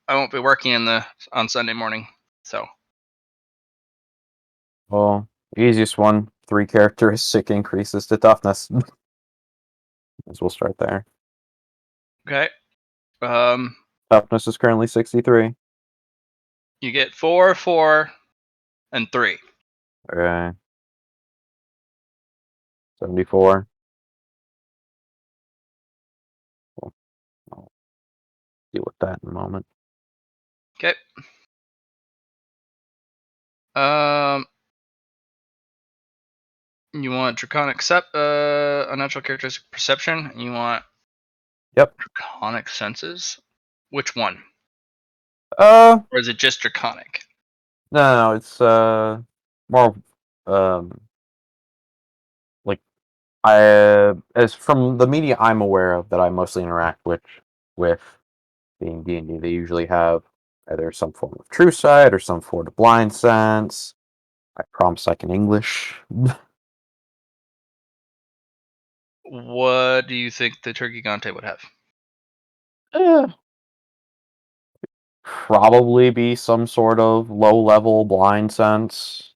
I won't be working on Sunday morning, so. Well, easiest one, 3 characteristic increases to toughness. As we'll start there. Okay. Toughness is currently 63. You get 4, 4, and 3. Okay. 74. I'll deal with that in a moment. Okay. You want draconic unnatural characteristic perception. And you want Yep. draconic senses. Which one? Or is it just draconic? No, it's more like as from the media I'm aware of that I mostly interact with being D&D, they usually have either some form of true sight or some form of blind sense. I promise I can English. What do you think the Turkey Gante would have? Probably be some sort of low-level blind sense.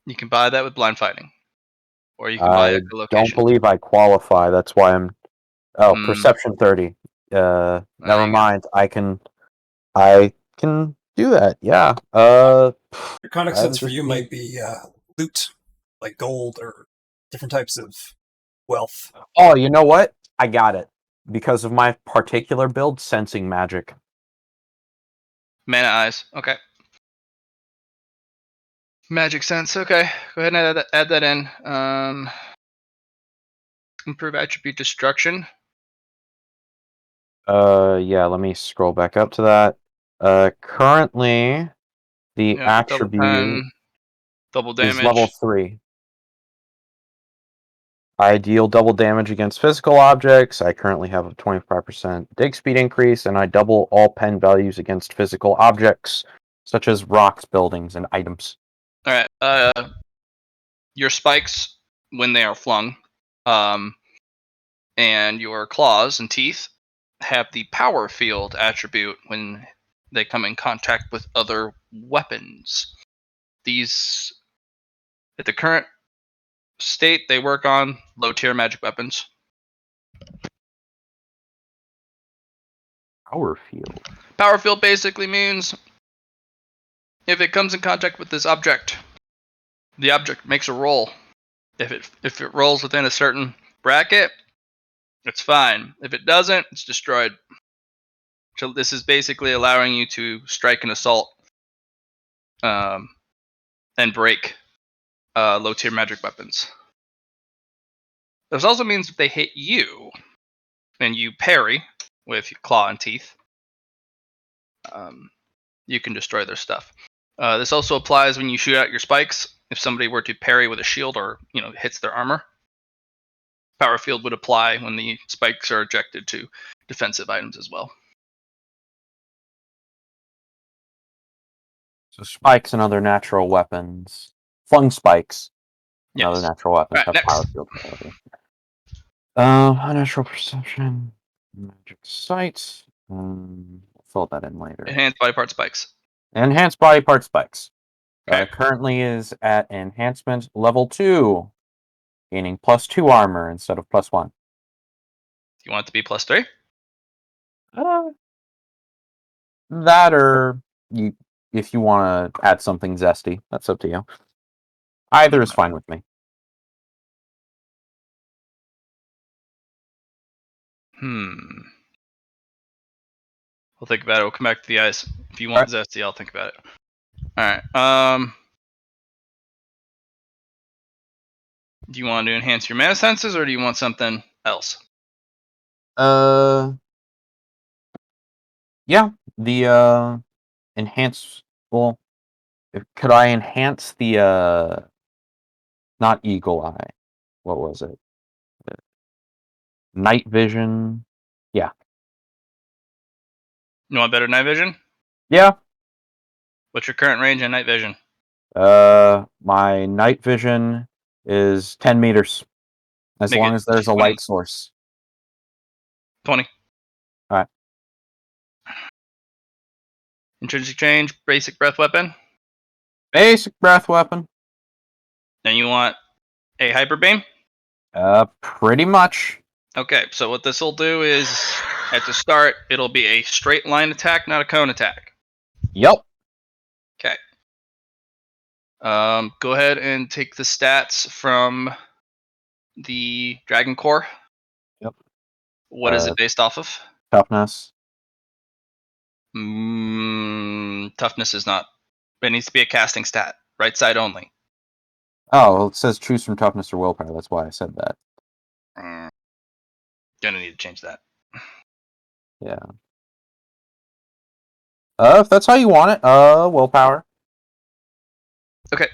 You can buy that with blind fighting, or you can buy I don't echolocation. believe I qualify. That's why I'm. Oh, perception 30. Never mind. I can do that. Yeah. Draconic sense for you might be loot, like gold or different types of wealth. Oh, you know what? I got it. Because of my particular build, sensing magic. Mana eyes. Okay. Magic sense. Okay. Go ahead and add that in. Improve attribute destruction. Yeah, let me scroll back up to that. Currently, the attribute double is damage. level 3. I deal double damage against physical objects. I currently have a 25% dig speed increase, and I double all pen values against physical objects, such as rocks, buildings, and items. All right. Your spikes, when they are flung, and your claws and teeth have the power field attribute when they come in contact with other weapons. These, at the current state, they work on low tier magic weapons. Power field. Power field basically means if it comes in contact with this object, the object makes a roll. If it rolls within a certain bracket, it's fine. If it doesn't, it's destroyed. So this is basically allowing you to strike an assault, and break low tier magic weapons. This also means if they hit you and you parry with your claw and teeth, you can destroy their stuff. This also applies when you shoot out your spikes. If somebody were to parry with a shield or hits their armor, power field would apply when the spikes are ejected to defensive items as well. So spikes and other natural weapons. Flung spikes. Yes. And other natural weapons Right, have next. power field ability. Unnatural perception. Magic sight. Fill that in later. Enhanced body part spikes. Enhanced body part spikes. Okay. Currently is at enhancement level 2. Gaining +2 armor instead of +1. You want it to be +3? That or if you want to add something zesty, that's up to you. Either is fine with me. We'll think about it. We'll come back to the ice. If you want zesty, I'll think about it. Alright. Do you want to enhance your mana senses, or do you want something else? Yeah, the enhance. Well, could I enhance the not eagle eye? What was it? Night vision. Yeah. You want better night vision? Yeah. What's your current range in night vision? My night vision is 10 meters, as long as there's a light source. 20. All right. Intrinsic change, basic breath weapon. Basic breath weapon. Then you want a hyper beam. Pretty much. Okay, so what this will do is at the start it'll be a straight line attack, not a cone attack. Yep. Okay. Go ahead and take the stats from the Dragon Core. Yep. What is it based off of? Toughness. Toughness is not. It needs to be a casting stat. Right side only. Oh, well, it says choose from toughness or willpower. That's why I said that. Gonna need to change that. Yeah. If that's how you want it, willpower. Okay.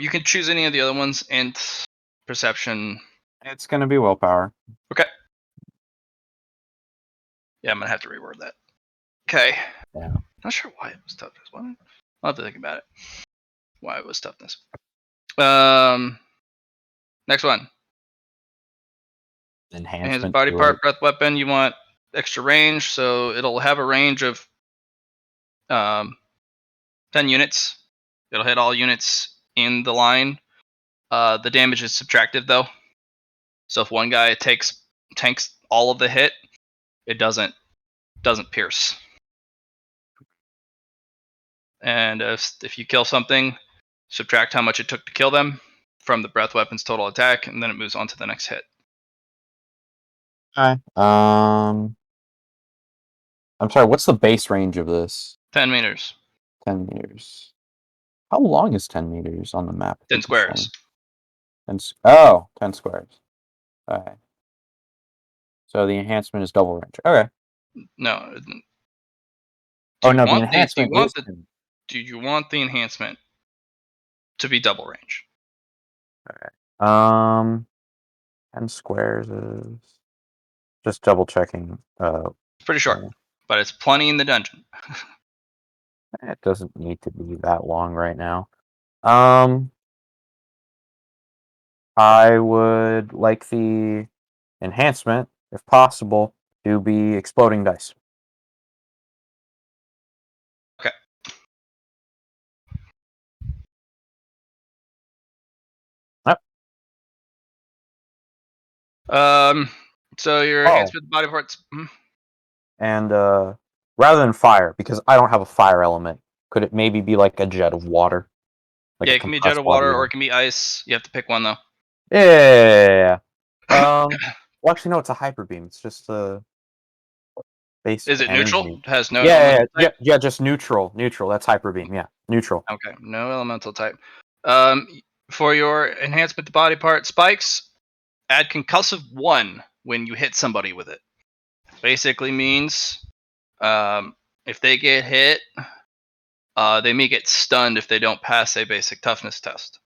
You can choose any of the other ones. Int, perception. It's gonna be willpower. Okay. Yeah, I'm gonna have to reword that. Okay. Yeah. Not sure why it was toughness. What? I'll have to think about it. Why it was toughness. Next one. Enhancement. Enhanced body part, breath weapon. You want extra range, so it'll have a range of 10 units. It'll hit all units in the line. The damage is subtractive though. So if one guy tanks all of the hit, it doesn't pierce. And if you kill something, subtract how much it took to kill them from the breath weapon's total attack, and then it moves on to the next hit. Okay. I'm sorry, what's the base range of this? 10 meters. 10 meters. How long is 10 meters on the map? 10 squares. 10 squares. Okay. So the enhancement is double range. Okay. No. The enhancement do you want the enhancement to be double range? Okay. 10 squares is just double checking. It's pretty short, but it's plenty in the dungeon. It doesn't need to be that long right now. I would like the enhancement, if possible, to be exploding dice. Okay. Yep. So your enhancement body parts. And rather than fire, because I don't have a fire element, could it maybe be like a jet of water? Like yeah, it can be a jet of water or it can be ice. You have to pick one though. Yeah. Well, actually, no. It's a hyper beam. It's just a base. Is it energy. neutral? It has no. Yeah. Just neutral. Neutral. That's hyper beam. Yeah, neutral. Okay, no elemental type. For your enhancement to body part spikes, add concussive 1 when you hit somebody with it. Basically means, if they get hit, they may get stunned if they don't pass a basic toughness test.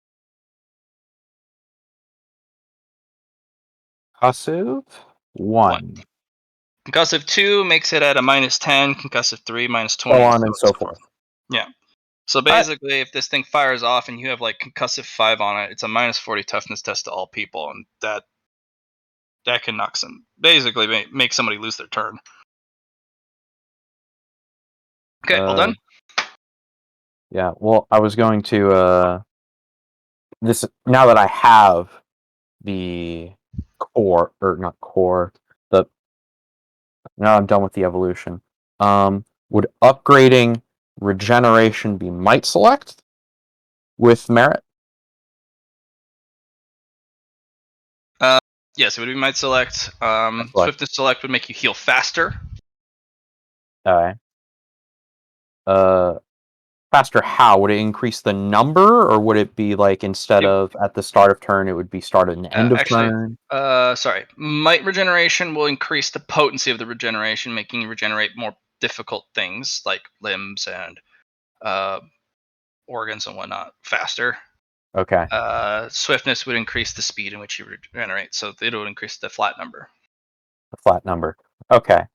Concussive 1. Concussive 2 makes it at a -10. Concussive 3 -20. So on and so forth. Yeah. So basically, if this thing fires off and you have like concussive 5 on it, it's a -40 toughness test to all people, and that can knock some. Basically, make somebody lose their turn. Okay, all done. Yeah. Well, I was going to this now that I have the core, or not core, now I'm done with the evolution. Would upgrading regeneration be might select with merit? Yes, it would be might select. Swiftness select would make you heal faster. Okay. Faster how? Would it increase the number, or would it be like instead of at the start of turn, it would be start at an end of turn? Sorry. Might regeneration will increase the potency of the regeneration, making you regenerate more difficult things like limbs and organs and whatnot faster. Okay. Swiftness would increase the speed in which you regenerate, so it would increase the flat number. The flat number. Okay.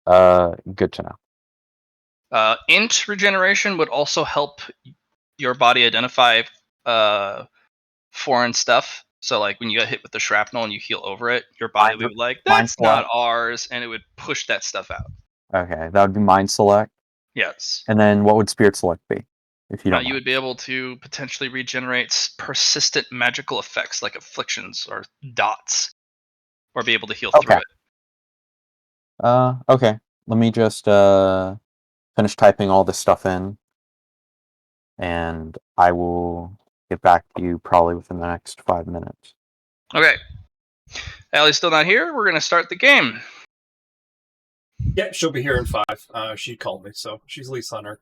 Good to know. Int regeneration would also help your body identify foreign stuff. So like when you get hit with the shrapnel and you heal over it, your body would be like, that's not ours, and it would push that stuff out. Okay, that would be mind select. Yes. And then what would Spirit Select be? If you don't You mind? would be able to potentially regenerate persistent magical effects like afflictions or dots, or be able to heal through Okay. it. Okay. Let me just finish typing all this stuff in, and I will get back to you probably within the next 5 minutes. Okay. Allie's still not here. We're going to start the game. Yep, she'll be here in 5. She called me, so she's at least on her.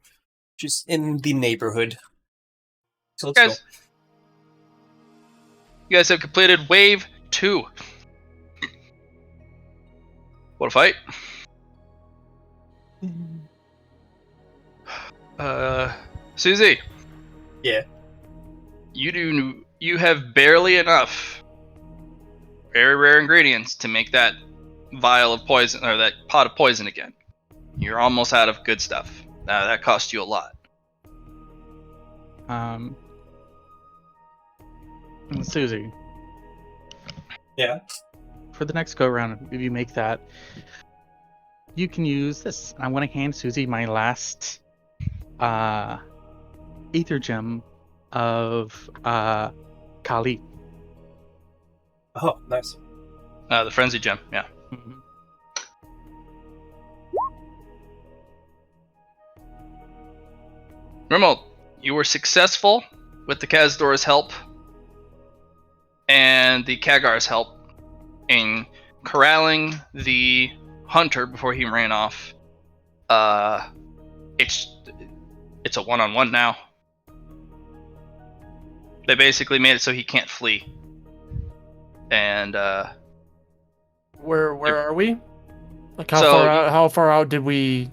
She's in the neighborhood. So let's go. You guys have completed Wave 2. What a fight. Susie. Yeah. You have barely enough very rare ingredients to make that vial of poison, or that pot of poison again. You're almost out of good stuff. That cost you a lot. Susie. Yeah. For the next go around, if you make that, you can use this. I want to hand Susie my last ether gem of Kali. Oh, nice. The frenzy gem, yeah. Mm-hmm. Grimald, you were successful with the Kazdor's help and the Kagar's help in corralling the hunter before he ran off. It's a one-on-one now. They basically made it so he can't flee. And Where are we? Like So- how far out did we?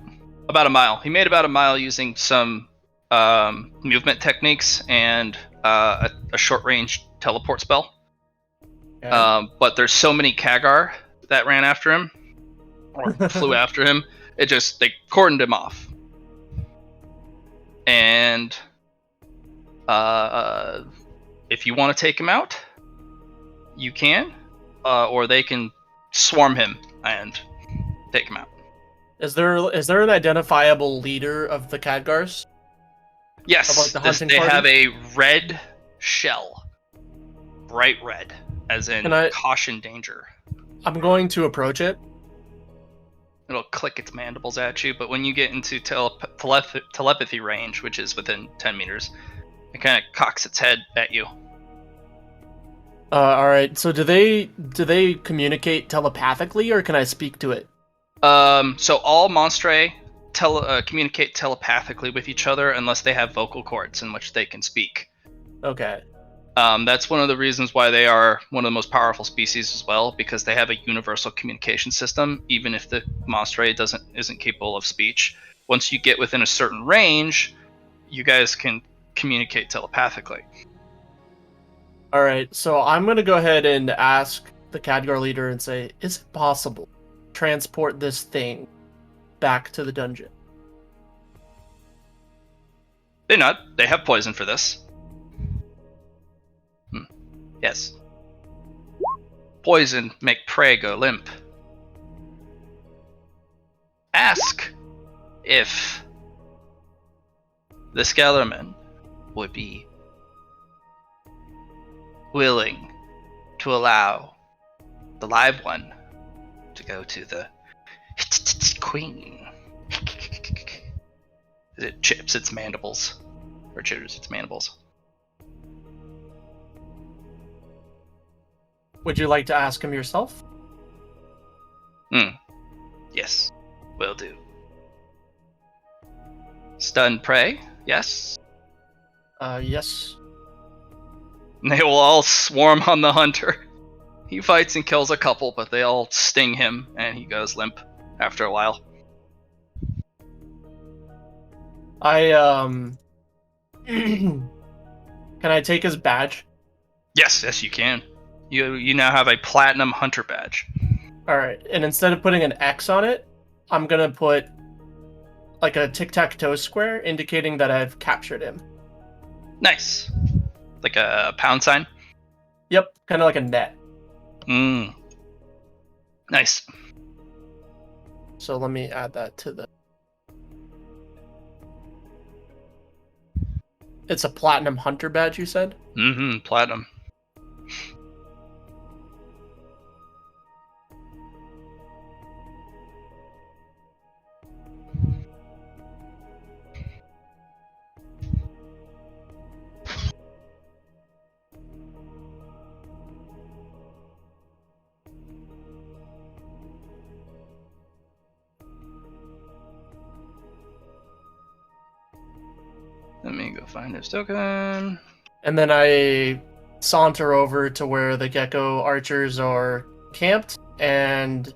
about a mile. He made about a mile using some movement techniques and a short-range teleport spell. But there's so many Kagar that ran after him, or flew after him, they cordoned him off. And if you want to take him out, you can, or they can swarm him and take him out. Is there an identifiable leader of the Khadgars? Yes, Of, like, the hunting they party? have a red shell, bright red, as in Can I- caution danger. I'm going to approach it. It'll click its mandibles at you, but when you get into telepathy range, which is within 10 meters, it kind of cocks its head at you. All right. So do they communicate telepathically, or can I speak to it? So all monstri communicate telepathically with each other unless they have vocal cords in which they can speak. Okay. That's one of the reasons why they are one of the most powerful species as well, because they have a universal communication system, even if the monstri isn't capable of speech. Once you get within a certain range, you guys can communicate telepathically. All right. So I'm gonna go ahead and ask the Khadgar leader and say, is it possible to transport this thing back to the dungeon? They're not. They have poison for this. Yes. Poison make prey go limp. Ask if the Skellerman would be willing to allow the live one to go to the queen. It chips its mandibles, or chitters its mandibles. Would you like to ask him yourself? Yes, will do. Stun prey, yes. Yes. They will all swarm on the hunter. He fights and kills a couple, but they all sting him, and he goes limp after a while. Can I take his badge? Yes, you can. You now have a platinum hunter badge. All right, and instead of putting an X on it, I'm gonna put like a tic-tac-toe square indicating that I've captured him. Nice. Like a pound sign? Yep, kind of like a net. Nice. So let me add that to the... It's a platinum hunter badge, you said? Mm-hmm. Platinum. Let me go find his token. And then I saunter over to where the gecko archers are camped, and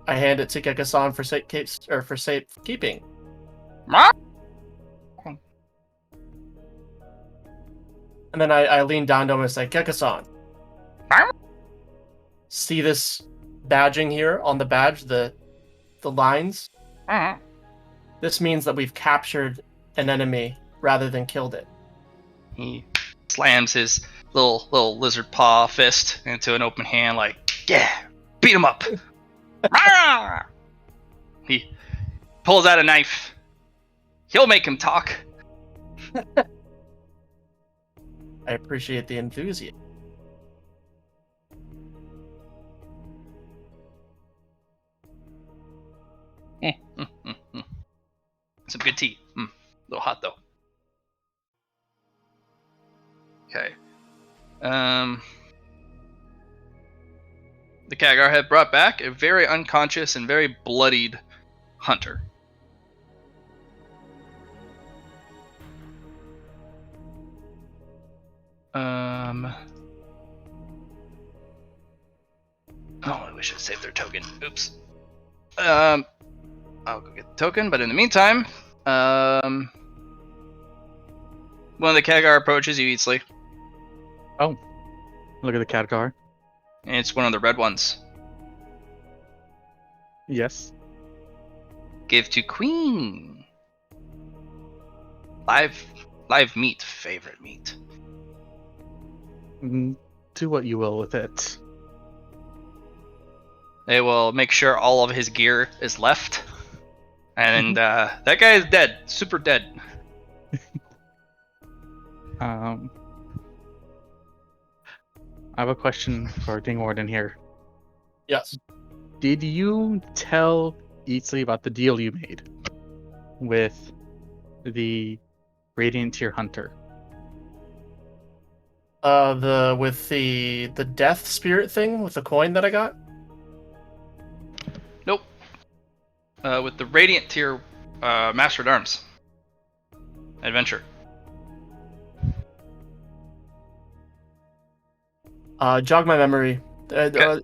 I hand it to Gecko-san for safekeeping. And then I lean down to him and say, Gecko-san, see this badging here on the badge, the lines? This means that we've captured an enemy rather than killed it. He slams his little lizard paw fist into an open hand, like, yeah, beat him up. He pulls out a knife. He'll make him talk. I appreciate the enthusiasm. Some good tea. A little hot though. Okay. The Khadgar had brought back a very unconscious and very bloodied hunter. Oh, we should have saved their token. Oops. I'll go get the token, but in the meantime, one of the Khadgar approaches you, Eatsley. Oh, look at the Khadgar. And it's one of the red ones. Yes. Give to Queen. Live meat, favorite meat. Do what you will with it. They will make sure all of his gear is left. And that guy is dead. Super dead. I have a question for Ding Warden here. Yes. Did you tell Eatsley about the deal you made with the Radiant Tier Hunter? With the death spirit thing with the coin that I got? Nope. With the Radiant Tier Master at Arms adventure. Jog my memory. Okay.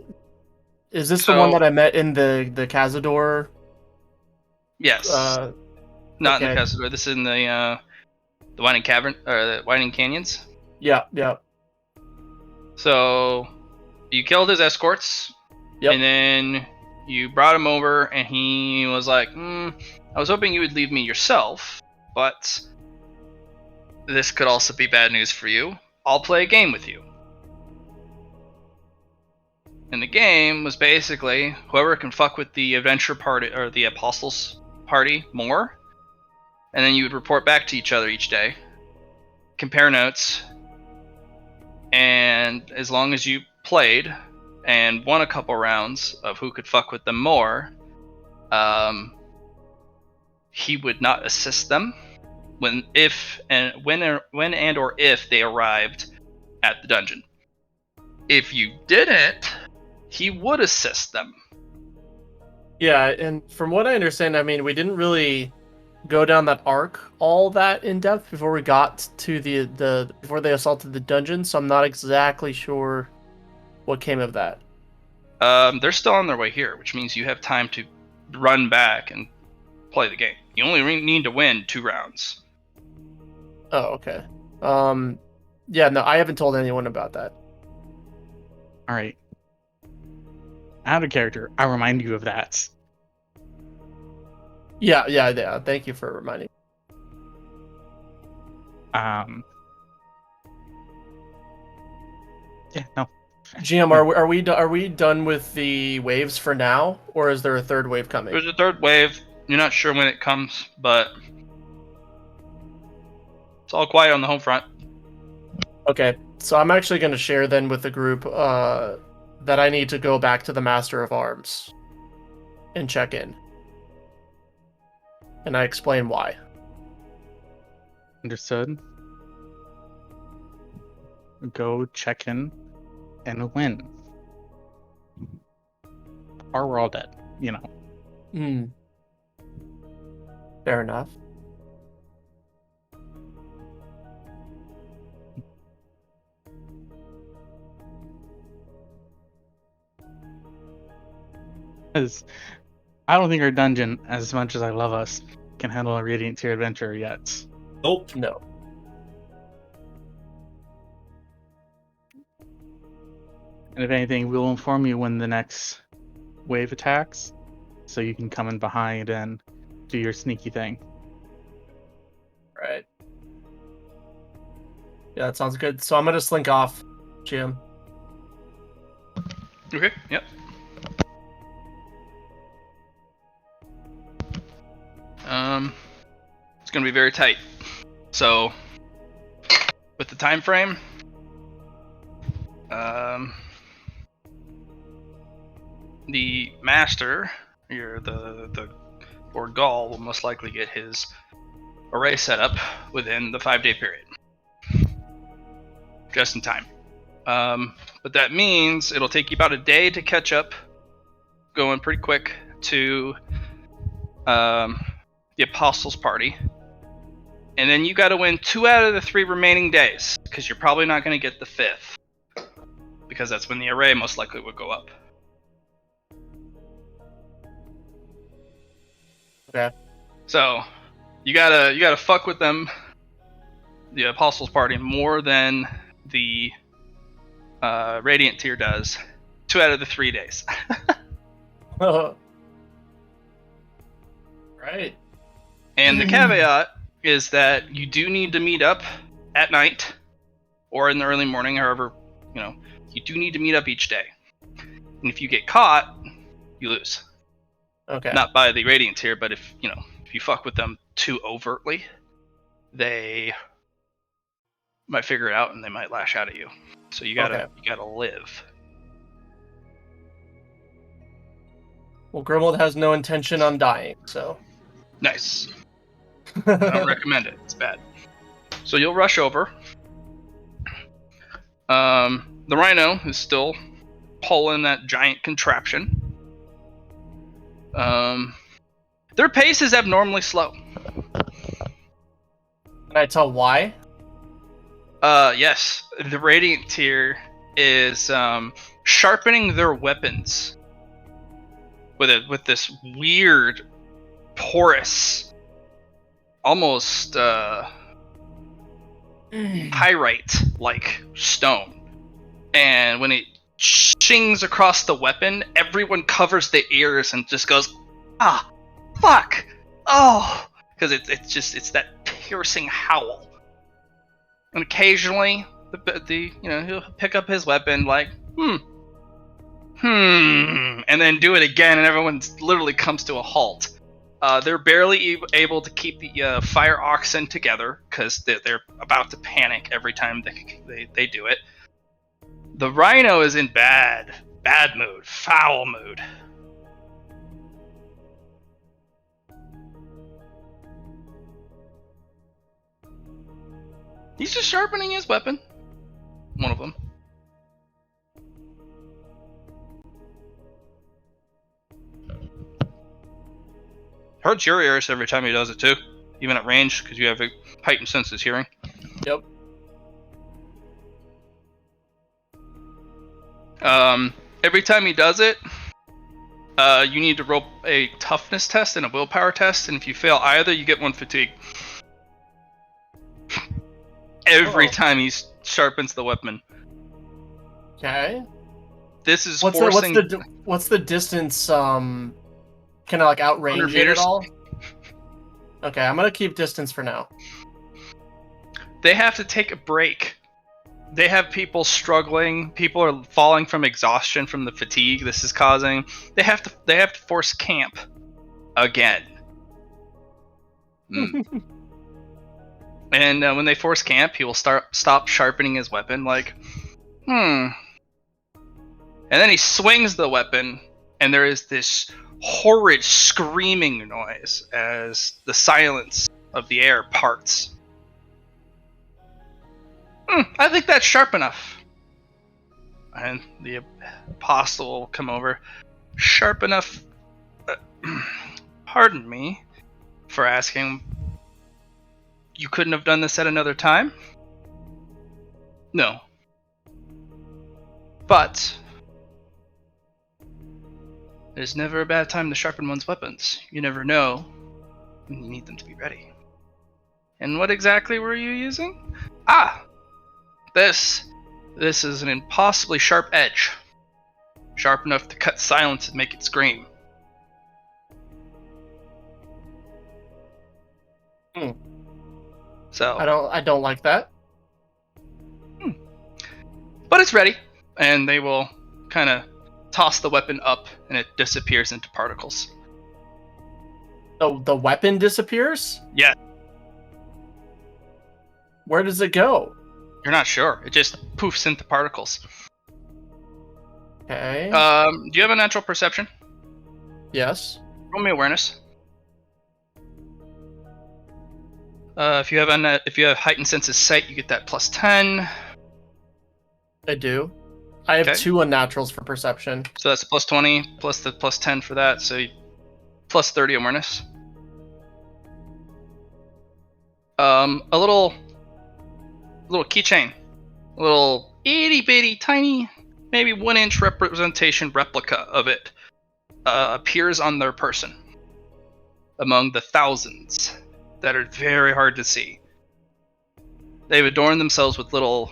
Is this the one that I met in the Cazador? Yes. Not in the okay. Castador. This is in the Winding Cavern or the Winding Canyons. Yeah. So you killed his escorts. Yep. And then you brought him over, and he was like, I was hoping you would leave me yourself, but this could also be bad news for you. I'll play a game with you. And the game was basically whoever can fuck with the adventure party or the apostles party more, and then you would report back to each other each day, compare notes, and as long as you played and won a couple rounds of who could fuck with them more, he would not assist them when and or if they arrived at the dungeon. If you didn't, he would assist them. Yeah, and from what I understand, I mean, we didn't really go down that arc all that in depth before we got to the before they assaulted the dungeon, so I'm not exactly sure what came of that. They're still on their way here, which means you have time to run back and play the game. You only need to win 2 rounds. Oh, okay. Yeah, no, I haven't told anyone about that. All right. Out of character, I'll remind you of that. Yeah. Thank you for reminding. Yeah, no. GM, are we done with the waves for now, or is there a third wave coming? There's a third wave. You're not sure when it comes, but It's all quiet on the home front. Okay, so I'm actually going to share then with the group that I need to go back to the Master of Arms and check in. And I explain why. Understood. Go check in and win. Or we're all dead, you know. Hmm. Fair enough. Because I don't think our dungeon, as much as I love us, can handle a Radiant Tier adventure yet. Nope. No. And if anything, we'll inform you when the next wave attacks, so you can come in behind and do your sneaky thing. Right. Yeah, that sounds good. So I'm going to slink off, Jim. Okay, yep. It's gonna be very tight. So, with the time frame, the master, the Lord Gaul, will most likely get his array set up within the 5-day period, just in time. But that means it'll take you about a day to catch up, going pretty quick to the Apostles' Party. And then you got to win 2 out of the 3 remaining days, because you're probably not going to get the 5th, because that's when the array most likely would go up. Okay. So you gotta fuck with them, the Apostles' Party, more than the Radiant Tier does 2 out of the 3 days. Right. And the caveat is that you do need to meet up at night or in the early morning, however, you do need to meet up each day. And if you get caught, you lose. Okay. Not by the Radiant Tier, but if you fuck with them too overtly, they might figure it out and they might lash out at you. So you gotta live. Well, Grimwald has no intention on dying, so. Nice. I don't recommend it. It's bad. So you'll rush over. The Rhino is still pulling that giant contraption. Their pace is abnormally slow. Can I tell why? Yes. The Radiant Tier is sharpening their weapons with this weird, porous, almost pyrite-like stone. And when it shings across the weapon, everyone covers their ears and just goes, "Ah, fuck! Oh!" Because it's that piercing howl. And occasionally, he'll pick up his weapon like, and then do it again, and everyone literally comes to a halt. They're barely able to keep the fire oxen together because they're about to panic every time they do it. The Rhino is in bad mood, foul mood. He's just sharpening his weapon. One of them. Hurts your ears every time he does it too, even at range, because you have a heightened sense of hearing. Yep. Every time he does it, you need to roll a toughness test and a willpower test, and if you fail either, you get 1 fatigue. Every time he sharpens the weapon. Okay. This is What's forcing. What's the distance? Can I outrange 100 it at meters? all? Okay, I'm gonna keep distance for now. They have to take a break. They have people struggling. People are falling from exhaustion from the fatigue this is causing. They have to force camp again. And when they force camp, he will stop sharpening his weapon, like, And then he swings the weapon, and there is this horrid screaming noise as the silence of the air parts. I think that's sharp enough. And the apostle will come over. Sharp enough. Pardon me for asking. You couldn't have done this at another time? No. But there's never a bad time to sharpen one's weapons. You never know when you need them to be ready. And what exactly were you using? This is an impossibly sharp edge. Sharp enough to cut silence and make it scream. So I don't like that. But it's ready, and they will kind of toss the weapon up, and it disappears into particles. The weapon disappears? Yeah. Where does it go? You're not sure. It just poofs into particles. Okay. Do you have a natural perception? Yes. Roll me awareness. If you have heightened sense of sight, you get that plus 10. I do. I have Okay. 2 unnaturals for perception. So that's a plus 20 plus the plus 10 for that. So plus 30 awareness. A little keychain, a little itty bitty tiny, maybe 1 inch representation replica of it appears on their person among the thousands that are very hard to see. They've adorned themselves with little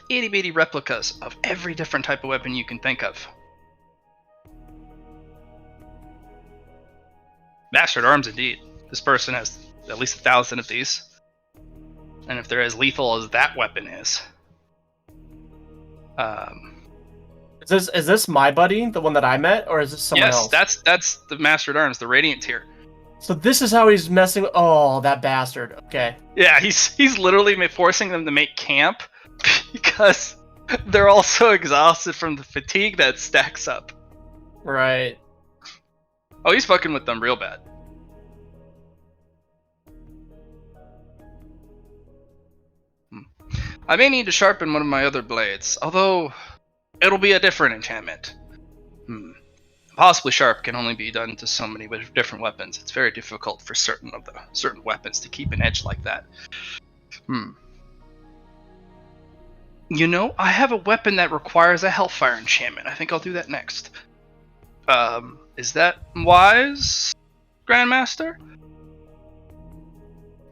itty bitty replicas of every different type of weapon you can think of. Bastard arms indeed. This person has at least 1,000 of these. And if they're as lethal as that weapon is. Is this my buddy, the one that I met, or is this someone else? Yes, that's the Master at Arms, the Radiant tier. So this is how he's messing with... Oh, that bastard. Okay. Yeah, he's literally forcing them to make camp because they're all so exhausted from the fatigue that stacks up. Right. Oh, he's fucking with them real bad. I may need to sharpen one of my other blades, although it'll be a different enchantment. Possibly sharp can only be done to so many different weapons. It's very difficult for certain weapons to keep an edge like that. You know, I have a weapon that requires a Hellfire enchantment. I think I'll do that next. Is that wise, Grandmaster?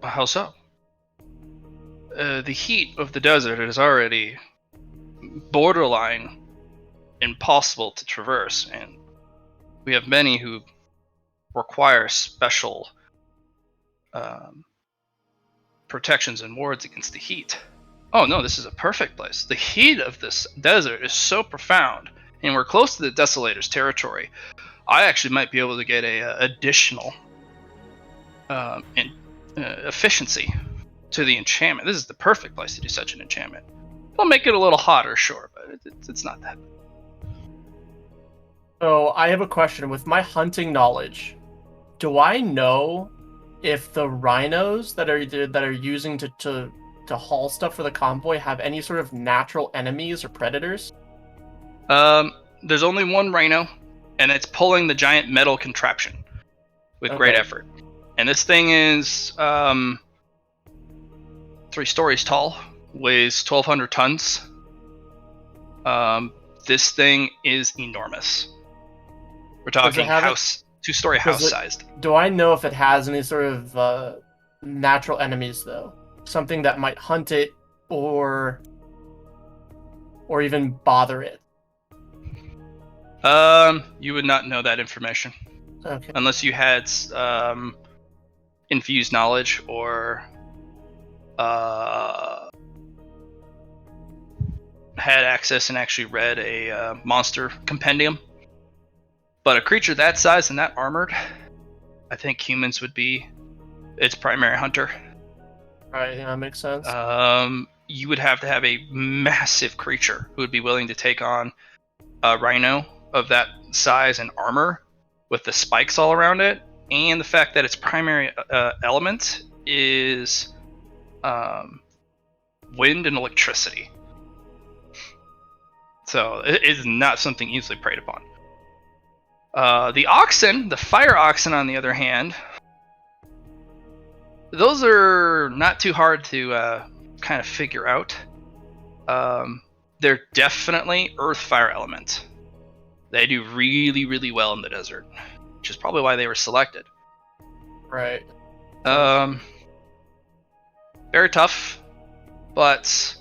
How so? The heat of the desert is already borderline impossible to traverse, and we have many who require special protections and wards against the heat. Oh no, this is a perfect place. The heat of this desert is so profound, and we're close to the Desolator's territory. I actually might be able to get a additional efficiency to the enchantment. This is the perfect place to do such an enchantment. It'll make it a little hotter, sure, but it's not that. So I have a question. With my hunting knowledge, do I know if the rhinos that are using to haul stuff for the convoy have any sort of natural enemies or predators? There's only one rhino, and it's pulling the giant metal contraption with great effort. And this thing is 3 stories tall, weighs 1,200 tons. This thing is enormous. We're talking 2-story house sized. Do I know if it has any sort of natural enemies though? Something that might hunt it or even bother it? You would not know that information. Okay. Unless you had infused knowledge or had access and actually read a monster compendium. But a creature that size and that armored, I think humans would be its primary hunter. Right, yeah, that makes sense. You would have to have a massive creature who would be willing to take on a rhino of that size and armor with the spikes all around it, and the fact that its primary element is wind and electricity. So it is not something easily preyed upon. The oxen, the fire oxen, on the other hand, those are not too hard to kind of figure out. They're definitely earth fire element. They do really, really well in the desert, which is probably why they were selected. Right. Very tough, but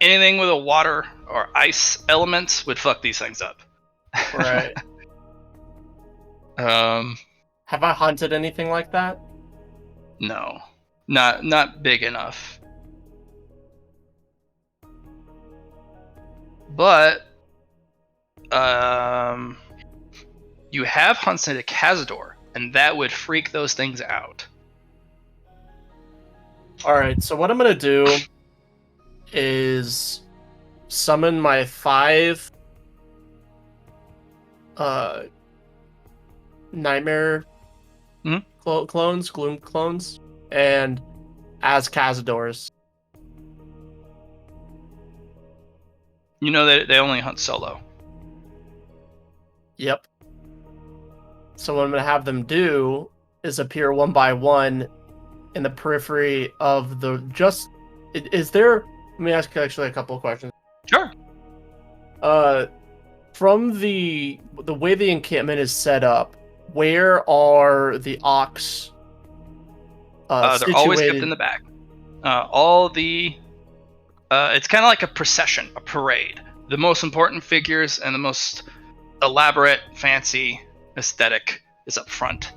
anything with a water or ice element would fuck these things up. Right. Have I hunted anything like that? No, not big enough. But you have hunted a Cazador, and that would freak those things out. Alright, so what I'm gonna do is summon my 5 nightmare clones, gloom clones, and as Cazadors. You know that they only hunt solo. Yep. So what I'm gonna have them do is appear one by one in the periphery of the is there, let me ask actually a couple of questions. Sure. From the way the encampment is set up, where are the ox They're situated? always kept in the back. It's kind of like a procession, a parade. The most important figures and the most elaborate, fancy aesthetic is up front,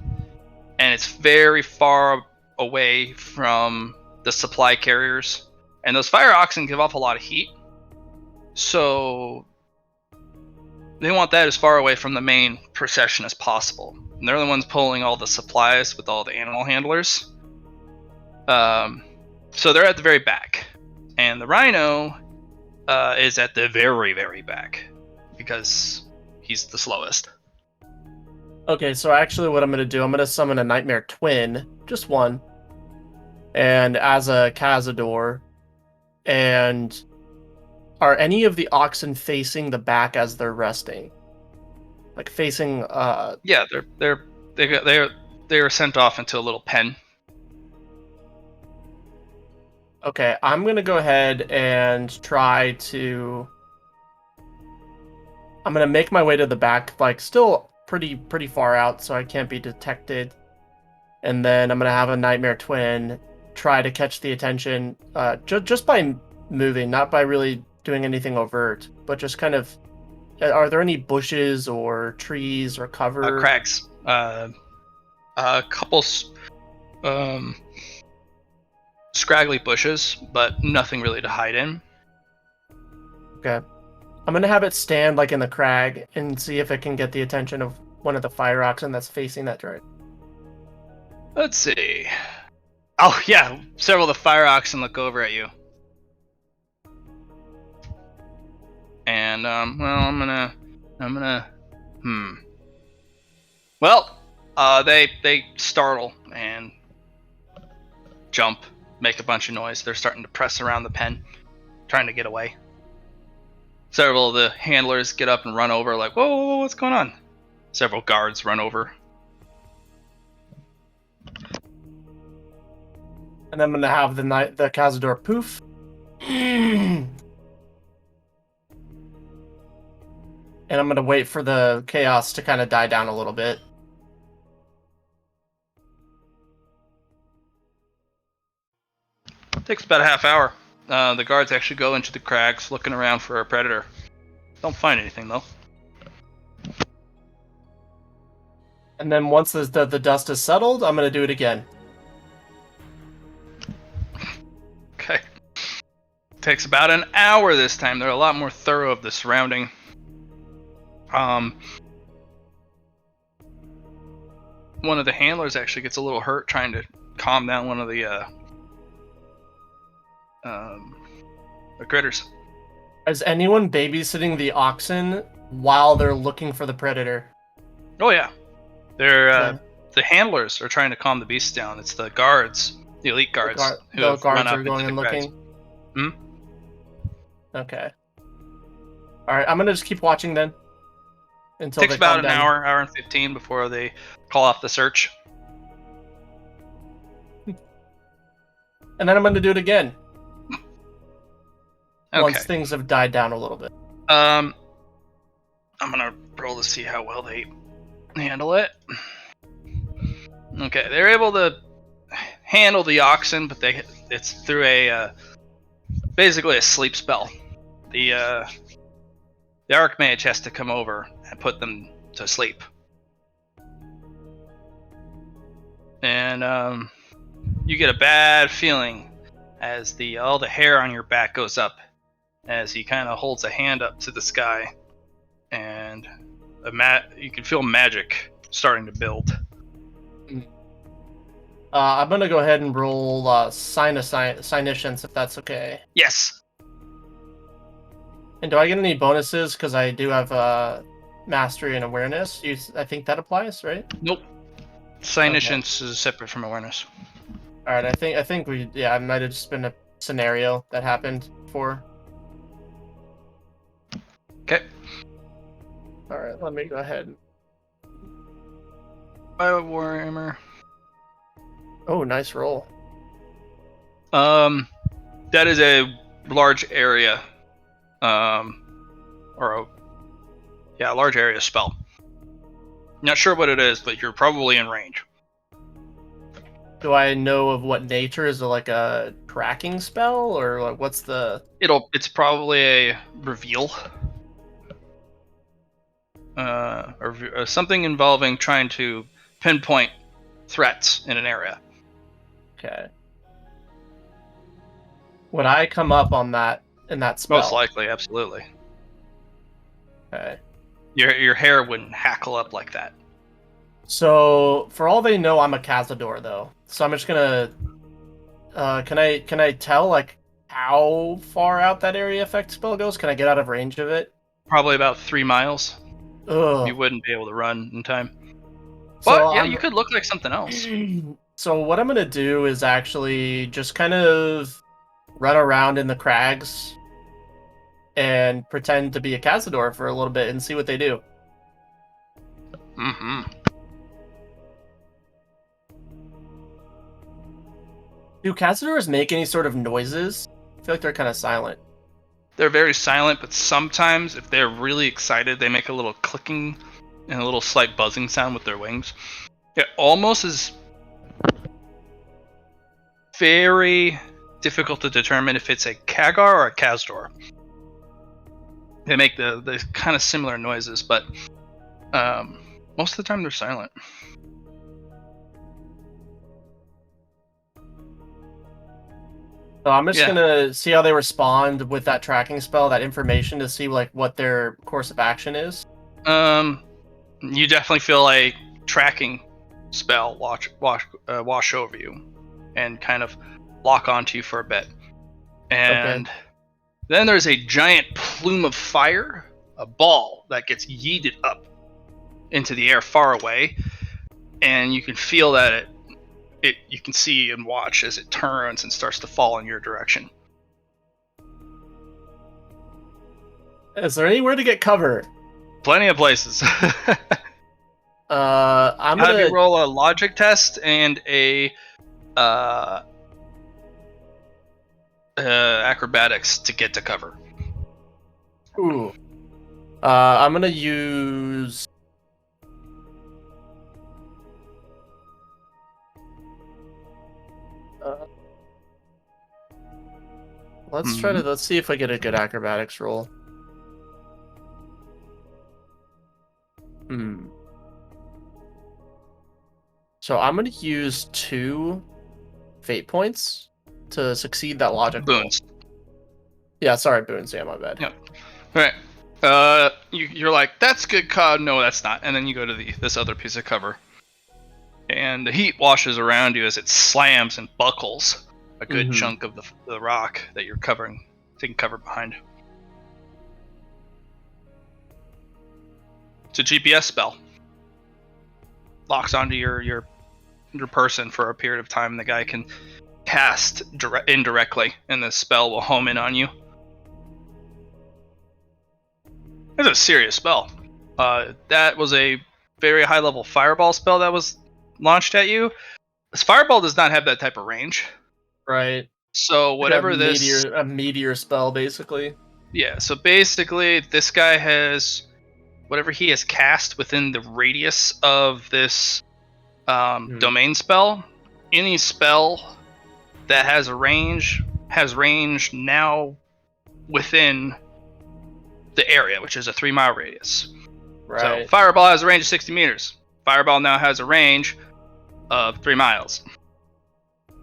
and it's very far away from the supply carriers. And those fire oxen give off a lot of heat, so they want that as far away from the main procession as possible. And they're the ones pulling all the supplies with all the animal handlers. So they're at the very back. And the rhino is at the very, very back because he's the slowest. Okay, so actually what I'm going to do, I'm going to summon a Nightmare Twin, just one, and as a Cazador. And are any of the oxen facing the back as they're resting? Like facing Yeah, they were sent off into a little pen. Okay, I'm going to go ahead and try to, I'm going to make my way to the back, like still pretty far out so I can't be detected. And then I'm going to have a Nightmare Twin try to catch the attention just by moving, not by really doing anything overt, but just kind of, are there any bushes or trees or cover? Crags. A couple scraggly bushes, but nothing really to hide in. Okay. I'm going to have it stand like in the crag and see if it can get the attention of one of the fire oxen that's facing that direction. Let's see. Oh yeah, several of the fire oxen look over at you. And well, Well, they startle and jump, make a bunch of noise. They're starting to press around the pen, trying to get away. Several of the handlers get up and run over, like, whoa, what's going on? Several guards run over. And I'm going to have the Cazador poof. And I'm going to wait for the chaos to kind of die down a little bit. It takes about a half hour. The guards actually go into the crags looking around for a predator. Don't find anything, though. And then once the dust is settled, I'm going to do it again. Okay. Takes about an hour this time. They're a lot more thorough of the one of the handlers actually gets a little hurt trying to calm down one of the critters. Is anyone babysitting the oxen while they're looking for the predator? Oh yeah, they're Okay. the handlers are trying to calm the beasts down. It's the guards, the elite guards, who The have run guards up are going into and the crags. looking. Okay. All right, I'm gonna just keep watching then. Until Takes they calm about an down. hour and 15 before they call off the search. And then I'm gonna do it again Okay. once things have died down a little bit. I'm gonna roll to see how well they handle it. Okay, they're able to handle the oxen, but it's through a basically a sleep spell. The Archmage has to come over and put them to sleep. And you get a bad feeling as all the hair on your back goes up as he kind of holds a hand up to the sky, and you can feel magic starting to build. I'm gonna go ahead and roll Signiscience if that's okay. Yes. And do I get any bonuses? Because I do have Mastery and Awareness. I think that applies, right? Nope. Signiscience is separate from awareness. All right, I think I might have just been a scenario that happened before. Okay. All right, let me go ahead. Warhammer. Oh, nice roll. That is a large area. Large area spell. Not sure what it is, but you're probably in range. Do I know of what nature? Is it like a tracking spell, or like what's the? It's probably a reveal. Or something involving trying to pinpoint threats in an area. Okay. Would I come up on that in that spell? Most likely, absolutely. Okay. Your hair wouldn't hackle up like that. So, for all they know, I'm a cazador, though. So I'm just gonna. Can I tell like how far out that area effect spell goes? Can I get out of range of it? Probably about 3 miles. Ugh. You wouldn't be able to run in time. So But yeah, I'm- you could look like something else. So what I'm gonna do is actually just kind of run around in the crags and pretend to be a cazador for a little bit and see what they do. Mm-hmm. Do cazadors make any sort of noises? I feel like they're kind of silent. They're very silent, but sometimes if they're really excited, they make a little clicking and a little slight buzzing sound with their wings. It almost is very difficult to determine if it's a Kagar or a Kazdor. They make the kind of similar noises, but most of the time they're silent. So I'm just Yeah. gonna see how they respond with that tracking spell, that information, to see like what their course of action is. You definitely feel a tracking spell wash over you and kind of lock onto you for a bit. And then there's a giant plume of fire, a ball that gets yeeted up into the air far away, and you can feel that you can see and watch as it turns and starts to fall in your direction. Is there anywhere to get cover? Plenty of places. I'm Have gonna you roll a logic test and a acrobatics to get to cover. Ooh. I'm gonna use. Let's see if I get a good acrobatics roll. So I'm gonna use 2 fate points to succeed that logic roll. Boons. Yeah, sorry, boons. Yeah, my bad. Yeah. Right. You're like, that's good, COD. No, that's not. And then you go to this other piece of cover. and the heat washes around you as it slams and buckles a good Mhm. chunk of the rock that you're taking cover behind. It's a GPS spell. Locks onto your person for a period of time. The guy can cast indirectly, and the spell will home in on you. It's a serious spell. That was a very high level fireball spell that was launched at you. This fireball does not have that type of range. Right. So whatever this, a meteor spell, basically. yeah. So basically, this guy has whatever he has cast within the radius of this domain spell. Any spell that has range now within the area, which is a 3-mile radius. Right. So fireball has a range of 60 meters. Fireball now has a range of 3 miles.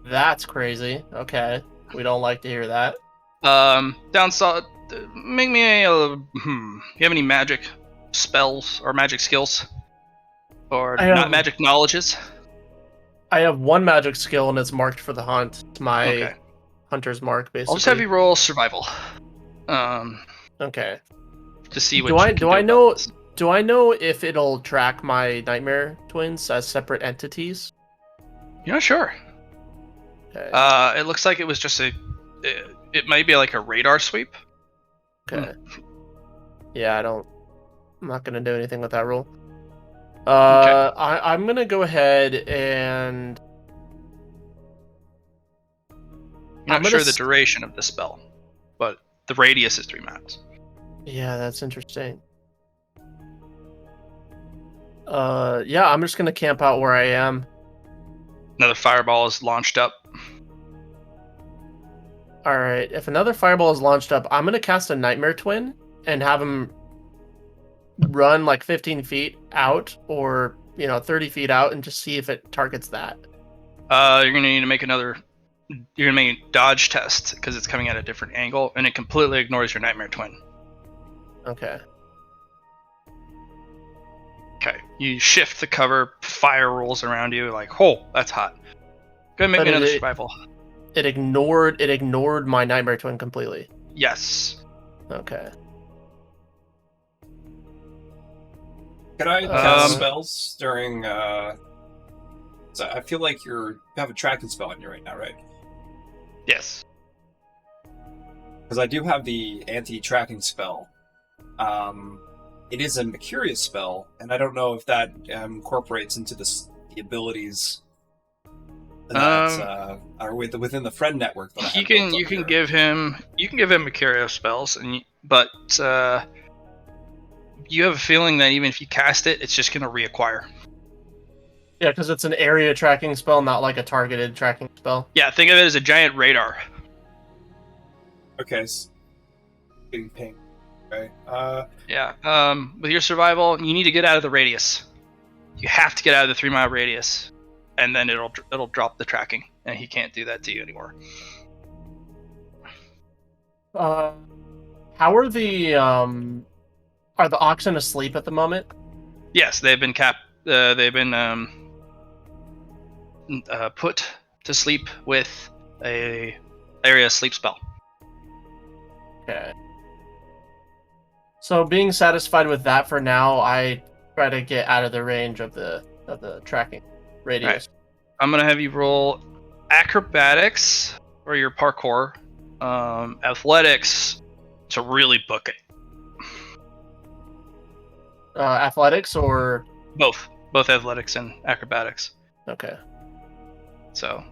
That's crazy. Okay. We don't like to hear that. Down south, make me a. You have any magic spells or magic skills? Or not magic knowledges? I have one magic skill and it's marked for the hunt. It's my hunter's mark, basically. I'll just have you roll survival. Okay. To see what Do I know if it'll track my nightmare twins as separate entities? You're not sure. Okay. It looks like it was just it might be like a radar sweep. Okay. Yeah, I'm not gonna do anything with that roll. I'm gonna go ahead and. You're not sure the duration of the spell, but the radius is 3 miles. Yeah, that's interesting. Yeah, I'm just gonna camp out where I am. Another fireball is launched up. Alright, if another fireball is launched up, I'm gonna cast a Nightmare Twin and have him run like 15 feet out or, 30 feet out and just see if it targets that. You're gonna need to make you're gonna make a dodge test because it's coming at a different angle and it completely ignores your Nightmare Twin. Okay. Okay, you shift the cover, fire rolls around you, like, oh, that's hot. Go ahead and make me another survival. It ignored my Nightmare Twin completely. Yes. Okay. Can I cast spells during? So I feel like you have a tracking spell on you right now, right? Yes. Because I do have the anti-tracking spell. It is a Mercurius spell, and I don't know if that incorporates into the abilities that are within the friend network. That you can give him Mercurius spells, but you have a feeling that even if you cast it, it's just going to reacquire. Yeah, because it's an area tracking spell, not like a targeted tracking spell. Yeah, think of it as a giant radar. Okay. Getting ping. Okay. Yeah. With your survival, you need to get out of the radius. You have to get out of the 3-mile radius, and then it'll drop the tracking, and he can't do that to you anymore. How are the oxen asleep at the moment? Yes, they've been put to sleep with a area sleep spell. Okay. So being satisfied with that for now, I try to get out of the range of the tracking radius. Right. I'm gonna have you roll acrobatics or your parkour, athletics to really book it. Athletics or both athletics and acrobatics. Okay. So.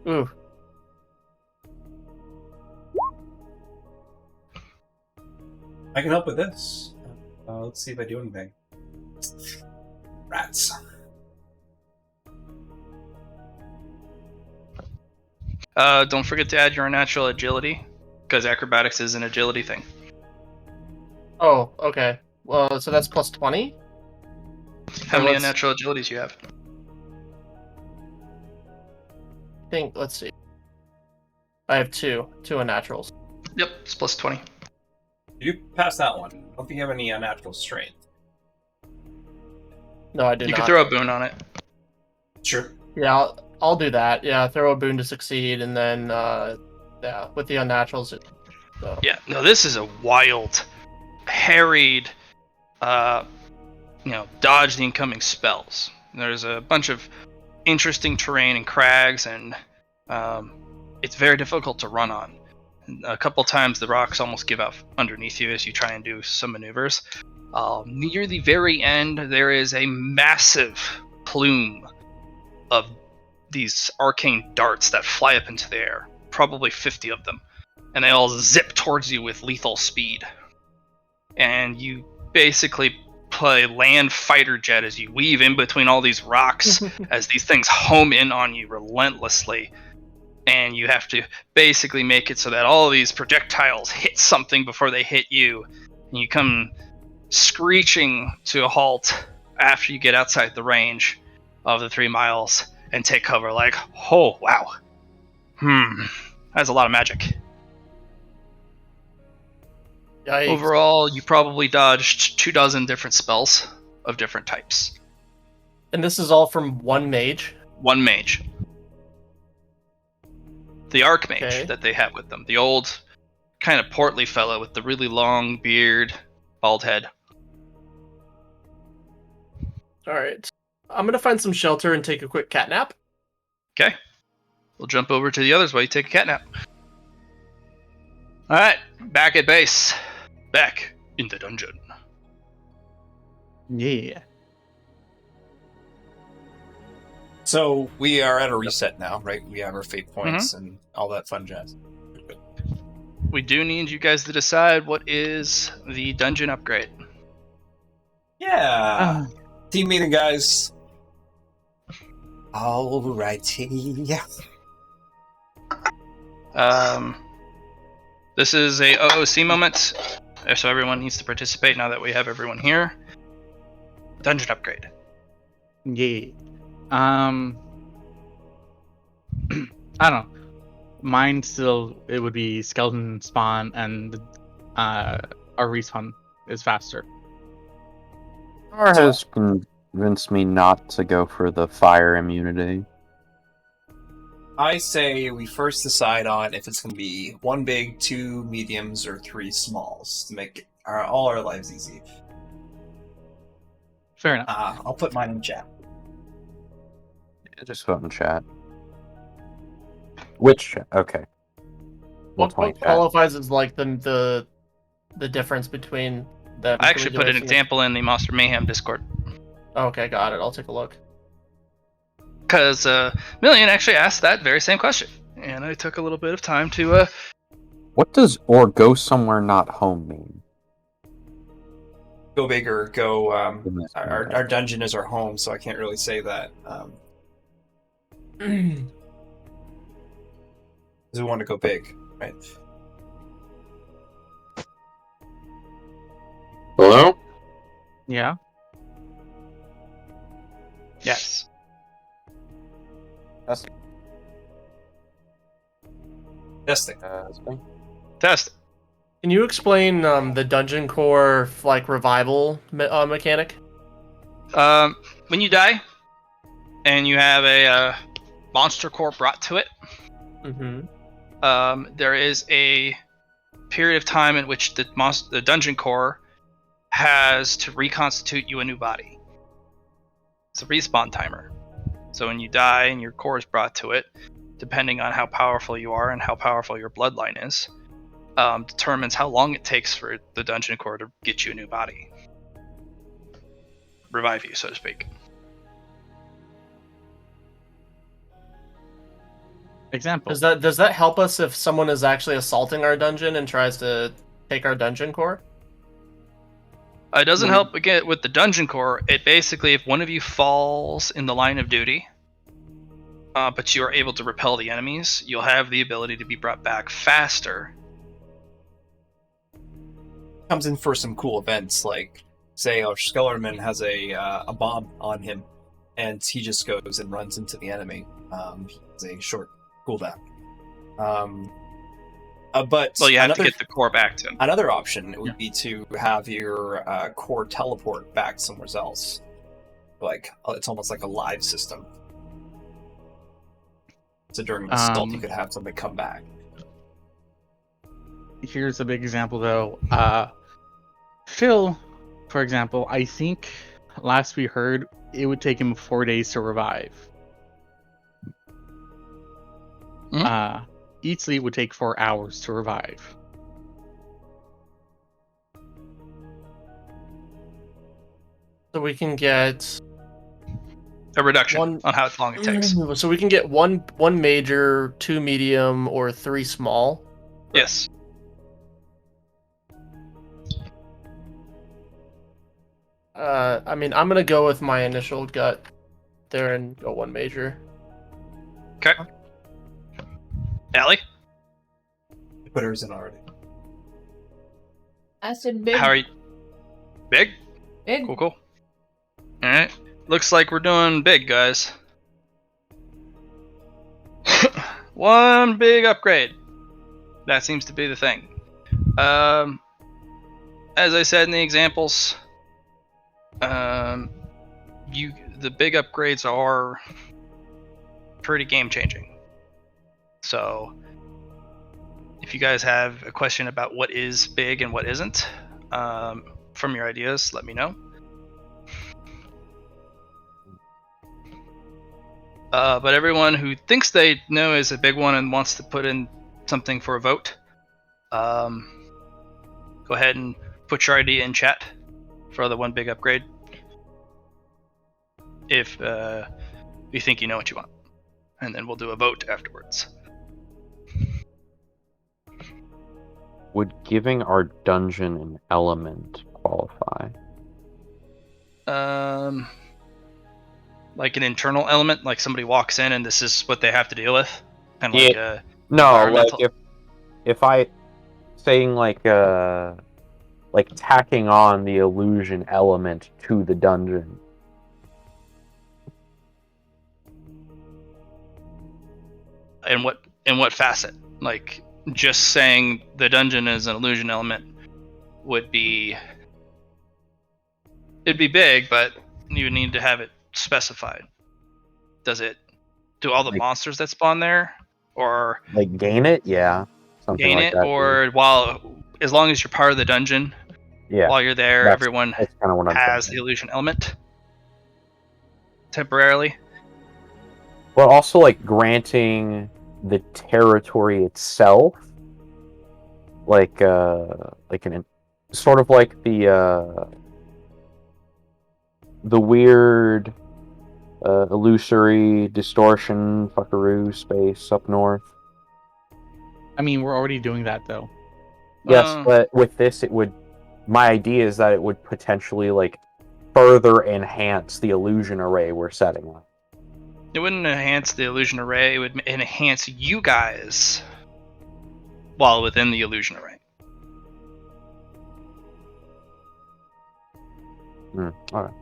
Ooh. I can help with this. Let's see if I do anything. Rats. Don't forget to add your natural agility, because acrobatics is an agility thing. Oh, okay. Well, so that's plus 20? How many unnatural agilities you have? Let's see. I have two unnaturals. Yep, it's plus 20. You pass that one. I don't think you have any unnatural strength. No, I do You not. can throw a boon on it. Sure. Yeah, I'll do that. Yeah, throw a boon to succeed, and then yeah, with the unnaturals. So. Yeah, no, this is a wild, harried, dodge the incoming spells. There's a bunch of interesting terrain and crags, and it's very difficult to run on. A couple times the rocks almost give out underneath you as you try and do some maneuvers. Near the very end, there is a massive plume of these arcane darts that fly up into the air, probably 50 of them, and they all zip towards you with lethal speed. And you basically play land fighter jet as you weave in between all these rocks as these things home in on you relentlessly. And you have to basically make it so that all of these projectiles hit something before they hit you. And you come screeching to a halt after you get outside the range of the 3 miles and take cover like, oh, wow. That's a lot of magic. Yikes. Overall, you probably dodged 24 different spells of different types. And this is all from one mage? One mage. The Archmage Okay. that they have with them. The old, kind of portly fellow with the really long beard, bald head. Alright. I'm gonna find some shelter and take a quick cat nap. Okay. We'll jump over to the others while you take a cat nap. Alright, back at base. Back in the dungeon. Yeah. So we are at a reset now, right? We have our fate points and all that fun jazz. We do need you guys to decide what is the dungeon upgrade. Yeah. Team meeting, guys. Alrighty. This is a OOC moment, so everyone needs to participate now that we have everyone here. Dungeon upgrade. Yeah. I don't know. Mine still, it would be skeleton spawn, and our respawn is faster. Or has convinced me not to go for the fire immunity. I say we first decide on if it's going to be 1 big, 2 mediums, or 3 smalls to make all our lives easy. Fair enough. I'll put mine in chat. Yeah, just vote in chat. Which chat? Okay. What 120 chat. qualifies as like the difference between them? I actually put an example in the Monster Mayhem Discord. Okay, got it. I'll take a look. Because Million actually asked that very same question. And I took a little bit of time to... What does or go somewhere not home mean? Go big or go... Goodness, our dungeon is our home, so I can't really say that. Because we want to go big, right? Hello? Yeah. Yes. Testing. Testing. Test. Can you explain the dungeon core like revival mechanic? When you die, and you have a monster core brought to it, there is a period of time in which the dungeon core has to reconstitute you a new body. It's a respawn timer. So when you die and your core is brought to it, depending on how powerful you are and how powerful your bloodline is, determines how long it takes for the dungeon core to get you a new body. Revive you, so to speak. Example. Does that help us if someone is actually assaulting our dungeon and tries to take our dungeon core? It doesn't help again with the dungeon core. It basically, if one of you falls in the line of duty, but you are able to repel the enemies, you'll have the ability to be brought back faster. Comes in for some cool events, like say our Skellerman has a bomb on him, and he just goes and runs into the enemy. It's a short cooldown. But Well, you have to get the core back to him. another option would be to have your core teleport back somewhere else. like it's almost like a live system. So during an assault, you could have something come back. Here's a big example, though. Phil, for example, I think last we heard, it would take him 4 days to revive. Eatsley would take 4 hours to revive. So we can get A reduction on how long it takes. So we can get one major, 2 medium, or 3 small. Yes. I mean, I'm gonna go with my initial gut there and go 1 major. Okay. Allie, Put hers in already. I said big. how are you? Big? Big. Cool. Alright. Looks like we're doing big, guys. 1 big upgrade. That seems to be the thing. As I said in the examples, the big upgrades are pretty game changing. So if you guys have a question about what is big and what isn't, from your ideas, let me know. But everyone who thinks they know is a big one and wants to put in something for a vote, go ahead and put your idea in chat for the 1 big upgrade. If you think you know what you want. And then we'll do a vote afterwards. Would giving our dungeon an element qualify? Like an internal element, like somebody walks in and this is what they have to deal with, kind of Yeah. like like if I saying like tacking on the illusion element to the dungeon. in what facet? Like just saying the dungeon is an illusion element it'd be big, but you need to have it specified. Does it do all the monsters that spawn there, or like gain it? Yeah, something gain like it, that. or as long as you're part of the dungeon, while you're there, everyone that's kind of what I'm has saying. the illusion element temporarily. Well, also like granting the territory itself, like an sort of like the weird illusory distortion fuckaroo space up north. I mean, we're already doing that, though. Yes, but with this, my idea is that it would potentially like further enhance the illusion array we're setting up. It wouldn't enhance the illusion array, it would enhance you guys while within the illusion array. Alright.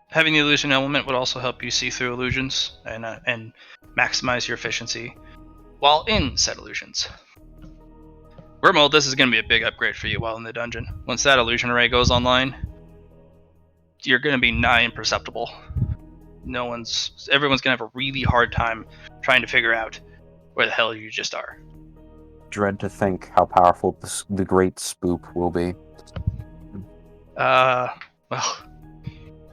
Having the illusion element would also help you see through illusions and maximize your efficiency while in said illusions. Wormhole, this is going to be a big upgrade for you while in the dungeon. Once that illusion array goes online, you're going to be nigh imperceptible. Everyone's going to have a really hard time trying to figure out where the hell you just are. Dread to think how powerful the great spook will be. Well,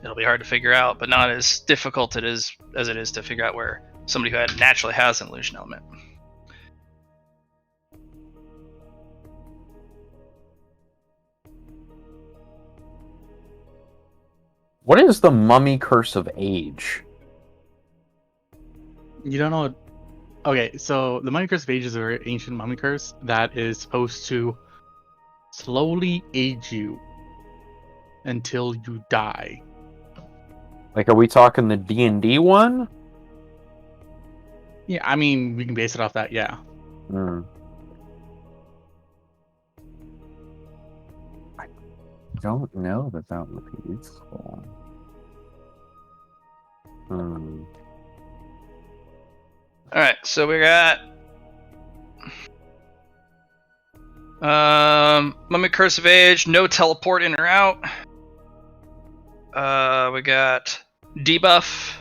it'll be hard to figure out, but not as difficult as it is to figure out where somebody who naturally has an illusion element. What is the mummy curse of age? You don't know. Okay, so the Mummy Curse of Age is a very ancient mummy curse that is supposed to slowly age you until you die. Like, are we talking the D&D one? Yeah, I mean, we can base it off that, yeah. I don't know that would be useful. Alright, so we got Mummy Curse of Age, no teleport in or out. We got debuff.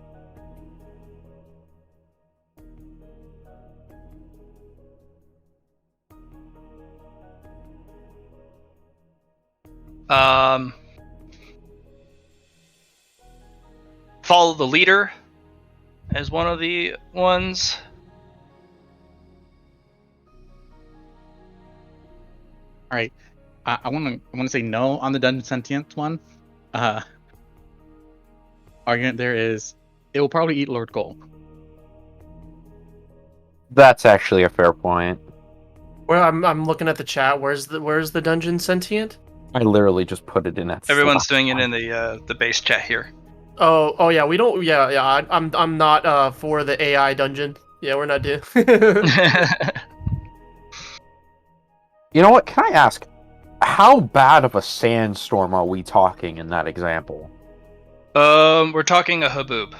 Follow the leader as one of the ones. All right. I want to say no on the dungeon sentient one. Argument there is it will probably eat Lord Goal. That's actually a fair point. Well, I'm looking at the chat. Where's the dungeon sentient? I literally just put it in at Everyone's slash doing it one. in the base chat here. Oh yeah, we don't. Yeah. I'm not for the AI dungeon. Yeah, we're not doing. You know what? Can I ask, how bad of a sandstorm are we talking in that example? We're talking a haboob.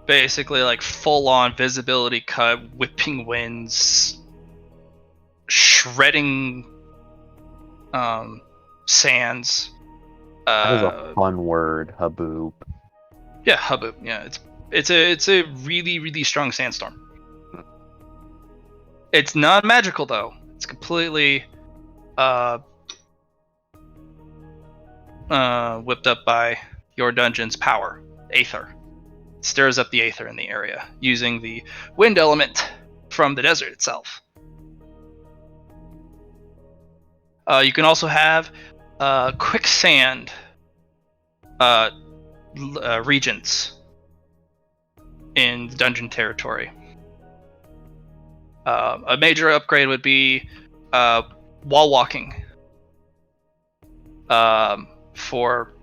Basically, like full-on visibility cut, whipping winds, shredding sands. That is a fun word, haboob. Yeah, haboob. Yeah, it's a really, really strong sandstorm. It's not magical though. It's completely whipped up by your dungeon's power, aether. It stirs up the aether in the area using the wind element from the desert itself. You can also have quicksand regions in the dungeon territory. A major upgrade would be wall walking for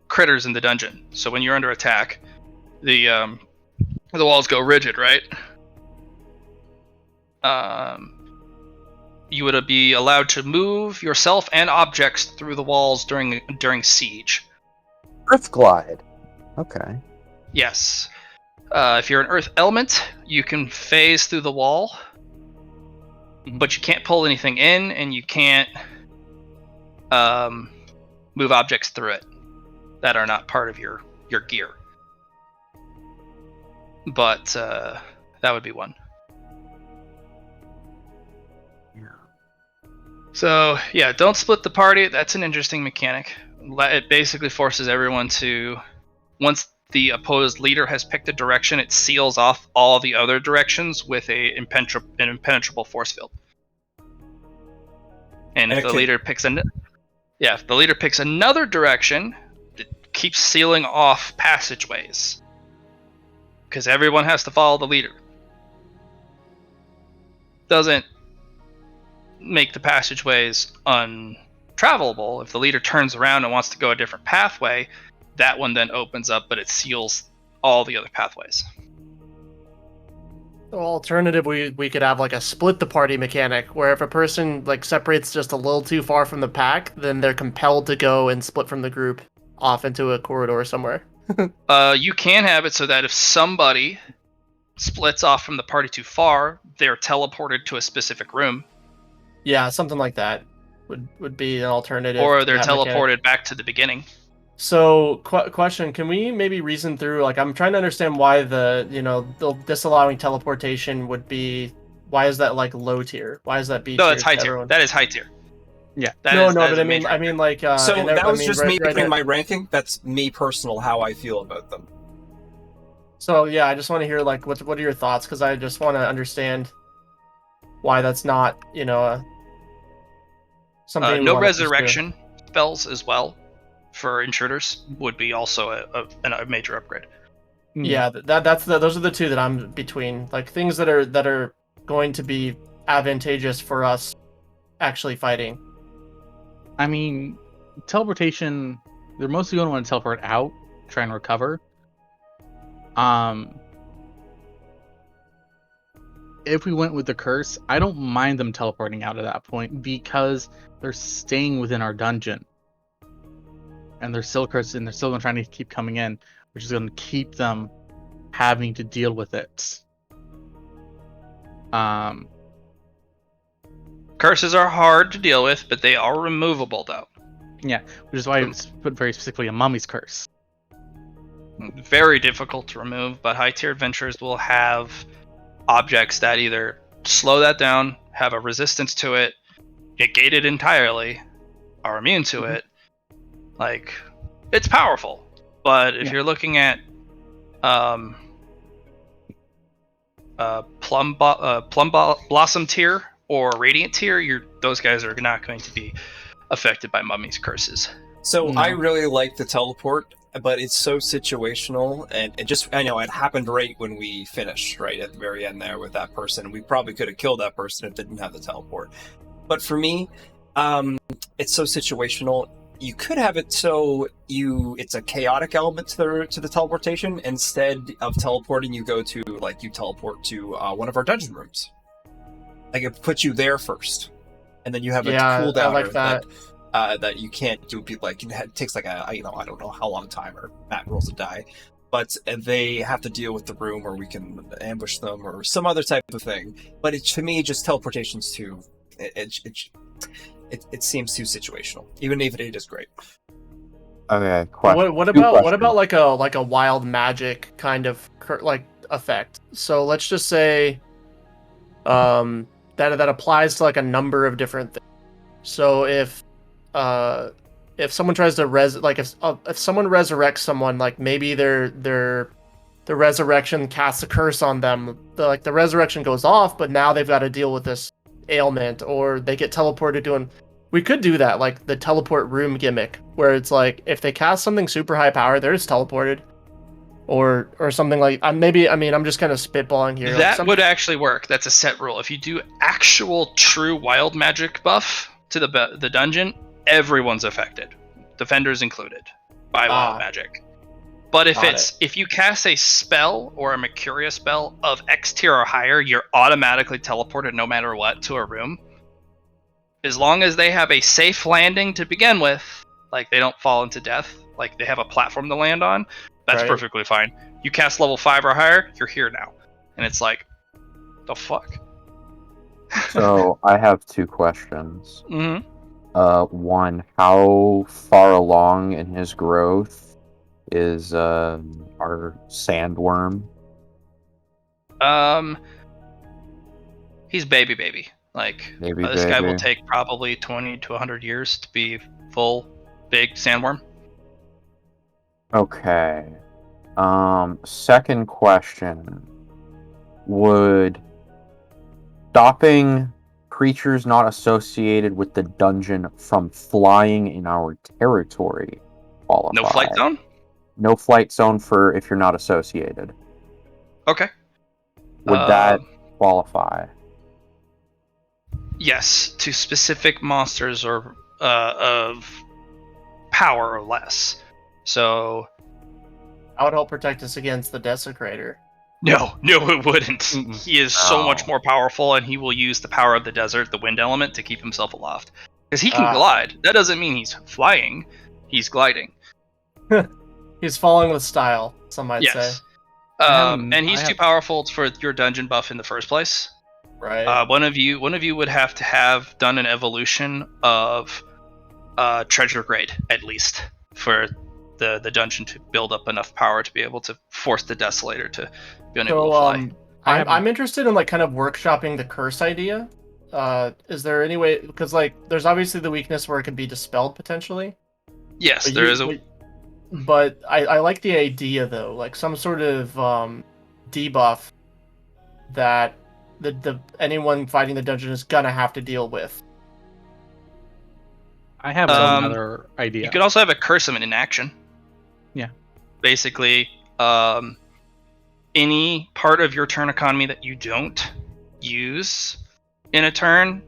critters in the dungeon. So when you're under attack, the walls go rigid, right? You would be allowed to move yourself and objects through the walls during siege. Earth glide. Okay. Yes. If you're an earth element, you can phase through the wall, but you can't pull anything in, and you can't move objects through it that are not part of your gear. But that would be one. So yeah, don't split the party. That's an interesting mechanic. It basically forces everyone to, once the opposed leader has picked a direction, it seals off all the other directions with an impenetrable force field. And if the leader picks if the leader picks another direction, it keeps sealing off passageways because everyone has to follow the leader. Doesn't make the passageways untravelable. If the leader turns around and wants to go a different pathway, that one then opens up, but it seals all the other pathways. So alternative, we could have like a split the party mechanic, where if a person like separates just a little too far from the pack, then they're compelled to go and split from the group off into a corridor somewhere. You can have it so that if somebody splits off from the party too far, they're teleported to a specific room. Yeah, something like that would be an alternative. Or they're teleported mechanic. back to the beginning. So, question: can we maybe reason through? Like, I'm trying to understand why the disallowing teleportation would be. Why is that like low tier? Why is that B tier? No, that's high tier. That is high tier. Yeah. But I mean like. So that was just me right picking my ranking. That's me personal how I feel about them. So yeah, I just want to hear like what are your thoughts, because I just want to understand why that's not something. No resurrection spells as well for intruders would be also a major upgrade. Yeah, those are the two that I'm between, like things that are going to be advantageous for us actually fighting. I mean, teleportation, they're mostly going to want to teleport out, try and recover. If we went with the curse, I don't mind them teleporting out at that point because they're staying within our dungeon. And they're still cursed, and they're still trying to keep coming in, which is going to keep them having to deal with it. Curses are hard to deal with, but they are removable, though. Yeah, which is why it's put very specifically a mummy's curse. very difficult to remove, but high tier adventurers will have objects that either slow that down, have a resistance to it, negate it entirely, are immune to it. Like, it's powerful. But if you're looking at Blossom tier or Radiant tier, those guys are not going to be affected by Mummy's curses. So No. I really like the teleport, but it's so situational, and it happened right when we finished, right at the very end there with that person. We probably could have killed that person if they didn't have the teleport. But for me, it's so situational. You could have it so it's a chaotic element to the teleportation. Instead of teleporting, you teleport to one of our dungeon rooms. Like, it puts you there first, and then you have a cooldown. I like that. That you can't do. Like, it takes like I don't know how long time, or Matt rolls a die, but they have to deal with the room, or we can ambush them, or some other type of thing. But to me, just teleportation's too. It seems too situational, even if it is great. Okay, question. What Two about questions. like a wild magic kind of like effect? So let's just say that applies to like a number of different things. So if someone tries to if someone resurrects someone, like maybe the resurrection casts a curse on them, the resurrection goes off, but now they've got to deal with this ailment, or they get teleported to we could do that, like the teleport room gimmick, where it's like if they cast something super high power, they're just teleported, or something like. I'm just kind of spitballing here. That would actually work. That's a set rule. If you do actual true wild magic buff to the dungeon, everyone's affected, defenders included, by wild magic. But if you cast a spell or a Mercuria spell of X tier or higher, you're automatically teleported no matter what to a room. As long as they have a safe landing to begin with, like they don't fall into death, like they have a platform to land on, that's perfectly fine. You cast level 5 or higher, you're here now. And it's like, the fuck? So I have two questions. Mm-hmm. One, how far along in his growth is our sandworm? He's baby. Like, this guy will take probably 20 to 100 years to be full big sandworm. Okay. Second question. Would stopping creatures not associated with the dungeon from flying in our territory qualify? No flight zone? No flight zone for if you're not associated. Okay. Would that qualify? Yes, to specific monsters or of power or less. So that would help protect us against the Desecrator. No, it wouldn't. Mm-mm. He is so much more powerful, and he will use the power of the desert, the wind element, to keep himself aloft. Because he can glide. That doesn't mean he's flying. He's gliding. He's falling with style, some might say. And he's too powerful for your dungeon buff in the first place. Right. One of you would have to have done an evolution of treasure grade, at least, for the dungeon to build up enough power to be able to force the Desolator to be unable to fly. I'm interested in like kind of workshopping the curse idea. Is there any way, because like there's obviously the weakness where it could be dispelled potentially. Yes, there is a. But I like the idea though, like some sort of debuff that the anyone fighting the dungeon is gonna have to deal with. I have another idea. You could also have a curse of an inaction. Yeah. Basically, any part of your turn economy that you don't use in a turn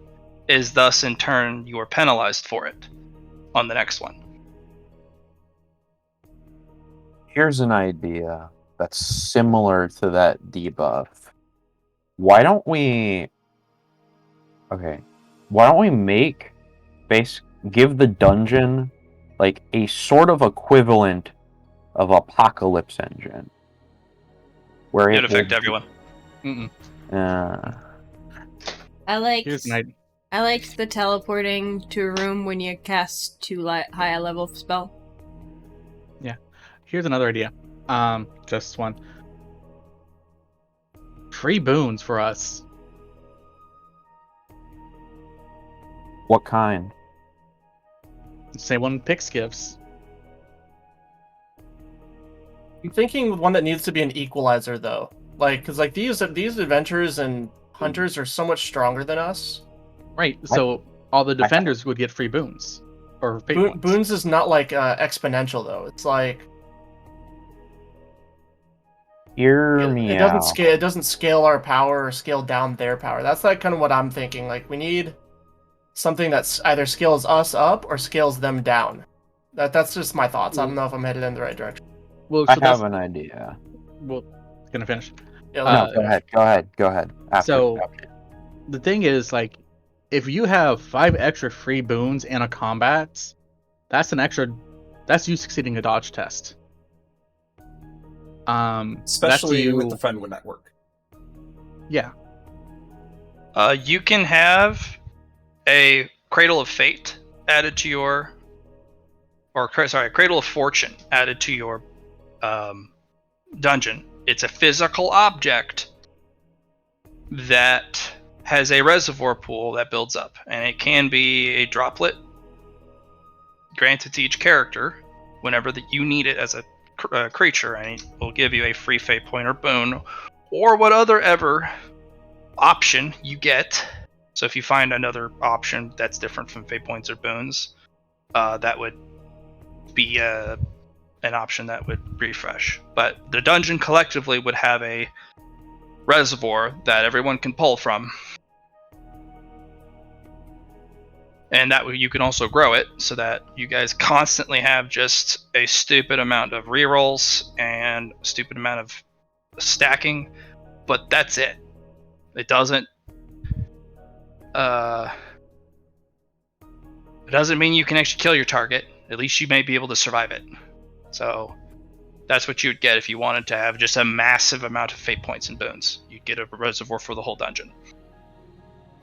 is thus in turn you are penalized for it on the next one. Here's an idea that's similar to that debuff. Why don't we give the dungeon like a sort of equivalent of Apocalypse Engine, where it affect everyone. I liked Here's an idea. I liked the teleporting to a room when you cast too high a level spell. Here's another idea. Just one. Free boons for us. What kind? Say one picks gives. I'm thinking one that needs to be an equalizer though. Like, because like these adventurers and hunters are so much stronger than us. Right. So all the defenders would get free boons. Or fate points. Boons is not like exponential though. It's like Hear me it out. doesn't scale. It doesn't scale our power or scale down their power. That's like kind of what I'm thinking. Like we need something that's either scales us up or scales them down. That's just my thoughts. I don't know if I'm headed in the right direction. Well, I so have that's, an idea. well, gonna finish. Yeah, No, go ahead. So the thing is, like, if you have 5 extra free boons and a combat, that's you succeeding a dodge test. Especially with the friend network. Yeah. You can have a Cradle of Fate added to your, Cradle of Fortune added to your dungeon. It's a physical object that has a reservoir pool that builds up, and it can be a droplet granted to each character whenever that you need it as a creature, and it will give you a free fate point or boon, or what other ever option you get. So if you find another option that's different from fate points or boons, that would be an option that would refresh. But the dungeon collectively would have a reservoir that everyone can pull from, and that way you can also grow it so that you guys constantly have just a stupid amount of rerolls and a stupid amount of stacking, but that's it. It doesn't mean you can actually kill your target. At least you may be able to survive it. So that's what you'd get if you wanted to have just a massive amount of fate points and boons. You'd get a reservoir for the whole dungeon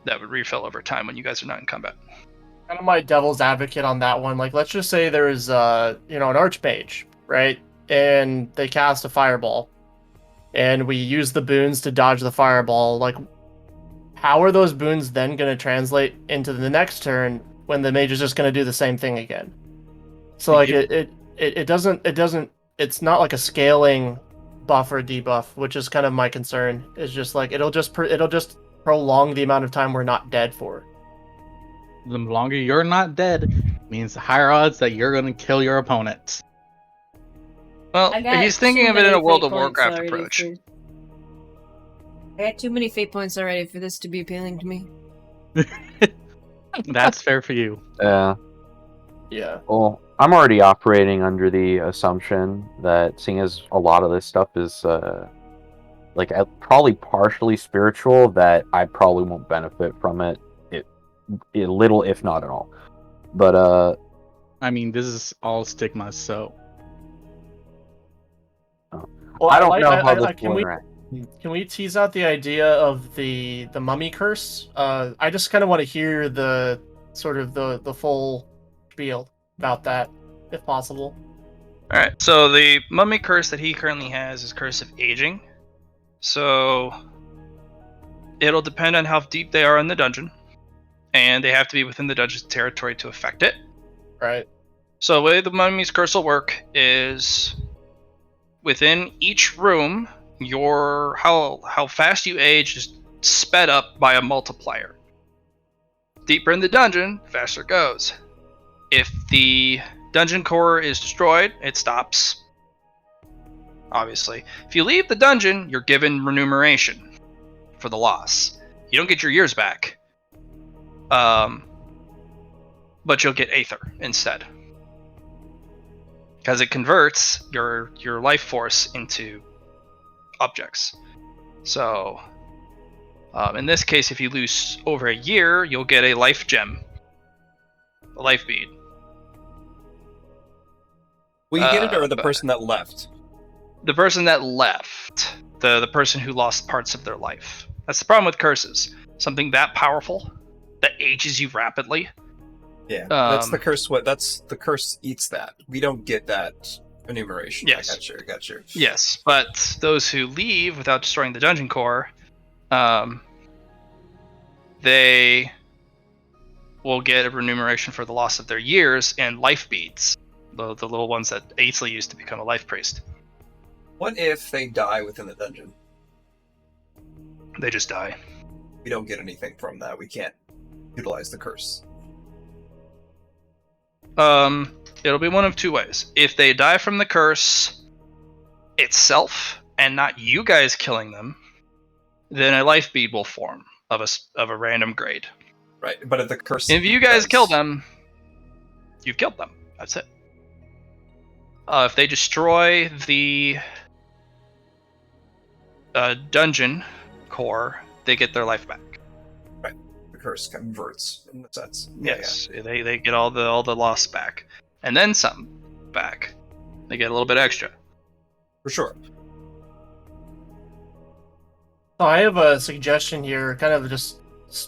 that would refill over time when you guys are not in combat. Kind of my devil's advocate on that one. Like, let's just say there's an archmage, right? And they cast a fireball, and we use the boons to dodge the fireball. Like, how are those boons then going to translate into the next turn when the mage is just going to do the same thing again? So like it doesn't. It's not like a scaling buff or debuff, which is kind of my concern. It's just like it'll just prolong the amount of time we're not dead for. The longer you're not dead means the higher odds that you're going to kill your opponent. Well, he's thinking of it in a World of Warcraft approach. I got too many fate points already for this to be appealing to me. That's fair for you. Yeah. Well, I'm already operating under the assumption that seeing as a lot of this stuff is probably partially spiritual, that I probably won't benefit from it little, if not at all. But I mean, this is all stigma, so Well, I don't know how this can will we interact. can we tease out the idea of the mummy curse? I just kind of want to hear the sort of the full spiel about that, if possible. Alright, so the mummy curse that he currently has is Curse of Aging. So it'll depend on how deep they are in the dungeon, and they have to be within the dungeon's territory to affect it. Right. So the way the mummy's curse will work is within each room, how fast you age is sped up by a multiplier. Deeper in the dungeon, faster it goes. If the dungeon core is destroyed, it stops. Obviously. If you leave the dungeon, you're given remuneration for the loss. You don't get your years back. But you'll get Aether instead. Because it converts your life force into objects. So, in this case, if you lose over a year, you'll get a life gem. A life bead. Will you get it, or the person that left? The person that left. The person who lost parts of their life. That's the problem with curses. Something that powerful, that ages you rapidly. Yeah, that's the curse. The curse eats that. We don't get that enumeration. Yes. I got you. Yes, but those who leave without destroying the dungeon core, they will get a remuneration for the loss of their years and life beads, the little ones that Aisley used to become a life priest. What if they die within the dungeon? They just die. We don't get anything from that. We can't utilize the curse. It'll be one of two ways. If they die from the curse itself and not you guys killing them, then a life bead will form of a random grade. Right, but if the curse... If you guys kill them, you've killed them. That's it. If they destroy the dungeon core, they get their life back. Right, the curse converts in a sense. Yes, they get all the loss back, and then some back. They get a little bit extra. For sure. So I have a suggestion here, kind of just,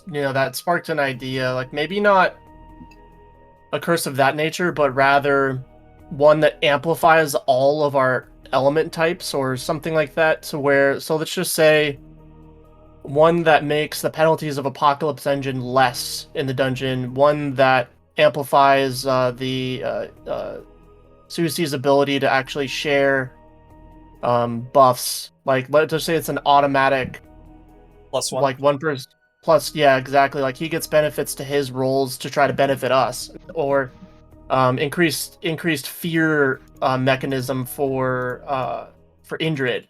that sparked an idea. Like, maybe not a curse of that nature, but rather one that amplifies all of our element types or something like that. So let's just say one that makes the penalties of Apocalypse Engine less in the dungeon, one that amplifies Susie's ability to actually share buffs. Like, let's just say it's an automatic +1. like one person plus, yeah, exactly. Like, he gets benefits to his rolls to try to benefit us, or increased fear mechanism for Indrid.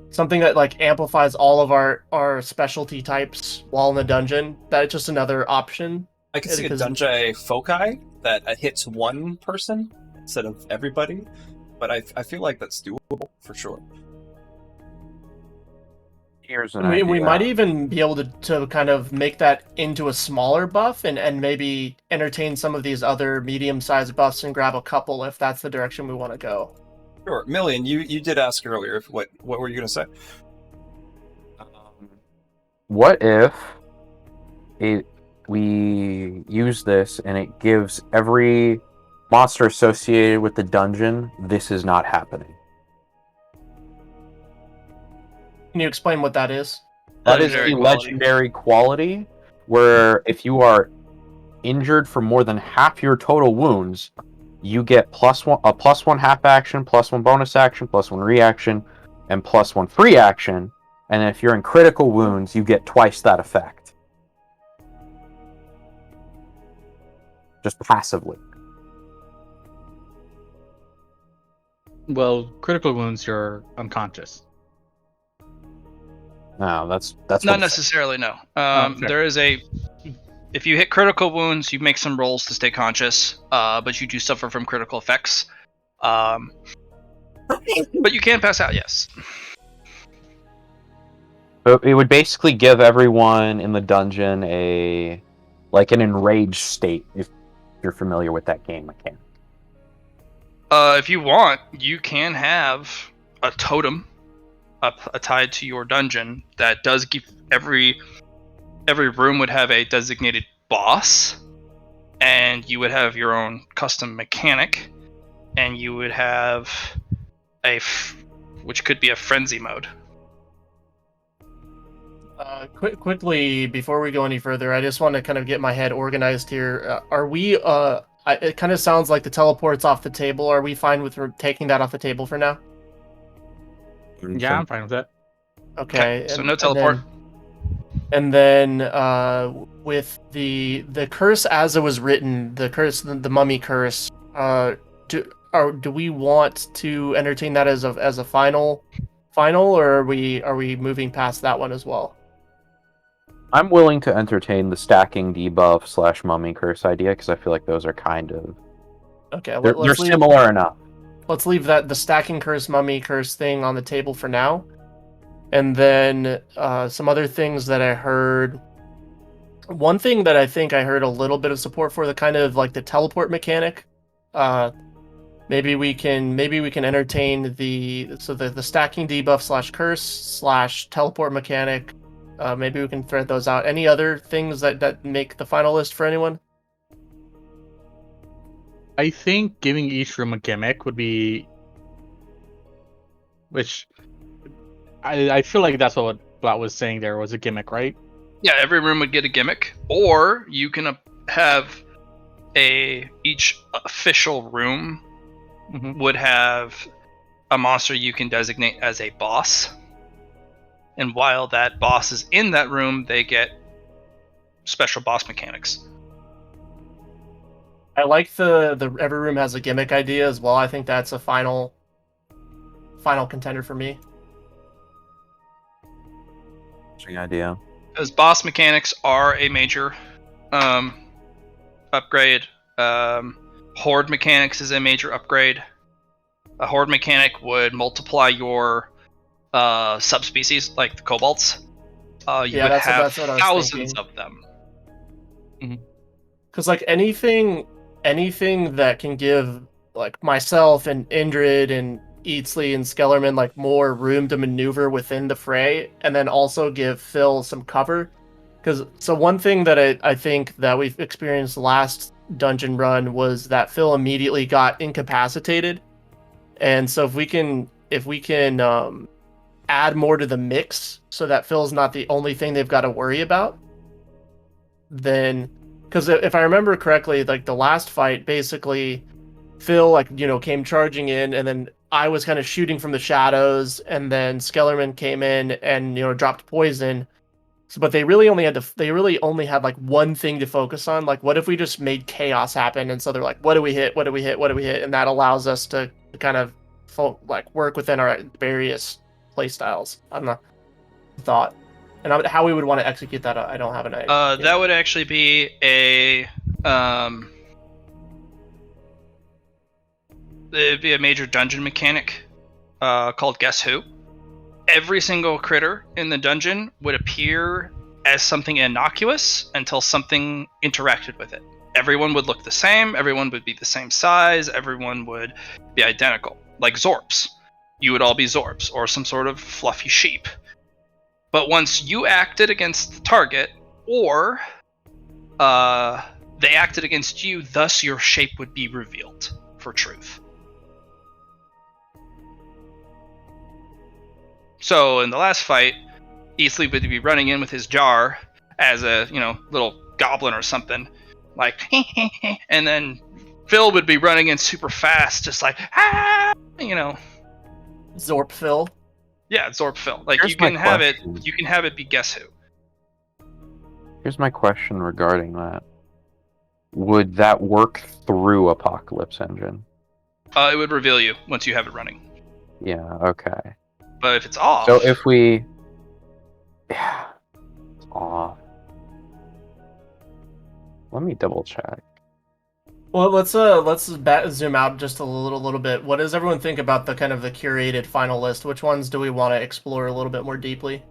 Something that like amplifies all of our specialty types while in the dungeon. That's just another option. I can see a Dungeon Foci that hits one person instead of everybody, but I feel like that's doable for sure. Here's an idea. We might even be able to kind of make that into a smaller buff and maybe entertain some of these other medium-sized buffs and grab a couple if that's the direction we want to go. Sure. Million, you did ask earlier, what were you going to say? What if we use this and it gives every monster associated with the dungeon, this is not happening? Can you explain what that is? That is Legendary the quality. legendary quality where if you are injured for more than half your total wounds, you get +1 half action, +1 bonus action, +1 reaction, and +1 free action. And if you're in critical wounds, you get twice that effect. Just passively. Well, critical wounds, you're unconscious. No, that's Not necessarily, no. Okay. There is if you hit critical wounds, you make some rolls to stay conscious, but you do suffer from critical effects. But you can pass out, yes. It would basically give everyone in the dungeon an enraged state, if you're familiar with that game mechanic. If you want, you can have a totem tied to your dungeon that does give every room would have a designated boss, and you would have your own custom mechanic, and you would have which could be a frenzy mode. Quickly, before we go any further, I just want to kind of get my head organized here. Are we, it kind of sounds like the teleport's off the table. Are we fine with taking that off the table for now? Yeah, I'm fine with that. Okay. So no teleport. And then with the curse as it was written, the mummy curse, do we want to entertain that as a final, or are we moving past that one as well? I'm willing to entertain the stacking debuff / mummy curse idea because I feel like those are kind of they're similar enough. Let's leave the stacking curse, mummy curse thing on the table for now. And then some other things that I heard. One thing that I think I heard a little bit of support for, the kind of like the teleport mechanic. Maybe we can entertain the stacking debuff / curse / teleport mechanic. Maybe we can thread those out. Any other things that make the final list for anyone? I think giving each room a gimmick would be which I feel like that's what Blat was saying there was a gimmick, right? Yeah, every room would get a gimmick, or you can have each official room Mm-hmm. would have a monster you can designate as a boss. And while that boss is in that room, they get special boss mechanics. I like the every room has a gimmick idea as well. I think that's a final contender for me. Interesting idea. Because boss mechanics are a major upgrade. Horde mechanics is a major upgrade. A horde mechanic would multiply your subspecies, like the kobolds. You would have that's what I was thousands thinking. of them. Because like anything that can give like myself and Indrid and Eatsley and Skellerman like more room to maneuver within the fray, and then also give Phil some cover. Because so one thing that I think that we've experienced last dungeon run was that Phil immediately got incapacitated, and so if we can add more to the mix so that Phil's not the only thing they've got to worry about, then because if I remember correctly, like the last fight, basically Phil came charging in, and then I was kind of shooting from the shadows, and then Skellerman came in and dropped poison. So, but they really only had like one thing to focus on. Like, what if we just made chaos happen? And so they're like, what do we hit? What do we hit? What do we hit? And that allows us to kind of work within our various play styles. I don't know. Thought. And how we would want to execute that, I don't have an idea. That would actually be it'd be a major dungeon mechanic called Guess Who. Every single critter in the dungeon would appear as something innocuous until something interacted with it. Everyone would look the same, everyone would be the same size, everyone would be identical. Like Zorps. You would all be Zorps, or some sort of fluffy sheep. But once you acted against the target, or they acted against you, thus your shape would be revealed for truth. So in the last fight, Eastleigh would be running in with his jar as a little goblin or something, like, and then Phil would be running in super fast, just like, Zorp Phil. Yeah, Zorp Phil. Like Here's you can my have it. question. You can have it be Guess Who. Here's my question regarding that. Would that work through Apocalypse Engine? It would reveal you once you have it running. Yeah, okay. But if it's off, So if we... Yeah, it's off. Let me double check. Well, let's zoom out just a little bit. What does everyone think about the kind of the curated final list? Which ones do we want to explore a little bit more deeply?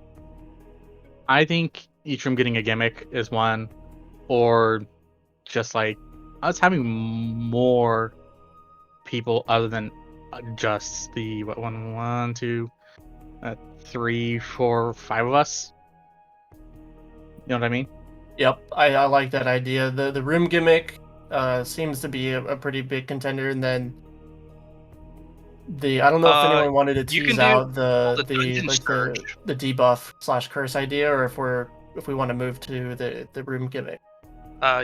I think each room getting a gimmick is one, or just like us having more people other than just the one, two, 3, 4, 5 of us. You know what I mean? Yep, I like that idea. The room gimmick seems to be a pretty big contender, and then I don't know if anyone wanted to you can tease do out the dungeon the scourge. debuff / curse idea, or if we want to move to the room gimmick.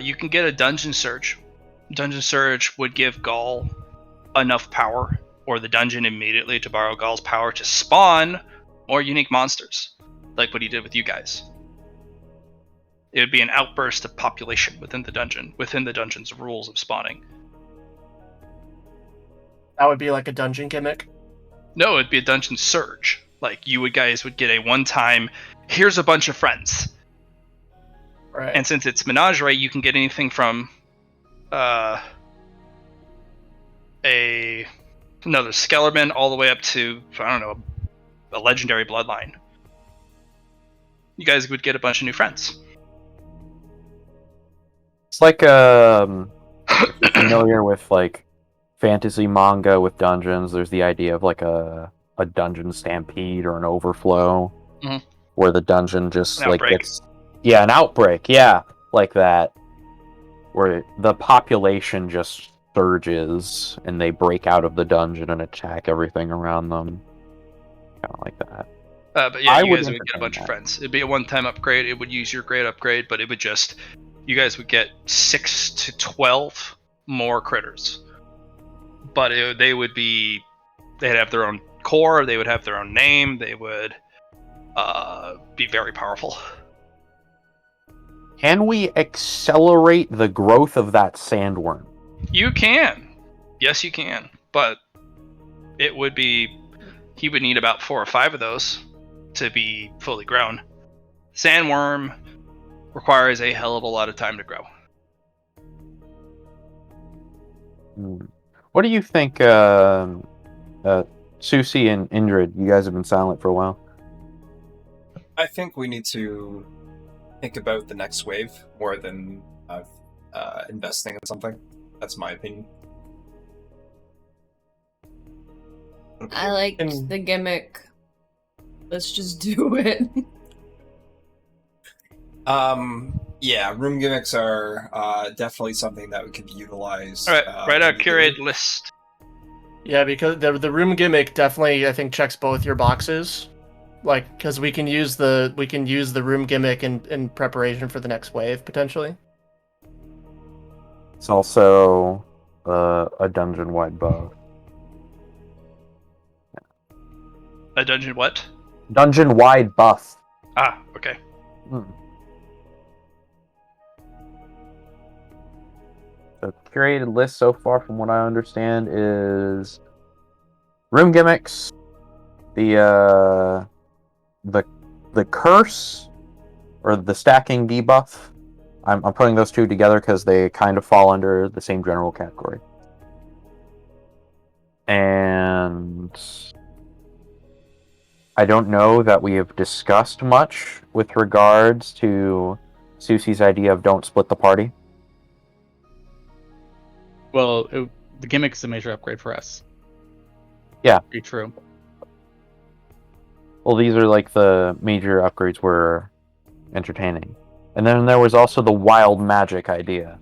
You can get a dungeon surge. Dungeon surge would give Gaul enough power, or the dungeon immediately, to borrow Gaul's power to spawn more unique monsters, like what he did with you guys. It would be an outburst of population within the dungeon's rules of spawning. That would be like a dungeon gimmick. No, it'd be a dungeon surge. Like guys would get a one-time, here's a bunch of friends. Right. And since it's Menagerie, you can get anything from another Skellerman all the way up to, I don't know, a legendary bloodline. You guys would get a bunch of new friends. It's like, if you're familiar with, like, fantasy manga with dungeons, there's the idea of, like, a dungeon stampede or an overflow, where the dungeon just, like, gets... Yeah, an outbreak, yeah, like that. Where the population just surges, and they break out of the dungeon and attack everything around them. kind of like that. But yeah, I you would guys would get a entertain bunch of that. friends. It'd be a one-time upgrade. It would use your grade upgrade, but it would just, you guys would get 6 to 12 more critters. But they would be, they'd have their own core. They would have their own name. They would be very powerful. Can we accelerate the growth of that sandworm? You can, yes, you can. But it would be, he would need about 4 or 5 of those to be fully grown. Sandworm requires a hell of a lot of time to grow. What do you think, Susie and Indrid? You guys have been silent for a while. I think we need to think about the next wave more than investing in something. That's my opinion. I liked And- the gimmick. Let's just do it. Yeah, room gimmicks are definitely something that we could utilize. All right, write a immediately. curated list. Yeah, because the room gimmick definitely I think checks both your boxes. Like, because we can use the room gimmick in preparation for the next wave potentially. It's also a dungeon-wide buff. A dungeon what? Dungeon-wide buff. Ah, okay. The curated list so far, from what I understand, is room gimmicks, the curse, or the stacking debuff. I'm putting those two together because they kind of fall under the same general category. And I don't know that we have discussed much with regards to Susie's idea of don't split the party. Well, the gimmick's a major upgrade for us. Yeah. Each room. Well, these are like the major upgrades we're entertaining. And then there was also the wild magic idea.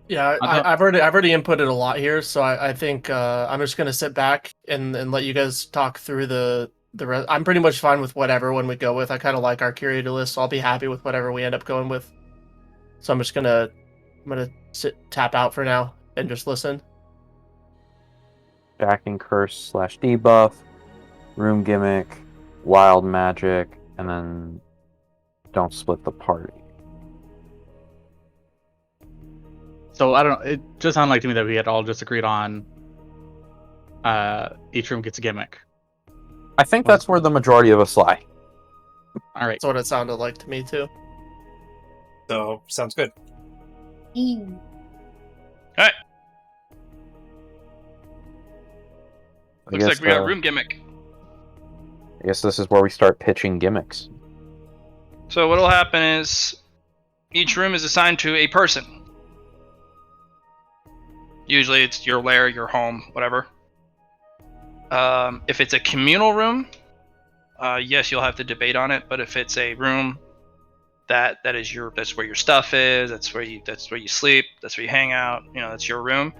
Yeah, I've already inputted a lot here, so I think I'm just gonna sit back and let you guys talk through the rest. I'm pretty much fine with whatever one we go with. I kind of like our curated list, so I'll be happy with whatever we end up going with. So I'm gonna tap out for now and just listen. Stacking curse / debuff, room gimmick, wild magic, and then don't split the party. So I don't know. It just sounded like to me that we had all just agreed on each room gets a gimmick. I think that's where the majority of us lie. All right. That's what it sounded like to me too. So sounds good. Looks like we got room gimmick. I guess this is where we start pitching gimmicks. So what'll happen is each room is assigned to a person. Usually it's your lair, your home, whatever. If it's a communal room, yes, you'll have to debate on it. But if it's a room that's where your stuff is, that's where you sleep, that's where you hang out, that's your room.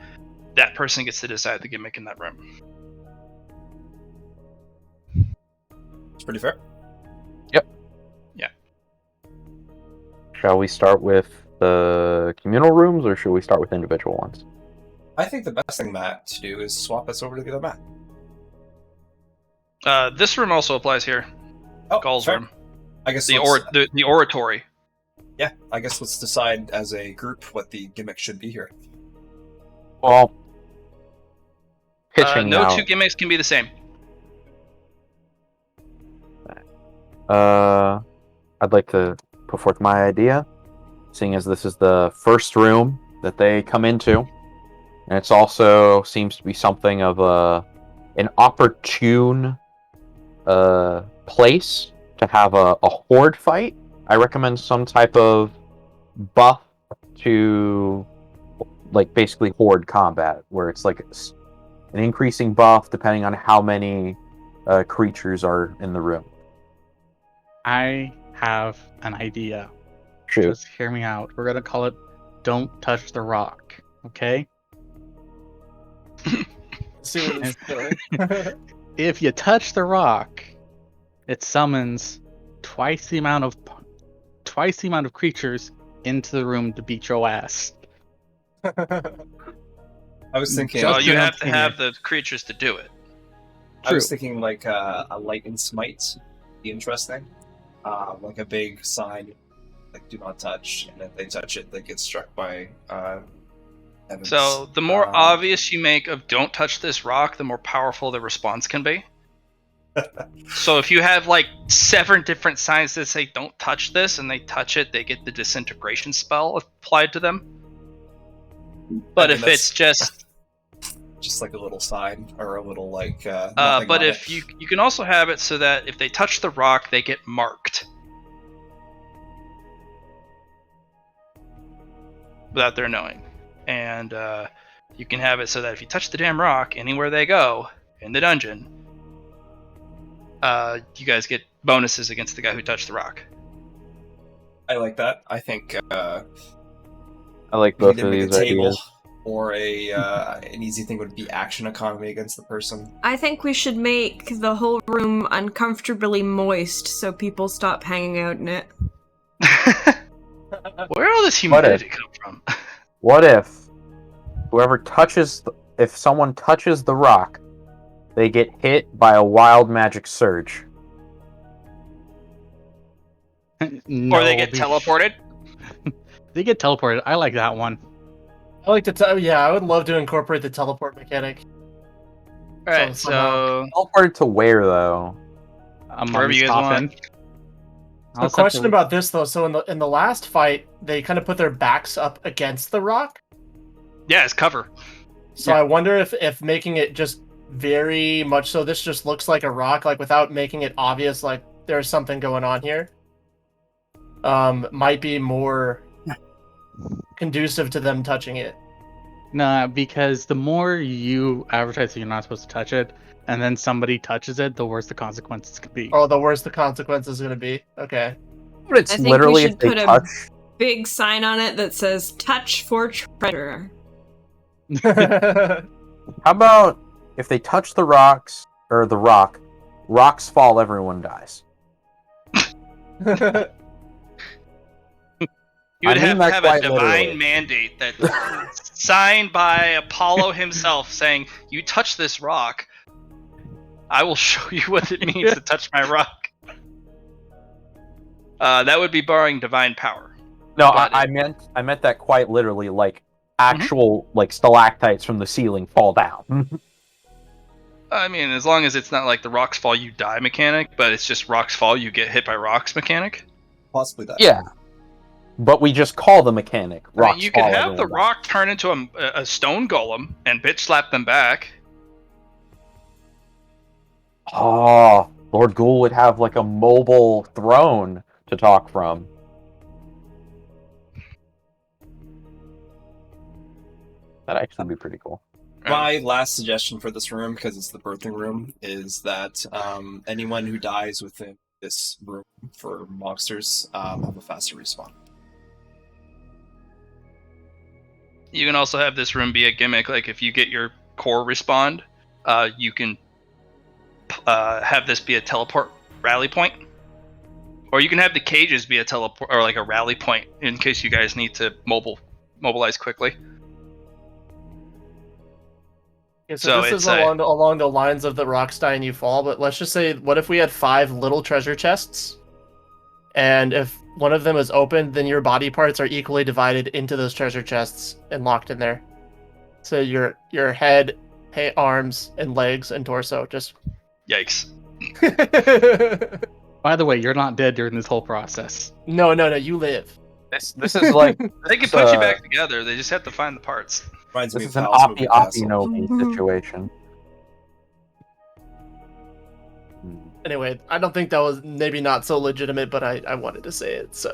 That person gets to decide the gimmick in that room. It's pretty fair. Shall we start with the communal rooms, or should we start with individual ones? I think the best thing, Matt, to do is swap us over to the other Matt. This room also applies here. Oh, Gall's fair. room. I guess The oratory. Yeah, I guess let's decide as a group what the gimmick should be here. Well, pitching No now. two gimmicks can be the same. I'd like to put forth my idea, seeing as this is the first room that they come into, and it's also seems to be something of an opportune place to have a horde fight. I recommend some type of buff to, like, basically horde combat, where it's like an increasing buff depending on how many creatures are in the room. I have an idea. Shoot. Just hear me out. We're gonna call it "Don't Touch the Rock." Okay. See where this is going. If you touch the rock, it summons twice the amount of creatures into the room to beat your ass. I was thinking. So Just you an have to entertainer. have the creatures to do it. I was True. thinking like a light and smite would be interesting. Like a big sign, like "Do not touch," and if they touch it, they get struck by. Evans. So the more Um, obvious you make of "Don't touch this rock," the more powerful the response can be. So if you have like 7 different signs that say "Don't touch this," and they touch it, they get the disintegration spell applied to them. But I mean, if that's- it's just like a little sign or a little like. but if you can also have it so that if they touch the rock, they get marked without their knowing, and you can have it so that if you touch the damn rock, anywhere they go in the dungeon, you guys get bonuses against the guy who touched the rock. I like that. I think I like we both either of make a these table ideas. or an easy thing would be action economy against the person. I think we should make the whole room uncomfortably moist so people stop hanging out in it. Where all this humidity come from? What if if someone touches the rock, they get hit by a wild magic surge? No, Or they get teleported? They get teleported. I like that one. I like to I would love to incorporate the teleport mechanic. Alright, somehow- so Teleported to where though? Wherever you guys want. So question about this though, so in the last fight, they kind of put their backs up against the rock. Yeah, it's cover. So I wonder if making it just very much so this just looks like a rock, like without making it obvious like there's something going on here. Might be more conducive to them touching it. Nah, because the more you advertise that you're not supposed to touch it, and then somebody touches it, the worse the consequences could be. Oh, the worse the consequence is going to be. Okay. But it's I think we literally should if they put a- touch. Big sign on it that says "Touch for treasure." How about if they touch the rocks or the rock, rocks fall, everyone dies. You would I mean have to that have a quite divine literally. mandate that signed by Apollo himself saying, "You touch this rock, I will show you what it means to touch my rock." That would be borrowing divine power. No, But I meant that quite literally, like actual like stalactites from the ceiling fall down. I mean, as long as it's not like the rocks fall, you die mechanic, but it's just rocks fall, you get hit by rocks mechanic. Possibly that. Yeah, but we just call the mechanic I rocks mean, you could fall, have the everyone rock turn into a stone golem and bitch slap them back. dies. Oh, Lord Ghoul would have like a mobile throne to talk from. That'd actually be pretty cool. My last suggestion for this room, because it's the birthing room, is that anyone who dies within this room for monsters have a faster respawn. You can also have this room be a gimmick. Like if you get your core respawned, you can have this be a teleport rally point, or you can have the cages be a teleport or like a rally point in case you guys need to mobilize quickly. Okay, So so this it's is a- along the lines of the Rockstein you fall, but let's just say, what if we had 5 little treasure chests? And if one of them is open, then your body parts are equally divided into those treasure chests and locked in there. So your head, arms, and legs and torso just. Yikes! By the way, you're not dead during this whole process. No, you live. This is like They can put you back together. They just have to find the parts. Reminds me This is of an Howl's Moving Castle. no me situation. Anyway, I don't think that was maybe not so legitimate, but I wanted to say it, so.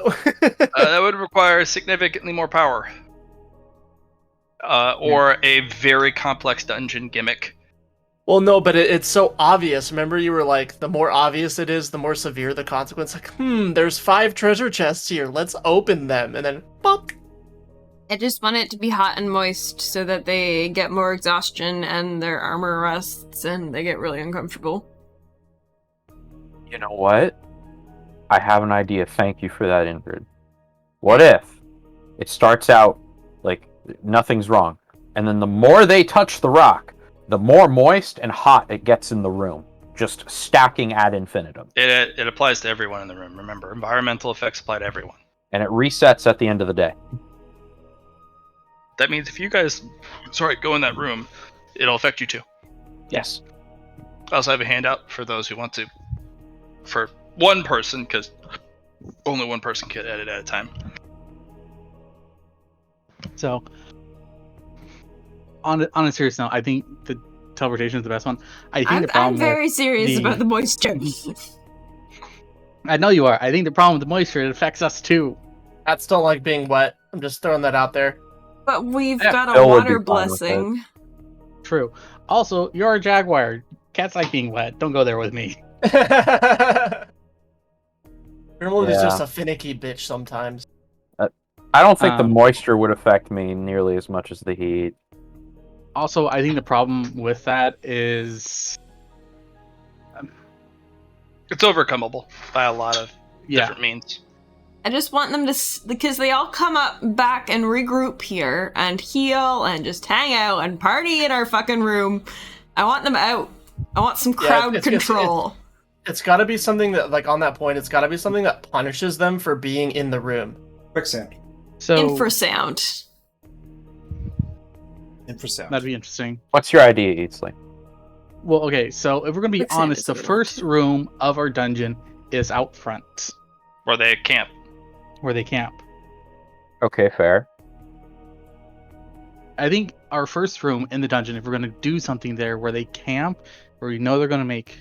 That would require significantly more power, or a very complex dungeon gimmick. Well, no, but it's so obvious. Remember, you were like, the more obvious it is, the more severe the consequence. Like, there's 5 treasure chests here. Let's open them, and then, pop. I just want it to be hot and moist so that they get more exhaustion and their armor rusts and they get really uncomfortable. You know what? I have an idea. Thank you for that, Ingrid. What if it starts out like nothing's wrong, and then the more they touch the rock, the more moist and hot it gets in the room, just stacking ad infinitum. It applies to everyone in the room. Remember, environmental effects apply to everyone. And it resets at the end of the day. That means if you guys, go in that room, it'll affect you too. Yes. I also have a handout for those who want to. For one person, because only one person can edit at a time. So, on a serious note, I think the teleportation is the best one. I think the problem I'm very serious the- about the moisture. I know you are. I think the problem with the moisture, it affects us too. Cats don't like being wet. I'm just throwing that out there. But we've Yeah, got a Phil would be water fine with blessing. True. Also, you're a jaguar. Cats like being wet. Don't go there with me. Grimwood is Yeah. just a finicky bitch sometimes. I don't think the Um, moisture would affect me nearly as much as the heat. Also, I think the problem with that is, It's overcomable by a lot of yeah, different means. I just want them to, because they all come up back and regroup here and heal and just hang out and party in our fucking room. I want them out. I want some crowd control. It's got to be something that, like, on that point, it's got to be something that punishes them for being in the room. Quicksand. so Infrasound. Infrasound. that'd be interesting. What's your idea, Eatsley? Well, okay, so if we're gonna be Quicksand honest, is the a good first room of our dungeon is out front, Where they camp. where they camp. Okay, fair. I think our first room in the dungeon, if we're gonna do something there where they camp, where we know they're gonna make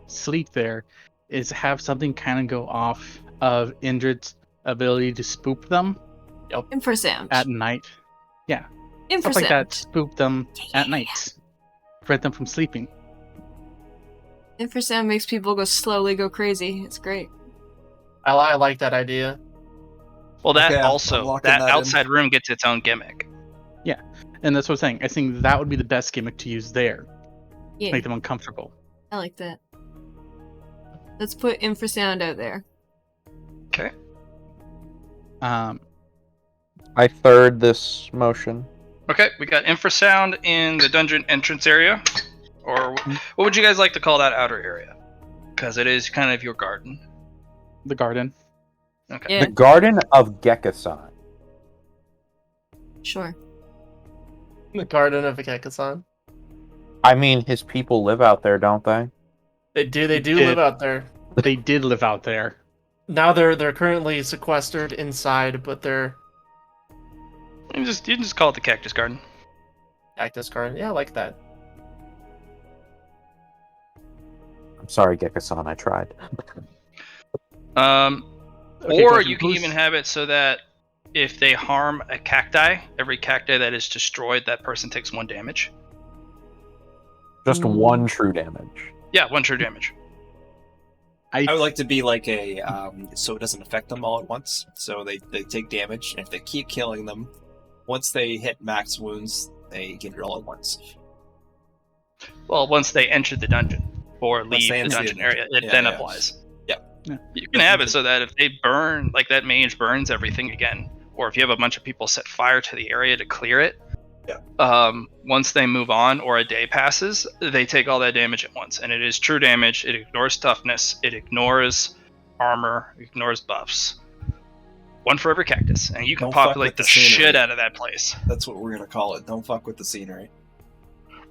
sleep there, is have something kind of go off of Indrid's ability to spook them Infrasound. at night. Infrasound. Stuff like that, spook them at night, prevent them from sleeping. Infrasound makes people go crazy. It's great. I like that idea. Well, that Okay, I'm also, locking that that in. outside room gets its own gimmick. And that's what I'm saying. I think that would be the best gimmick to use there, Yeah, make them uncomfortable. I like that. Let's put infrasound out there. Okay. I third this motion. Okay, we got infrasound in the dungeon entrance area. Or what would you guys like to call that outer area? Because it is kind of your garden. The garden. Okay. Yeah, The Garden of Gekkasan. sure. The Garden of Ikekasan. I mean, his people live out there, don't they? They do Did- live out there. They did live out there. Now they're currently sequestered inside, but they're You can just call it the cactus garden. cactus garden. Yeah, I like that. I'm sorry, Gekkasan, I tried. Okay, Or question, you can who's- even have it so that if they harm a cacti, every cacti that is destroyed, that person takes 1 damage. Just Mm. one true damage. Yeah, 1 true damage. I would like to be like a, so it doesn't affect them all at once. So they take damage, and if they keep killing them, once they hit max wounds, they get it all at once. Well, once they enter the dungeon or Once leave they the enter the dungeon area, dungeon. it Yeah, then yeah. applies. Yeah. Yeah. You can have it so that if they burn, like that mage burns everything again, or if you have a bunch of people set fire to the area to clear it, once they move on or a day passes, they take all that damage at once. And it is true damage. It ignores toughness. It ignores armor. It ignores buffs. 1 for every cactus. And you can Don't fuck populate with the the scenery. shit out of that place. That's what we're gonna call it. Don't fuck with the scenery.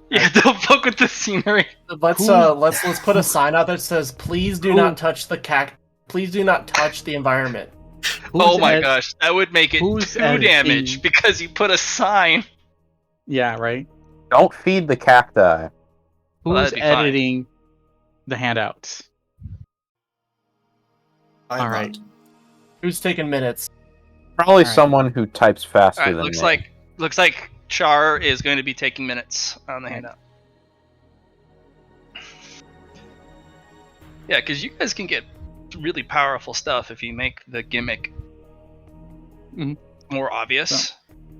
Yeah, don't fuck with the scenery. Let's put a sign out that says, "Please do Who- not touch the Please do not touch the environment." Oh my ed- gosh, that would make it who's 2 editing? damage because you put a sign. Yeah, right. Don't feed the cacti. Well, Who's that'd be fine. editing the handouts? I'm All not. right. Who's taking minutes? Probably Alright. someone who types faster All right, than looks me. like Char is going to be taking minutes on the handout. Yeah, because you guys can get really powerful stuff if you make the gimmick more obvious.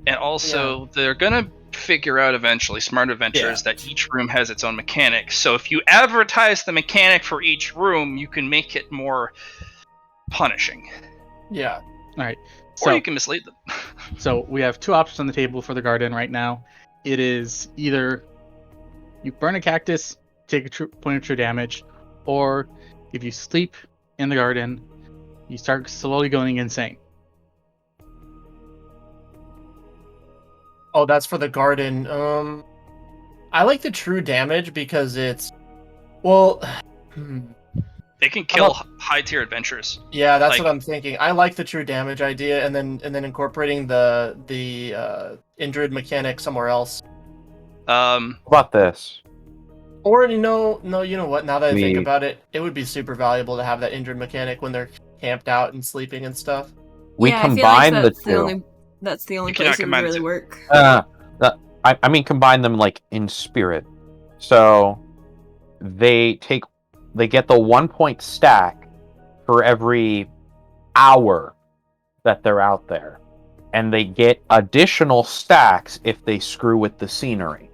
And also, they're gonna figure out eventually, smart adventurers, that each room has its own mechanic. So if you advertise the mechanic for each room, you can make it more punishing. Yeah. All right. Or So you can mislead them. So we have two options on the table for the garden right now. It is either you burn a cactus, take a point of true damage, or if you sleep in the garden, you start slowly going insane. Oh, that's for the garden. I like the true damage because it's They can kill high tier adventurers. Yeah, that's Like- what I'm thinking. I like the true damage idea, and then incorporating the injured mechanic somewhere else. How about this? Or you know what? Now that I think We- about it, it would be super valuable to have that injured mechanic when they're camped out and sleeping and stuff. We yeah, I feel combine like the that's two. That's the only You cannot place it would combine the really two. work. I mean combine them like in spirit. So they get the 1 point stack for every hour that they're out there. And they get additional stacks if they screw with the scenery.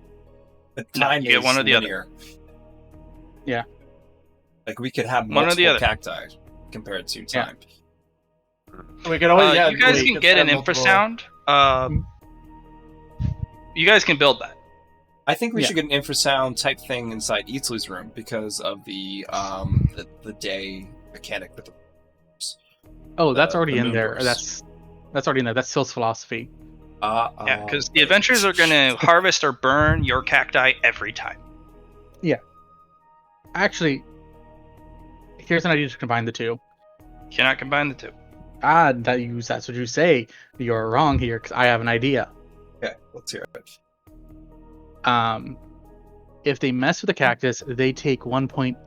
The No, time you get is one or the other. linear. Yeah. Like we could have One or the multiple other. cacti compared to Yeah. time. We could always you guys we can could get an have multiple- infrasound. You guys can build that. I think we Yeah. should get an infrasound type thing inside Eatsley's room because of the day mechanic with the Oh, that's The- already the in there. moonburst. That's already in there. That's Phil's philosophy. Yeah, because the adventurers are going to harvest or burn your cacti every time. Actually, here's an idea to combine the two. You cannot combine the two. That's what you say. You're wrong here because I have an idea. Okay, let's hear it. If they mess with the cactus, they take 1 point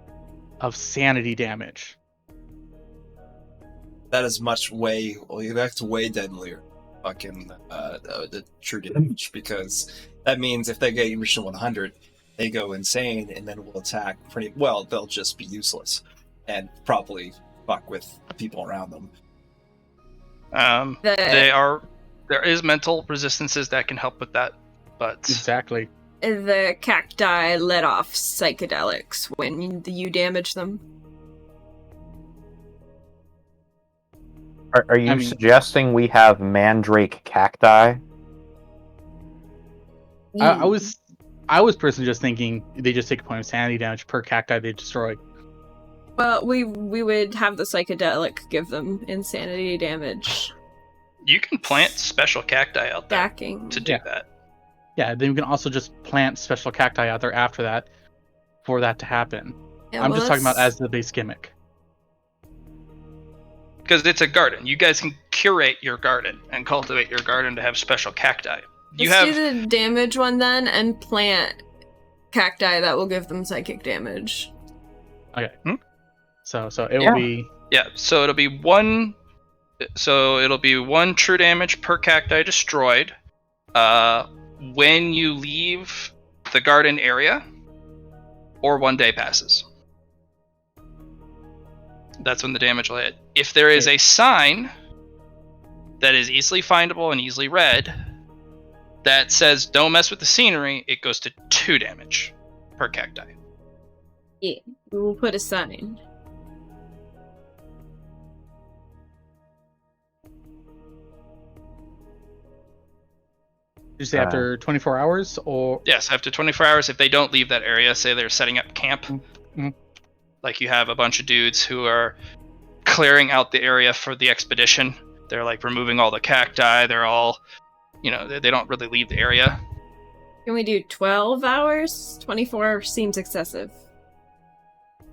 of sanity damage. That is that's way deadlier. Fucking the true damage because that means if they get reach to 100, they go insane and then will attack pretty well. They'll just be useless and probably fuck with people around them. There is mental resistances that can help with that, but Exactly. The cacti let off psychedelics when you damage them. Are you I mean- suggesting we have mandrake cacti? I was personally just thinking they just take a point of sanity damage per cacti they destroy. Well, we would have the psychedelic give them insanity damage. you can plant special cacti out there Backing. to do Yeah. that. Yeah, then we can also just plant special cacti out there after that for that to happen. Yeah, I'm well, just talking about that's- as the base gimmick. Because it's a garden. You guys can curate your garden and cultivate your garden to have special cacti. You Let's have do the damage one then and plant cacti that will give them psychic damage. So it will Yeah. be so it'll be one true damage per cacti destroyed when you leave the garden area or 1 day passes. That's when the damage will hit. If there is a sign that is easily findable and easily read that says don't mess with the scenery, it goes to 2 damage per cacti. Yeah, we will put a sign. Did you say after 24 hours or Yes, after 24 hours, if they don't leave that area, say they're setting up camp, Mhm. like you have a bunch of dudes who are clearing out the area for the expedition. They're like removing all the cacti. They're all, they don't really leave the area. Can we do 12 hours? 24 seems excessive.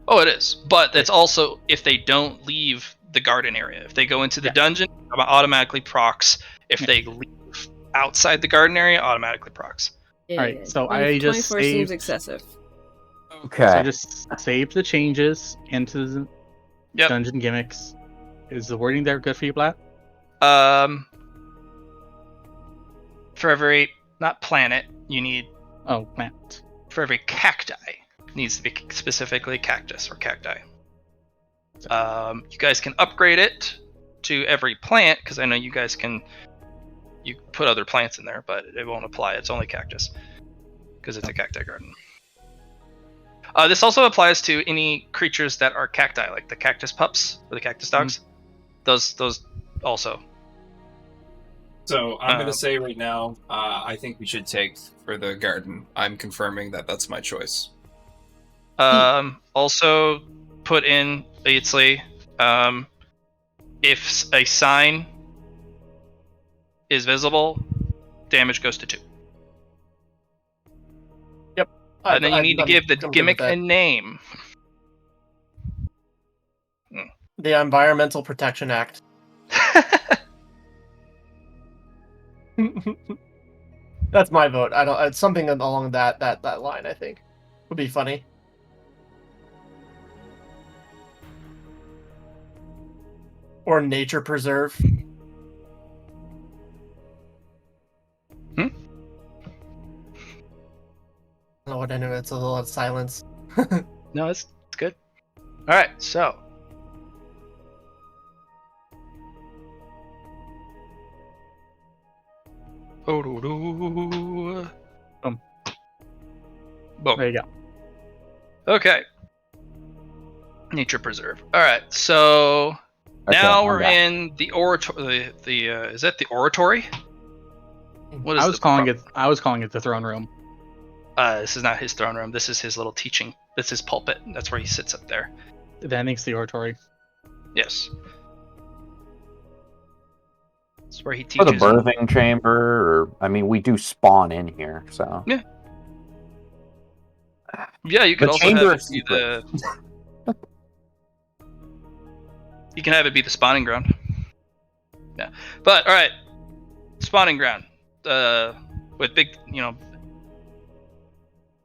Oh, it is. But that's also if they don't leave the garden area. If they go into the dungeon, automatically procs. If they leave outside the garden area, automatically procs. Yeah, Alright, so I just 24 seems saved- excessive. Okay. so I just saved the changes into the Yep. dungeon gimmicks. Is the wording there good for you, Blatt? For every not planet, you need Oh, plant. for every cacti needs to be specifically cactus or cacti. You guys can upgrade it to every plant because I know you guys can You put other plants in there, but it won't apply. It's only cactus because it's a cacti garden. This also applies to any creatures that are cacti, like the cactus pups or the cactus dogs. Those also. So I'm going to say right now, I think we should take for the garden. I'm confirming that that's my choice. Also put in Beatsley, if a sign is visible, damage goes to 2. And then you need to give the gimmick a name. The Environmental Protection Act. That's my vote. I don't. It's something along that line. I think would be funny. Or nature preserve. I don't know what I know. It's a little silence. No, it's good. All right, so. Boom. There you go. Okay. Nature preserve. All right, so now we're in the oratory. Is that the oratory? What is I was calling it the throne room. This is not his throne room. This is his little teaching. This is his pulpit. That's where he sits up there. That makes the oratory. Yes. That's where he For teaches. the birthing chamber, or I mean, we do spawn in here, so. Yeah. Yeah, you could The also chamber have of it be secrets. You can have it be the spawning ground. Yeah, but all right, spawning ground. With big,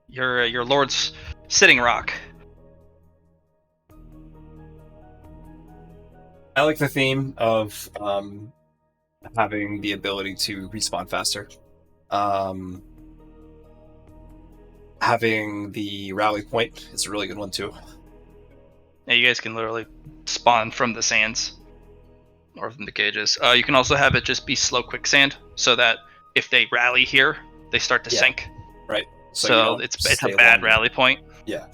your lord's sitting rock. I like the theme of having the ability to respawn faster. Having the rally point is a really good one too. Yeah, you guys can literally spawn from the sands or from the cages. You can also have it just be slow quicksand, so that if they rally here, they start to sink. Right. So it's a bad rally point. Yeah.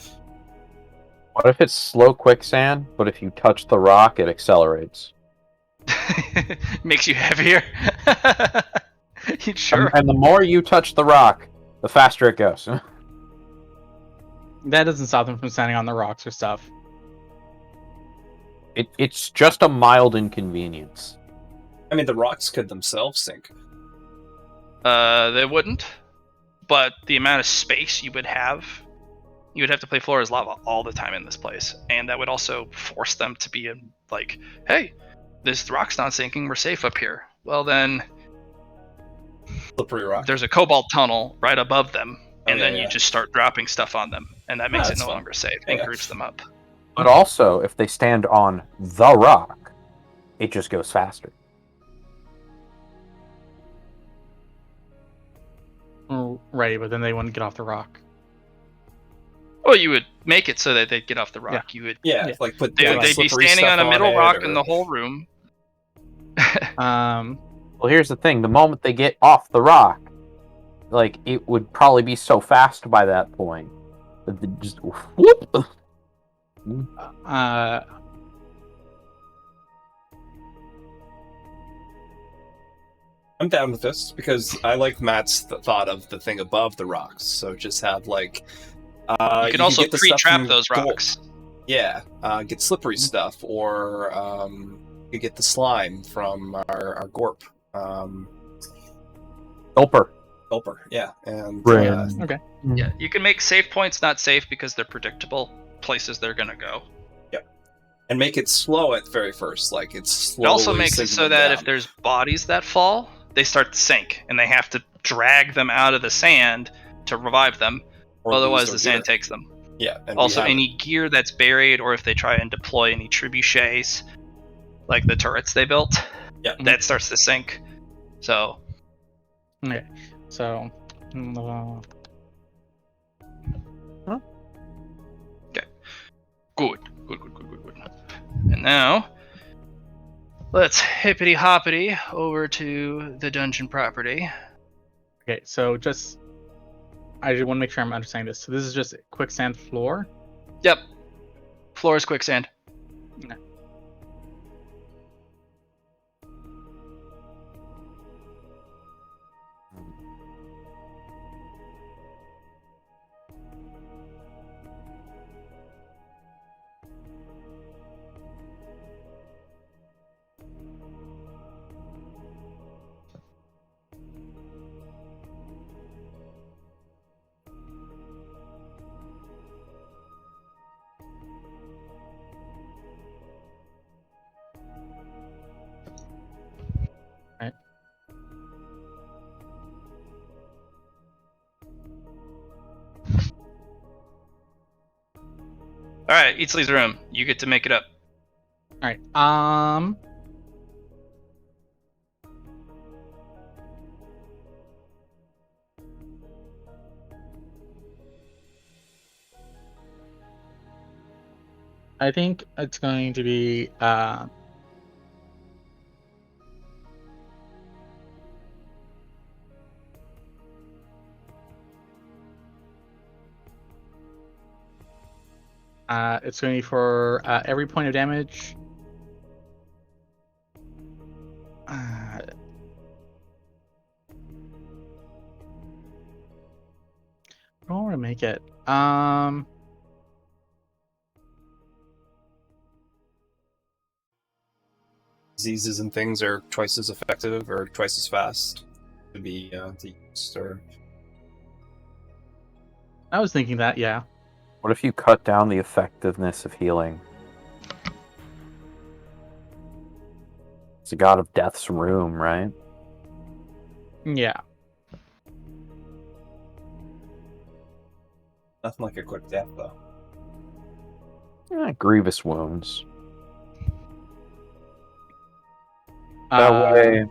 What if it's slow quicksand, but if you touch the rock, it accelerates? Makes you heavier. Sure. And the more you touch the rock, the faster it goes. That doesn't stop them from standing on the rocks or stuff. It's just a mild inconvenience. I mean, the rocks could themselves sink. They wouldn't. But the amount of space you would have to play floor is lava all the time in this place, and that would also force them to be like, hey, this rock's not sinking, we're safe up here. Well then, Slippery rock. there's a cobalt tunnel right above them, and then you just start dropping stuff on them, and that makes it no longer safe and groups them up. But also, if they stand on the rock, it just goes faster. Right, but then they wouldn't get off the rock. Well, you would make it so that they'd get off the rock. Yeah. You would, like put they'd be slippery standing stuff on a middle it, rock or- in the whole room. Well, here's the thing. The moment they get off the rock, like, it would probably be so fast by that point that they just whoop. I'm down with this because I like Matt's thought of the thing above the rocks. So just have like You can also get the stuff pre-trap from those gold. rocks. Yeah, get slippery stuff, or you get the slime from our gorp. Gulper. Gulper, yeah, and okay. Yeah, you can make save points not safe because they're predictable places they're gonna go. and make it slow at very first, like it's It slowly. also makes it so sinking that down. if there's bodies that fall, they start to sink, and they have to drag them out of the sand to revive them. Or lose Otherwise, their the sand gear. takes them. Yeah. And Also, we have any gear that's buried, or if they try and deploy any trebuchets, like the turrets they built, Yeah. that starts to sink. So, Okay. So. good. And now, Let's hippity hoppity over to the dungeon property. Okay, so I just want to make sure I'm understanding this. So this is just quicksand floor. Yep. Floor is quicksand. Right. All right, Eatsley's room. You get to make it up. All right. I think it's going to be it's going to be for every point of damage. I don't want to make it. Diseases and things are twice as effective or twice as fast to be used, or I was thinking that, yeah. What if you cut down the effectiveness of healing? It's a god of death's room, right? Yeah. nothing like a quick death though. Grievous wounds. Uh,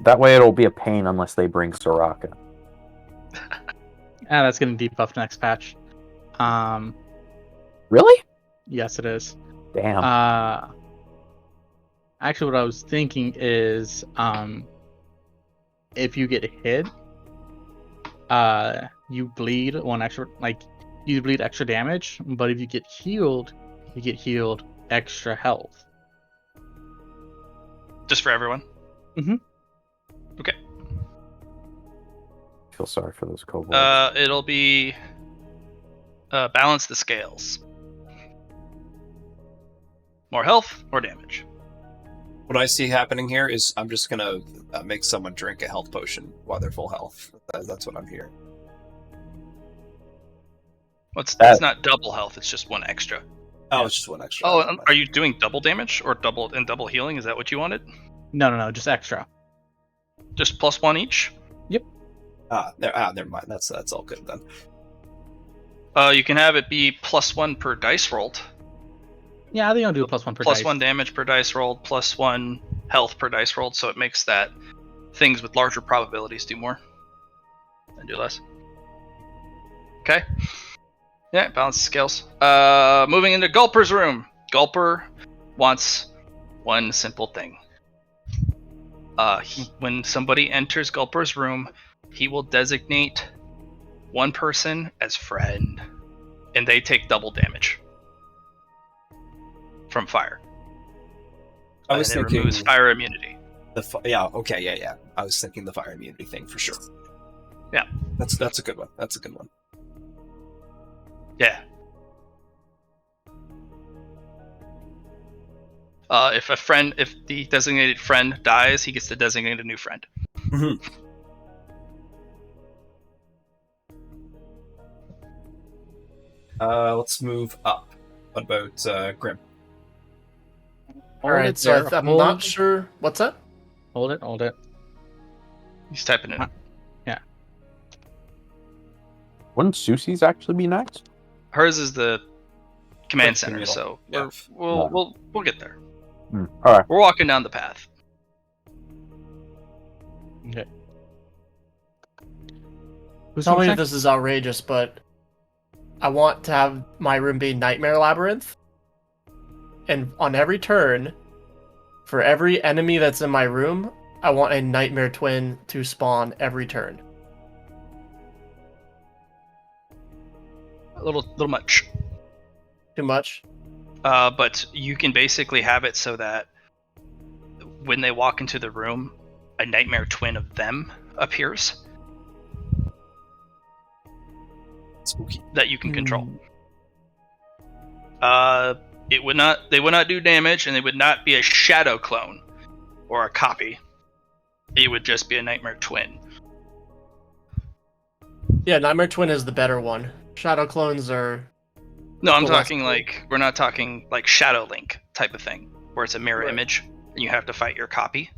That way it'll be a pain unless they bring Soraka. that's getting debuffed next patch. Really? Yes, it is. Damn. Actually, what I was thinking is, if you get hit, you bleed one extra, you bleed extra damage. But if you get healed extra health. Just for everyone? Mhm. Okay. I feel sorry for those kobolds. It'll be balance the scales. More health, more damage. What I see happening here is I'm just gonna make someone drink a health potion while they're full health. That's what I'm hearing. It's That- not double health, it's just one extra. Oh, it's just one extra. Oh, Never mind. are you doing double damage or double healing? Is that what you wanted? No, just extra. Just plus one each? Never mind. That's all good then. You can have it be plus one per dice rolled. Yeah, I think I'll do a +1 per Plus dice. one damage per dice rolled, plus one health per dice rolled, so it makes that things with larger probabilities do more and do less. Okay. Yeah, balance the scales. Moving into Gulper's room. Gulper wants one simple thing. When somebody enters Gulper's room, he will designate one person as friend, and they take double damage from fire. I was and it thinking removes fire immunity. yeah. I was thinking the fire immunity thing for sure. Yeah, that's a good one. That's a good one. Yeah. If the designated friend dies, he gets to designate a new friend. Mm-hmm. Let's move up. What about Grim? All right, it so there. I'm Hold- not sure. What's that? Hold it. He's typing it. Wouldn't Susie's actually be next? Hers is the command Quick center, communal. so Yeah. we'll get there. Alright. We're walking down the path. Okay. Tell me if this is outrageous, but I want to have my room be Nightmare Labyrinth, and on every turn, For every enemy that's in my room, I want a Nightmare Twin to spawn every turn. A little much. Too much? But you can basically have it so that when they walk into the room, a Nightmare Twin of them appears Spooky. that you can control. They would not do damage, and they would not be a shadow clone or a copy. It would just be a Nightmare Twin. Yeah, Nightmare Twin is the better one. Shadow clones are... No, I'm The less talking cool. like, we're not talking like Shadow Link type of thing, where it's a mirror Right. image and you have to fight your copy.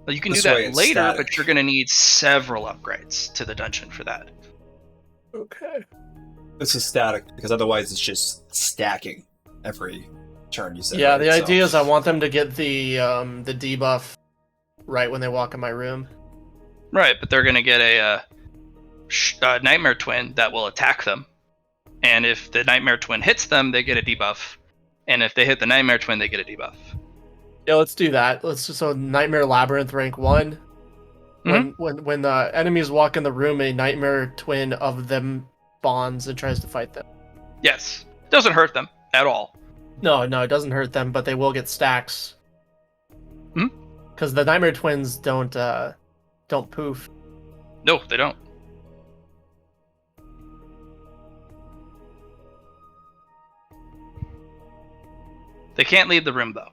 Well, you can This do way that it's later, static. but you're going to need several upgrades to the dungeon for that. Okay. This is static because otherwise it's just stacking every turn. You said. Yeah, right? the So- idea is I want them to get the debuff right when they walk in my room. Right, but they're going to get a Nightmare Twin that will attack them. And if the Nightmare Twin hits them, they get a debuff. And if they hit the Nightmare Twin, they get a debuff. Yeah, let's do that. So Nightmare Labyrinth rank 1. When the enemies walk in the room, a Nightmare Twin of them spawns and tries to fight them. Yes. Doesn't hurt them at all. No, it doesn't hurt them, but they will get stacks. Hmm? Because the Nightmare Twins don't poof. No, they don't. They can't leave the room, though.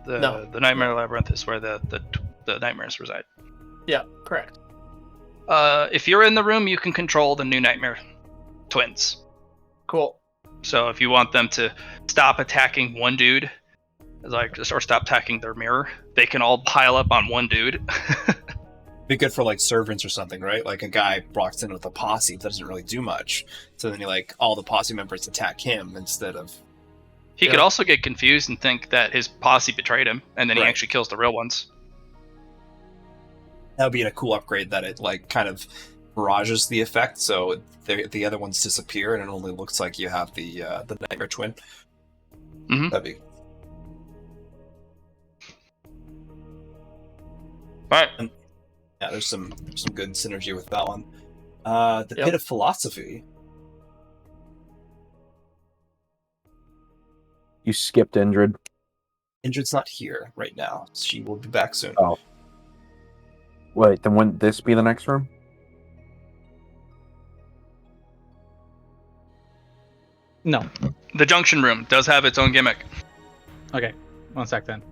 No. The Nightmare Labyrinth is where the nightmares reside. Yeah, correct. If you're in the room, you can control the new Nightmare Twins. Cool. So if you want them to stop attacking one dude, or stop attacking their mirror, they can all pile up on one dude. Be good for like servants or something, right? Like a guy walks in with a posse that doesn't really do much, so then all the posse members attack him instead of. He Yeah. could also get confused and think that his posse betrayed him, and then he Right. actually kills the real ones. That would be a cool upgrade that it like kind of mirages the effect, so the other ones disappear and it only looks like you have the Nightmare Twin. Mhm. That'd be. Right. Yeah, there's some good synergy with that one. The Yep. Pit of Philosophy. You skipped Indrid. Indrid's not here right now. She will be back soon. Oh. Wait, then wouldn't this be the next room? No. The Junction Room does have its own gimmick. Okay. 1 sec then.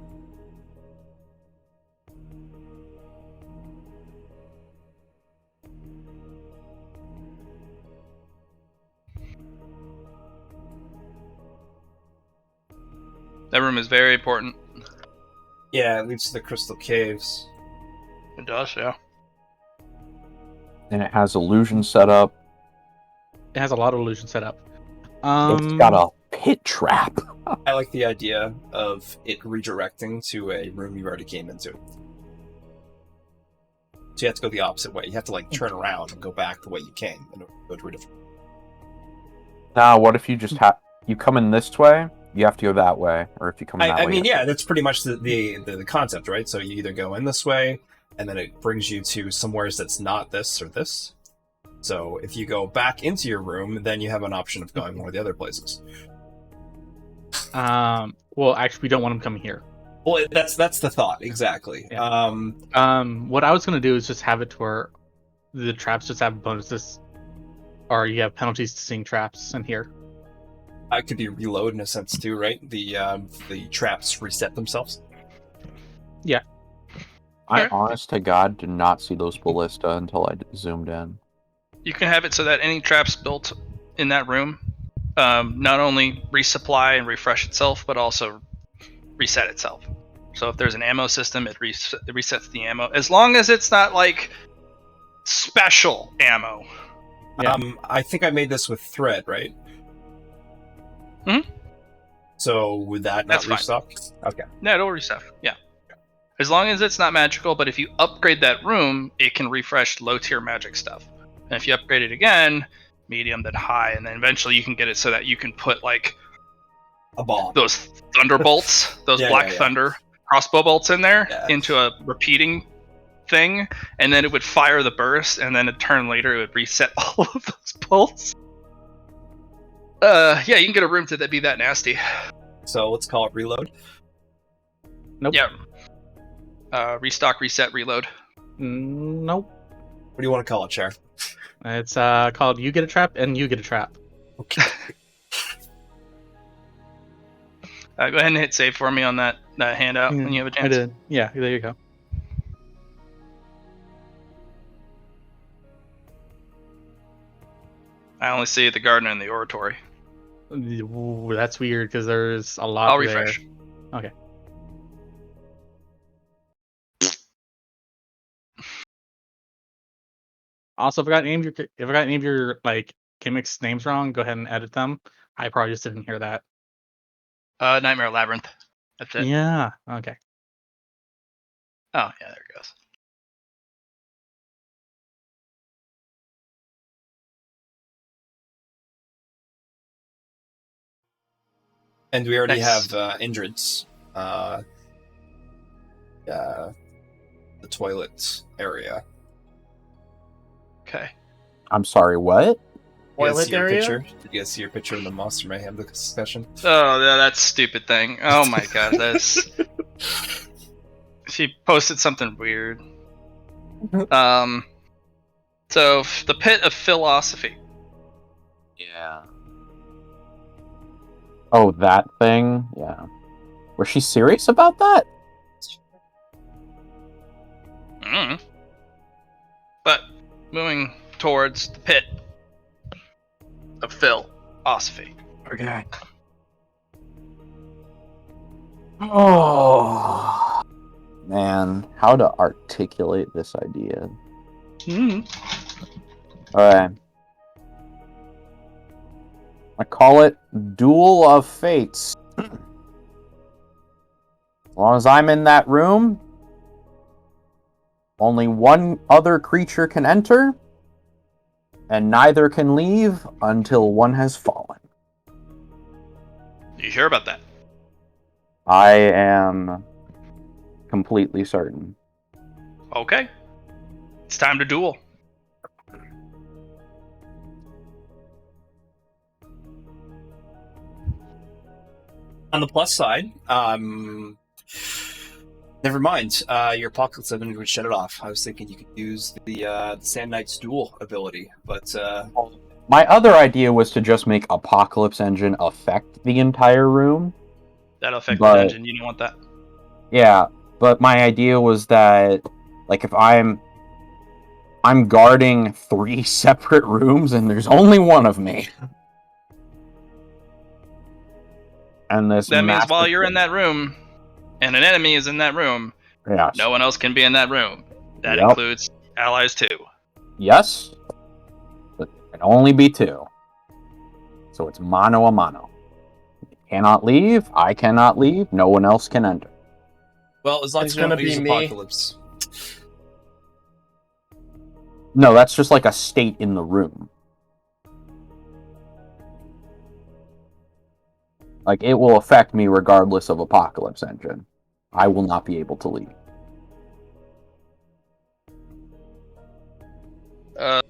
That room is very important. Yeah, it leads to the Crystal Caves. It does, yeah. And it has illusion set up. It has a lot of illusion set up. It's got a pit trap. I like the idea of it redirecting to a room you already came into. So you have to go the opposite way. You have to like turn around and go back the way you came and go to a different. Now, what if you just you come in this way, you have to go that way, or if you come in that I way. mean, you have yeah, that's pretty much the concept, right? So you either go in this way, and then it brings you to somewhere that's not this or this. So if you go back into your room, then you have an option of going one of the other places. Well, actually, we don't want them coming here. Well, that's the thought exactly. Yeah. What I was gonna do is just have it to where the traps just have bonuses, or you have penalties to seeing traps in here. I could be reload in a sense too, right? The traps reset themselves. I, honest to God, did not see those ballista until I zoomed in. You can have it so that any traps built in that room not only resupply and refresh itself, but also reset itself. So if there's an ammo system, it resets the ammo. As long as it's not like special ammo. Yeah. I think I made this with thread, right? Mhm. So would that not That's fine. restock? Okay. No, it'll reset. Yeah. As long as it's not magical, but if you upgrade that room, it can refresh low tier magic stuff. And if you upgrade it again, medium, then high, and then eventually you can get it so that you can put like a bomb. those thunderbolts, those black thunder crossbow bolts in there into a repeating thing, and then it would fire the burst, and then a turn later it would reset all of those bolts. Yeah, you can get a room to be that nasty. So let's call it reload. Nope. Yeah. Restock, reset, reload. Nope. What do you want to call it, Chair? It's called You Get a Trap and You Get a Trap. Okay. Go ahead and hit save for me on that handout when you have a chance. I did. Yeah, there you go. I only see the garden and the oratory. Ooh, that's weird because there's a lot I'll there. refresh. Okay. Also, if I got any of your like gimmicks names wrong, go ahead and edit them. I probably just didn't hear that. Nightmare Labyrinth. That's it. Yeah. Okay. Oh, yeah, there it goes. And we already Nice. have Indrid's, the toilet area. Okay. I'm sorry, what? You guys Toilet see your area? picture? Did you guys see your picture in the Monster Mayhem discussion? Oh, yeah, that stupid thing. Oh my god, that's... She posted something weird. So, the Pit of Philosophy. Yeah. Oh, that thing? Yeah. Was she serious about that? Mm. But, moving towards the Pit of Philosophy. Okay. Oh, man. How to articulate this idea? Alright. I call it Duel of Fates. As long as I'm in that room, only one other creature can enter, and neither can leave until one has fallen. You sure about that? I am completely certain. Okay. It's time to duel. On the plus side, never mind. Your Apocalypse Engine would shut it off. I was thinking you could use the Sand Knight's Duel ability, but My other idea was to just make Apocalypse Engine affect the entire room. That'll affect But- the dungeon. You don't want that. Yeah, but my idea was that, like, if I'm guarding 3 separate rooms and there's only one of me. And this That means massive while you're in thing- that room, and an enemy is in that room, Yes. no one else can be in that room. That Yep. includes allies too. Yes, but it can only be 2. So it's mano a mano. You cannot leave, I cannot leave, no one else can enter. well, as long It's as you don't gonna use be me. Apocalypse. No, that's just like a state in the room. Like, it will affect me regardless of Apocalypse Engine. I will not be able to leave.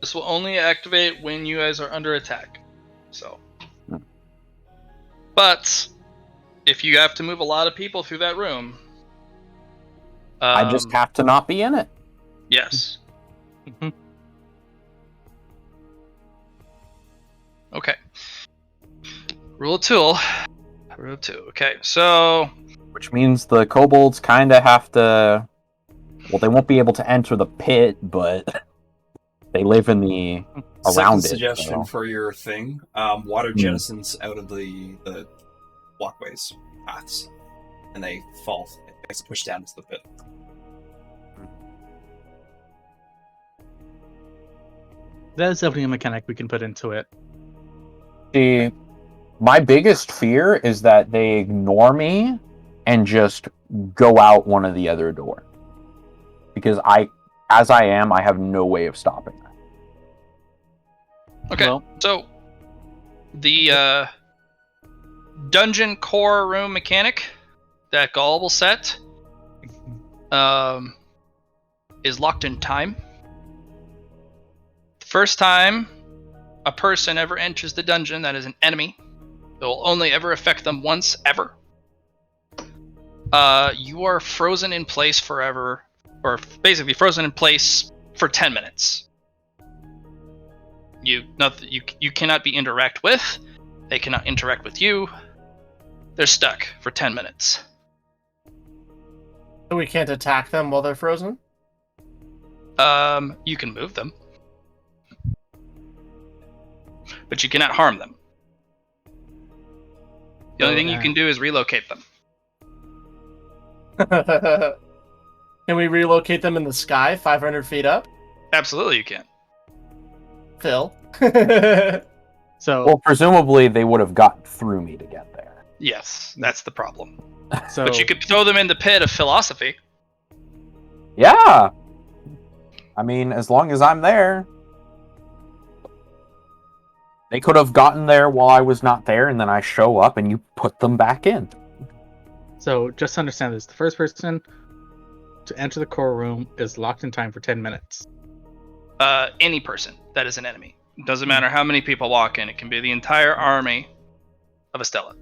This will only activate when you guys are under attack. So, but if you have to move a lot of people through that room, I just have to not be in it. yes. Okay. Rule of 2. Rule of 2. Okay, so Which means the kobolds kind of have to... Well, they won't be able to enter the pit, but they live in the... around Second it. suggestion So. for your thing: water jettisons out of the walkways, paths, and they fall. It gets pushed down into the pit. That is definitely a mechanic we can put into it. See, my biggest fear is that they ignore me and just go out one of the other door. Because as I am, I have no way of stopping that. okay. Well, So the dungeon core room mechanic that Gaul will set is locked in time. The first time a person ever enters the dungeon that is an enemy, it will only ever affect them once ever. You are frozen in place forever, or basically frozen in place for 10 minutes. You cannot be interact with. They cannot interact with you. They're stuck for 10 minutes. So we can't attack them while they're frozen? You can move them, but you cannot harm them. The only thing you can do is relocate them. Can we relocate them in the sky 500 feet up? Absolutely, you can. Phil? So, Well, presumably they would have gotten through me to get there. Yes, that's the problem. so But you could throw them in the pit of philosophy. Yeah. I mean, as long as I'm there. They could have gotten there while I was not there, and then I show up and you put them back in. So just to understand this, the first person to enter the core room is locked in time for 10 minutes. Any person that is an enemy. It doesn't matter how many people walk in. It can be the entire army of Estella.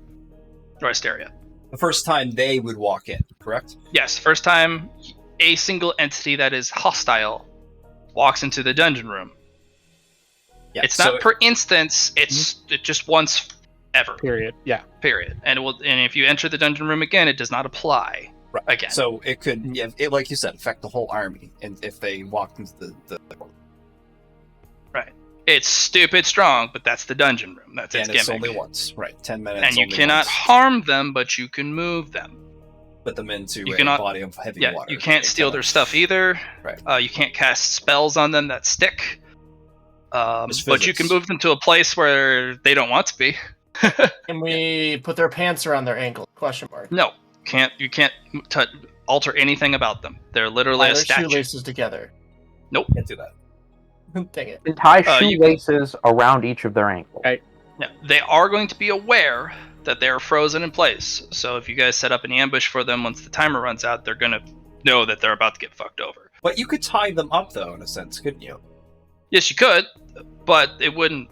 Or Asteria. The first time they would walk in, correct? Yes, first time a single entity that is hostile walks into the dungeon room. Yeah, It's not per instance, it's just once ever. Period. Yeah. Period. And if you enter the dungeon room again, it does not apply right. again. So it could, like you said, affect the whole army, and if they walked into the right. It's stupid strong, but that's the dungeon room. That's its and it's gimmick. only once, right? 10 minutes. And you only cannot once. harm them, but you can move them. Put them into You a cannot- body of heavy Yeah, water. you can't steal their stuff either. Right. You can't cast spells on them that stick. Just But you can physics. move them to a place where they don't want to be. Can we put their pants around their ankle? Question mark. No, you can't alter anything about them. They're literally Tie a their statue. shoelaces together. Can't do that. Dang it. And tie You can- shoelaces around each of their ankles. Right. No, they are going to be aware that they're frozen in place. So if you guys set up an ambush for them once the timer runs out, they're going to know that they're about to get fucked over. But you could tie them up, though, in a sense, couldn't you? Yes, you could, but it wouldn't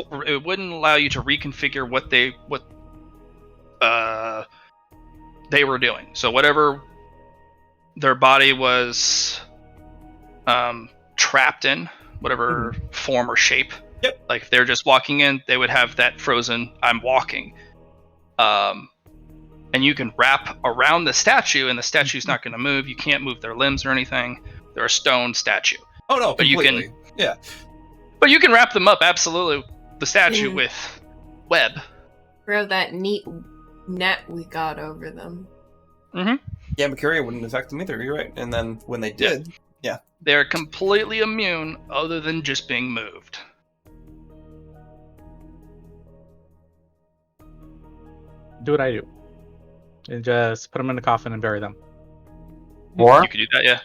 allow you to reconfigure what they were doing. So whatever their body was trapped in, whatever form or shape. Yep. Like if they're just walking in, they would have that frozen "I'm walking." And you can wrap around the statue, and the statue's not going to move. You can't move their limbs or anything. They're a stone statue. Oh no, But you completely. can- Yeah. But you can wrap them up, absolutely. The statue with web. Throw that neat net we got over them. Yeah, Mercuria wouldn't affect them either. You're right. And then when they did, They're completely immune, other than just being moved. Do what I do. And just put them in the coffin and bury them. Or You could do that, yeah.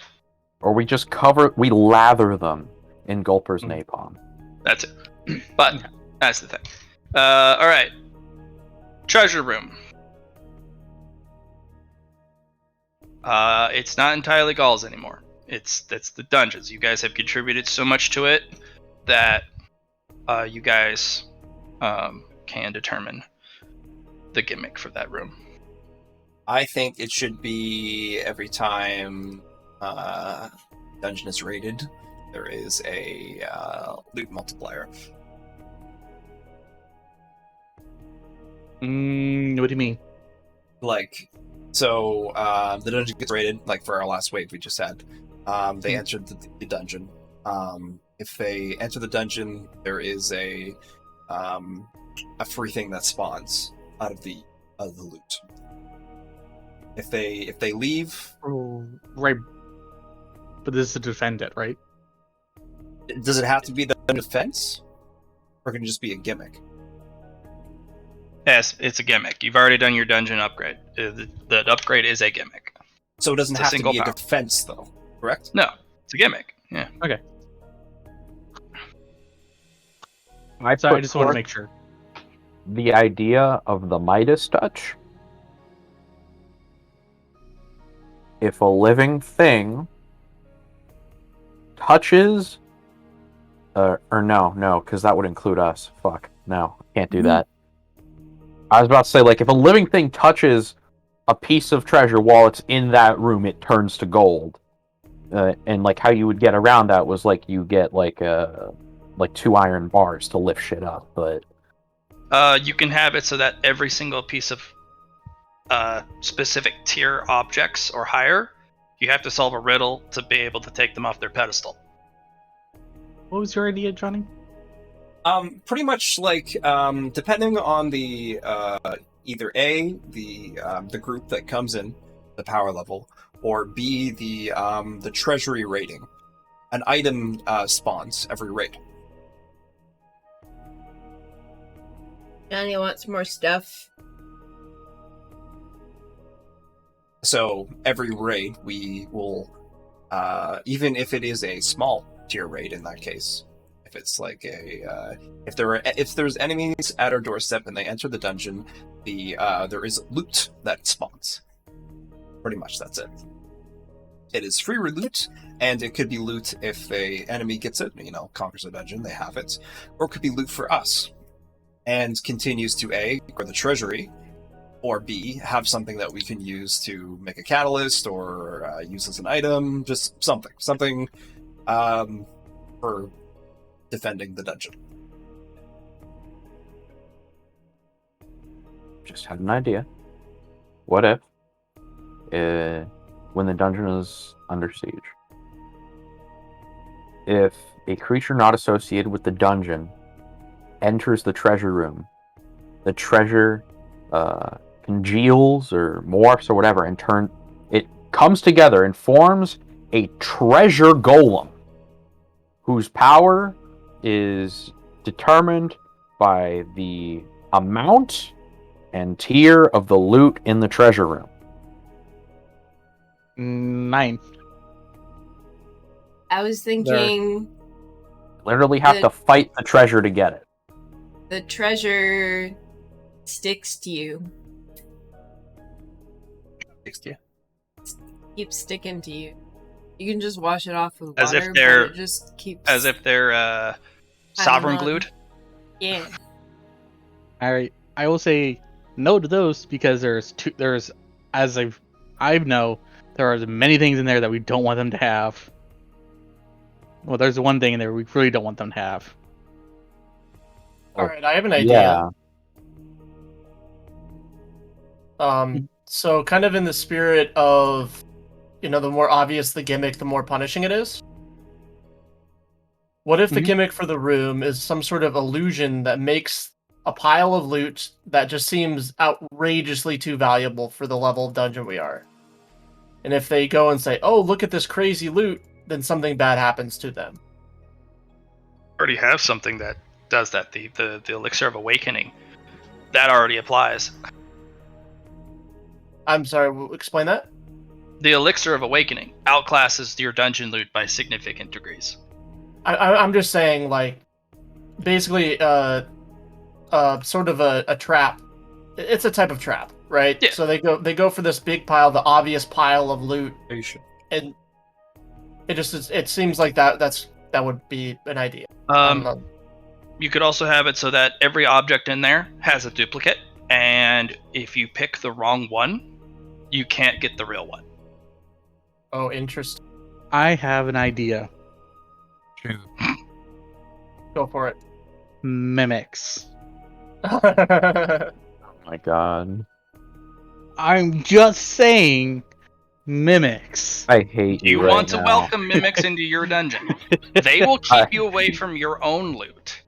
we lather them in Gulper's napalm. That's it. But that's the thing. All right. Treasure room. It's not entirely Gauls anymore. That's the dungeons. You guys have contributed so much to it that you guys can determine the gimmick for that room. I think it should be every time dungeon is raided, there is a loot multiplier. What do you mean? Like, so the dungeon gets raided, like for our last wave we just had. They entered the dungeon. If they enter the dungeon, there is a free thing that spawns out of the loot. If they leave, Oh, right. But this is to defend it, right? does it have to be the defense, or can it just be a gimmick? Yes, it's a gimmick. You've already done your dungeon upgrade. The upgrade is a gimmick. So it doesn't It's a have to single be a power. defense, though, correct? No, it's a gimmick. Yeah. So I just want to make sure. the idea of the Midas touch. If a living thing touches, or no, because that would include us. Fuck, no, can't do that. I was about to say, like, if a living thing touches a piece of treasure while it's in that room, it turns to gold. And like how you would get around that was like you get like 2 iron bars to lift shit up, but you can have it so that every single piece of specific tier objects or higher, you have to solve a riddle to be able to take them off their pedestal. What was your idea, Johnny? Pretty much like depending on the either A, the group that comes in, the power level, or B, the treasury rating. An item spawns every raid. Johnny wants more stuff. So every raid we will, even if it is a small tier raid in that case, if it's like if there's enemies at our doorstep and they enter the dungeon, there is loot that spawns. Pretty much that's it. It is free loot, and it could be loot if a enemy gets it, conquers a dungeon, they have it, or it could be loot for us, and continues to A, or the treasury, or B, have something that we can use to make a catalyst or use as an item, just something for defending the dungeon. just had an idea. What if, when the dungeon is under siege, if a creature not associated with the dungeon enters the treasure room, the treasure congeals or morphs or whatever, and it comes together and forms a treasure golem whose power is determined by the amount and tier of the loot in the treasure room. 9. I was thinking Literally have to fight the treasure to get it. the treasure sticks to you. Keeps sticking to you. You can just wash it off with water, As if they're- but it just keeps... As if they're sovereign on. glued. Yeah. Alright, I will say no to those because there's as I know, there are many things in there that we don't want them to have. Well, there's one thing in there we really don't want them to have. All right, I have an idea. Yeah. So kind of in the spirit of, the more obvious the gimmick, the more punishing it is. What if the gimmick for the room is some sort of illusion that makes a pile of loot that just seems outrageously too valuable for the level of dungeon we are? And if they go and say, "Oh, look at this crazy loot," then something bad happens to them. Already have something that does that. The Elixir of Awakening. That already applies. I'm sorry, explain that? The Elixir of Awakening outclasses your dungeon loot by significant degrees. I'm just saying, like, basically, sort of a trap. It's a type of trap, right? Yeah. So they go for this big pile, the obvious pile of loot, and it seems like that would be an idea. You could also have it so that every object in there has a duplicate, and if you pick the wrong one, you can't get the real one. Oh, interesting. I have an idea. Go for it. Mimics. Oh my god. I'm just saying mimics. I hate you You right want to now. welcome mimics into your dungeon. They will keep you away from your own loot.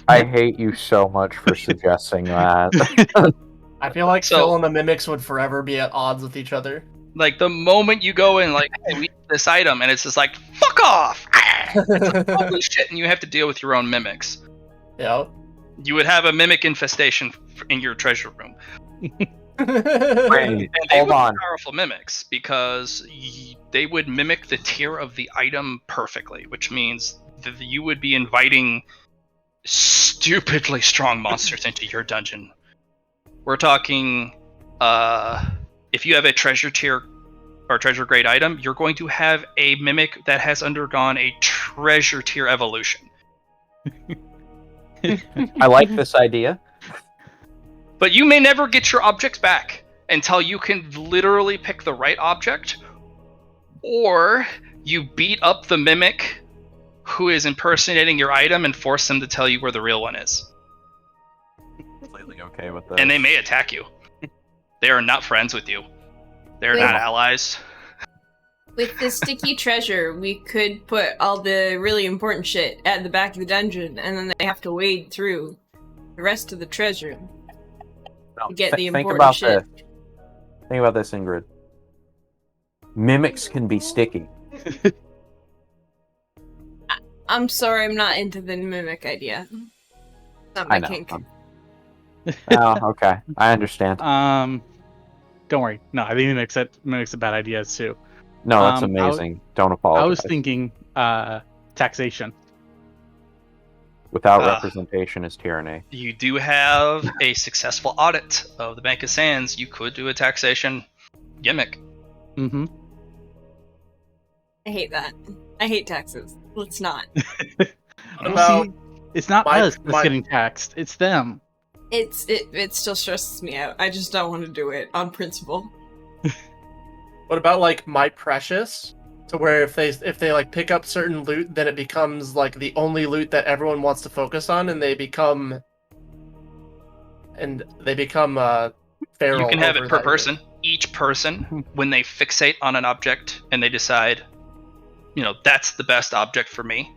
I hate you so much for suggesting that. I feel like So- Phil and the mimics would forever be at odds with each other. Like, the moment you go in, like, hey, we need this item, and it's just like, fuck off! It's like, holy shit, and you have to deal with your own mimics. Yeah. You would have a mimic infestation in your treasure room. Wait, And they hold would on. be powerful mimics, because they would mimic the tier of the item perfectly, which means that you would be inviting stupidly strong monsters into your dungeon. We're talking, if you have a treasure tier or treasure grade item, you're going to have a mimic that has undergone a treasure tier evolution. I like this idea. But you may never get your objects back until you can literally pick the right object, or you beat up the mimic who is impersonating your item and force them to tell you where the real one is. Completely okay with that. And they may attack you. They are not friends with you. They're not allies. With the sticky treasure, we could put all the really important shit at the back of the dungeon, and then they have to wade through the rest of the treasure to get the important shit. Think about this, Ingrid. Mimics can be sticky. I'm sorry, I'm not into the mimic idea. Not my kink. Oh, okay. I understand. Don't worry. No, I think mimics a bad idea too. No, that's amazing. Don't apologize. I was thinking taxation. Without representation is tyranny. You do have a successful audit of the Bank of Sands. You could do a taxation gimmick. Mm-hmm. I hate that. I hate taxes. Let's not. It's not us that's getting taxed. It's them. It still stresses me out. I just don't want to do it on principle. What about like My Precious? So where if they like pick up certain loot, then it becomes like the only loot that everyone wants to focus on, and they become feral. You can have it per person. Loot. Each person, when they fixate on an object and they decide, that's the best object for me,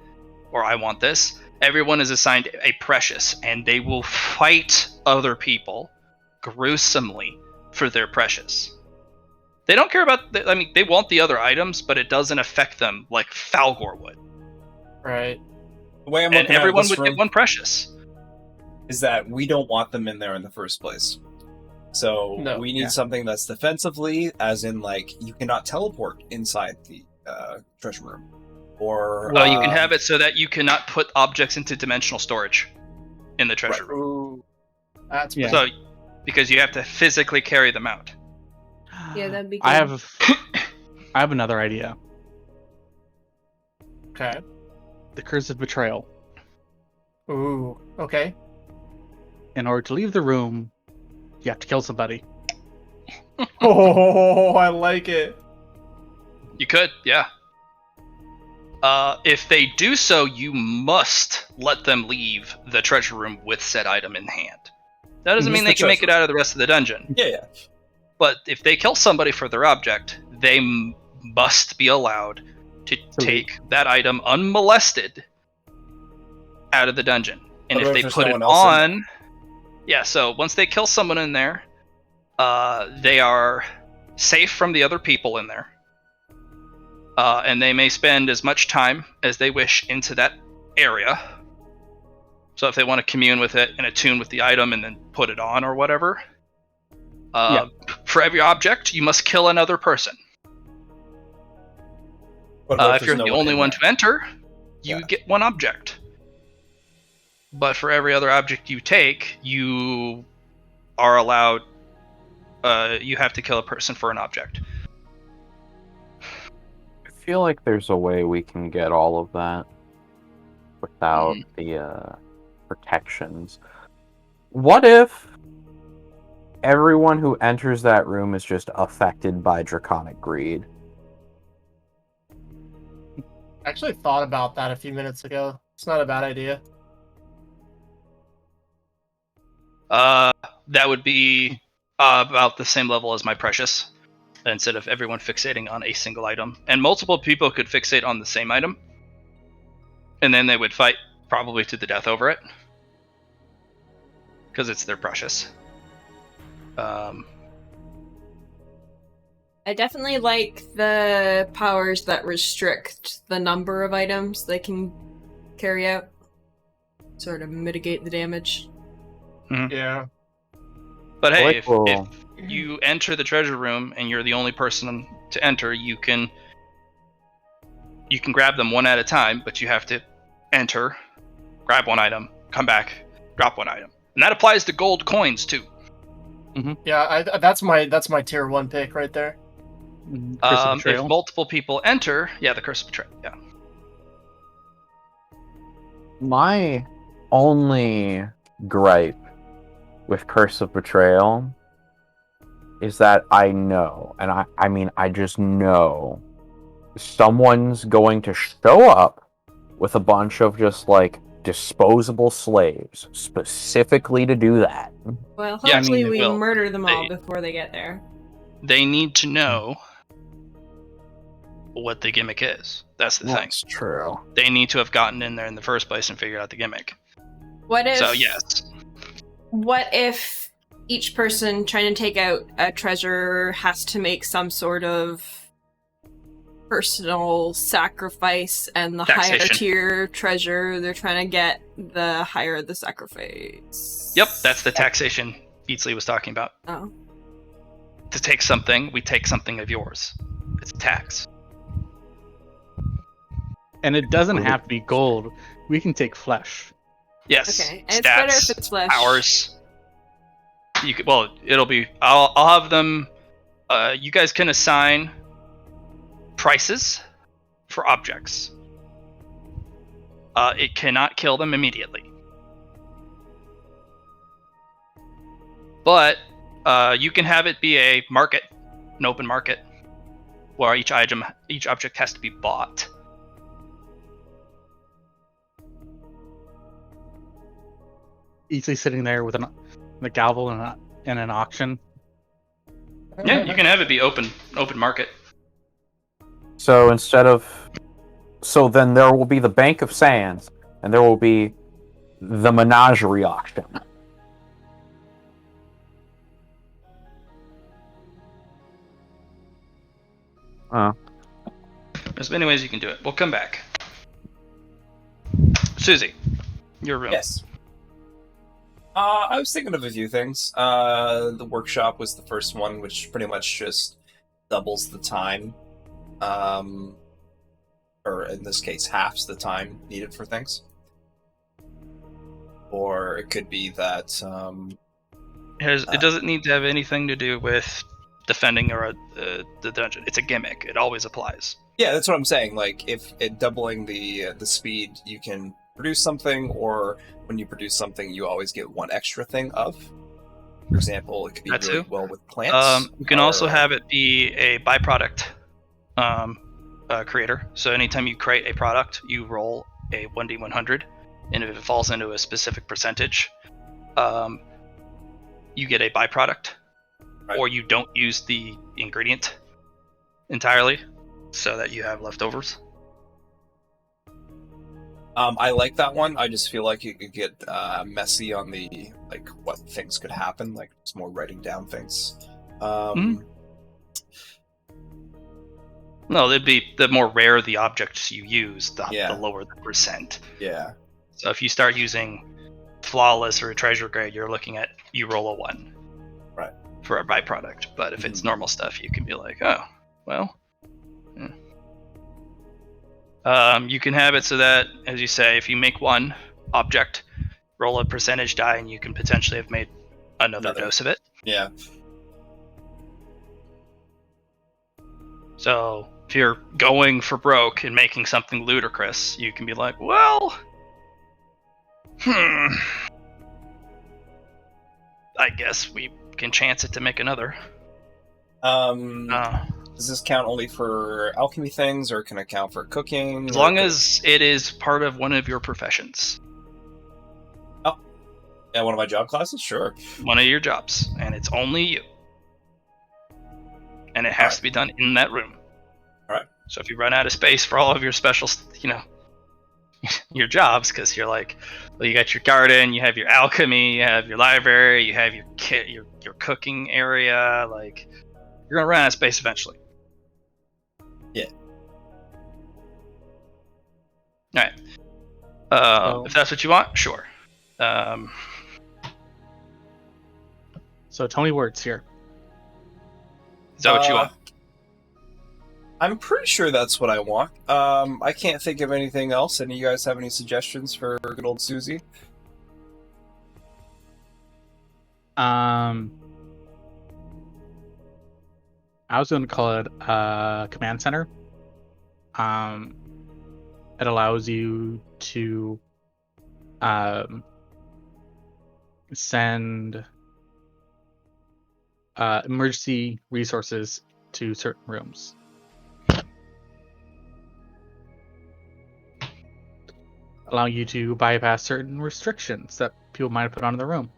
or I want this, everyone is assigned a precious, and they will fight other people gruesomely for their precious. They don't care about, they want the other items, but it doesn't affect them like Falgor would. Right. The way I'm And looking at everyone this would room get one precious. is that we don't want them in there in the first place. So we need something that's defensively, as in like you cannot teleport inside the treasure room. Or Well, you can have it so that you cannot put objects into dimensional storage in the treasure room. Ooh. That's So, because you have to physically carry them out. Yeah, that'd be good. I have another idea. Okay. The Curse of Betrayal. Ooh. Okay. In order to leave the room, you have to kill somebody. Oh, I like it. You could, yeah. If they do so, you must let them leave the treasure room with said item in hand. That doesn't mean they can make it out of the rest of the dungeon. Yeah. But if they kill somebody for their object, they must be allowed to take that item unmolested out of the dungeon. And if they put it on... Yeah, so once they kill someone in there, they are safe from the other people in there. And they may spend as much time as they wish into that area. So if they want to commune with it and attune with the item and then put it on or whatever... For every object, you must kill another person. If you're the only one to enter, you get one object. But for every other object you take, you are allowed... you have to kill a person for an object. I feel like there's a way we can get all of that without the protections. What if everyone who enters that room is just affected by draconic greed? I actually thought about that a few minutes ago. It's not a bad idea. That would be about the same level as My Precious, instead of everyone fixating on a single item. And multiple people could fixate on the same item, and then they would fight probably to the death over it, because it's their precious. I definitely like the powers that restrict the number of items they can carry out. Sort of mitigate the damage. Yeah. But hey, if you enter the treasure room and you're the only person to enter, you can grab them one at a time, but you have to enter, grab one item, come back, drop one item. And that applies to gold coins too. Yeah, that's my tier 1 pick right there. Curse of Betrayal. If multiple people enter, the Curse of Betrayal. Yeah. My only gripe with Curse of Betrayal is that I know, and I mean, I just know someone's going to show up with a bunch of just, like, disposable slaves specifically to do that. Well, Yeah, I hopefully mean, we well, murder them all before they get there. They need to know what the gimmick is. That's the thing. That's true. They need to have gotten in there in the first place and figured out the gimmick. What if? So yes. What if each person trying to take out a treasure has to make some sort of personal sacrifice, and the higher Taxation. tier treasure they're trying to get, the higher the sacrifice? Yep, that's the taxation Beatsley was talking about. Oh. To take something, we take something of yours. It's a tax. And it doesn't have to be gold. We can take flesh. Yes. Okay, and Stats, it's better if it's flesh. Powers. You could, well, it'll be. I'll have them. You guys can assign prices for objects. It cannot kill them immediately. But you can have it be a market, an open market, where each object has to be bought. Easily sitting there with the gavel and an auction. Yeah, you can have it be open market. So so then there will be the Bank of Sands, and there will be the Menagerie auction. There's many ways you can do it. We'll come back. Susie, your room. Yes. I was thinking of a few things. The workshop was the first one, which pretty much just doubles the time. Or in this case, halves the time needed for things. Or it could be that... It doesn't need to have anything to do with defending or the dungeon. It's a gimmick. It always applies. Yeah, that's what I'm saying. Like, if it doubling the speed, you can produce something, or when you produce something, you always get one extra thing of. For example, it could be That really too. well with plants. You can also have it be a byproduct creator. So anytime you create a product, you roll a 1d100, and if it falls into a specific percentage, you get a byproduct, Right. or you don't use the ingredient entirely, so that you have leftovers. I like that one. I just feel like it could get messy on the like what things could happen. Like it's more writing down things. No, it'd be the more rare the objects you use, the lower the percent. Yeah. So if you start using flawless or a treasure grade, you're looking at you roll a 1, right, for a byproduct. But if it's normal stuff, you can be like, oh, well. You can have it so that, as you say, if you make one object, roll a percentage die, and you can potentially have made another dose of it. Yeah. So if you're going for broke and making something ludicrous, you can be like, well, I guess we can chance it to make another. Does this count only for alchemy things, or can it count for cooking? As long as it is part of one of your professions. Oh, yeah, one of my job classes? Sure. One of your jobs, and it's only you. And it has to be done in that room. Alright. So if you run out of space for all of your special, your jobs, because you're like, well, you got your garden, you have your alchemy, you have your library, you have your kit, your cooking area, like, you're gonna run out of space eventually. Yeah. Alright. If that's what you want, sure. So Tony Words here. Is that what you want? I'm pretty sure that's what I want. I can't think of anything else. Any of you guys have any suggestions for good old Susie? I was going to call it command center. It allows you to send emergency resources to certain rooms. Allowing you to bypass certain restrictions that people might have put on the room.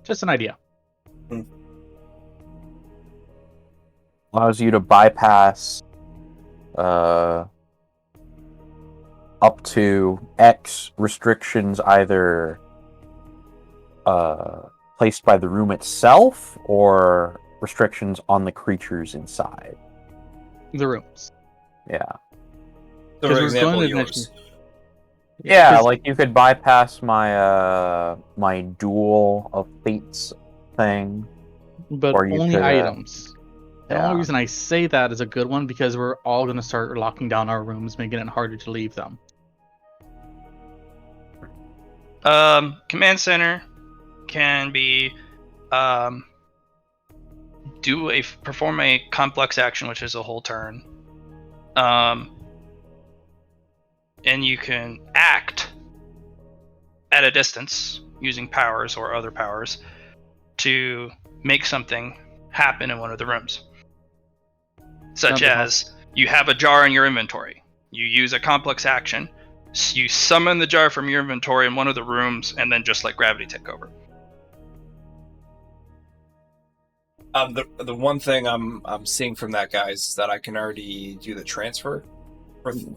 Just an idea. Allows you to bypass up to X restrictions, either placed by the room itself or restrictions on the creatures inside. The rooms. Yeah. So, Because for we're example, going to yours. Yeah, 'cause- like you could bypass my my duel of fates thing. but or you only could, items. The yeah. only reason I say that is a good one because we're all going to start locking down our rooms, making it harder to leave them. Command center can be perform a complex action, which is a whole turn. And you can act at a distance using powers or other powers to make something happen in one of the rooms. Such as you have a jar in your inventory. You use a complex action. You summon the jar from your inventory in one of the rooms, and then just let gravity take over. The one thing I'm seeing from that, guys, is that I can already do the transfer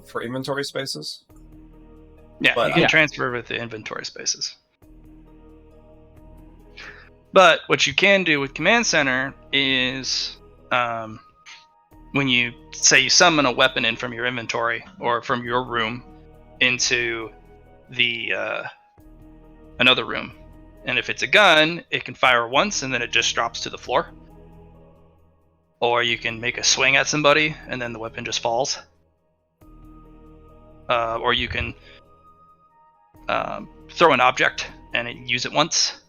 for inventory spaces. Yeah, But, you can yeah. transfer with the inventory spaces. But what you can do with Command Center is when you say you summon a weapon in from your inventory or from your room into the another room, and if it's a gun, it can fire once and then it just drops to the floor. Or you can make a swing at somebody and then the weapon just falls. Or you can throw an object and use it once.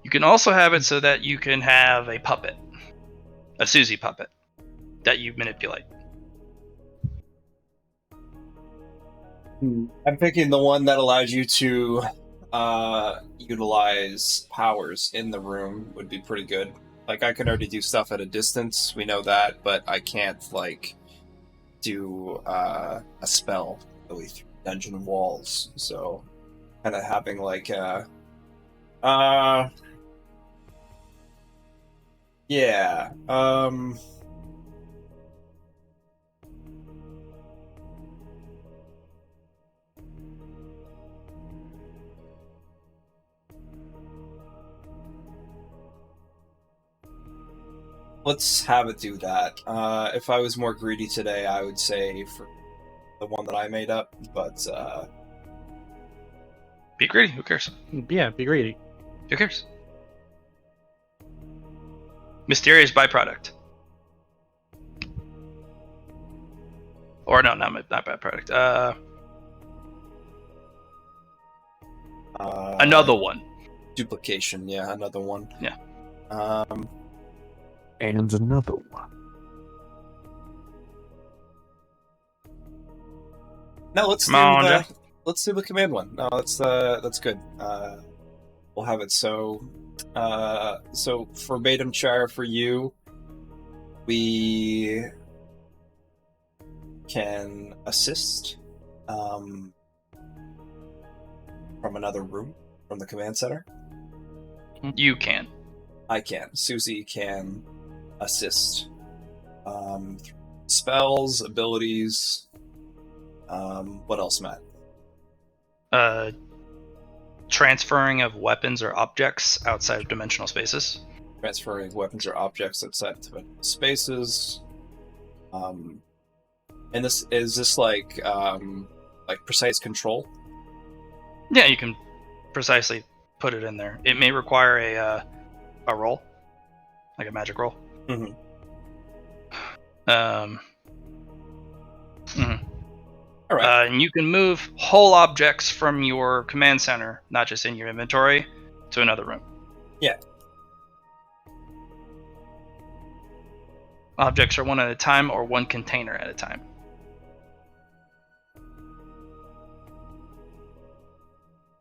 You can also have it so that you can have a puppet, a Susie puppet, that you manipulate. I'm picking the one that allows you to utilize powers in the room would be pretty good. Like, I can already do stuff at a distance, we know that, but I can't, like, do a spell really through dungeon walls. So, kind of having, like, yeah, let's have it do that. If I was more greedy today, I would say for the one that I made up, but Be greedy, who cares? Yeah, be greedy. Who cares? Mysterious byproduct. Or no, not byproduct. Another one. duplication, yeah, another one. Yeah. And another one. No, let's do the command one. No, that's good. We'll have it so verbatim char for you. We can assist from another room from the command center. You can. I can. Susie can assist. Spells, abilities. What else, Matt? Transferring of weapons or objects outside of dimensional spaces. Transferring weapons or objects outside of dimensional spaces. And this is like precise control? Yeah, you can precisely put it in there. It may require a roll. like a magic roll. Mhm. Mhm. All right. And you can move whole objects from your command center, not just in your inventory, to another room. Yeah. Objects are one at a time or one container at a time.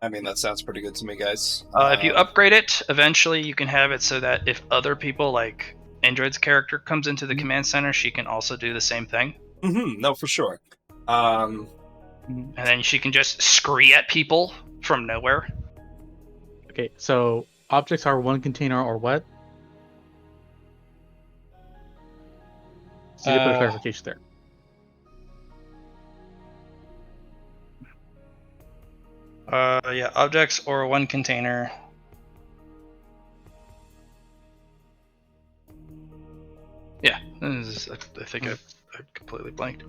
I mean, that sounds pretty good to me, guys. If you upgrade it, eventually you can have it so that if other people, like Android's character, comes into the command center, she can also do the same thing. No, for sure. And then she can just scree at people from nowhere. Okay, so objects are one container or what? So you put a clarification there. Yeah, objects or one container. Yeah, I think I completely blanked.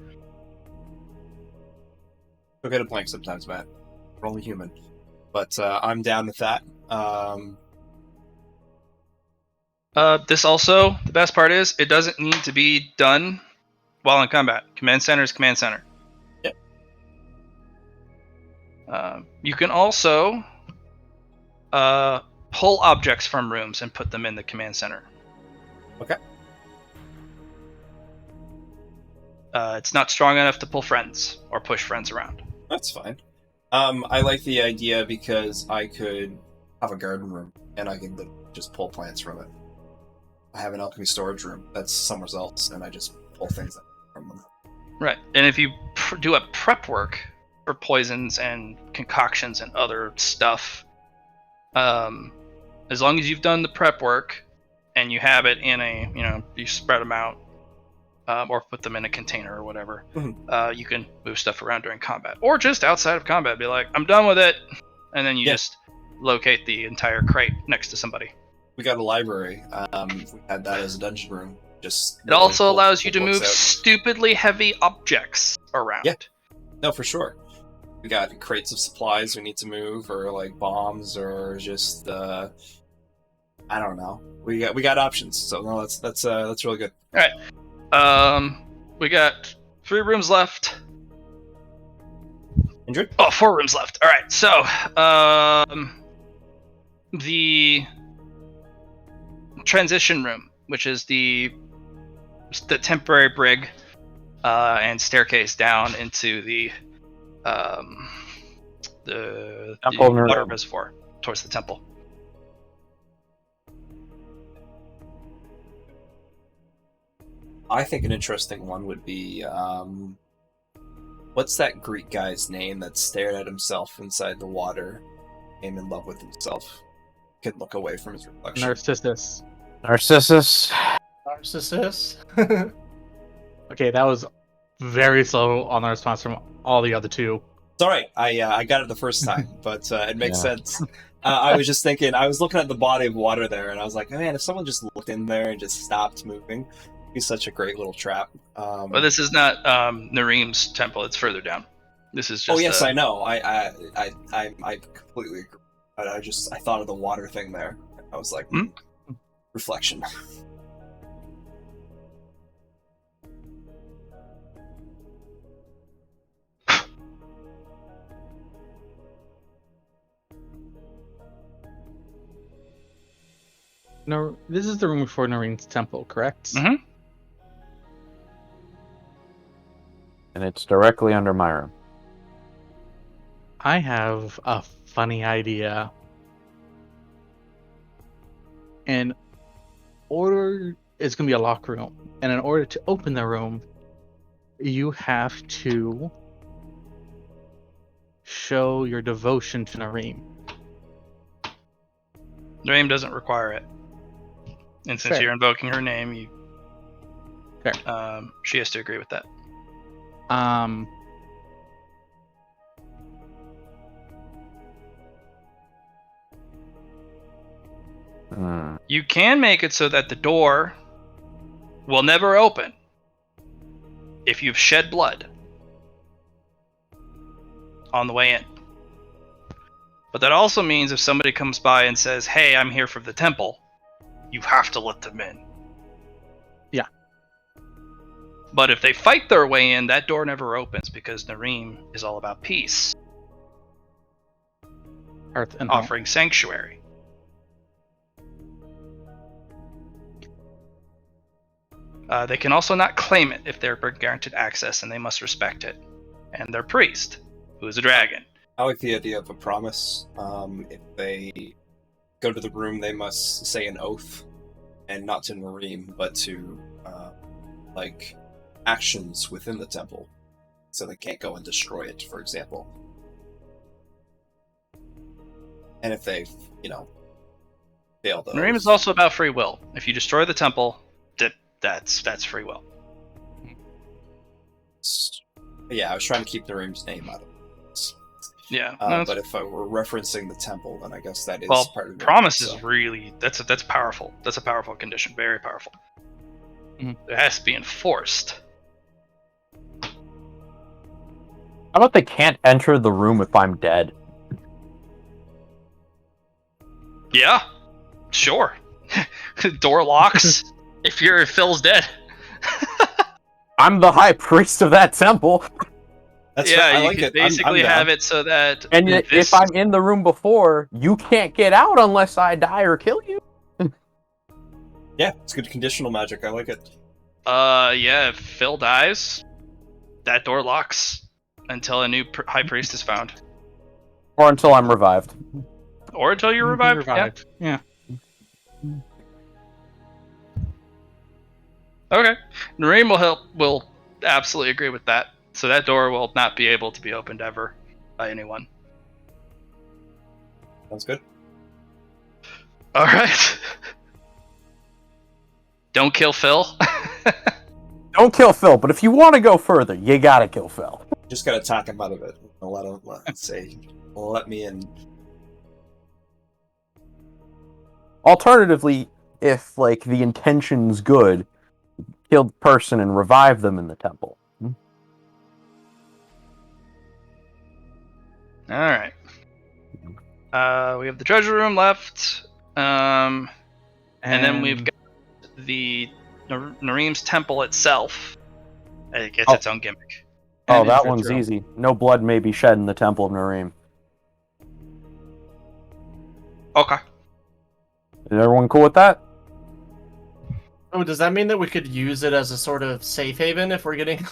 We'll get a blank sometimes, Matt. We're only human. But I'm down with that. This also, the best part is, it doesn't need to be done while in combat. Command center is command center. Yep. You can also pull objects from rooms and put them in the command center. Okay. It's not strong enough to pull friends or push friends around. That's fine. I like the idea because I could have a garden room and I can just pull plants from it. I have an alchemy storage room that's somewhere else, and I just pull things from them. Right, and if you do a prep work for poisons and concoctions and other stuff, as long as you've done the prep work and you have it in a, you spread them out, or put them in a container or whatever, you can move stuff around during combat, or just outside of combat. Be like, I'm done with it, and then you just locate the entire crate next to somebody. We got a library. We had that as a dungeon room. It also allows you to move stupidly heavy objects around. Yeah, no, for sure. We got crates of supplies we need to move, or like bombs, or just I don't know. We got options. So no, that's really good. All right. We got 3 rooms left. Injured? Oh, 4 rooms left. All right. So, the transition room, which is the temporary brig and staircase down into the water reservoir towards the temple. I think an interesting one would be what's that Greek guy's name that stared at himself inside the water, came in love with himself, could look away from his reflection? Narcissus. Okay, that was very slow on the response from all the other two. It's all right. I got it the first time, but it makes sense. I was just thinking. I was looking at the body of water there, and I was like, man, if someone just looked in there and just stopped moving, it'd be such a great little trap. Well, this is not Nareem's temple. It's further down. This is just. Oh yes, I know. I completely agree. But I thought of the water thing there. I was like, reflection. No, this is the room before Noreen's temple, correct? Mm-hmm. And it's directly under my room. I have a funny idea. It's going to be a lock room. And in order to open the room, you have to show your devotion to Nareem. Nareem doesn't require it. And since Fair. you're invoking her name, Fair. She has to agree with that. You can make it so that the door will never open if you've shed blood on the way in. But that also means if somebody comes by and says, hey, I'm here for the temple, you have to let them in. Yeah. But if they fight their way in, that door never opens because Nareem is all about peace, Earth and home. offering sanctuary. They can also not claim it if they're granted access, and they must respect it. And their priest, who is a dragon. I like the idea of a promise. If they go to the room, they must say an oath, and not to Nareem, but to like actions within the temple, so they can't go and destroy it, for example. And if they, fail those. Nareem is also about free will. If you destroy the temple, that's free will. Yeah, I was trying to keep Nareem's name out of it. Yeah, but if I were referencing the temple, then I guess that is part of it. Promise so. is really that's powerful. That's a powerful condition, very powerful. Mhm. It has to be enforced. How about they can't enter the room if I'm dead? Yeah, sure. Door locks if Phil's dead. I'm the high priest of that temple. That's yeah, right, I you like could it. I'm basically down. have it so that And if I'm in the room before, you can't get out unless I die or kill you. Yeah, it's good conditional magic. I like it. yeah, if Phil dies, that door locks until a new high priest is found, Or until I'm revived. or until you're revived. Revived. Yeah. Okay, Nareem will absolutely agree with that. So that door will not be able to be opened ever by anyone. Sounds good. All right. Don't kill Phil. Don't kill Phil, but if you want to go further, you gotta kill Phil. Just gotta talk him out of it. Let me in. Alternatively, if the intention's good, kill the person and revive them in the temple. All right. We have the treasure room left, and then we've got the Nareem's temple itself. It gets its own gimmick. Oh, and that entrance one's room. easy. No blood may be shed in the temple of Nareem. Okay. Is everyone cool with that? Oh, does that mean that we could use it as a sort of safe haven if we're getting?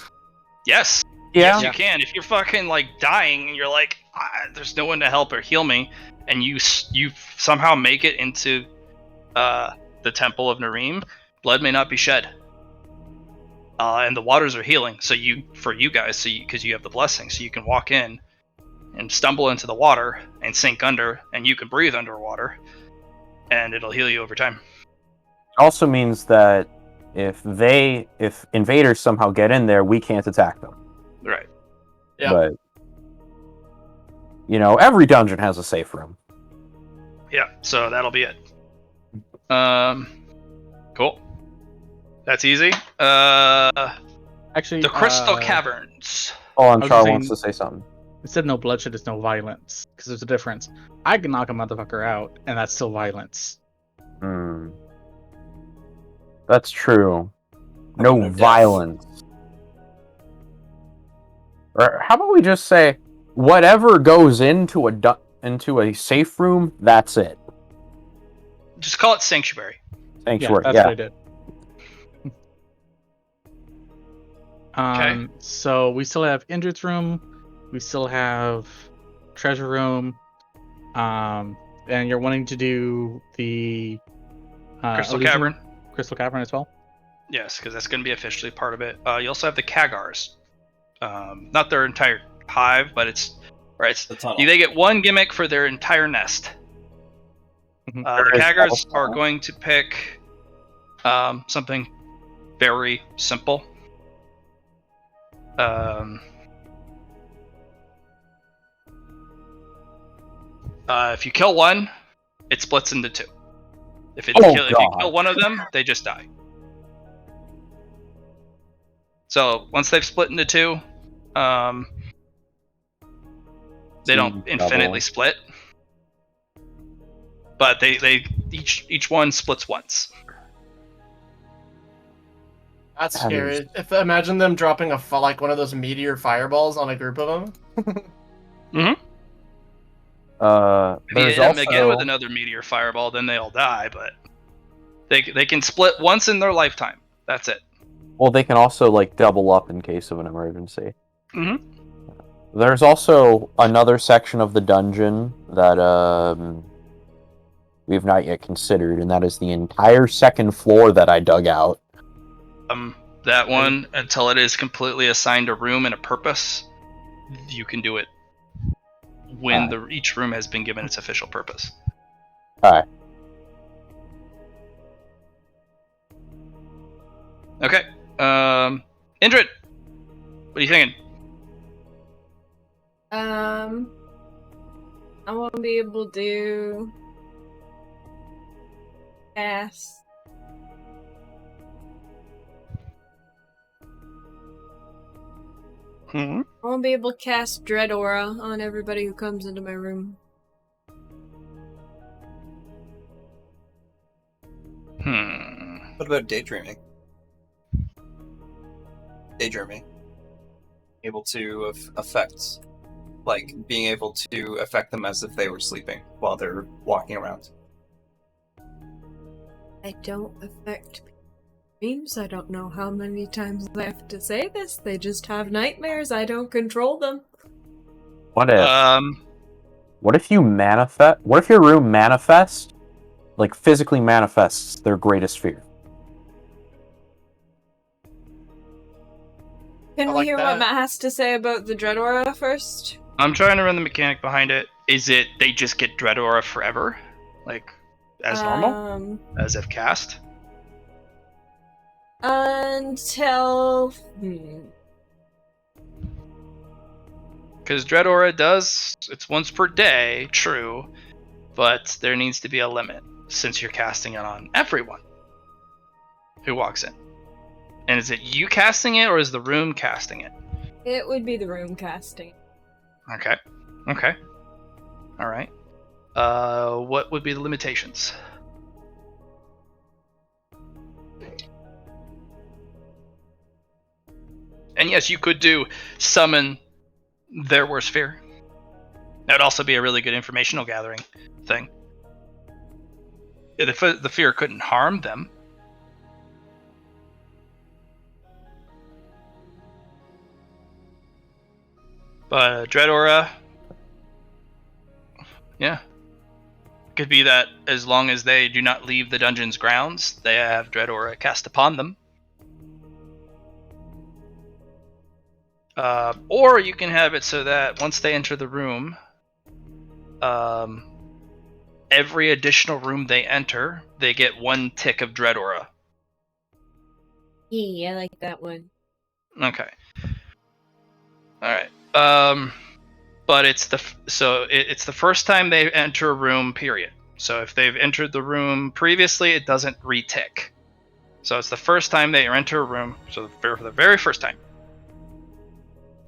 Yes. Yeah. Yes, you can. If you're fucking dying and you're like, there's no one to help or heal me, and you somehow make it into the temple of Nareem, blood may not be shed. And the waters are healing, so you guys, because you have the blessing, so you can walk in and stumble into the water and sink under, and you can breathe underwater, and it'll heal you over time. Also means that if invaders somehow get in there, we can't attack them. Right. Yeah. But every dungeon has a safe room. Yeah. So that'll be it. Cool. That's easy. Actually, The Crystal Caverns. Hold on, was Char saying- wants to say something. It said no bloodshed is no violence, because there's a difference. I can knock a motherfucker out, and that's still violence. That's true. No No death. violence. Or how about we just say, whatever goes into a safe room, that's it. Just call it Sanctuary. Sanctuary. That's Yeah. what I did. So we still have Indrid's room, we still have treasure room, and you're wanting to do the Crystal illusion- Cavern. Crystal Cavern as well. Yes, because that's going to be officially part of it. You also have the Kagars. Not their entire hive, but it's The tunnel. they get one gimmick for their entire nest. Mhm. The Kagars are going to pick something very simple. If you kill one, it splits into two. If you kill one of them, they just die. So once they've split into two, they don't infinitely split. but they each one splits once. That's That scary. is- Imagine them dropping like one of those meteor fireballs on a group of them. If you There's hit them again with also another meteor fireball, then they all die. But they can split once in their lifetime. That's it. well, they can also like double up in case of an emergency. Mhm. There's also another section of the dungeon that we've not yet considered, and that is the entire second floor that I dug out. That one, until it is completely assigned a room and a purpose, you can do it when each room has been given its official purpose. Alright. Okay. Indrid, what are you thinking? I won't be able to cast. Hmm. I won't be able to cast Dread Aura on everybody who comes into my room. What about daydreaming? Daydreaming. Able to affect, like being able to affect them as if they were sleeping while they're walking around. I don't affect dreams. I don't know how many times I have to say this. They just have nightmares. I don't control them. What if you manifest? What if your room manifests, like physically manifests their greatest fear? Can I we like hear that. what Matt has to say about the Dread Aura first? I'm trying to run the mechanic behind it. Is it they just get Dread Aura forever? Like, as normal? As if cast? Until... Because Dread Aura it's once per day, true, but there needs to be a limit, since you're casting it on everyone who walks in. And is it you casting it, or is the room casting it? It would be the room casting. Okay. Alright. What would be the limitations? And yes, you could do summon their worst fear. That would also be a really good informational gathering thing. If the fear couldn't harm them. But Dread Aura, yeah. Could be that as long as they do not leave the dungeon's grounds, they have Dread Aura cast upon them. Or you can have it so that once they enter the room, every additional room they enter, they get 1 tick of Dread Aura. Yeah, I like that one. Okay. Alright. But it's the first time they enter a room, period. So if they've entered the room previously, it doesn't re-tick. So it's the first time they enter a room, so for the very first time.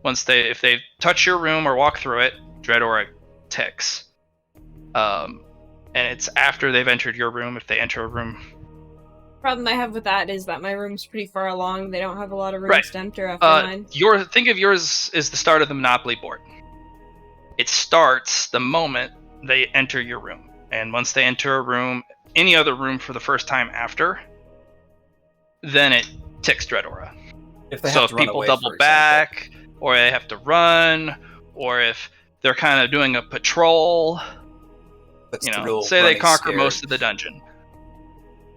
If they touch your room or walk through it, Dread Aura ticks. And it's after they've entered your room if they enter a room. Problem I have with that is that my room's pretty far along. They don't have a lot of rooms Right. to enter after mine. Think of yours as the start of the Monopoly board. It starts the moment they enter your room. And once they enter a room, any other room for the first time after, then it ticks Dread Aura. If they So have if to run people away, double for example. back, or they have to run, or if they're kind of doing a patrol, That's you the know, rule, say they running conquer scared. most of the dungeon.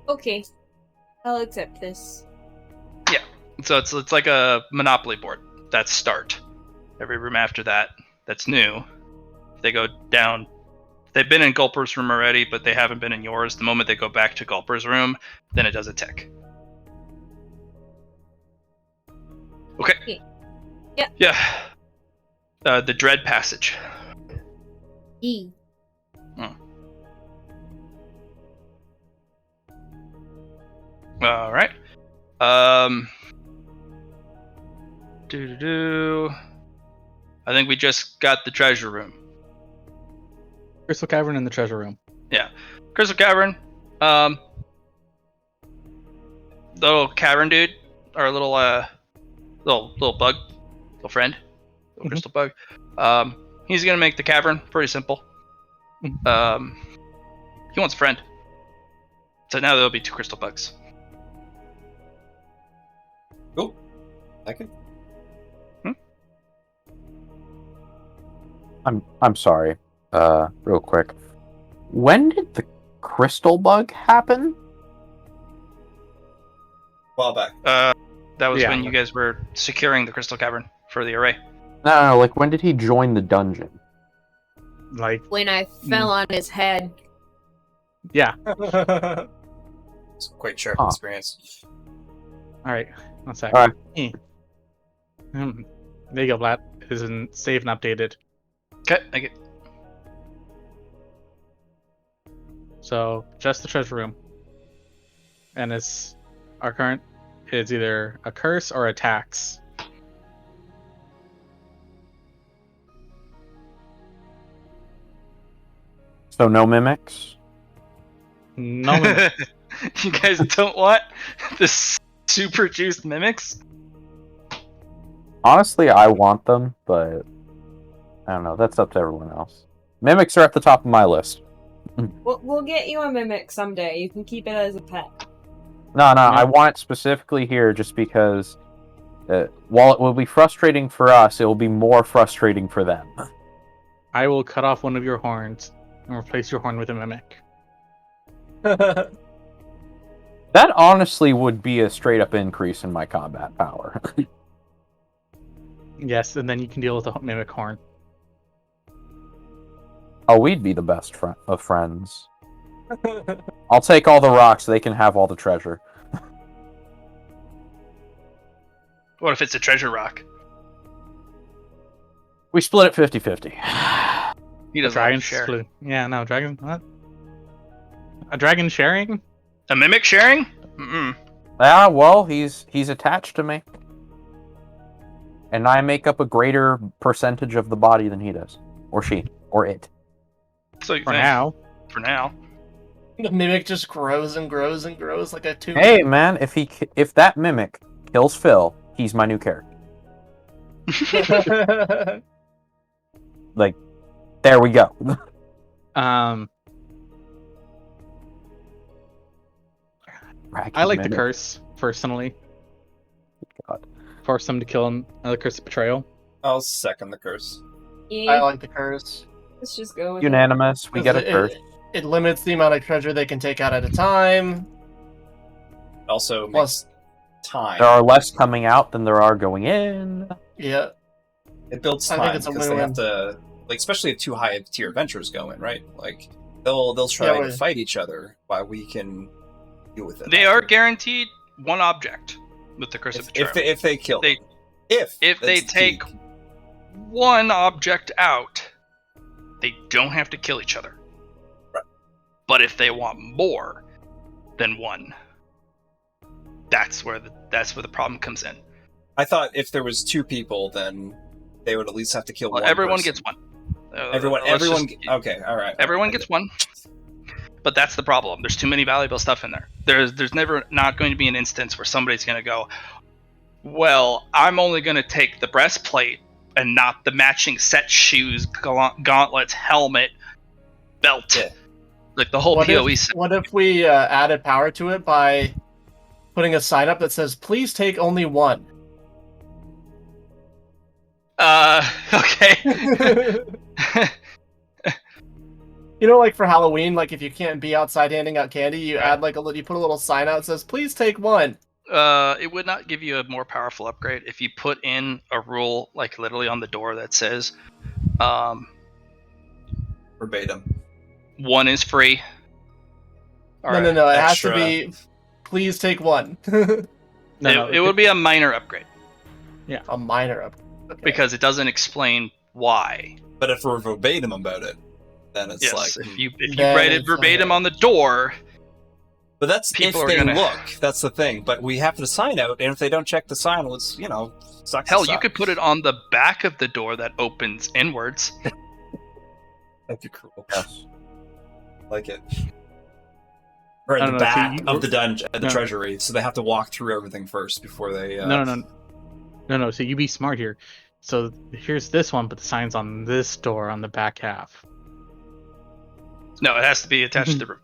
Okay. I'll accept this. So it's like a Monopoly board. That's start. Every room after that, that's new. They go down. They've been in Gulper's room already, but they haven't been in yours. The moment they go back to Gulper's room, then it does a tick. Okay. Yeah. Yeah. The Dread Passage. E. All right. I think we just got the treasure room. Crystal Cavern in the treasure room. Crystal Cavern. The little cavern dude, our little bug, little friend, little crystal bug. He's gonna make the cavern pretty simple. He wants a friend. So now there'll be 2 crystal bugs. Cool. Okay. I'm sorry. Real quick. When did the crystal bug happen? A while back. That was Yeah. when you guys were securing the crystal cavern for the array. No, like when did he join the dungeon? Like, When I fell on his head. yeah. It's quite shared Huh. experience. All right. One sec. All right. There you go, Vlad. Isn't saved and updated. Okay, I get. So just the treasure room, and it's our current is either a curse or a tax. So no mimics? No, mimic. You guys don't want the super juiced mimics? Honestly, I want them, but I don't know. That's up to everyone else. Mimics are at the top of my list. We'll get you a mimic someday. You can keep it as a pet. No, I want it specifically here just because while it will be frustrating for us, it will be more frustrating for them. I will cut off one of your horns and replace your horn with a mimic. That honestly would be a straight up increase in my combat power. Yes, and then you can deal with the mimic horn. Oh, we'd be the best of friends. I'll take all the rocks, they can have all the treasure. What if it's a treasure rock? We split it 50-50. He doesn't Dragon like to share. split. Yeah, no, dragon. What? A dragon sharing? A mimic sharing? Mm-mm. Ah, well, he's attached to me. And I make up a greater percentage of the body than he does. Or she. Or it. So you For think. now. For now. The mimic just grows and grows and grows like a tumor. Hey, man, if that mimic kills Phil, he's my new character. Like, there we go. I like the curse personally. God. Force them to kill another curse of betrayal. I'll second the curse. I like the curse. Let's just go with Unanimous. We get a curse. It limits the amount of treasure they can take out at a time. Also, Plus, time. There are less coming out than there are going in. yeah. It builds I time think it's a because they win-win. have to, like, especially if 2 high tier adventurers go in, right? Like, they'll try Yeah, to fight each other while we can deal with it. They are guaranteed 1 object with the curse of betrayal. if they kill They- them. if That's they the take key. 1 object out, they don't have to kill each other. Right. But if they want more than 1, that's where the problem comes in. I thought if there was 2 people, then they would at least have to kill Well, one. everyone person. gets 1. Everyone. Okay, all right. Everyone gets 1. But that's the problem. There's too many valuable stuff in there. There's never not going to be an instance where somebody's going to go, well, I'm only going to take the breastplate and not the matching set shoes, gauntlets, helmet, belt. Yeah. Like the whole What PoE if, set. what if we added power to it by putting a sign up that says, please take only 1? Okay. You know, like for Halloween, like if you can't be outside handing out candy, you add like you put a little sign out that says, please take 1. It would not give you a more powerful upgrade if you put in a rule, like literally on the door that says, Verbatim. 1 is free. No, it has extra. to be, please take 1. It would be a minor upgrade A minor up. Okay. because it doesn't explain why. But if we're verbatim about it, then it's Yes, like. if you Then write it it's, verbatim on the door, But that's people if are they gonna- look. That's the thing. But we have the sign out, and if they don't check the sign, well, it's sucks. hell, to you suck. could put it on the back of the door that opens inwards. That'd be cool. Yes. Like it. Or I at don't the know, so back you- of the dungeon, at the No. treasury, so they have to walk through everything first before they. No. So you be smart here. So here's this one, but the sign's on this door on the back half. No, it has to be attached to the room.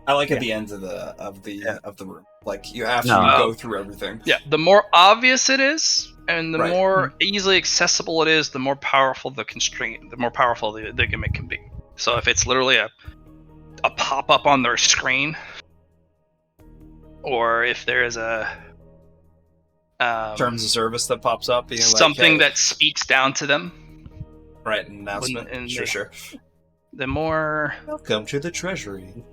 I like at Yeah. the end of the room. Like you after No. you go through everything. Yeah, the more obvious it is, and the Right. more easily accessible it is, the more powerful the constraint, the more powerful the gimmick can be. So if it's literally a pop-up on their screen, or if there is a Terms of service that pops up, being something like, hey, that speaks down to them, right, an announcement. and Sure. the more Welcome to the treasury.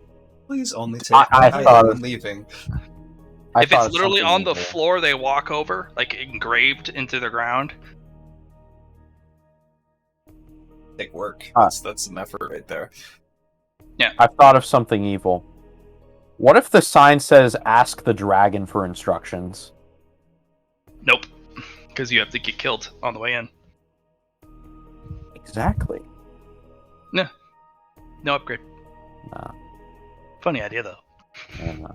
Please only take I the thought- item when leaving. I if thought it's of literally something on the evil. floor they walk over, like engraved into the ground. Take work. Ah. That's some effort right there. I thought of something evil. What if the sign says "Ask the dragon for instructions"? Nope, because you have to get killed on the way in. Exactly. No upgrade. No. Funny idea though. Yeah.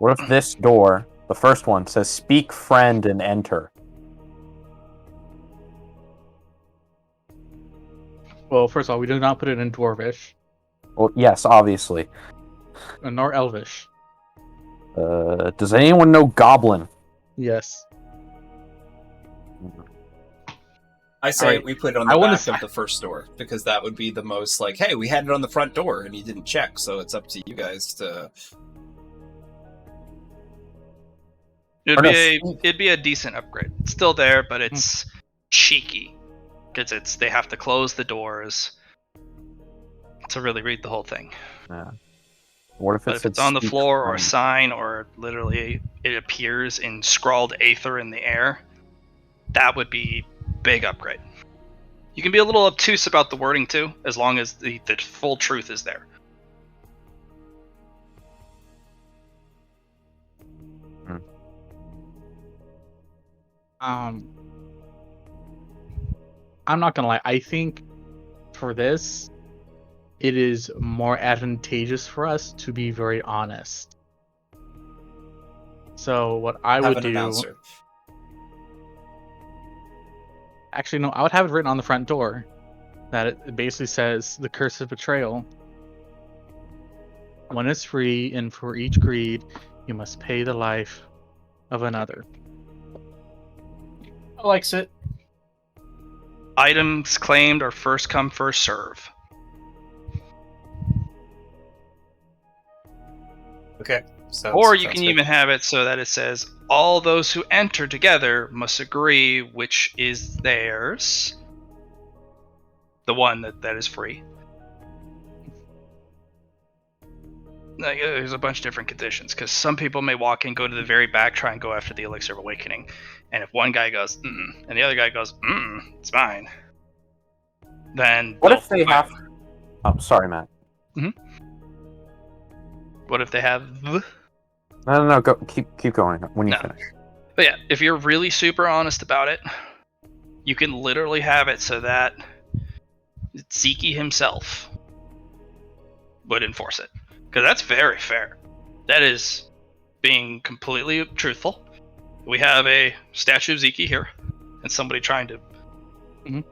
What if this door, the first one, says "Speak, friend, and enter"? Well, first of all, we do not put it in Dwarvish, Well, yes, obviously. nor Elvish. Does anyone know Goblin? Yes. I say Alright, we put it on I the wanna back of the first door because that would be the most like, hey, we had it on the front door and you didn't check, so it's up to you guys to. It'd be a decent upgrade. It's still there, but it's cheeky because they have to close the doors to really read the whole thing. Yeah. What if But if it's on the floor or a sign or literally it appears in scrawled aether in the air, that would be big upgrade. You can be a little obtuse about the wording too, as long as the full truth is there. I'm not gonna lie. I think for this, it is more advantageous for us to be very honest. So what I Have would an do, announcer. actually no, I would have it written on the front door that it basically says the curse of betrayal. One is free, and for each greed, you must pay the life of another. I likes it. Items claimed are first come, first serve. Okay. Or you can even have it so that it says all those who enter together must agree which is theirs. The one that is free. Like, there's a bunch of different conditions because some people may walk in, go to the very back, try and go after the elixir of awakening, and if one guy goes and the other guy goes it's mine, then What they'll if they have? Oh, sorry, Matt. What if they have? No. Go. Keep going when you No. finish. But yeah, if you're really super honest about it, you can literally have it so that Zeke himself would enforce it. Because that's very fair. That is being completely truthful. We have a statue of Zeke here, and somebody trying to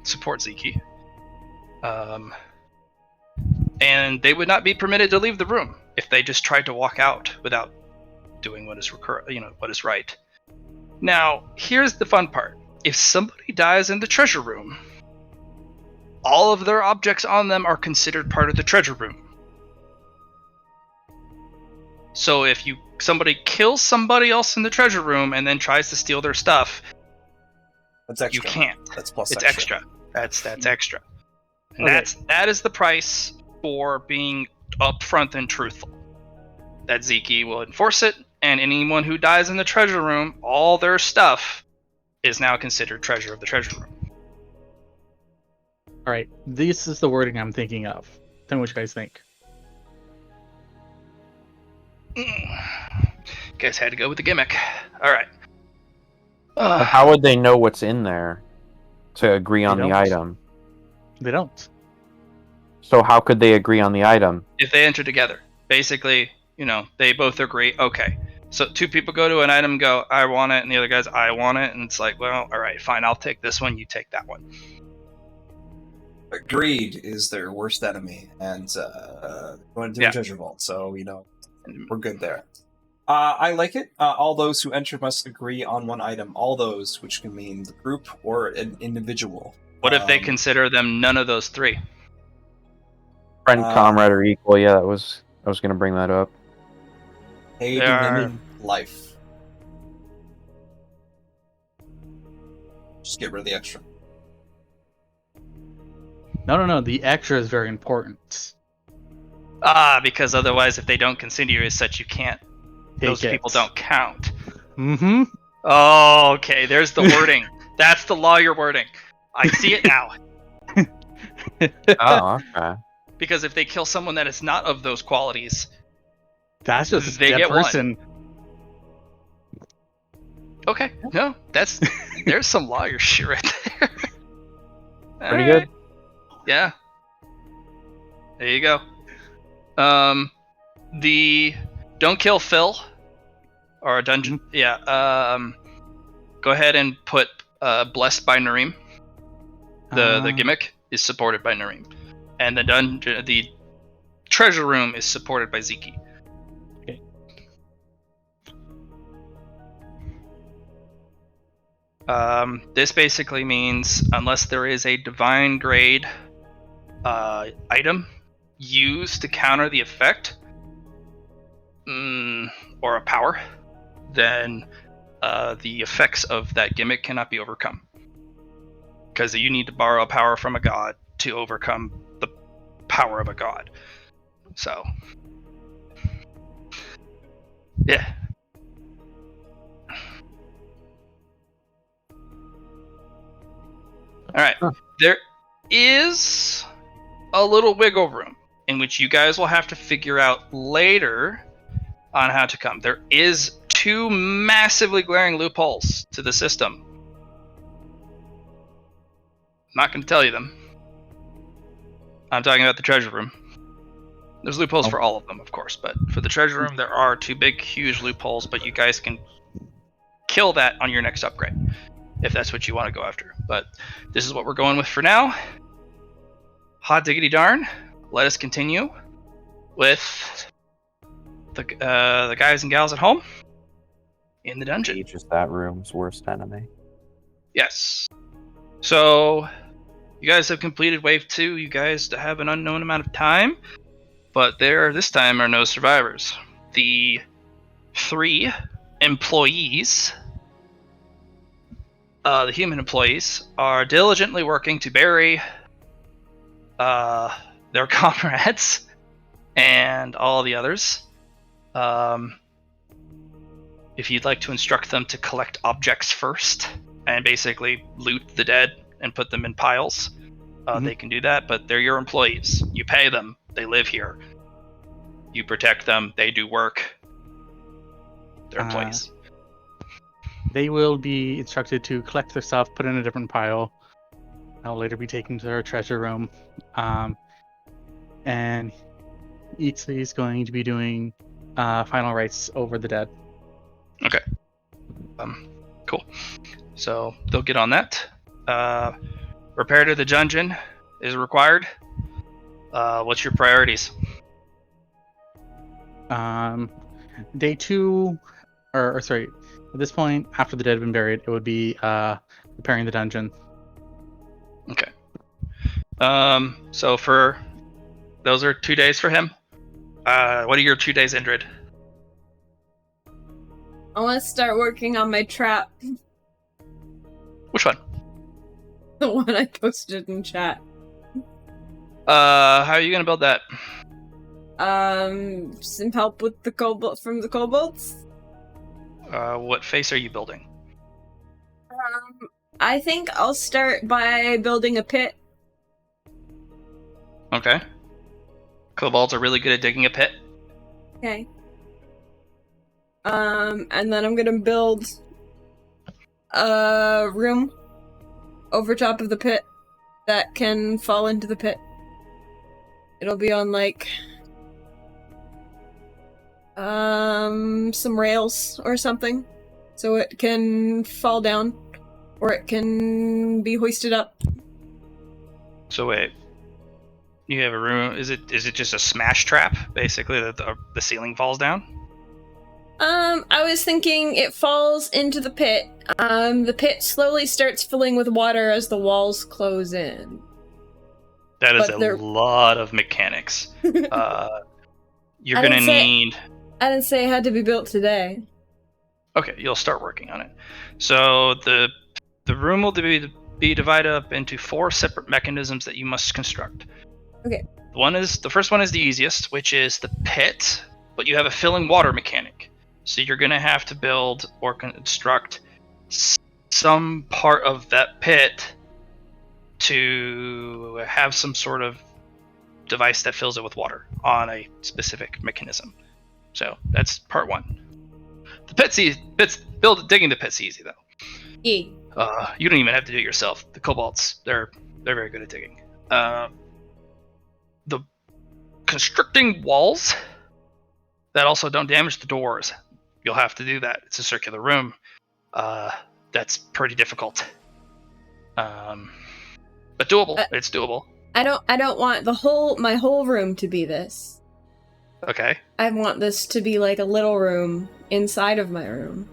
support Zeke. And they would not be permitted to leave the room if they just tried to walk out without doing what is what is right. Now, here's the fun part. If somebody dies in the treasure room, all of their objects on them are considered part of the treasure room. So if somebody kills somebody else in the treasure room and then tries to steal their stuff, That's extra. you can't. That's plus It's extra. extra. That's extra. And Okay. that is the price for being upfront and truthful. That Zeke will enforce it, and anyone who dies in the treasure room, all their stuff is now considered treasure of the treasure room. All right, this is the wording I'm thinking of. Tell me what you guys think. Guess had to go with the gimmick. All right. But how would they know what's in there to agree on the don't. item? They don't. So how could they agree on the item? If they enter together, basically, they both agree. Okay, so two people go to an item, go, I want it, and the other guy's, I want it, and it's like, well, all right, fine, I'll take this one, you take that one. Greed is their worst enemy, and going to a treasure vault, so we're good there. I like it. All those who enter must agree on one item. All those, which can mean the group or an individual. What if they consider them none of those three? Friend, comrade, or equal? Yeah, I was going to bring that up. Aid in life. Just get rid of the extra. No. The extra is very important. Because otherwise, if they don't consider you as such, you can't. Those people don't count. Mm-hmm. Oh, okay. There's the wording. That's the lawyer wording. I see it now. Oh, okay. Because if they kill someone that is not of those qualities, that's just they a dead get person. One. Okay. No, there's some lawyer shit right there. Pretty good. Yeah. There you go. The don't kill Phil or a dungeon. Yeah. Go ahead and put blessed by Nareem. The gimmick is supported by Nareem, and the treasure room is supported by Ziki. Okay. This basically means unless there is a divine grade item used to counter the effect or a power, then the effects of that gimmick cannot be overcome. Because you need to borrow a power from a god to overcome the power of a god. So, yeah. Alright. There is a little wiggle room in which you guys will have to figure out later on how to come. There is 2 massively glaring loopholes to the system. I'm not going to tell you them. I'm talking about the treasure room. There's loopholes for all of them, of course, but for the treasure room, there are 2 big, huge loopholes, but you guys can kill that on your next upgrade, if that's what you want to go after. But this is what we're going with for now. Hot diggity darn. Let us continue with the guys and gals at home in the dungeon. Each is that room's worst enemy. Yes. So, you guys have completed wave 2. You guys have an unknown amount of time, but there this time are no survivors. The 3 employees, the human employees, are diligently working to bury their comrades and all the others. If you'd like to instruct them to collect objects first and basically loot the dead and put them in piles, they can do that, but they're your employees. You pay them, they live here. You protect them, they do work. They're employees. They will be instructed to collect their stuff, put it in a different pile. They'll later be taken to their treasure room. And each of these going to be doing final rites over the dead. Okay. Cool. So they'll get on that. Repair to the dungeon is required. What's your priorities? Day 2, or sorry, at this point, after the dead have been buried, it would be repairing the dungeon. Okay. So for those are 2 days for him. What are your 2 days, Indrid? I want to start working on my trap. Which one? The one I posted in chat. How are you gonna build that? Some help with the from the kobolds. What face are you building? I think I'll start by building a pit. Okay. Kobolds are really good at digging a pit. Okay. And then I'm gonna build a room over top of the pit that can fall into the pit. It'll be on like some rails or something, so it can fall down, or it can be hoisted up. So wait, you have a room. Is it just a smash trap, basically, that the ceiling falls down? I was thinking it falls into the pit. The pit slowly starts filling with water as the walls close in. That is But a they're- lot of mechanics. You're I gonna didn't say- need. I didn't say it had to be built today. Okay, you'll start working on it. So the room will be divided up into 4 separate mechanisms that you must construct. Okay. The first one is the easiest, which is the pit, but you have a filling water mechanic. So you're gonna have to build or construct some part of that pit to have some sort of device that fills it with water on a specific mechanism. So that's part 1. The digging the pit's easy though. Yeah. You don't even have to do it yourself. The kobolds, they're very good at digging. The constructing walls that also don't damage the doors. You'll have to do that. It's a circular room. That's pretty difficult. But doable. It's doable. I don't want my whole room to be this. Okay. I want this to be like a little room inside of my room.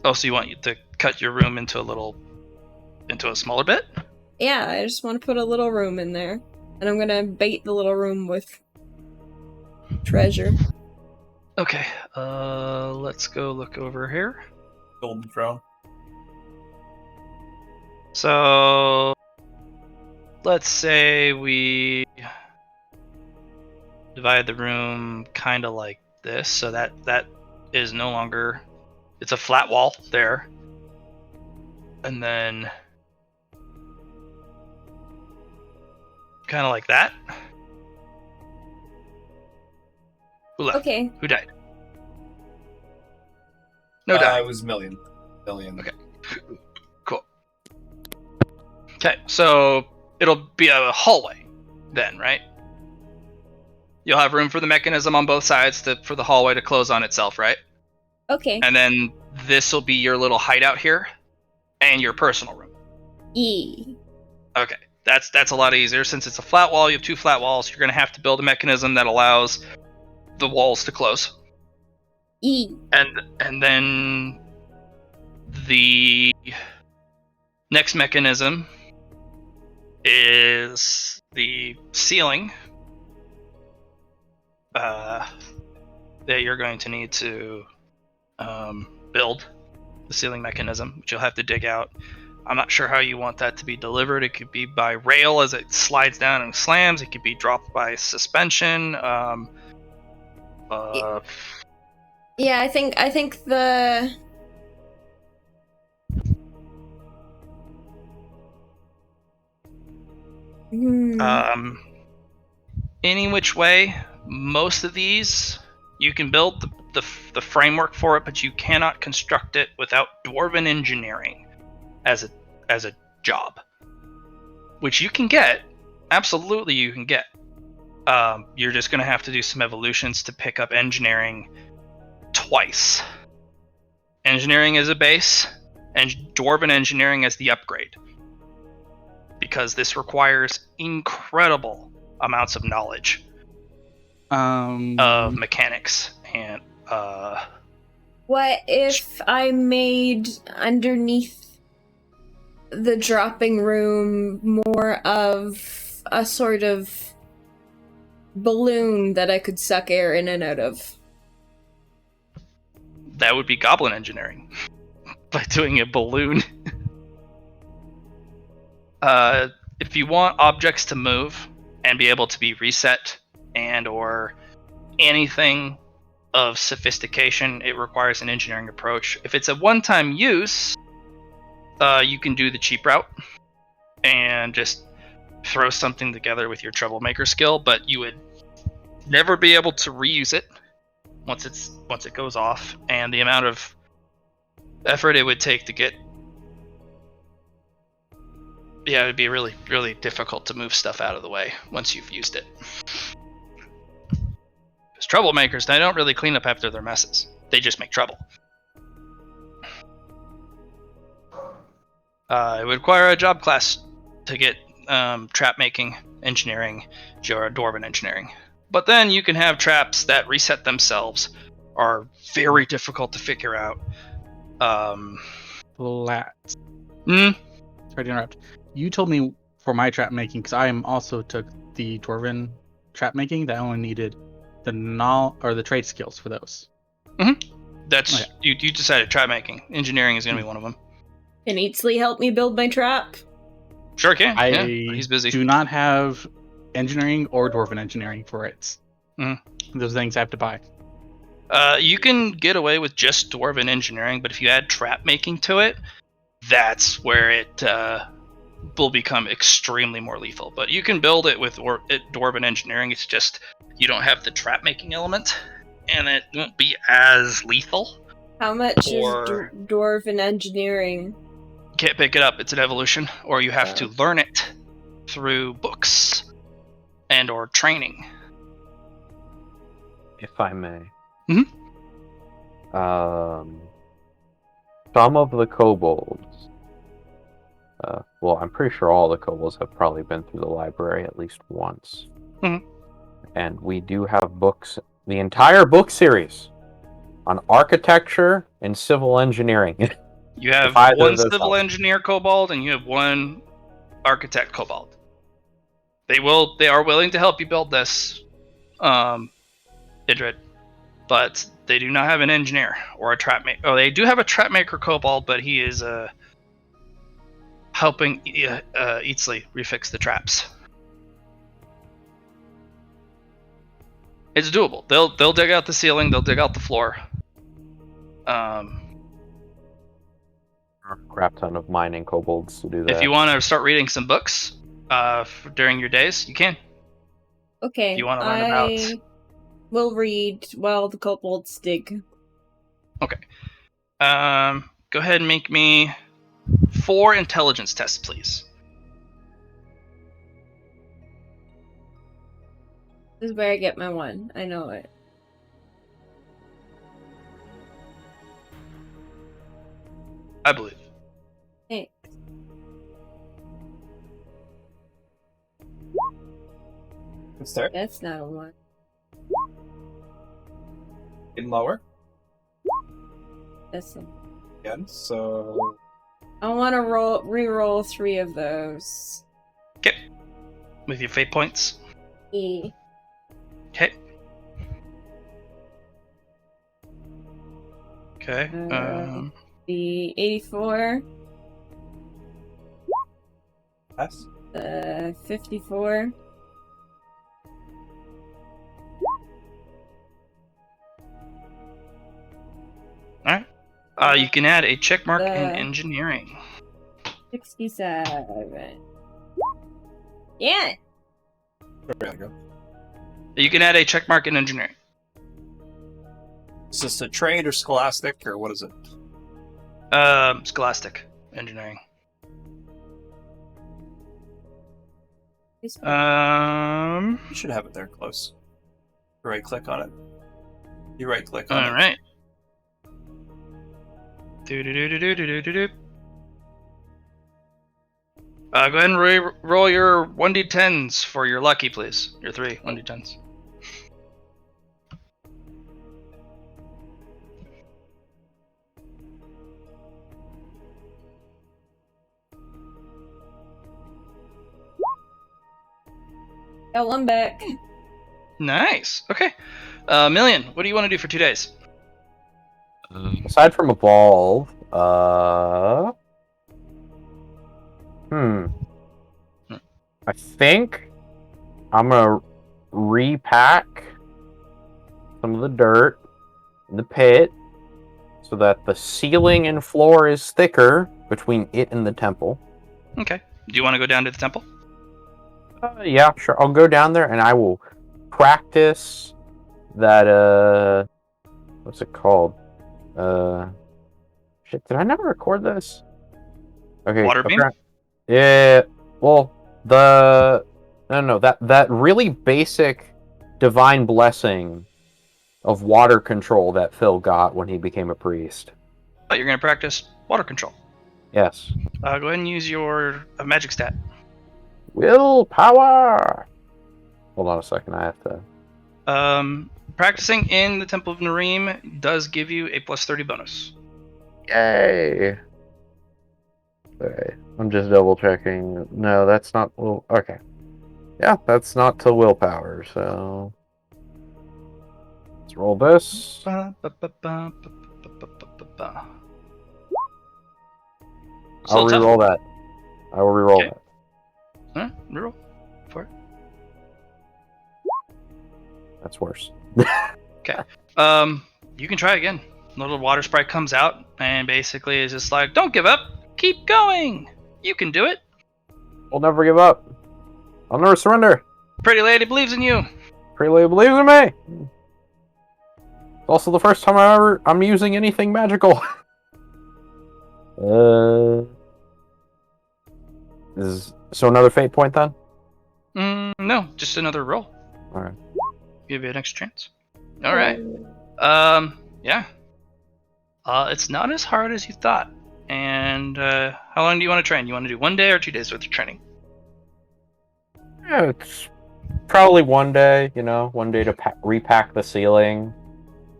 Oh, so you want to cut your room into a smaller bit? Yeah, I just want to put a little room in there. And I'm gonna bait the little room with treasure. Okay. Let's go look over here. Golden throne. So let's say we divide the room kind of like this, so that is no longer, it's a flat wall there, and then kind of like that. Who left? Okay. Who died? No die. It was million. Okay. Cool. Okay, so it'll be a hallway then, right? You'll have room for the mechanism on both sides for the hallway to close on itself, right? Okay. And then this will be your little hideout here and your personal room. E. Okay, that's a lot easier. Since it's a flat wall, you have 2 flat walls, you're going to have to build a mechanism that allows the walls to close. E. And then the next mechanism is the ceiling that you're going to need to build the ceiling mechanism, which you'll have to dig out. I'm not sure how you want that to be delivered. It could be by rail as it slides down and slams. It could be dropped by suspension. Yeah, I think the any which way, most of these you can build the framework for it, but you cannot construct it without dwarven engineering as a job, which you can get. Absolutely, you can get. You're just going to have to do some evolutions to pick up engineering twice. Engineering as a base, and dwarven engineering as the upgrade, because this requires incredible amounts of knowledge of mechanics and what if I made underneath the dropping room more of a sort of balloon that I could suck air in and out of? That would be goblin engineering by doing a balloon. If you want objects to move and be able to be reset and or anything of sophistication, it requires an engineering approach. If it's a one-time use, you can do the cheap route and just throw something together with your troublemaker skill, but you would never be able to reuse it once it goes off, and the amount of effort it would take to get Yeah, it'd be really, really difficult to move stuff out of the way once you've used it. Because troublemakers, they don't really clean up after their messes. They just make trouble. It would require a job class to get trap making, engineering, or dwarven engineering. But then you can have traps that reset themselves, are very difficult to figure out. Flat. Mm, Sorry to interrupt. You told me for my trap making, because I also took the dwarven trap making, that I only needed the trade skills for those. that's Okay. you decided trap making. Engineering is going to be one of them. Can Eatsley help me build my trap? Sure can. I Yeah, he's busy. do not have engineering or dwarven engineering for it. Those things I have to buy. You can get away with just dwarven engineering, but if you add trap making to it, that's where it will become extremely more lethal. But you can build it with dwarven engineering. It's just you don't have the trap making element, and it won't be as lethal. How much Or- is dwarven engineering? You can't pick it up. It's an evolution, or you have to learn it through books and or training. If I may. Mhm. Some of the kobolds. Well, I'm pretty sure all the kobolds have probably been through the library at least once. Mhm. And we do have books, the entire book series on architecture and civil engineering. You have If either one of those civil help. engineer kobold and you have one architect kobold. They are willing to help you build this, Idrid, but they do not have an engineer or a trap maker. Oh, they do have a trap maker kobold, but he is helping Eatsley refix the traps. It's doable. They'll dig out the ceiling. They'll dig out the floor. A crap ton of mining kobolds to do that. If you want to start reading some books during your days, you can. Okay, If you want to learn about. We'll read while the kobolds dig. Okay. Go ahead and make me 4 intelligence tests, please. This is where I get my 1. I know it. I believe. Thanks. Good start. That's not a 1. Getting lower That's a... again. So I want to re-roll 3 of those. Okay. With your fate points. E. Okay. Okay. The 84. pass. 54. Alright. You can add a check mark in Uh, engineering. 67. Yeah! There we go. You can add a check mark in engineering. Is this a trade or scholastic or what is it? Scholastic engineering. You should have it there close. Right click on it. You right click on it. Alright. Do. Go ahead and roll your 1d10s for your lucky, please. Your 3 1d10s. Got 1 back. Nice. Okay. Million, what do you want to do for 2 days? Aside from evolve, I think I'm gonna repack some of the dirt in the pit so that the ceiling and floor is thicker between it and the temple. Okay. Do you want to go down to the temple? Yeah, sure. I'll go down there and I will practice that, what's it called? Shit, did I never record this? Okay. Water beam? Yeah. Well, no, that really basic divine blessing of water control that Phil got when he became a priest. But you're going to practice water control. Yes. Go ahead and use your magic stat. Willpower! Hold on a second, I have to... Practicing in the Temple of Nareem does give you a plus 30 bonus. Yay! Okay, I'm just double checking. No, that's not... Well, okay. Yeah, that's not to willpower, so... Let's roll this. I'll I'll re-roll that. I will re-roll Okay. that. Reroll for it. That's worse. You can try again. Little water sprite comes out and basically is just like, don't give up, keep going. You can do it. We'll never give up. I'll never surrender. Pretty lady believes in you. Pretty lady believes in me. It's also the first time I'm using anything magical. So another fate point then? No, just another roll. All right. Give you an extra chance. All right. Yeah. It's not as hard as you thought. And how long do you want to train? You want to do 1 day or 2 days worth of training? Yeah, it's probably 1 day. 1 day to repack the ceiling.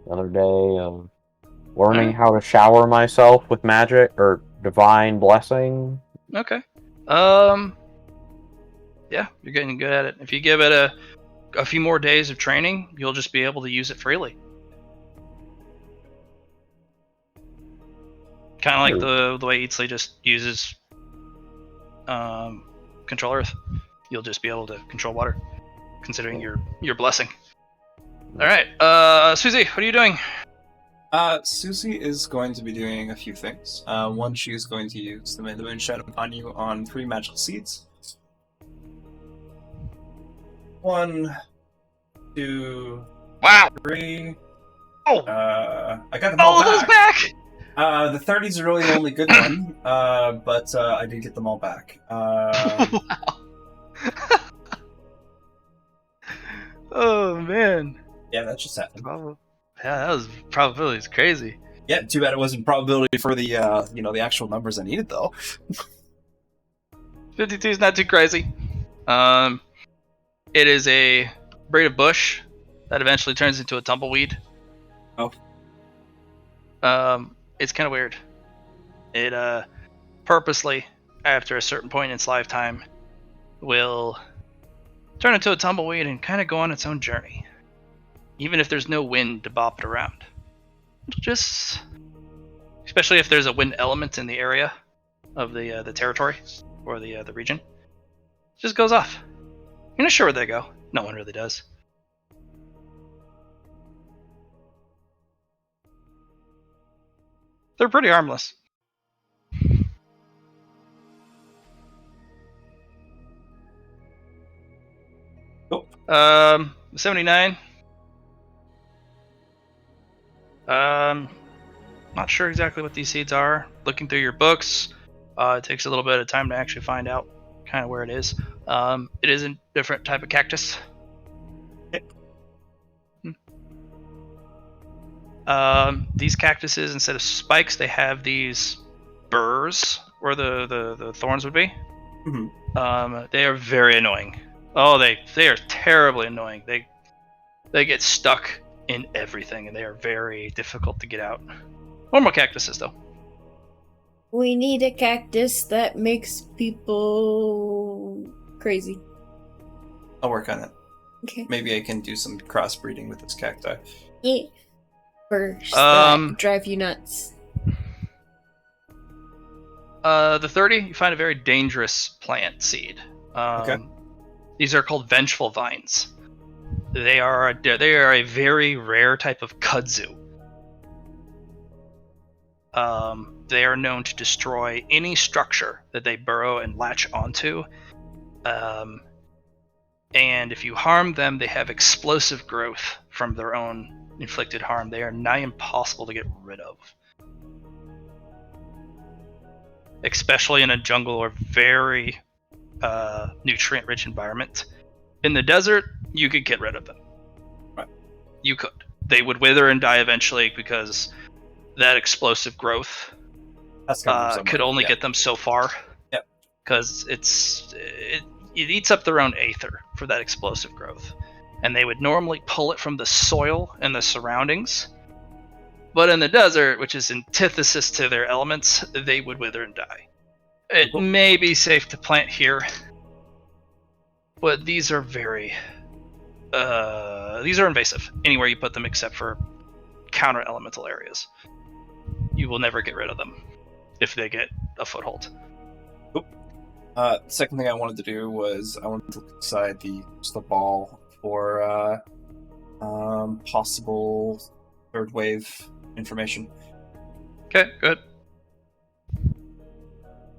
Another day of learning how to shower myself with magic or divine blessing. Okay. Yeah, you're getting good at it. If you give it a few more days of training, you'll just be able to use it freely. Kind of like the way Eatsley just uses Control Earth. You'll just be able to control water, considering your blessing. All right, Susie, what are you doing? Susie is going to be doing a few things. One, she is going to use the Moon Shadow upon you on 3 magical seeds. 1, 2, Wow! 3. Oh! I got them all All of those back! The 30s are really the only good one, but I did get them all back. Wow. Oh man. Yeah, that just happened. Yeah, that was probability is crazy. Yeah, too bad it wasn't probability for the the actual numbers I needed though. 52 is not too crazy. It is a braid of bush that eventually turns into a tumbleweed. Oh. It's kind of weird. It purposely, after a certain point in its lifetime, will turn into a tumbleweed and kind of go on its own journey. Even if there's no wind to bop it around. It'll just, especially if there's a wind element in the area of the territory or the region, it just goes off. You're not sure where they go. No one really does. They're pretty harmless. Oh. 79. Not sure exactly what these seeds are. Looking through your books, it takes a little bit of time to actually find out kind of where it is. It is a different type of cactus. These cactuses, instead of spikes, they have these burrs where the thorns would be. Mm-hmm. They are very annoying. Oh, they are terribly annoying. They get stuck in everything, and they are very difficult to get out. Normal cactuses, though. We need a cactus that makes people crazy. I'll work on it. Okay. Maybe I can do some crossbreeding with this cacti. Yeah. First, that drive you nuts. The 30, you find a very dangerous plant seed. Okay. These are called vengeful vines. They are a very rare type of kudzu. They are known to destroy any structure that they burrow and latch onto. And if you harm them, they have explosive growth from their own inflicted harm. They are nigh impossible to get rid of. Especially in a jungle or very nutrient-rich environment. In the desert, you could get rid of them. Right. You could. They would wither and die eventually because that explosive growth That's coming from could only get them so far. Yep. Because it eats up their own aether for that explosive growth. And they would normally pull it from the soil and the surroundings. But in the desert, which is antithesis to their elements, they would wither and die. It may be safe to plant here, but these are very... these are invasive anywhere you put them except for counter elemental areas. You will never get rid of them if they get a foothold. Second thing I wanted to do was I wanted to look inside the ball for possible third wave information. Okay, good.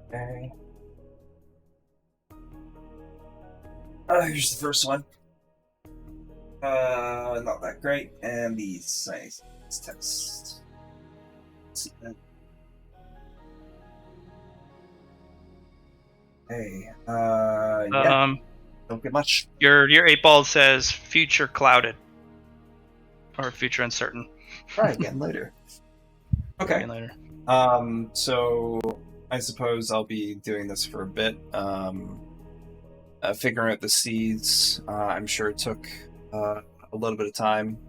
Okay. Here's the first one. Not that great. And the science text. Let's see that. Hey, yeah. Don't get much. Your 8-ball says future clouded. Or future uncertain. Try again later. Okay. Again later. So I suppose I'll be doing this for a bit. Figuring out the seeds, I'm sure it took a little bit of time.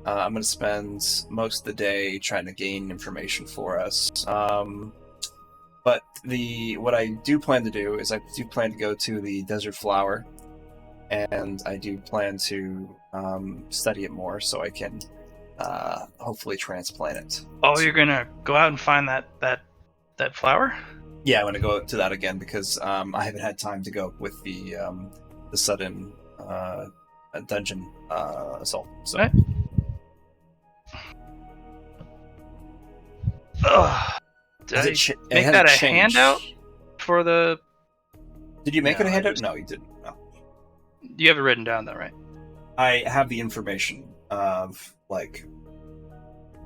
I'm going to spend most of the day trying to gain information for us. But what I do plan to do is I do plan to go to the desert flower, and I do plan to study it more so I can hopefully transplant it. Oh, you're gonna go out and find that flower? Yeah, I'm gonna go to that again because I haven't had time to go with the sudden dungeon assault. So. Right. Ugh. Did I make that a handout for the... Did you make it a handout? No, you didn't. No. You have it written down though, right? I have the information of,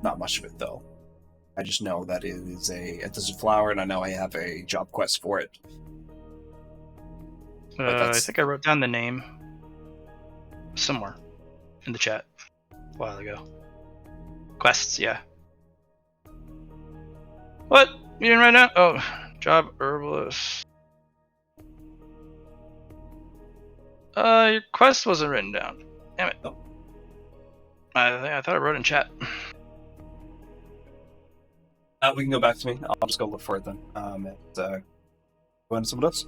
not much of it though. I just know that it is a desert flower, and I know I have a job quest for it. I think I wrote down the name somewhere in the chat a while ago. Quests, yeah. What? You didn't write down? Oh, job herbalist. Your quest wasn't written down. Damn it. Oh. I thought I wrote in chat. We can go back to me. I'll just go look for it then. Go on to someone else.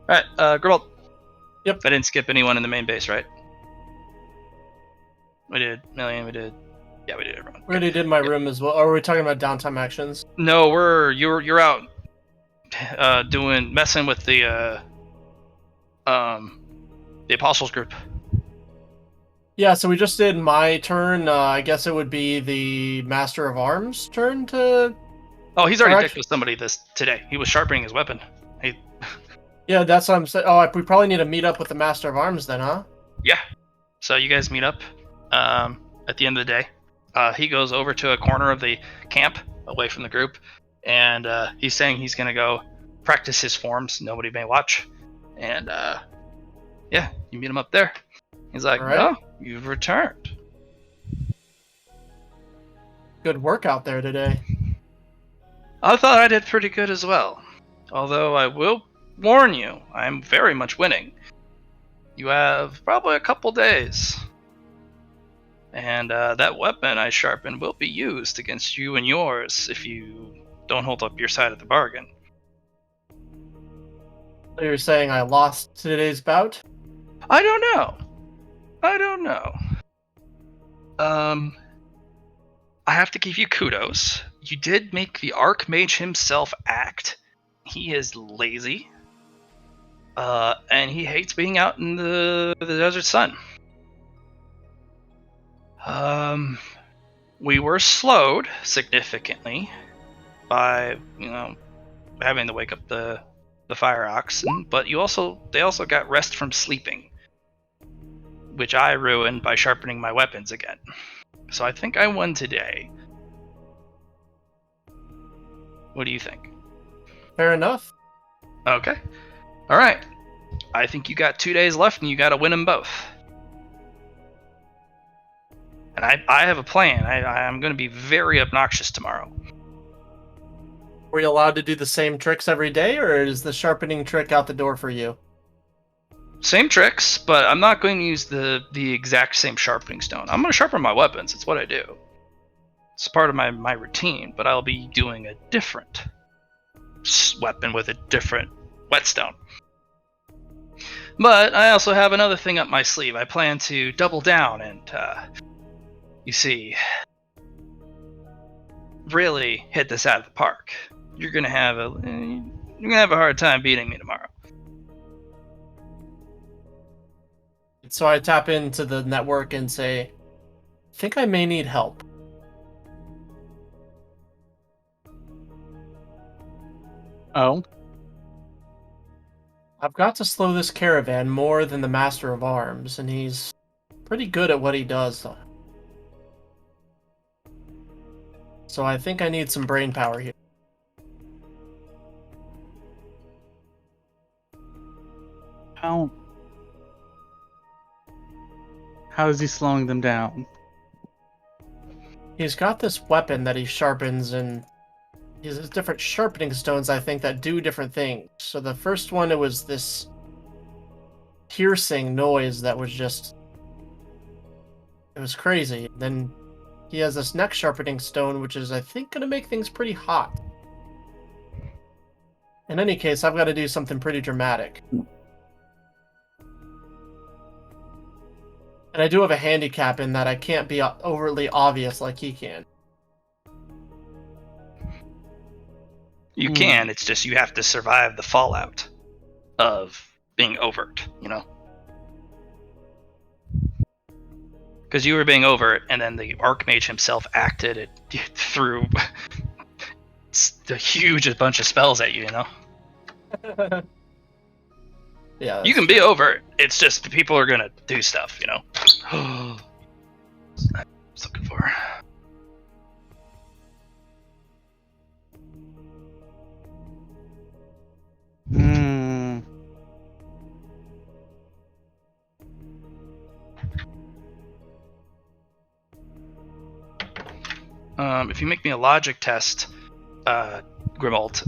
Alright, Grimold. Yep. I didn't skip anyone in the main base, right? We did. Million, we did. Yeah, we did everyone. We already did my room as well. Or are we talking about downtime actions? No, you're out messing with the Apostles group. Yeah, so we just did my turn. I guess it would be the Master of Arms' turn to... Oh, he's already dicked with somebody today. He was sharpening his weapon. Yeah, that's what I'm saying. Oh, we probably need to meet up with the Master of Arms then, huh? Yeah. So you guys meet up at the end of the day. He goes over to a corner of the camp away from the group, and he's saying he's going to go practice his forms. Nobody may watch. And yeah, you meet him up there. He's like, right. "Oh, you've returned. Good work out there today." I thought I did pretty good as well. Although I will warn you, I'm very much winning. You have probably a couple days. And that weapon I sharpened will be used against you and yours if you don't hold up your side of the bargain. So you're saying I lost today's bout? I don't know. I have to give you kudos. You did make the Archmage himself act. He is lazy. And he hates being out in the desert sun. We were slowed significantly by, having to wake up the fire oxen, but they also got rest from sleeping, which I ruined by sharpening my weapons again. So I think I won today. What do you think? Fair enough. Okay. All right. I think you got 2 days left and you got to win them both. And I have a plan. I'm going to be very obnoxious tomorrow. Were you allowed to do the same tricks every day, or is the sharpening trick out the door for you? Same tricks, but I'm not going to use the exact same sharpening stone. I'm going to sharpen my weapons. It's what I do. It's part of my routine, but I'll be doing a different weapon with a different whetstone. But I also have another thing up my sleeve. I plan to double down and, you see, really hit this out of the park. You're gonna have a hard time beating me tomorrow. So I tap into the network and say, I think I may need help. Oh, I've got to slow this caravan more than the Master of Arms, and he's pretty good at what he does. So I think I need some brain power here. How is he slowing them down? He's got this weapon that he sharpens, and he has different sharpening stones, I think, that do different things. So the first one, it was this piercing noise that was just... It was crazy. Then he has this next sharpening stone, which is, I think, going to make things pretty hot. In any case, I've got to do something pretty dramatic. And I do have a handicap in that I can't be overtly obvious like he can. You can, it's just you have to survive the fallout of being overt, you know? Because you were being overt, and then the Archmage himself acted it threw a huge bunch of spells at you, you know? Yeah, you can be overt, it's just people are gonna do stuff, you know? I was looking for. If you make me a logic test, Grimald,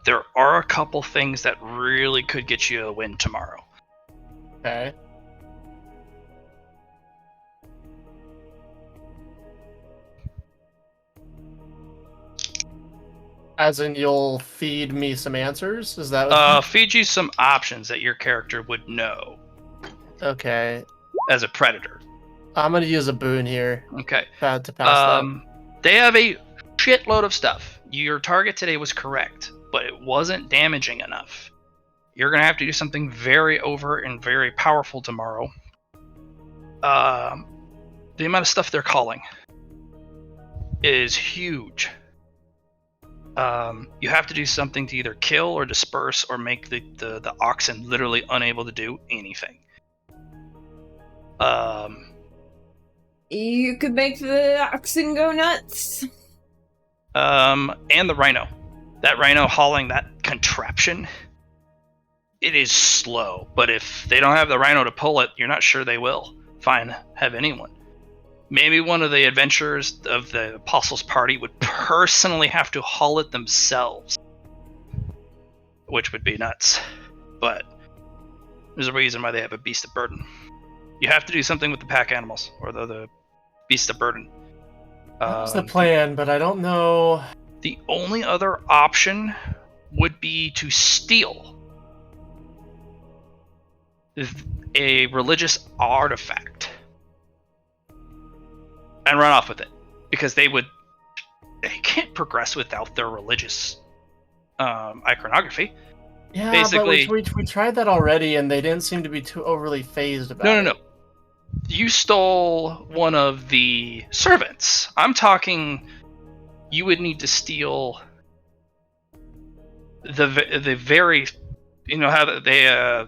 there are a couple things that really could get you a win tomorrow. Okay. As in, you'll feed me some answers? Is that what Feed you some options that your character would know. Okay. As a predator. I'm gonna use a boon here. Okay. To pass that. They have a shitload of stuff. Your target today was correct, but it wasn't damaging enough. You're gonna have to do something very overt and very powerful tomorrow. The amount of stuff they're calling is huge. You have to do something to either kill or disperse or make the oxen literally unable to do anything. You could make the oxen go nuts. And the rhino. That rhino hauling that contraption, it is slow. But if they don't have the rhino to pull it, you're not sure they will. Fine, have anyone. Maybe one of the adventurers of the Apostles' Party would personally have to haul it themselves. Which would be nuts. But there's a reason why they have a beast of burden. You have to do something with the pack animals, or the beast of burden. That's the plan, but I don't know. The only other option would be to steal a religious artifact and run off with it, because they can't progress without their religious iconography. Yeah, basically, but we tried that already, and they didn't seem to be too overly phased about it. No. You stole one of the servants. I'm talking, you would need to steal the very, you know how they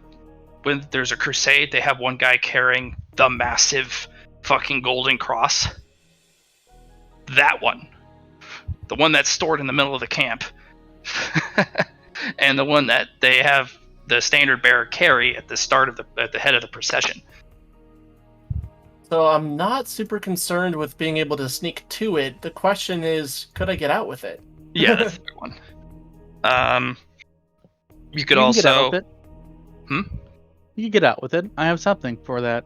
when there's a crusade, they have one guy carrying the massive fucking golden cross. That one, the one that's stored in the middle of the camp, and the one that they have the standard bearer carry at the start of at the head of the procession. So I'm not super concerned with being able to sneak to it. The question is, could I get out with it? Yeah, that's the big one. You could You can also get out with it. Hmm? You can get out with it. I have something for that.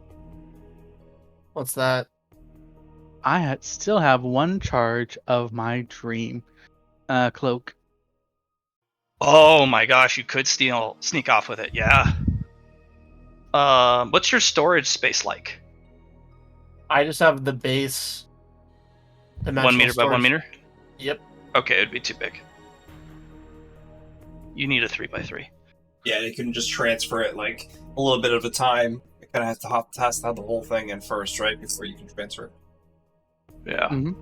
What's that? I still have one charge of my dream cloak. Oh my gosh, you could sneak off with it. Yeah. What's your storage space like? I just have the base. 1 meter by 1 meter? Yep. Okay, it'd be too big. You need a 3x3. Yeah, you can just transfer it like a little bit at a time. You kind of have to test out the whole thing in first, right, before you can transfer it. Yeah. Mm-hmm.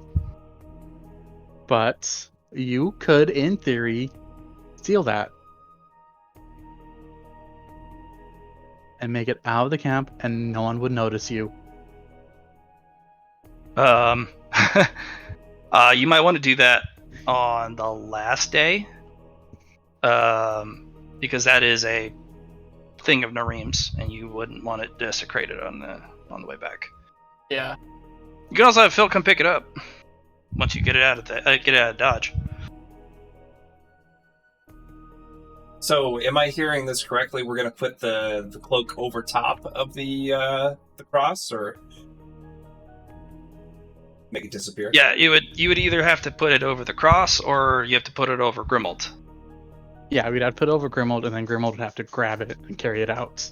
But you could, in theory, steal that and make it out of the camp, and no one would notice you. You might want to do that on the last day, because that is a thing of Nareem's, and you wouldn't want it desecrated on the way back. Yeah. You can also have Phil come pick it up once you get it out of Dodge. So, am I hearing this correctly? We're gonna put the cloak over top of the cross, or make it disappear? Yeah, you would either have to put it over the cross, or you have to put it over Grimold. Yeah, we'd have to put it over Grimold, and then Grimold would have to grab it and carry it out.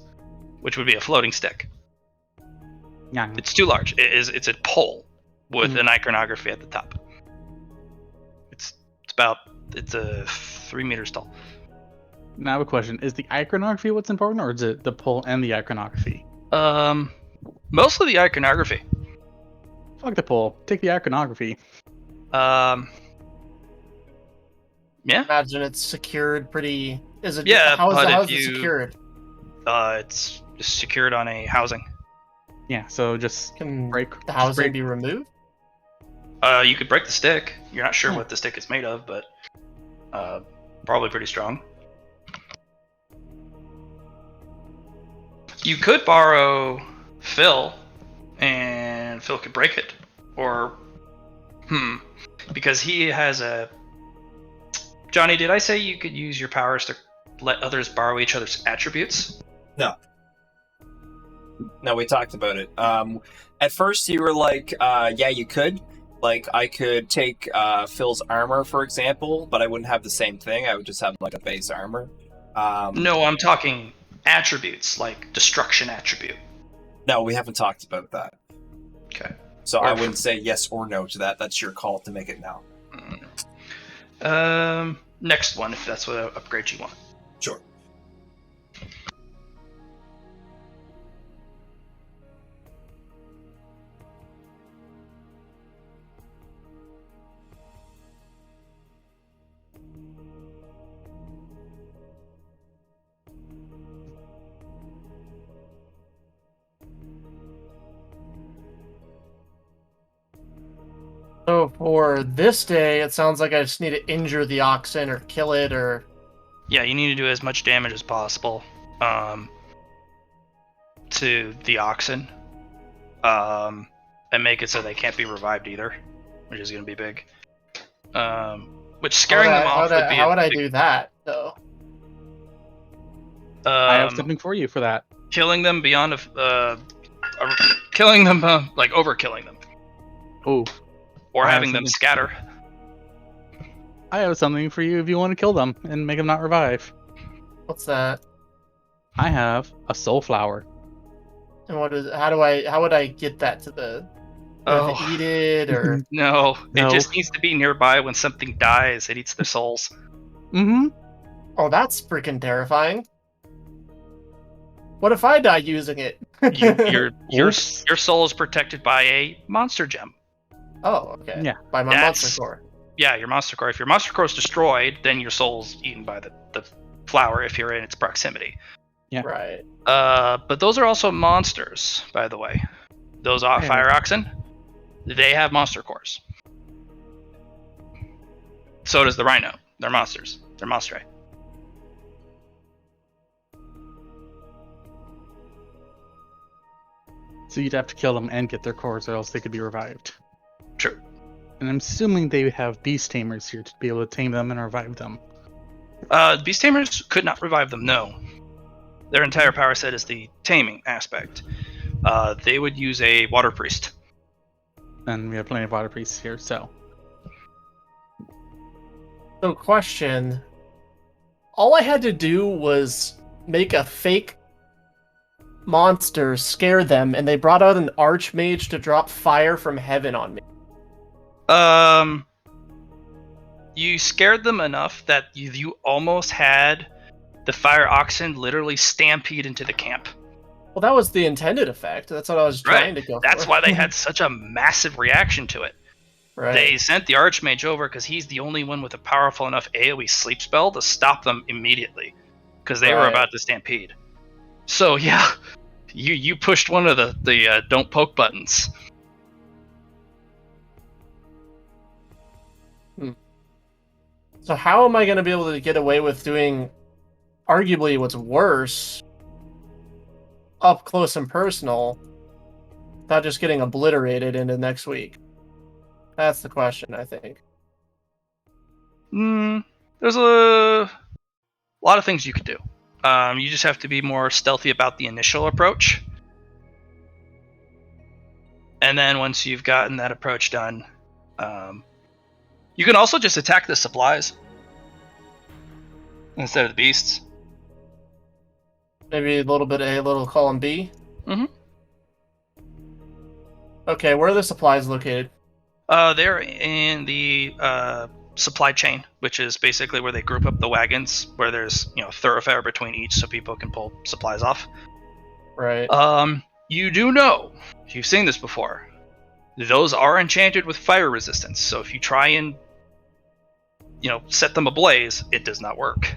Which would be a floating stick. Yeah. It's too large. It's a pole with an iconography at the top. It's 3 meters tall. Now I have a question. Is the iconography what's important, or is it the pole and the iconography? Mostly the iconography. Fuck the pole. Take the iconography. Yeah. Imagine it's secured pretty. Is it? Yeah, How but is if it you- secured? It's just secured on a housing. Yeah, so just Can break the housing break- be removed? You could break the stick. You're not sure Hmm. what the stick is made of, but probably pretty strong. You could borrow Phil, and Phil could break it, or because he has a. Johnny, did I say you could use your powers to let others borrow each other's attributes? No, we talked about it. At first, you were like, yeah, you could. Like, I could take Phil's armor, for example, but I wouldn't have the same thing. I would just have, like, a base armor. No, I'm talking attributes, like destruction attribute. No, we haven't talked about that. Okay. So I wouldn't say yes or no to that. That's your call to make it now. Next one, if that's what upgrade you want. Sure. So for this day, it sounds like I just need to injure the oxen or kill it or. Yeah, you need to do as much damage as possible to the oxen, and make it so they can't be revived either, which is going to be big. Which scaring them off would be. How would I do that though? I have something for you for that. Killing them beyond killing them, like overkilling them, Oh, or I have having them something. scatter. I have something for you if you want to kill them and make them not revive. What's that? I have a soul flower. And what is? How would I get that to the? Do I have to eat it or? No, No. it just needs to be nearby when something dies. It eats their souls. Mm-hmm. Oh, that's freaking terrifying. What if I die using it? Your soul is protected by a monster gem. Oh, okay. Yeah. By my That's- monster core. Yeah, your monster core. If your monster core is destroyed, then your soul's eaten by the flower if you're in its proximity. Yeah. Right. But those are also monsters, by the way. Those fire oxen, they have monster cores. So does the rhino. They're monsters. They're monsteri. So you'd have to kill them and get their cores, or else they could be revived. True. And I'm assuming they would have beast tamers here to be able to tame them and revive them. Beast Tamers could not revive them, no. Their entire power set is the taming aspect. They would use a water priest. And we have plenty of water priests here, so. So, question. All I had to do was make a fake monster, scare them, and they brought out an archmage to drop fire from heaven on me. You scared them enough that you almost had the fire oxen literally stampede into the camp. Well, that was the intended effect. That's what I was trying to go That's for. why they had such a massive reaction to it. Right. They sent the Archmage over because he's the only one with a powerful enough AoE sleep spell to stop them immediately, because they were Right. about to stampede. So yeah, you pushed one of the don't poke buttons. So how am I going to be able to get away with doing arguably what's worse up close and personal without just getting obliterated into next week? That's the question, I think. There's a lot of things you could do. You just have to be more stealthy about the initial approach. And then once you've gotten that approach done, you can also just attack the supplies instead of the beasts. Maybe a little bit A, a little column B? Mm-hmm. Okay, where are the supplies located? They're in the supply chain, which is basically where they group up the wagons, where there's thoroughfare between each, so people can pull supplies off. Right. You do know, you've seen this before, those are enchanted with fire resistance, so if you try and set them ablaze, it does not work.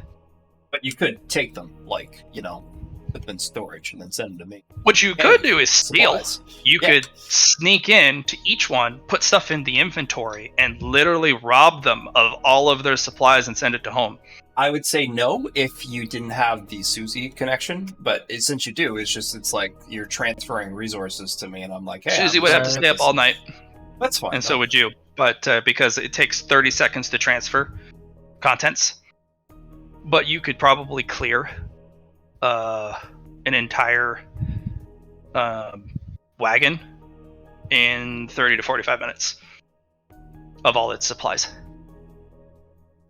But you could take them, put them in storage and then send them to me. What you could do is steal. Supplies. You could sneak in to each one, put stuff in the inventory, and literally rob them of all of their supplies and send it to home. I would say no if you didn't have the Susie connection, but since you do, it's like you're transferring resources to me, and I'm like, hey, Susie would have to stay up all night, That's fine. and so would you. But because it takes 30 seconds to transfer contents, but you could probably clear an entire wagon in 30 to 45 minutes of all its supplies.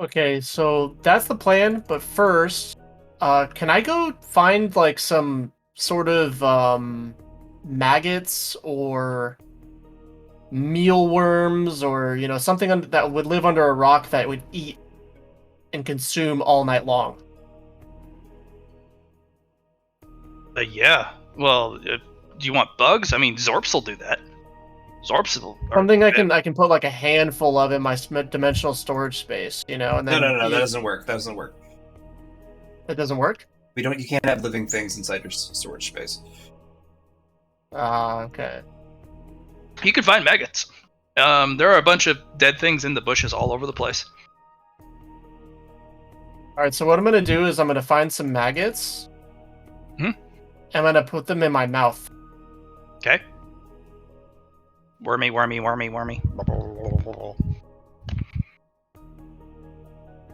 Okay, so that's the plan, but first, can I go find some sort of maggots or mealworms or something that would live under a rock that would eat and consume all night long? Yeah. Well, do you want bugs? I mean, Zorps will do that. Zorps will. Something I can put a handful of in my dimensional storage space, and then No, that doesn't work. That doesn't work. It doesn't work? You can't have living things inside your storage space. Okay. You can find maggots. There are a bunch of dead things in the bushes all over the place. Alright, so what I'm gonna do is I'm gonna find some maggots. I'm gonna put them in my mouth. Okay. Wormy.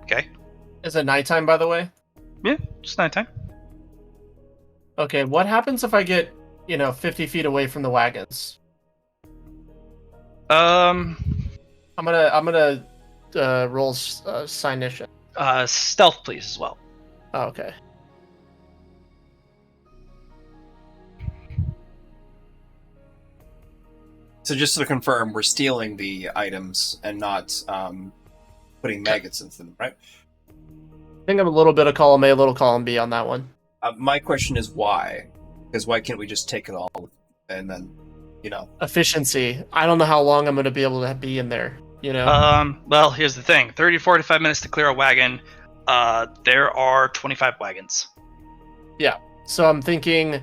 Okay. Is it nighttime, by the way? Yeah, it's nighttime. Okay, what happens if I get, 50 feet away from the wagons? I'm gonna roll Signition. Stealth, please, as well. Oh, okay. So just to confirm, we're stealing the items and not putting maggots into them, right? I think I'm a little bit of column A, a little column B on that one. My question is why? Because why can't we just take it all and then, Efficiency. I don't know how long I'm going to be able to be in there, Well, here's the thing. 30 to 45 minutes to clear a wagon. There are 25 wagons. Yeah. So I'm thinking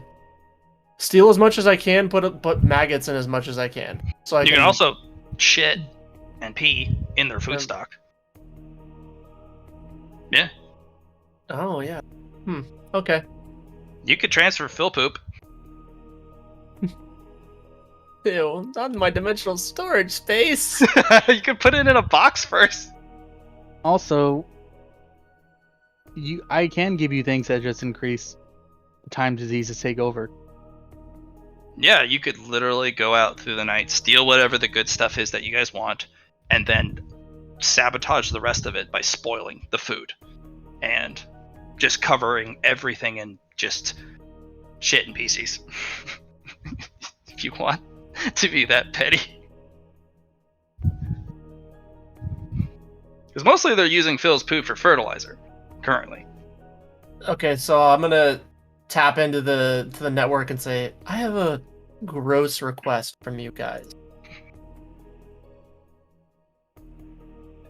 steal as much as I can, put maggots in as much as I can. So You can also shit and pee in their food stock. Yeah. Oh, yeah. Okay. You could transfer fill poop. Ew, not in my dimensional storage space. You could put it in a box first. Also, I can give you things that just increase the time diseases take over. Yeah, you could literally go out through the night, steal whatever the good stuff is that you guys want, and then sabotage the rest of it by spoiling the food and just covering everything in just shit and pieces. If you want to be that petty. Because mostly they're using Phil's poop for fertilizer currently. Okay, so I'm gonna tap into the network and say, I have a gross request from you guys.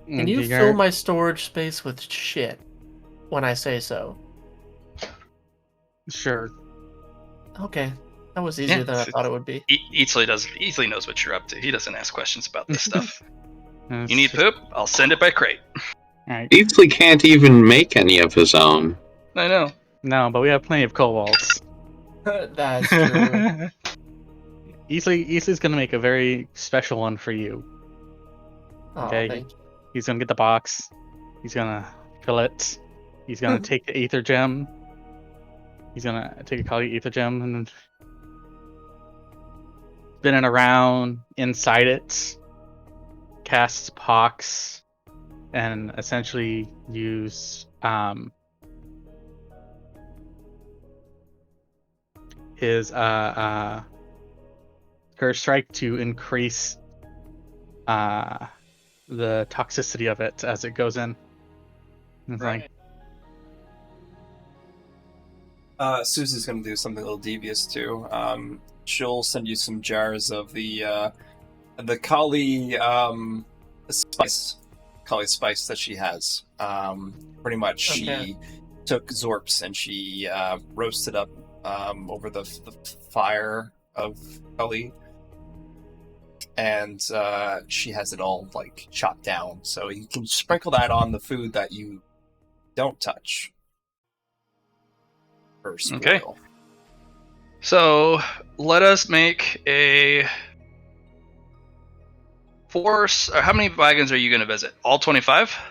Can you fill my storage space with shit when I say so? Sure. Okay, that was easier than I thought it would be. Easley knows what you're up to. He doesn't ask questions about this stuff. You need poop? I'll send it by crate. Alright. Easley can't even make any of his own. I know. No, but we have plenty of cobalts. That's true. Easley's gonna make a very special one for you. Oh, Okay. thank you. He's gonna get the box. He's gonna fill it. He's gonna take the ether gem. He's gonna take a Kali ether gem and spin it around inside it. Cast pox and essentially use his curse strike to increase the toxicity of it as it goes in. It's Right. Susie's gonna do something a little devious too. She'll send you some jars of the Kali spice that she has. Pretty much, she took Zorps and she roasted up over the fire of Kali, and she has it all like chopped down. So you can sprinkle that on the food that you don't touch. Or spoil. Okay. So let us make a force. How many wagons are you going to visit? All 25? How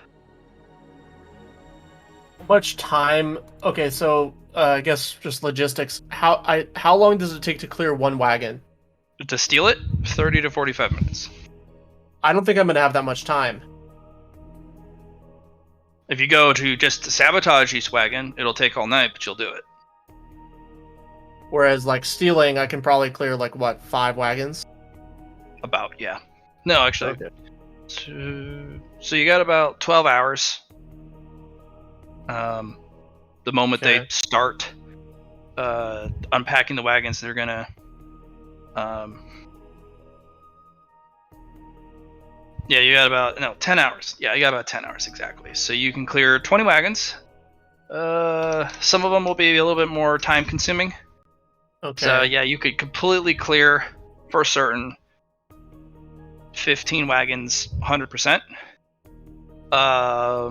much time? Okay, so I guess just logistics. How long does it take to clear one wagon? To steal it, 30 to 45 minutes. I don't think I'm gonna have that much time. If you go to just sabotage each wagon, it'll take all night, but you'll do it. Whereas like stealing, I can probably clear like what, 5 wagons? About, yeah. No, actually. Okay. So you got about 12 hours. The moment they start unpacking the wagons, they're gonna yeah, you got about 10 hours. Yeah, you got about 10 hours exactly. So you can clear 20 wagons. Some of them will be a little bit more time consuming. Okay. So yeah, you could completely clear for certain 15 wagons 100%. How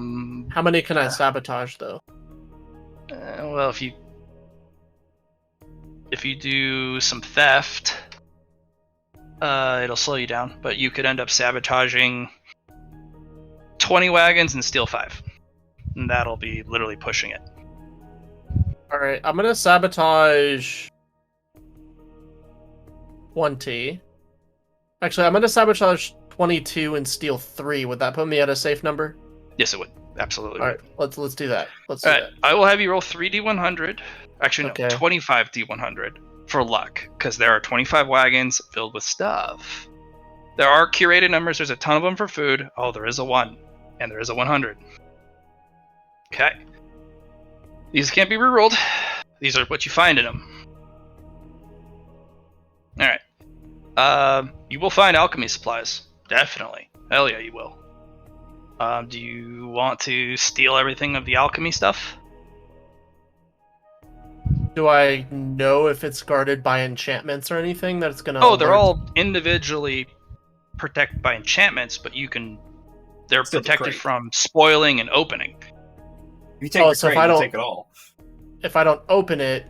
many can I sabotage though? Well, if you do some theft, it'll slow you down, but you could end up sabotaging 20 wagons and steal 5. And that'll be literally pushing it. Alright, I'm gonna sabotage 20. Actually, I'm gonna sabotage 22 and steal 3. Would that put me at a safe number? Yes, it would. Absolutely. Alright, let's do that. Let's do Alright, that. I will have you roll 3d100. Actually, no, Okay. 25d100 for luck, because there are 25 wagons filled with stuff. There are curated numbers. There's a ton of them for food. Oh, there is a 1, and there is a 100. Okay. These can't be rerolled. These are what you find in them. Alright. You will find alchemy supplies. Definitely. Hell yeah, you will. Do you want to steal everything of the alchemy stuff? Do I know if it's guarded by enchantments or anything that it's gonna Oh, they're alert? all individually protected by enchantments, but they're Steal the protected crate. from spoiling and opening. If you take the so if crate, I you don't- take it all. If I don't open it,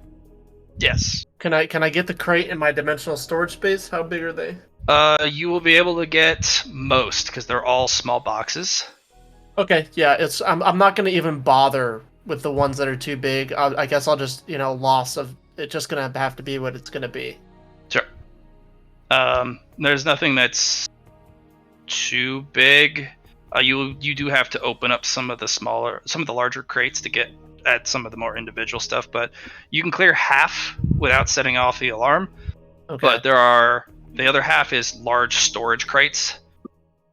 Yes. Can I get the crate in my dimensional storage space? How big are they? You will be able to get most because they're all small boxes. Okay, yeah, I'm not gonna even bother with the ones that are too big. I guess I'll just loss of it's just gonna have to be what it's gonna be. Sure. There's nothing that's too big. You do have to open up some of the larger crates to get at some of the more individual stuff, but you can clear half without setting off the alarm. Okay. But the other half is large storage crates.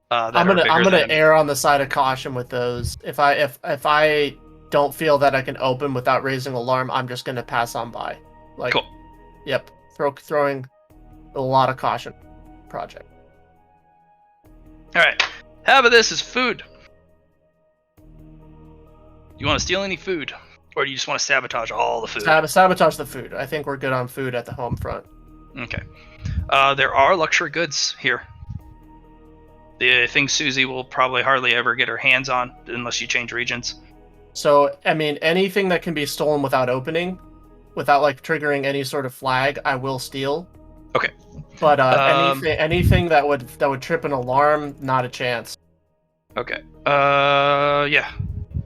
I'm gonna err on the side of caution with those. If I don't feel that I can open without raising alarm, I'm just gonna pass on by. Like, cool. Yep, throwing a lot of caution. Project. All right. Half of this is food. You want to steal any food, or do you just want to sabotage all the food? Sabotage the food. I think we're good on food at the home front. Okay. There are luxury goods here. The thing Susie will probably hardly ever get her hands on unless you change regions. So, I mean, anything that can be stolen without opening, without like triggering any sort of flag, I will steal. Okay. But anything that would trip an alarm, not a chance. Okay. Yeah.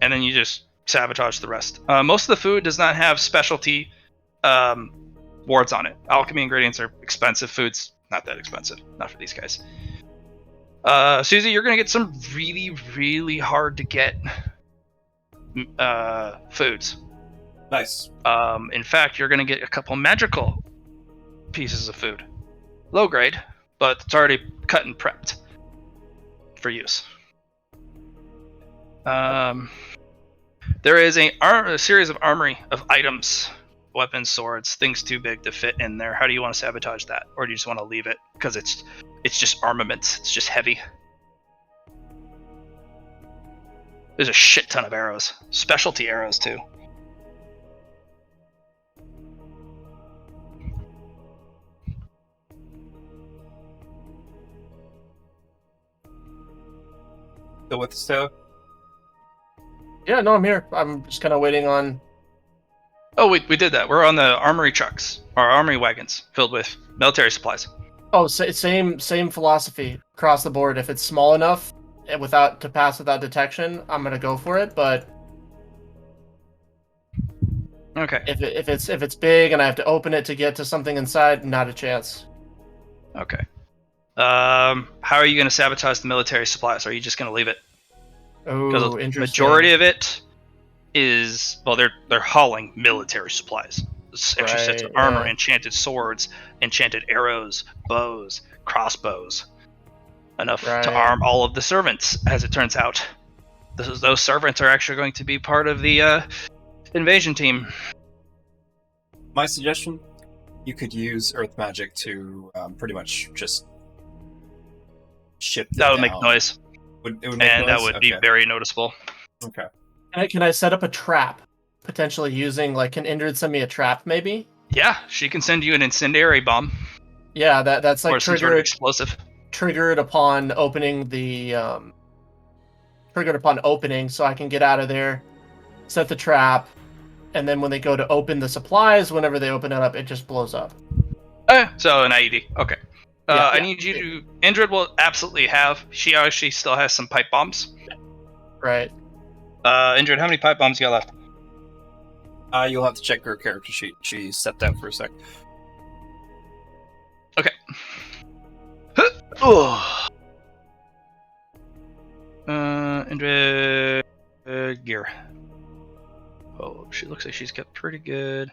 And then you just sabotage the rest. Most of the food does not have specialty wards on it. Alchemy ingredients are expensive. Food's not that expensive. Not for these guys. Susie, you're gonna get some really, really hard to get foods. Nice. In fact, you're gonna get a couple magical pieces of food. Low grade, but it's already cut and prepped for use. There is a series of armory of items, weapons, swords, things too big to fit in there. How do you want to sabotage that, or do you just want to leave it because it's just armaments? It's just heavy. There's a shit ton of arrows, specialty arrows too. Still with us, Tao? Yeah, no, I'm here. I'm just kind of waiting on. Oh, we did that. We're on the armory trucks, or armory wagons filled with military supplies. Oh, same philosophy across the board. If it's small enough and to pass without detection, I'm gonna go for it. But okay, if it's big and I have to open it to get to something inside, not a chance. Okay. How are you going to sabotage the military supplies? Are you just going to leave it? Oh, the interesting. Majority of it is they're hauling military supplies. Extra sets of armor, enchanted swords, enchanted arrows, bows, crossbows. Enough to arm all of the servants, as it turns out. Those servants are actually going to be part of the invasion team. My suggestion, you could use earth magic to pretty much just ship them That would down. make noise. It would make noise? That would be very noticeable. Okay. Can I set up a trap? Potentially using, like, can Indrid send me a trap, maybe? Yeah, she can send you an incendiary bomb. Yeah, that's like or some sort of explosive. Triggered upon opening the so I can get out of there, set the trap, and then when they go to open the supplies, whenever they open it up, it just blows up. So an IED. Okay. Yeah, I need you to. Indrid will absolutely have. She actually still has some pipe bombs. Right. Indrid, how many pipe bombs you got left? You'll have to check her character sheet. She set that for a sec. Okay. Oh. Indrid gear. Oh, she looks like she's got pretty good.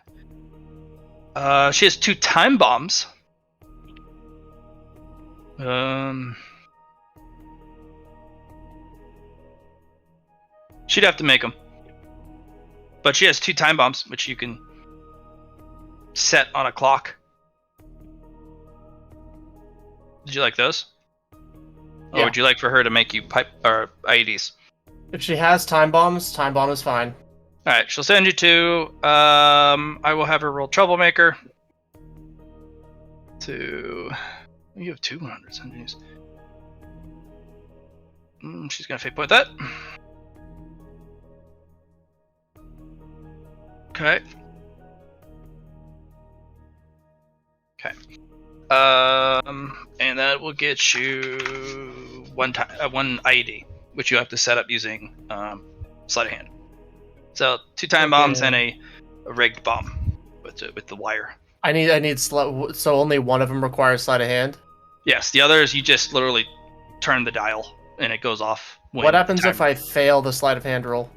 She has 2 time bombs. She'd have to make them. But she has 2 time bombs, which you can set on a clock. Did you like those? Yeah. Or would you like for her to make you pipe or IEDs? If she has time bomb is fine. Alright, she'll send you 2. I will have her roll Troublemaker. You have 2 100s. She's gonna fate point that. Okay. And that will get you one IED, which you have to set up using sleight of hand. So 2 time bombs and a rigged bomb with the wire. I need so only one of them requires sleight of hand. Yes, the others you just literally turn the dial and it goes off. What happens if I fail the sleight of hand roll?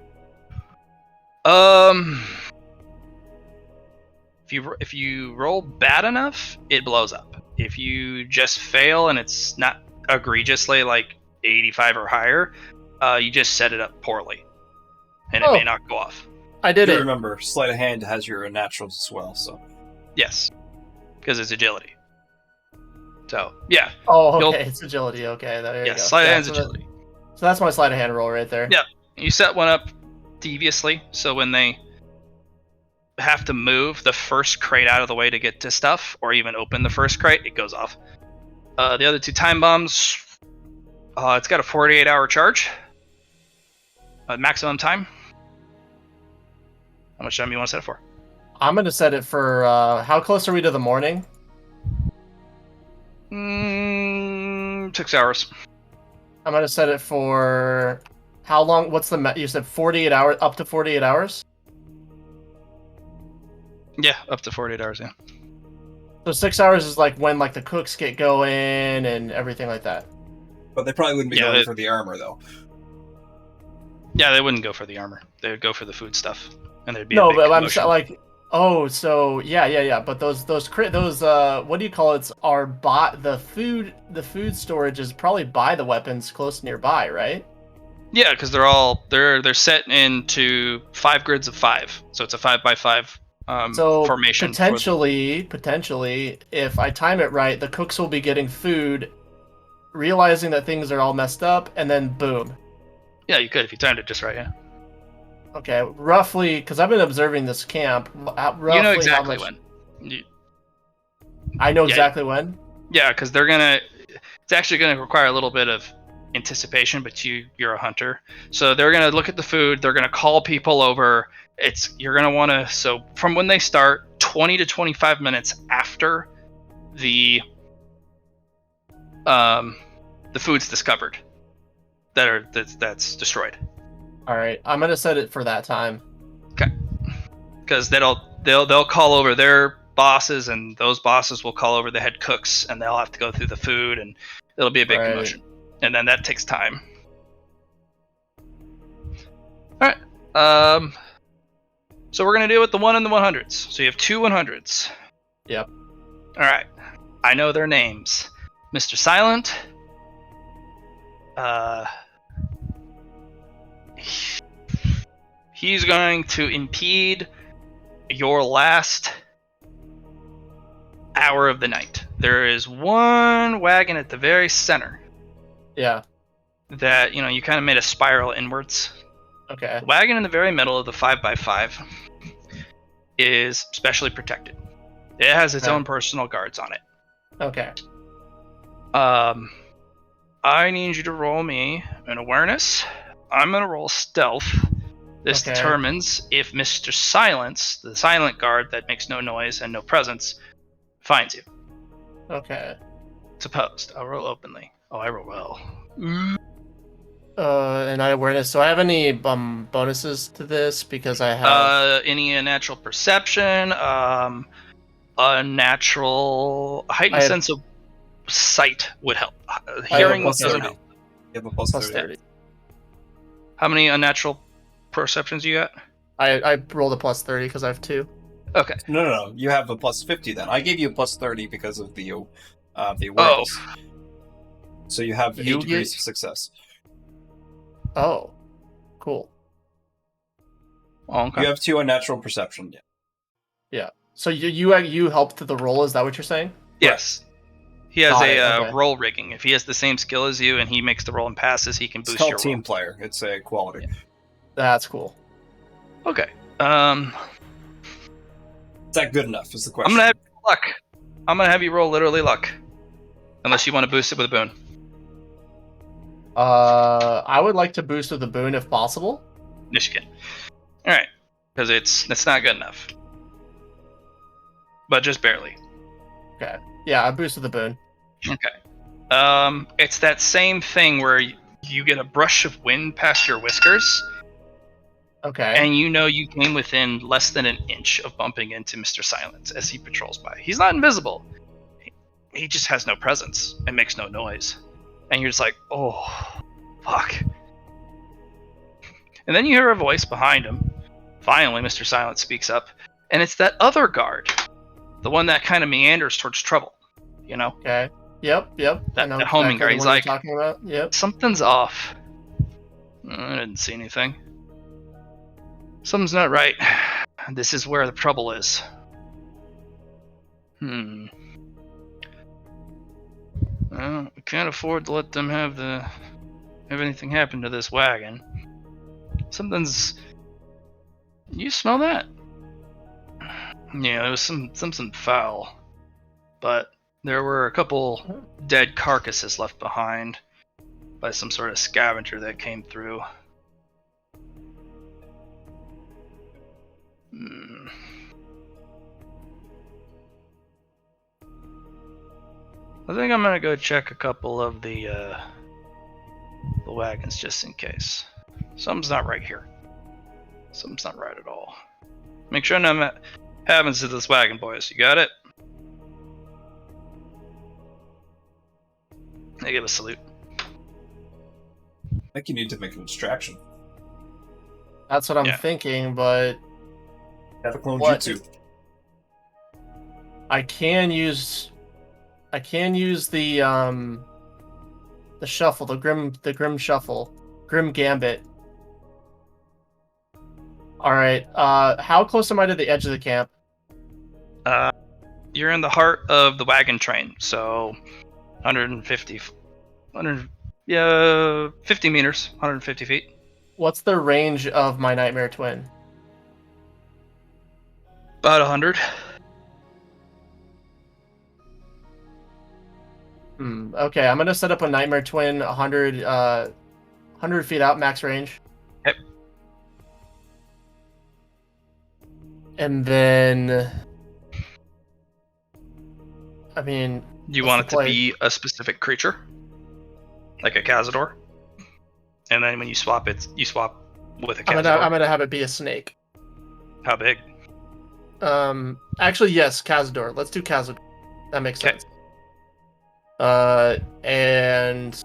If you roll bad enough, it blows up. If you just fail and it's not egregiously like 85 or higher, you just set it up poorly, and it may not go off. I did it. Remember, sleight of hand has your naturals as well, so. Yes, because it's agility. So yeah. Oh, okay, it's agility. Okay, there you go. Sleight of hand's agility. So that's my sleight of hand roll right there. Yeah, you set one up deviously, so when they have to move the first crate out of the way to get to stuff, or even open the first crate, it goes off. The other 2 time bombs, it's got a 48-hour charge, maximum time. How much time do you want to set it for? I'm gonna set it for how close are we to the morning? 6 hours. I'm gonna set it for how long? What's the you said 48 hours, up to 48 hours? Yeah, up to 48 hours, yeah. So 6 hours is like when like the cooks get going and everything like that. But they probably wouldn't be going for the armor, though. Yeah, they wouldn't go for the armor. They would go for the food stuff, and there'd be no, a big but commotion. I'm like, oh, so yeah. But those what do you call it? Are the food storage is probably by the weapons close nearby, right? Yeah, because they're set into 5 grids of 5, so it's a 5x5 formation. Potentially, if I time it right, the cooks will be getting food, realizing that things are all messed up, and then boom. Yeah, you could if you timed it just right. Yeah. Okay, roughly, because I've been observing this camp. Roughly, you know exactly when. I know exactly when. Yeah, because it's actually gonna require a little bit of anticipation, but you're a hunter, so they're gonna look at the food. They're gonna call people over. You're gonna want to, so from when they start, 20 to 25 minutes after the food's discovered, that's destroyed. All right, I'm gonna set it for that time. Okay, because they'll call over their bosses, and those bosses will call over the head cooks, and they'll have to go through the food, and it'll be a big commotion, and then that takes time. All right. So we're gonna deal with the 1 and the 100s. So you have 2 100s. Yep. All right. I know their names. Mr. Silent. He's going to impede your last hour of the night. There is one wagon at the very center. Yeah. That, you kind of made a spiral inwards. Okay. The wagon in the very middle of the 5x5 is specially protected. It has its own personal guards on it. Okay. I need you to roll me an awareness. I'm going to roll stealth. This determines if Mr. Silence, the silent guard that makes no noise and no presence, finds you. Okay. It's opposed. I'll roll openly. Oh, I roll well. And I awareness. So I have any bonuses to this because I have any natural perception, a natural heightened sense of sight would help. Hearing doesn't help. You have a plus 30. How many unnatural perceptions you got? I rolled a plus 30 because I have 2. Okay. No. You have a plus 50 then. I gave you a plus 30 because of the awareness. Oh. So you have 8 degrees of success. Oh, cool. Okay. You have 2 unnatural perception. Yeah. So you helped the roll. Is that what you're saying? Yes. He has roll rigging. If he has the same skill as you and he makes the roll and passes, he can boost your roll. It's called team player. It's a quality. Yeah. That's cool. Okay. Is that good enough? Is the question. I'm gonna have you roll luck. I'm gonna have you roll literally luck, unless you want to boost it with a boon. I would like to boost with a boon if possible. Yes, you can. All right, because it's not good enough, but just barely. Okay. Yeah, I boosted the boon. Okay. It's that same thing where you get a brush of wind past your whiskers, Okay. and you came within less than an inch of bumping into Mr. Silence as he patrols by. He's not invisible. He just has no presence and makes no noise. And you're just like, oh, fuck. And then you hear a voice behind him. Finally, Mr. Silence speaks up, and it's that other guard, the one that kind of meanders towards trouble, Okay. Yep. That I know homing exactly guard. the He's one you're like, talking about. Yep. something's off. I didn't see anything. Something's not right. This is where the trouble is. Well, we can't afford to let them have anything happen to this wagon. Something's. You smell that? Yeah, there was something foul. But there were a couple dead carcasses left behind by some sort of scavenger that came through. I think I'm gonna go check a couple of the wagons just in case. Something's not right here. Something's not right at all. Make sure nothing happens to this wagon, boys. You got it? They give a salute. I think you need to make an distraction. That's what I'm Yeah. thinking, but Have a clone What? jutsu. I can use the shuffle, the grim shuffle, grim gambit. All right. How close am I to the edge of the camp? You're in the heart of the wagon train, so 150, 50 meters, 150 feet. What's the range of my nightmare twin? About 100. Okay, I'm gonna set up a nightmare twin 100 feet out, max range. Yep. And then, I mean, Do you what's want the it to play? be a specific creature? Like a Cazador? And then when you swap it, you swap with a Cazador? I'm gonna have it be a snake. How big? Actually, yes, Cazador. Let's do Cazador. That makes Okay. sense. And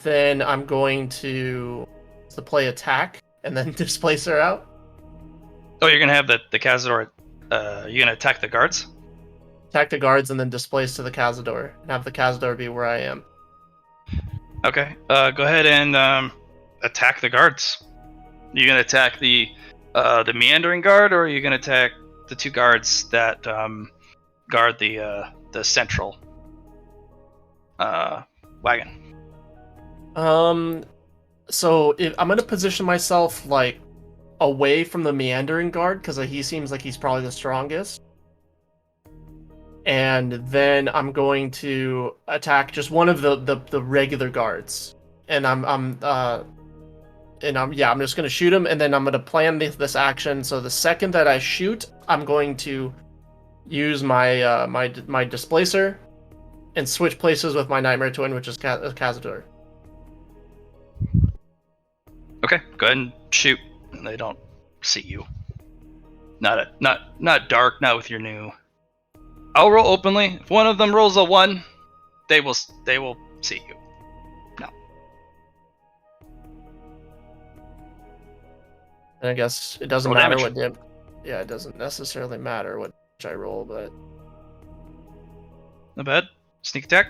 then I'm going to play attack and then displace her out. Oh, you're gonna have the Cazador. You're gonna attack the guards? Attack the guards and then displace to the Cazador and have the Cazador be where I am. Okay. Go ahead and attack the guards. You gonna attack the meandering guard, or are you gonna attack the two guards that guard the central wagon? So if I'm gonna position myself like away from the meandering guard because he seems like he's probably the strongest. And then I'm going to attack just one of the regular guards, and I'm just gonna shoot him, and then I'm gonna plan this action. So the second that I shoot, I'm going to use my my displacer, and switch places with my nightmare twin, which is Cazador. Okay, go ahead and shoot. They don't see you. Not dark. Not with your new. I'll roll openly. If one of them rolls a 1, they will see you. No. And I guess it doesn't Roll matter damage. what dim. Yeah, it doesn't necessarily matter what I roll, but Not bad. Sneak attack.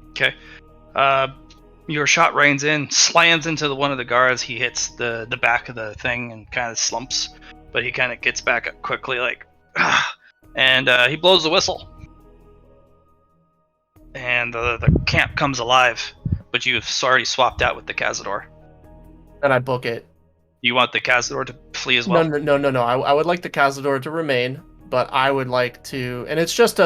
Okay. Your shot rains in, slams into one of the guards. He hits the back of the thing and kind of slumps, but he kind of gets back up quickly, like, and he blows the whistle. And the camp comes alive, but you've already swapped out with the Cazador. then I book it. You want the Cazador to flee as well? No. I would like the Cazador to remain, but I would like to, and it's just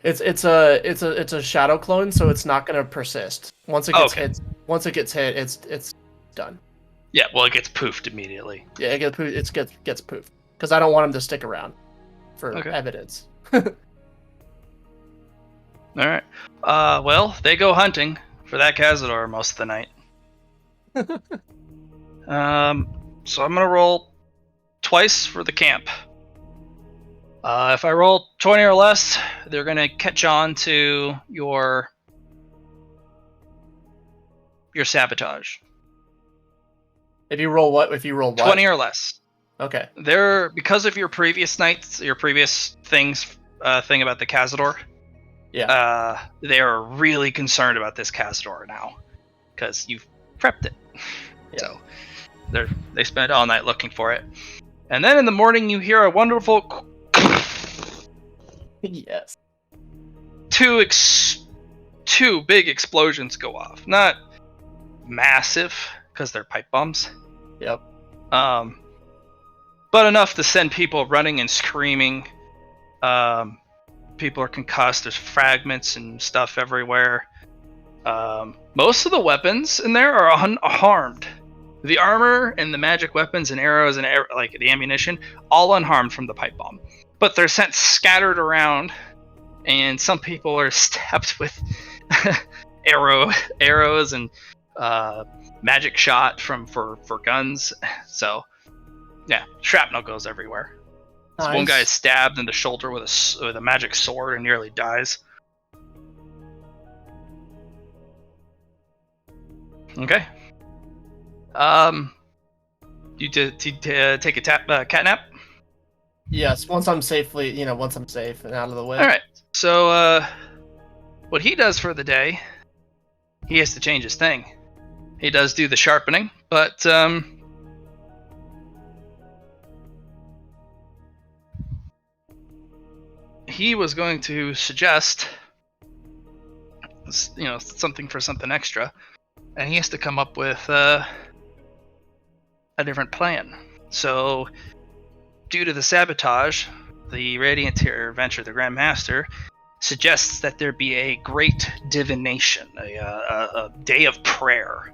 it's a shadow clone, so it's not going to persist. Once it gets hit, it's done. Yeah, well, it gets poofed immediately. Yeah, it gets poofed. because I don't want him to stick around for Okay. evidence. All right. Well, they go hunting for that Cazador most of the night. So I'm gonna roll twice for the camp. If I roll 20 or less, they're gonna catch on to your sabotage. If you roll what? 20 or less. Okay. They're because of your previous nights, your previous thing about the Cazador. Yeah. They are really concerned about this Cazador now because you've prepped it. Yeah. So they spend all night looking for it, and then in the morning you hear a wonderful Yes. two big explosions go off. Not massive because they're pipe bombs. Yep. But enough to send people running and screaming. People are concussed. There's fragments and stuff everywhere. Most of the weapons in there are unharmed. The armor and the magic weapons and arrows and like the ammunition, all unharmed from the pipe bomb. But they're sent scattered around, and some people are stabbed with arrows and magic shot for guns. So yeah, shrapnel goes everywhere. This one guy is stabbed in the shoulder with a magic sword and nearly dies. Okay. You take a cat nap? Yes. Once I'm safe and out of the way. All right. So what he does for the day, he has to change his thing. He does do the sharpening, but he was going to suggest something for something extra, and he has to come up with a different plan. So due to the sabotage, the Radiant Venture, the Grand Master, suggests that there be a great divination, a day of prayer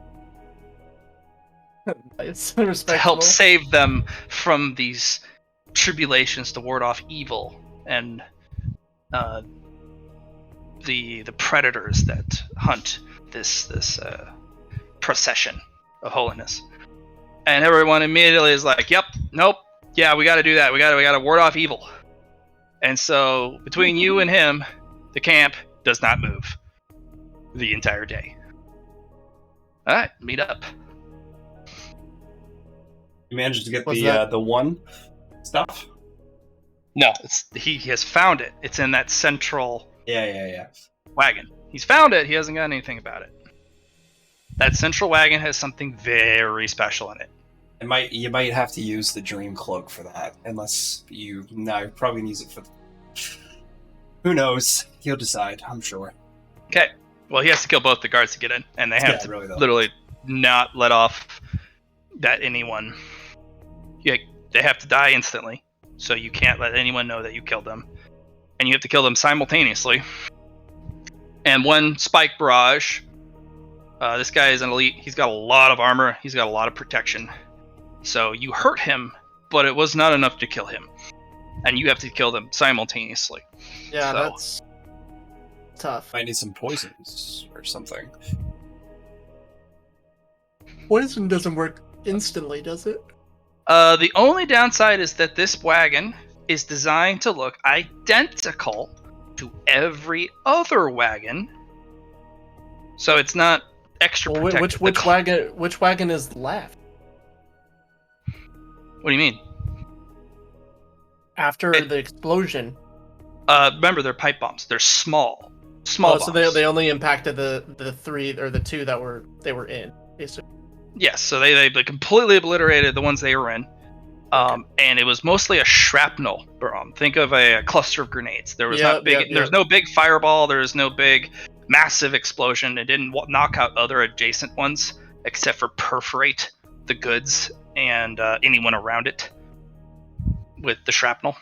Nice. to Respectable. help save them from these tribulations, to ward off evil and the predators that hunt this procession of holiness. And everyone immediately is like, "Yep, nope, yeah, we got to do that. We got to ward off evil." And so between you and him, the camp does not move the entire day. All right, meet up. You managed to get What's the that? the one stuff? No, he has found it. It's in that central Yeah. wagon. He's found it. He hasn't got anything about it. That central wagon has something very special in it. You might have to use the dream cloak for that, unless you probably use it for. Who knows? He'll decide. I'm sure. Okay. Well, he has to kill both the guards to get in, and they have to really, though. literally not let off that anyone. They have to die instantly, so you can't let anyone know that you killed them, and you have to kill them simultaneously. And one spike barrage. This guy is an elite. He's got a lot of armor. He's got a lot of protection. So you hurt him, but it was not enough to kill him, and you have to kill them simultaneously. Yeah, So- that's tough. Might need some poisons or something. Poison doesn't work instantly, does it? The only downside is that this wagon is designed to look identical to every other wagon, so it's not extra Well, protected. which wagon is left What do you mean? after the explosion? Remember, they're pipe bombs. They're small bombs. So they only impacted the three or the two that they were in, basically. Yes, so they completely obliterated the ones they were in. And it was mostly a shrapnel bomb. Think of a cluster of grenades. There was there's no big fireball. There was no big massive explosion. It didn't knock out other adjacent ones, except for perforate the goods and anyone around it with the shrapnel.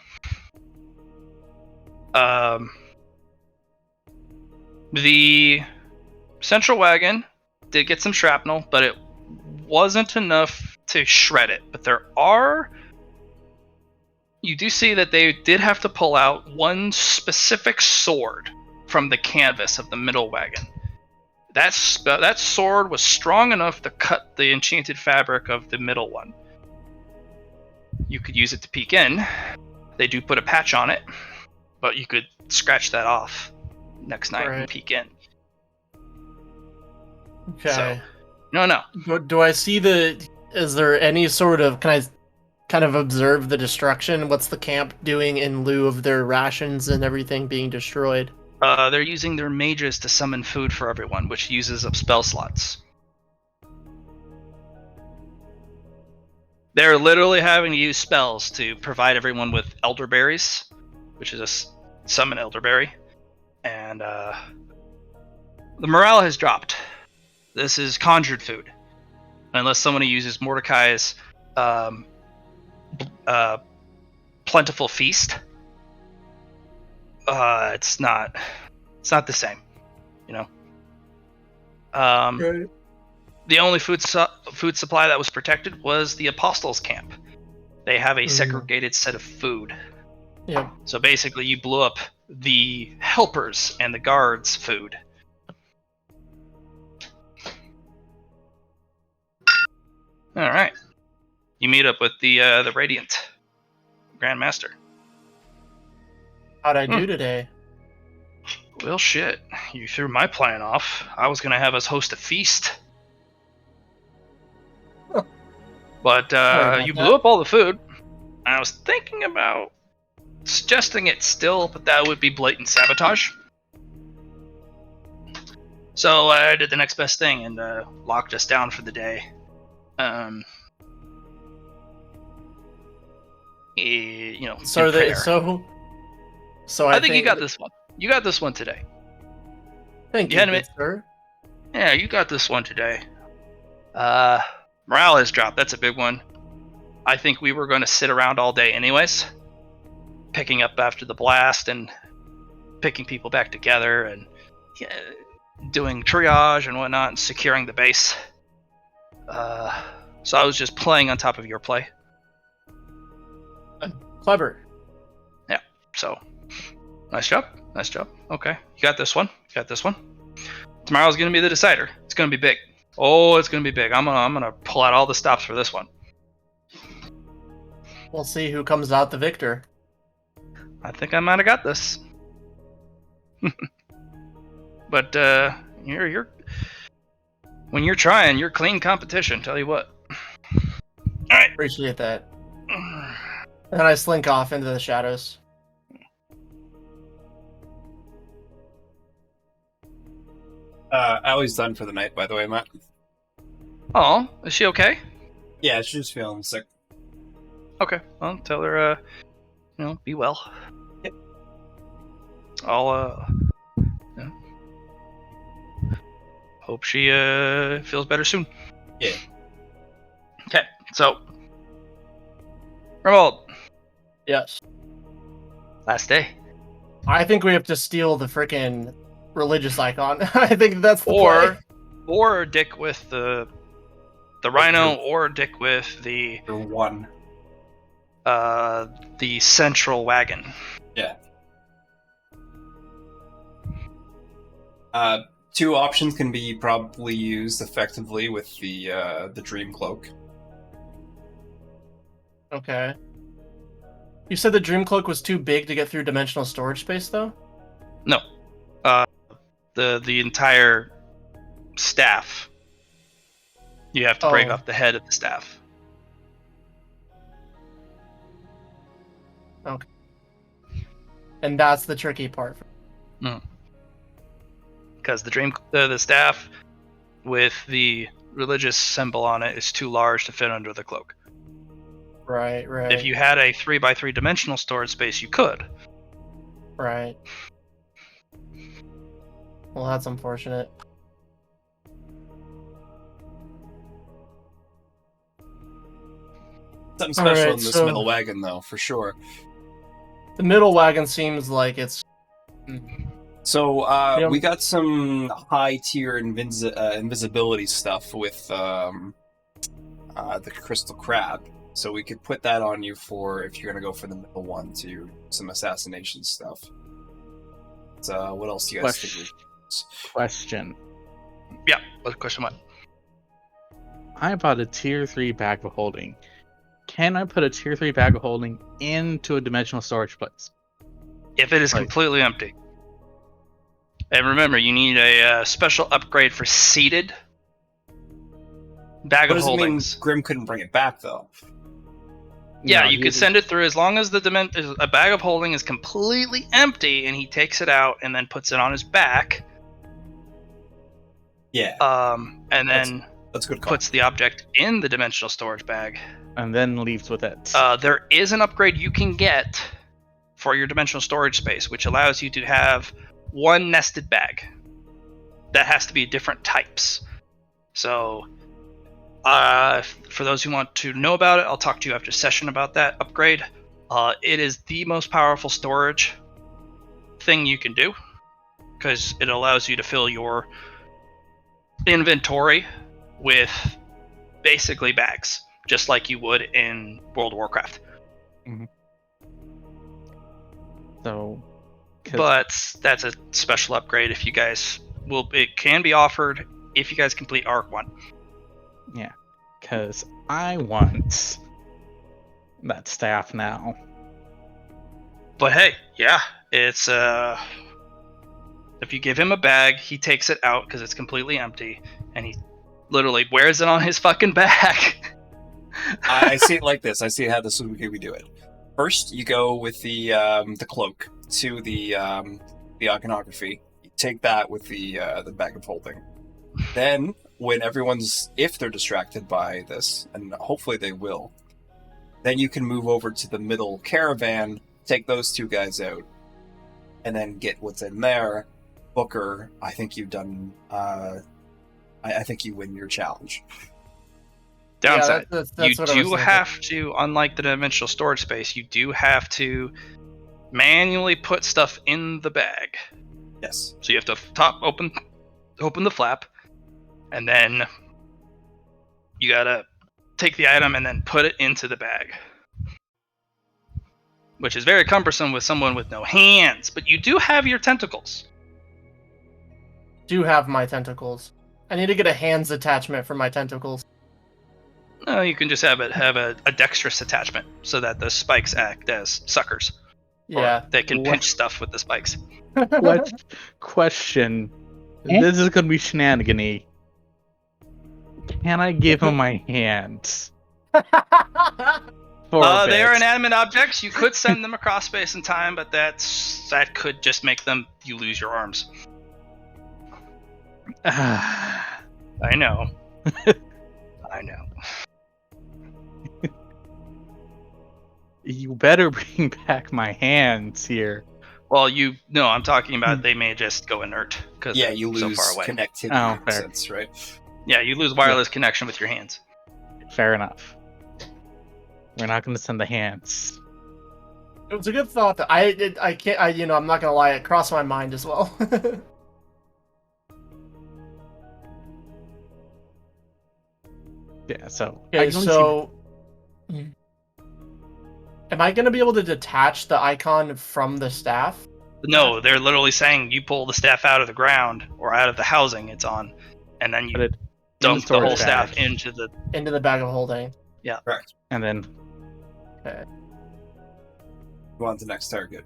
The central wagon did get some shrapnel, but it wasn't enough to shred it. But there are you do see that they did have to pull out one specific sword from the canvas of the middle wagon. That sword was strong enough to cut the enchanted fabric of the middle one. You could use it to peek in. They do put a patch on it, but you could scratch that off next night and peek in. Okay. So, no. Do I see is there any sort of, can I kind of observe the destruction? What's the camp doing in lieu of their rations and everything being destroyed? They're using their mages to summon food for everyone, which uses up spell slots. They're literally having to use spells to provide everyone with elderberries, which is a summon elderberry. And the morale has dropped. This is conjured food. Unless somebody uses Mordecai's plentiful feast, it's not the same, you know. Right. The only food supply that was protected was the Apostles' camp. They have a segregated set of food. Yep. So basically, you blew up the helpers and the guards' food. All right. You meet up with the Radiant Grandmaster. How'd I do today? Well, shit. You threw my plan off. I was gonna have us host a feast. But you blew up all the food. I was thinking about suggesting it still, but that would be blatant sabotage. So I did the next best thing and locked us down for the day. You know. So I think you got this one. You got this one today. Thank you, good sir. Yeah, you got this one today. Morale has dropped. That's a big one. I think we were going to sit around all day anyways, picking up after the blast and picking people back together and doing triage and whatnot and securing the base. So I was just playing on top of your play. Clever. Yeah, so nice job. Okay, you got this one. Tomorrow's going to be the decider. It's going to be big. Oh, it's going to be big. I'm gonna pull out all the stops for this one. We'll see who comes out the victor. I think I might have got this. But you're when you're trying, you're clean competition. Tell you what. All right. Appreciate that. And I slink off into the shadows. Allie's done for the night, by the way, Matt. Oh, is she okay? Yeah, she's just feeling sick. Okay, well, tell her, be well. Yep. I'll, hope she, feels better soon. Yeah. Okay, so, Remold, Yes. last day. I think we have to steal the frickin' religious icon. I think that's the play. Or Dick with the rhino, or Dick with the one. The central wagon. Yeah. Two options can be probably used effectively with the dream cloak. Okay. You said the dream cloak was too big to get through dimensional storage space, though? No. The entire staff. You have to break off the head of the staff. Okay. And that's the tricky part. Because the staff with the religious symbol on it is too large to fit under the cloak. Right. If you had a 3x3 dimensional storage space, you could. Right. Well, that's unfortunate. Something special in this middle wagon, though, for sure. The middle wagon seems like it's... So, we got some high-tier invisibility stuff with the Crystal Crab. So we could put that on you for if you're gonna go for the middle one to some assassination stuff. So what else do you guys think? Question. Yeah. What question? What? I bought a tier 3 bag of holding. Can I put a tier 3 bag of holding into a dimensional storage place? If it is Right. completely empty. And remember, you need a special upgrade for seated bag What of does it mean holdings. Grim couldn't bring it back, though? Yeah, No, you could send it through as long as a bag of holding is completely empty and he takes it out and then puts it on his back. Yeah. And then That's a good call. puts the object in the dimensional storage bag. and then leaves with it. There is an upgrade you can get for your dimensional storage space, which allows you to have one nested bag. That has to be different types. So, for those who want to know about it, I'll talk to you after session about that upgrade. It is the most powerful storage thing you can do, because it allows you to fill your inventory with basically bags, just like you would in World of Warcraft. So, But that's a special upgrade if you guys will. It can be offered if you guys complete Arc 1. yeah, because I want that staff now. But hey, yeah, it's if you give him a bag, he takes it out because it's completely empty, and he literally wears it on his fucking back. I see it like this. I see how this we do it. First, you go with the cloak to the iconography. You take that with the bag of holding. Then, when if they're distracted by this, and hopefully they will, then you can move over to the middle caravan, take those two guys out, and then get what's in there. Booker, I think you've done. I think you win your challenge. Downside, that's you what I was do thinking. have to, unlike the dimensional storage space, you do have to manually put stuff in the bag. Yes. So you have to open the flap, and then you gotta take the item and then put it into the bag, which is very cumbersome with someone with no hands. But you do have your tentacles. Do have my tentacles. I need to get a hands attachment for my tentacles. No, you can just have a dexterous attachment so that the spikes act as suckers. Yeah. Or they can pinch stuff with the spikes. Question. This is gonna be shenanigans. Can I give him my hands? For a They are bit? inanimate objects. You could send them across space and time, but that could just make you lose your arms. I know. I know. You better bring back my hands here. Well, I'm talking about they may just go inert because Yeah, you so lose far away. connectivity Oh, in a fair. sense, right? Yeah, you lose wireless connection with your hands. Fair enough. We're not going to send the hands. It was a good thought. That I can't. I'm not gonna lie. It crossed my mind as well. Yeah. So. I Okay, can only so am I gonna be able to detach the icon from the staff? No, they're literally saying you pull the staff out of the ground or out of the housing it's on, and then Put you it in dump the storage whole staff bag. into the. Into the bag of holding. Correct. And then Go on to the next target.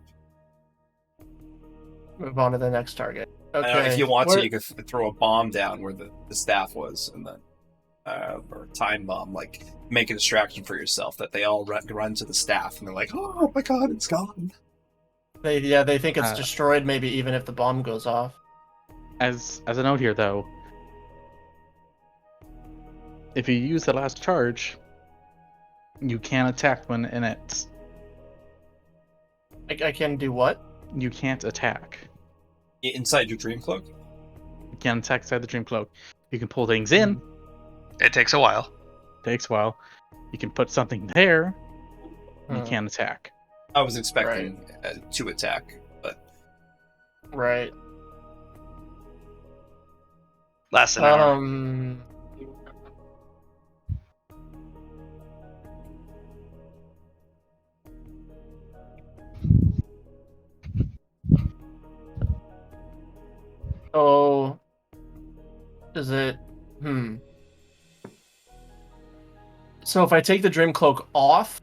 Move on to the next target. Okay. If you want Where- to, you could throw a bomb down where the staff was, and then or a time bomb, like make a distraction for yourself that they all run to the staff, and they're like, "Oh my god, it's gone!" They think it's Uh, destroyed. Maybe even if the bomb goes off. as a note here, though, if you use the last charge, you can attack when in it. I can do what? You can't attack. Inside your dream cloak. You can't attack inside the dream cloak. You can pull things in. It takes a while. Takes a while. You can put something there. You Uh, can't attack. I was expecting to attack, but Right. Lasts an hour. Oh, is it? So if I take the Dream Cloak off,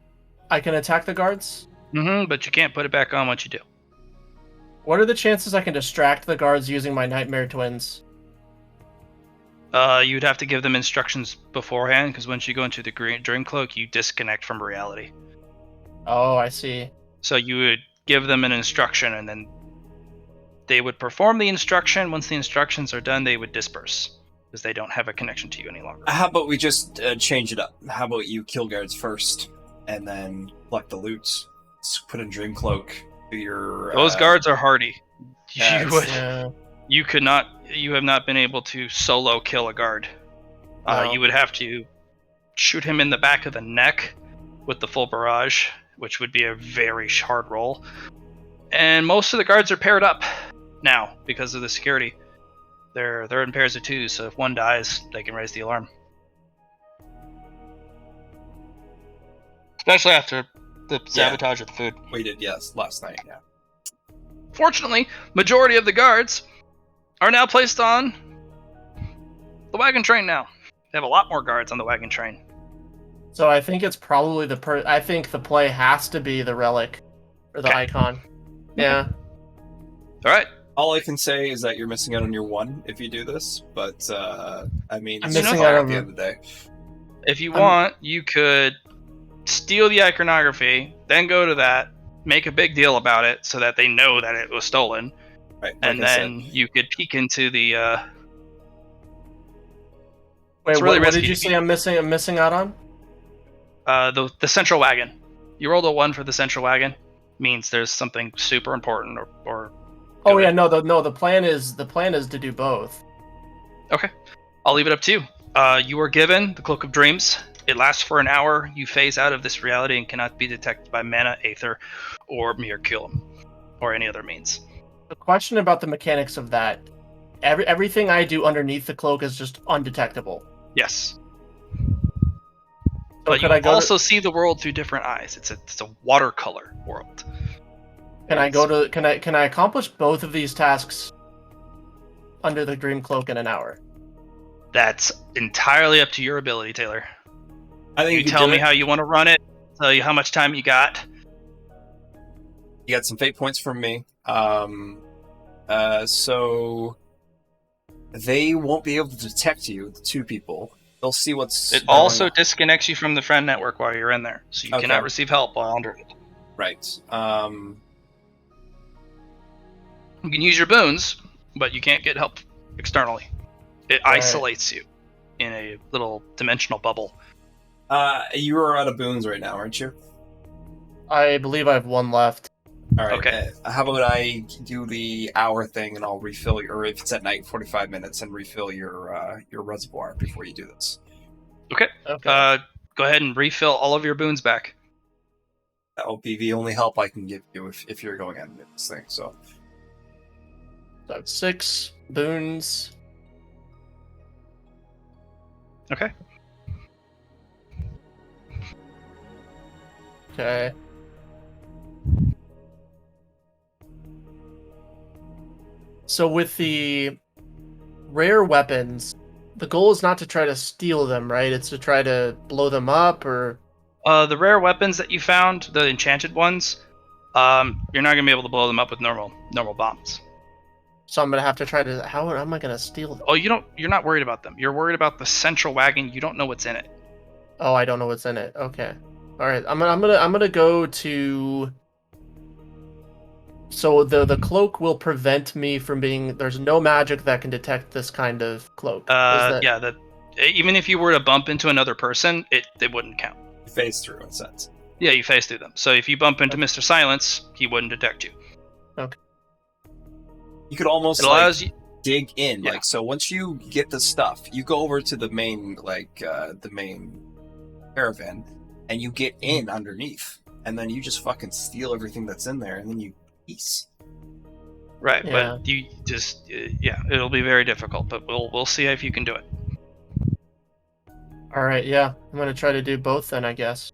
I can attack the guards? But you can't put it back on once you do. What are the chances I can distract the guards using my Nightmare Twins? You'd have to give them instructions beforehand, because once you go into the Dream Cloak, you disconnect from reality. Oh, I see. So you would give them an instruction, and then they would perform the instruction. Once the instructions are done, they would disperse, because they don't have a connection to you any longer. How about we just change it up? How about you kill guards first, and then collect the loot? Put in Dream Cloak. Those guards are hardy. Yeah. You have not been able to solo kill a guard. No. You would have to shoot him in the back of the neck with the full barrage, which would be a very hard roll. And most of the guards are paired up now because of the security. They're in pairs of two, so if one dies, they can raise the alarm. Especially after the sabotage of the food. We did, yes, last night, yeah. Fortunately, majority of the guards are now placed on the wagon train now. They have a lot more guards on the wagon train. So I think it's probably I think the play has to be the relic or the icon. Yeah. All right. All I can say is that you're missing out on your 1 if you do this, but I mean, I'm it's missing not out at on the end of the day. If you want, you could steal the iconography, then go to that, make a big deal about it so that they know that it was stolen, Right, and then you could peek into the. Wait, It's really what risky did you to say? I'm missing out on? The central wagon. You rolled a 1 for the central wagon, means there's something super important or Oh good. yeah, the plan is to do both. Okay, I'll leave it up to you. You are given the Cloak of Dreams. It lasts for an hour. You phase out of this reality and cannot be detected by mana, aether, or Mirculum, or any other means. The question about the mechanics of that: everything I do underneath the cloak is just undetectable. Yes. So But you could I go also see the world through different eyes. It's a watercolor world. Can I accomplish both of these tasks under the Dream Cloak in an hour? That's entirely up to your ability, Taylor. I think You tell me how you want to run it. Tell you how much time you got. You got some fate points from me. So they won't be able to detect you, the 2 people. They'll see what's. It also disconnects you from the friend network while you're in there, so you cannot receive help while under it. Right. You can use your boons, but you can't get help externally. It isolates you in a little dimensional bubble. You are out of boons right now, aren't you? I believe I have 1 left. All right. Okay. How about I do the hour thing and I'll refill your, or if it's at night, 45 minutes, and refill your reservoir before you do this. Okay. Go ahead and refill all of your boons back. That will be the only help I can give you if you're going on this thing. So I have 6 boons. Okay. Okay. So with the rare weapons, the goal is not to try to steal them, right? It's to try to blow them up, or the rare weapons that you found, the enchanted ones, you're not gonna be able to blow them up with normal bombs. so I'm gonna have to try to. How am I gonna steal them? Oh, you're not worried about them. You're worried about the central wagon. You don't know what's in it. Oh, I don't know what's in it. Okay. All right. I'm gonna go to. So the cloak will prevent me from being. There's no magic that can detect this kind of cloak. Yeah. Even if you were to bump into another person, it wouldn't count. you phase through in a sense. Yeah, you phase through them. So if you bump into Mr. Silence, he wouldn't detect you. Okay. You could almost It allows you. dig in. Yeah. Like, so once you get the stuff, you go over to the main the main caravan, and you get in underneath, and then you just fucking steal everything that's in there, and then you peace. Right, Yeah. but you just it'll be very difficult, but we'll see if you can do it. All right. Yeah. I'm gonna try to do both then, I guess.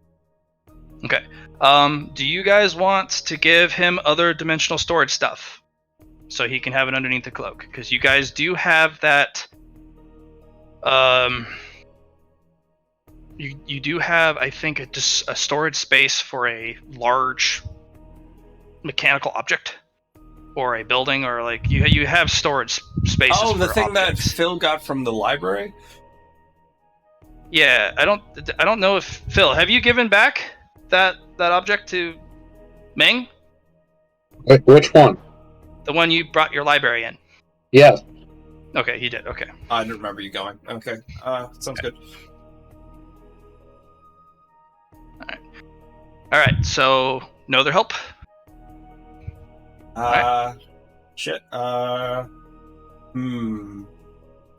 Okay. Do you guys want to give him other dimensional storage stuff? so he can have it underneath the cloak. Because you guys do have that. You do have, I think, a storage space for a large mechanical object, or a building, or like you have storage spaces. Oh, the for thing objects. that Phil got from the library? Yeah, I don't know if Phil, have you given back that object to Ming? Which one? The one you brought your library in. Yes. Okay, he did. Okay. I didn't remember you going. Okay, sounds good. All right. So no other help. Shit.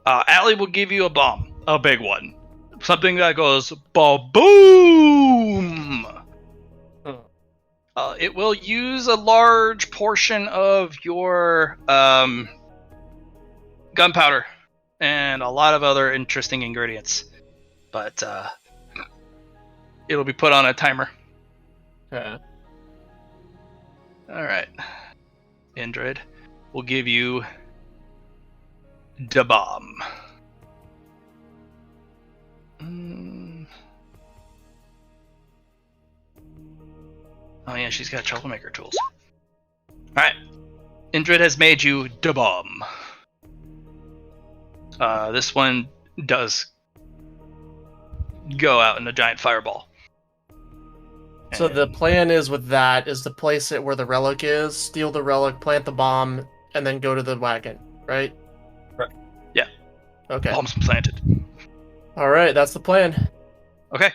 Allie will give you a bomb, a big one, something that goes ba-boom. It will use a large portion of your gunpowder and a lot of other interesting ingredients, but it'll be put on a timer. Okay. All right. Android will give you the bomb. Oh yeah, she's got troublemaker tools. Alright. Indrid has made you the bomb. This one does go out in a giant fireball. So the plan is with that is to place it where the relic is, steal the relic, plant the bomb, and then go to the wagon, right? Right. Yeah. Okay. Bomb's planted. All right, that's the plan. Okay.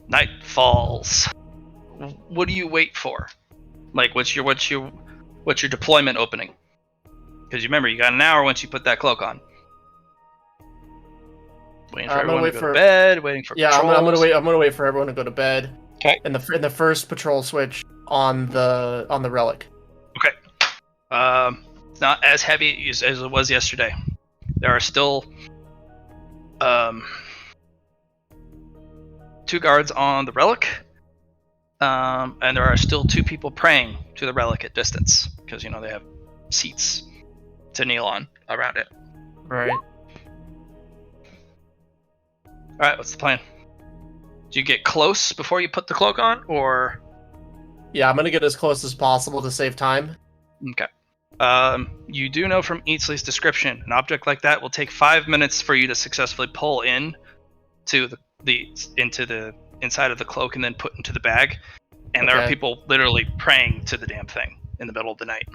Night falls. What do you wait for? Like, what's your deployment opening? Because you remember, you got an hour once you put that cloak on. Waiting for everyone to go to bed. Waiting for I'm gonna wait for everyone to go to bed. Okay. In the first patrol switch on the relic. Okay. It's not as heavy as it was yesterday. There are still 2 guards on the relic. And there are still 2 people praying to the relic at distance, because they have seats to kneel on around it. Right. All right, what's the plan? Do you get close before you put the cloak on, or? Yeah, I'm gonna get as close as possible to save time. Okay. You do know from Eatsley's description, an object like that will take 5 minutes for you to successfully pull in to into the inside of the cloak and then put into the bag. And there are people literally praying to the damn thing in the middle of the night.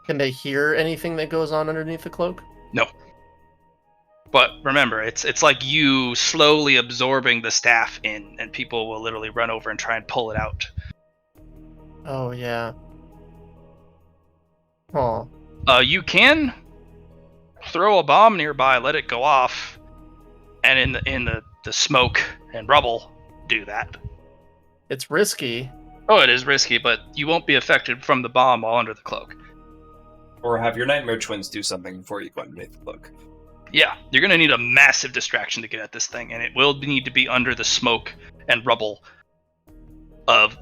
Can they hear anything that goes on underneath the cloak? No. But remember, it's like you slowly absorbing the staff in, and people will literally run over and try and pull it out. Oh yeah. Oh. You can throw a bomb nearby, let it go off, and in the smoke and rubble, do that. It's risky. Oh, it is risky, but you won't be affected from the bomb while under the cloak. Or have your nightmare twins do something before you go underneath the cloak. Yeah, you're going to need a massive distraction to get at this thing, and it will need to be under the smoke and rubble of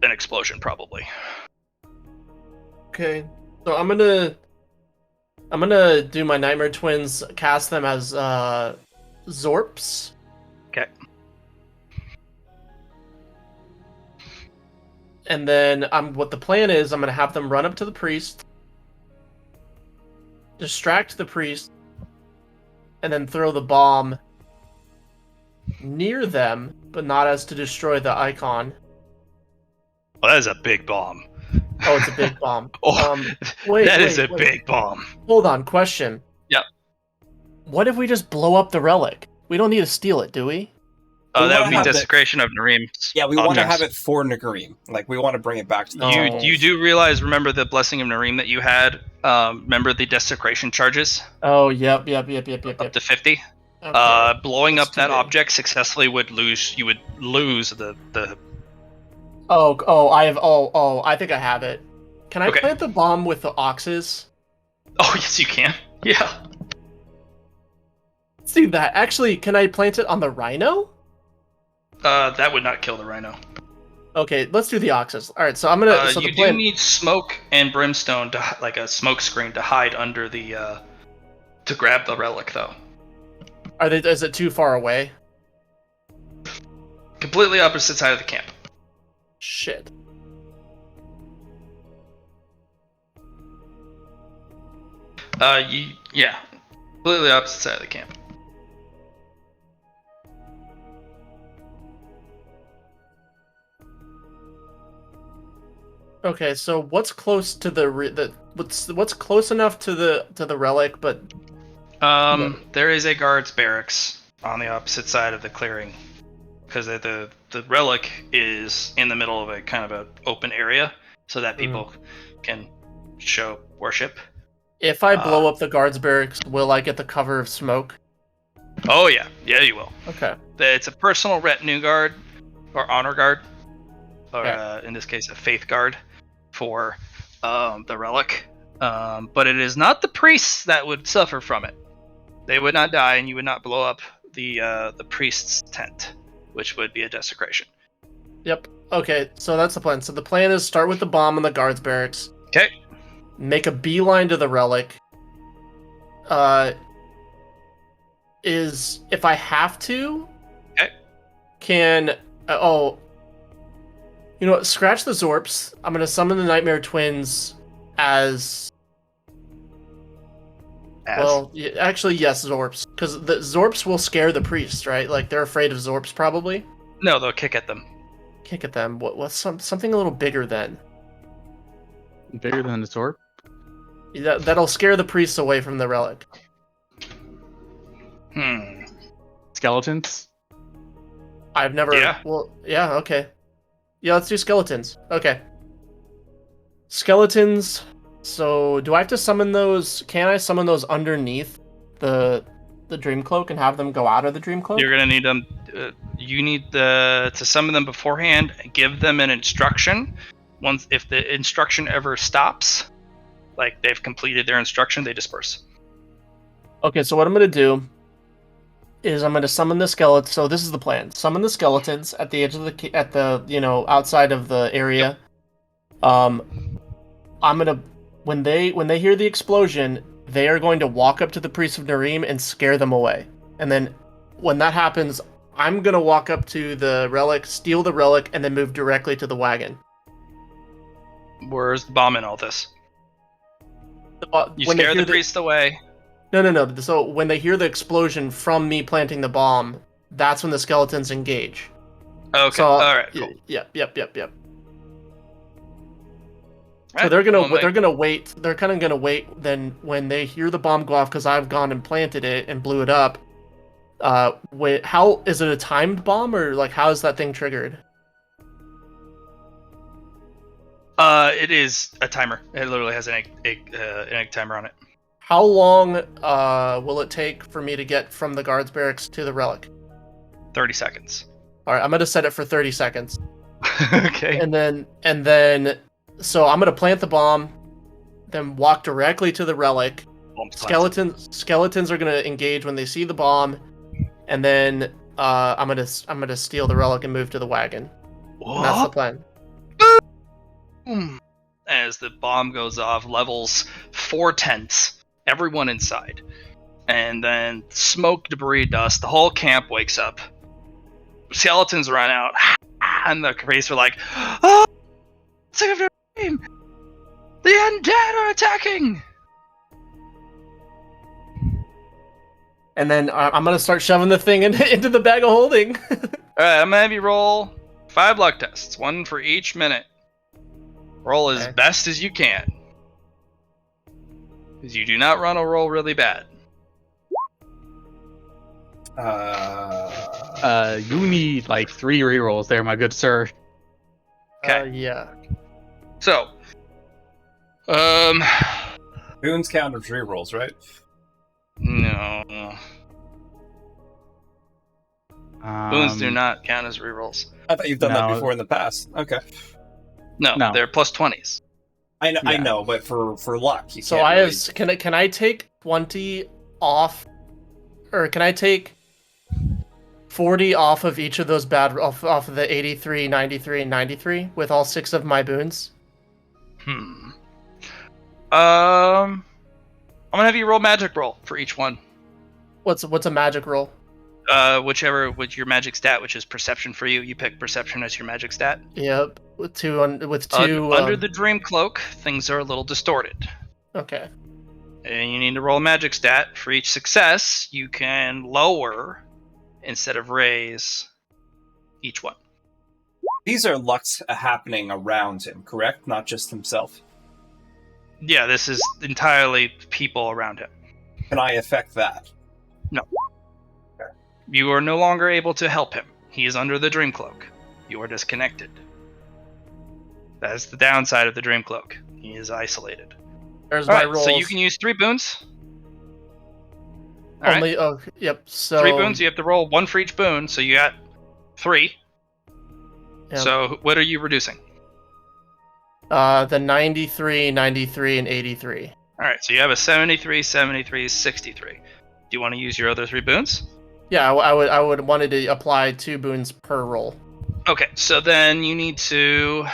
an explosion, probably. Okay, so I'm gonna do my nightmare twins, cast them as Zorps. Okay. And then what the plan is, I'm gonna have them run up to the priest, distract the priest, and then throw the bomb near them, but not as to destroy the icon. Well, that is a big bomb. Oh, it's a big bomb. Wait, that is a big bomb. Hold on, question. Yep. What if we just blow up the relic? We don't need to steal it, do we? That would be desecration of Nareem's. Yeah, we want to have it for Nareem. Like, we want to bring it back to the You do remember the blessing of Nareem that you had? Remember the desecration charges? Oh, yep. Up to 50. Okay. Blowing up that object successfully would lose the I think I have it. Can I plant the bomb with the oxes? Oh, yes, you can. Yeah. Let's do that. Actually, can I plant it on the rhino? That would not kill the rhino. Okay, let's do the Oxus. All right, so I'm gonna. So You the plan. do need smoke and brimstone to like a smoke screen to hide under the to grab the relic, though. Are they? Is it too far away? Completely opposite side of the camp. Shit. Yeah, completely opposite side of the camp. Okay, so what's close to what's close enough to the relic, but There is a guard's barracks on the opposite side of the clearing, because the relic is in the middle of a kind of an open area, so that people can show worship. if I blow up the guards barracks, will I get the cover of smoke? Oh yeah, you will. Okay. It's a personal retinue guard, or honor guard, or Okay. in this case, a faith guard for the relic. But it is not the priests that would suffer from it. They would not die, and you would not blow up the priest's tent, which would be a desecration. Yep. Okay, so that's the plan. So the plan is start with the bomb in the guards barracks. Okay. Make a beeline to the relic. Is if I have to. Okay. Can you know what? Scratch the Zorps. I'm gonna summon the Nightmare Twins as. Well, actually, yes, Zorps, because the Zorps will scare the priests, right? Like they're afraid of Zorps, probably. No, they'll kick at them. Kick at them. What's something a little bigger then? Bigger than the sword? That'll scare the priests away from the relic. Skeletons? I've never. Yeah. Well, yeah. Okay. Yeah, let's do skeletons. Okay. Skeletons. So, do I have to summon those? Can I summon those underneath the dream cloak and have them go out of the dream cloak? You're gonna need them. You need to summon them beforehand. Give them an instruction. Once, if the instruction ever stops, like they've completed their instruction, they disperse. Okay, so what I'm gonna do is I'm gonna summon the skeletons. So this is the plan: summon the skeletons at the edge of the outside of the area. I'm gonna when they hear the explosion, they are going to walk up to the priests of Narim and scare them away. And then when that happens, I'm gonna walk up to the relic, steal the relic, and then move directly to the wagon. Where's the bomb in all this? You When they scare hear the priest away. No. So when they hear the explosion from me planting the bomb, that's when the skeletons engage. Okay. So, All right. Cool. Yep. So Right, they're gonna well, they're gonna wait. They're kind of gonna wait. Then when they hear the bomb go off, because I've gone and planted it and blew it up. Wait, how is it a timed bomb, or like how is that thing triggered? It is a timer. It literally has an egg timer on it. How long will it take for me to get from the guards barracks to the relic? 30 seconds. All right, I'm gonna set it for 30 seconds. Okay. And then, so I'm gonna plant the bomb, then walk directly to the relic. Skeletons are gonna engage when they see the bomb, and then I'm gonna steal the relic and move to the wagon. And that's the plan. As the bomb goes off, levels 4 tents, everyone inside, and then smoke, debris, dust. The whole camp wakes up. Skeletons run out, and the priests are like, "Oh, sick of their name! The undead are attacking!" And then I'm gonna start shoving the thing into the bag of holding. All right, I'm gonna have you roll 5 luck tests, 1 for each minute. Roll as best as you can, because you do not want to roll really bad. You need like 3 rerolls there, my good sir. Okay. Yeah. So, Boons count as rerolls, right? no. Boons do not count as rerolls. I thought you've done that No. before in the past. Okay. No, No. they're plus 20s. I know, I Yeah. know, but for luck, you So can't I really... have. Can I take 20 off, or can I take? 40 off of each of those off of the 83, 93, and 93 with all 6 of my boons. I'm gonna have you roll magic roll for each one. What's a magic roll? Whichever with your magic stat, which is perception for you. You pick perception as your magic stat. Yep, with two. Under the dream cloak, things are a little distorted. Okay. And you need to roll a magic stat. For each success, you can lower instead of raise each one. These are lucks happening around him, correct? Not just himself. Yeah, this is entirely people around him. Can I affect that? No. Okay. You are no longer able to help him. He is under the dream cloak. You are disconnected. That is the downside of the dream cloak. He is isolated. There's All my right, rolls. so you can use 3 boons. All Only. right. Oh, yep. So 3 boons. You have to roll 1 for each boon, so you got 3. Yep. So what are you reducing? The 93, 93, and 83. All right, so you have a 73, 73, 63. Do you want to use your other 3 boons? Yeah, I would wanted to apply 2 boons per roll. Okay, so then you need to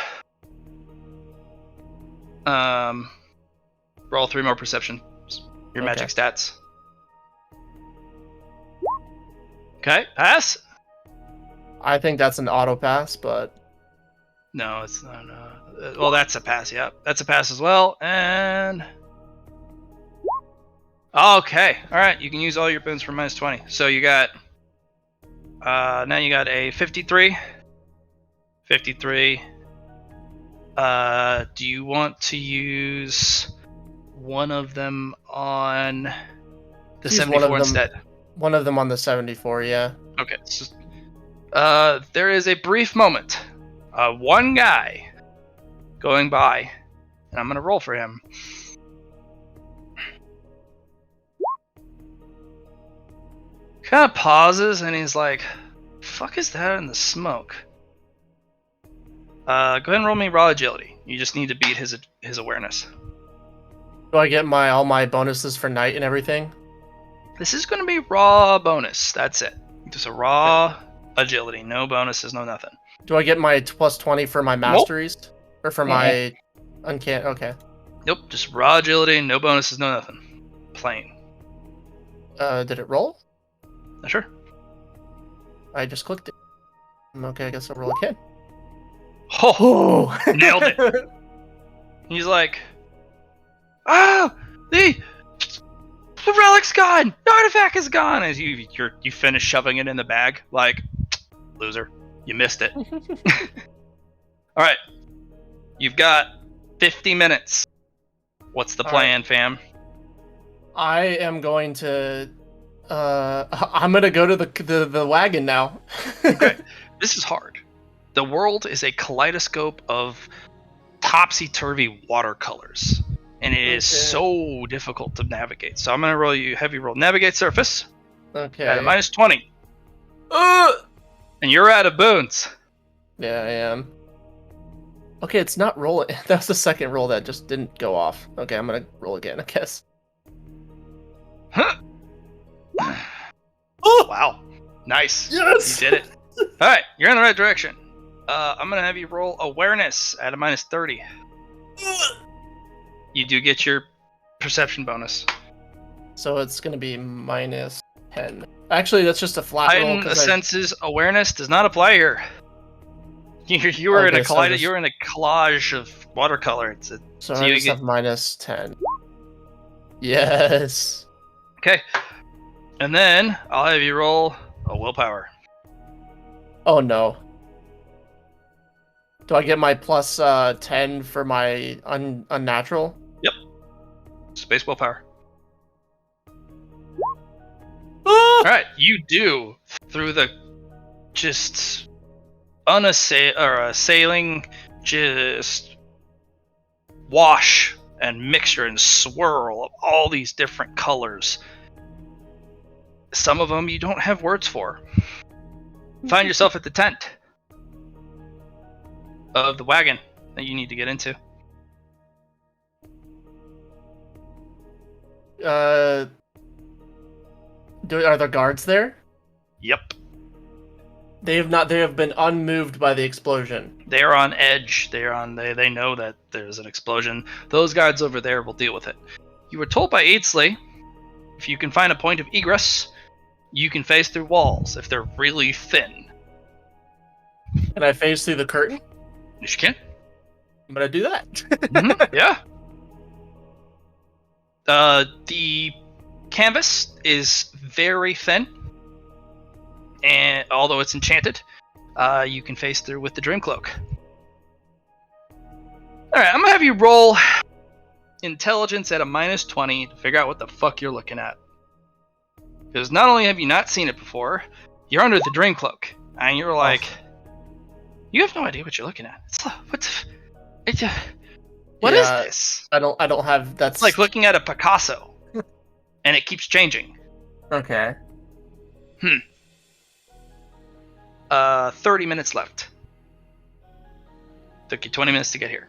roll 3 more perception. Your Okay. magic stats. Okay, pass. I think that's an auto pass, but No, it's not. Well, that's a pass. Yep, that's a pass as well. And okay, all right. You can use all your boons for -20. So you got now you got a 53. 53. Do you want to use one of them on the Use one of 74 them. instead? One of them on the 74, yeah. Okay. So, there is a brief moment. One guy going by, and I'm gonna roll for him. Kind of pauses, and he's like, "Fuck is that in the smoke?" Go ahead and roll me raw agility. You just need to beat his awareness. Do I get all my bonuses for night and everything? This is going to be raw bonus. That's it. Just a raw agility. No bonuses, no nothing. Do I get my plus 20 for my masteries? Or for my uncanny? Okay. Nope, just raw agility, no bonuses, no nothing. Plain. Did it roll? Sure. I just clicked it. Okay, I guess I'll roll again. Oh, nailed it. He's like, the relic's gone. The artifact is gone. As you finish shoving it in the bag, like, loser, you missed it. All right, you've got 50 minutes. What's the plan, fam? I am going to. I'm gonna go to the wagon now. Okay, this is hard. The world is a kaleidoscope of topsy-turvy watercolors, and it is so difficult to navigate. So I'm gonna have you roll navigate surface Okay. at a -20. And you're out of boons. Yeah, I am. Okay, it's not rolling. That was the second roll that just didn't go off. Okay, I'm gonna roll again, I guess. Huh. Wow. Nice. Yes! You did it. All right, you're in the right direction. I'm going to have you roll awareness at a -30. You do get your perception bonus. So it's gonna be -10. Actually, that's just a flat roll. Heightened senses awareness does not apply here. You were in a you're in a collage of watercolor. So I just have -10. Yes. Okay. And then I'll have you roll a willpower. Oh no. Do I get my plus 10 for my unnatural? Yep. Space willpower. Alright, you do through the just assailing just wash and mixture and swirl of all these different colors. Some of them you don't have words for. Find yourself at the tent of the wagon that you need to get into. Are there guards there? Yep. They have been unmoved by the explosion. They are on edge. They know that there's an explosion. Those guards over there will deal with it. You were told by Aidsley, if you can find a point of egress, you can phase through walls if they're really thin. Can I phase through the curtain? Yes, you can. I'm gonna do that. Mm-hmm. Yeah. The canvas is very thin, and although it's enchanted, you can phase through with the dream cloak. All right, I'm gonna have you roll intelligence at a -20 to figure out what the fuck you're looking at. Because not only have you not seen it before, you're under the dream cloak, and you're like, you have no idea what you're looking at. What is this? I don't have. That's It's like looking at a Picasso, and it keeps changing. Okay. 30 minutes left. Took you 20 minutes to get here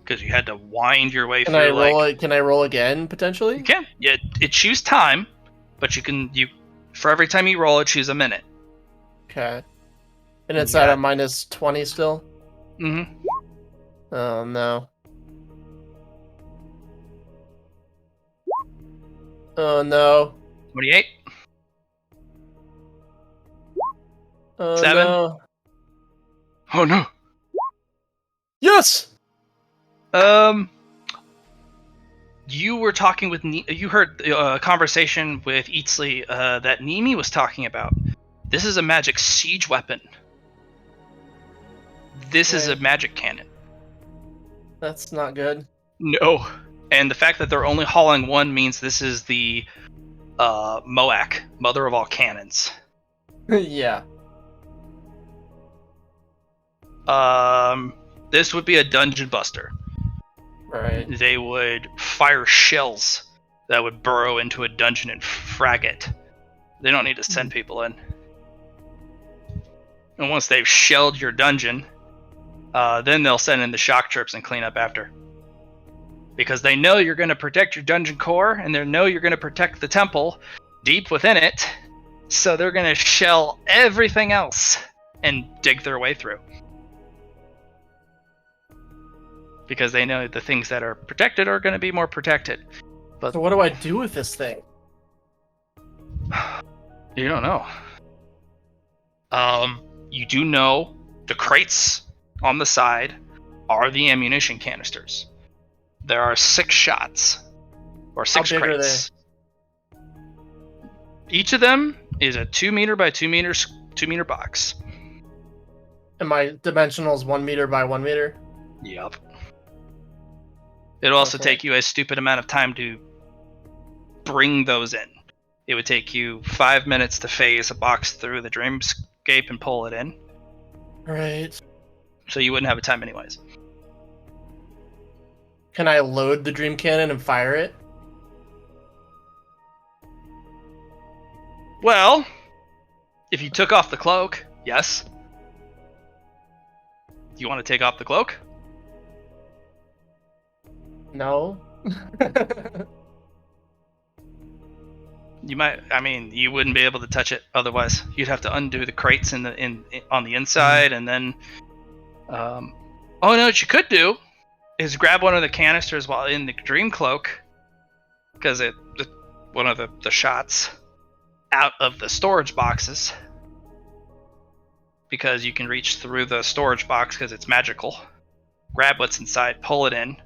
because you had to wind your way Can through. I roll? Can I roll again potentially? You can. Yeah, it choose time, but you for every time you roll, it choose a minute. Okay. And it's at a -20 still. Mm-hmm. Oh no. Oh no. 28. Oh 7. no. Oh no. Yes. You were talking with you heard a conversation with Eatsley that Nimi was talking about. This is a magic siege weapon. This is a magic cannon. That's not good. No. And the fact that they're only hauling one means this is the Moak, mother of all cannons. Yeah. This would be a dungeon buster. Right. They would fire shells that would burrow into a dungeon and frag it. They don't need to send people in. And once they've shelled your dungeon, then they'll send in the shock troops and clean up after. Because they know you're going to protect your dungeon core, and they know you're going to protect the temple deep within it, so they're going to shell everything else and dig their way through. Because they know the things that are protected are going to be more protected. But So what do I do with this thing? you don't know. You do know the crates on the side are the ammunition canisters. There are 6 shots, or 6 How big crates. Each of them is a 2 meter by 2 meter box. And my dimensionals 1 meter by 1 meter. Yep. It'll also Okay. take you a stupid amount of time to bring those in. It would take you 5 minutes to phase a box through the dreamscape and pull it in. Right. So you wouldn't have a time anyways. Can I load the dream cannon and fire it? Well, if you took off the cloak, yes. You want to take off the cloak? No. You might. I mean, you wouldn't be able to touch it otherwise. You'd have to undo the crates on the inside, and then. Oh no! What you could do is grab one of the canisters while in the dream cloak, because one of the shots out of the storage boxes, because you can reach through the storage box because it's magical. Grab what's inside, pull it in.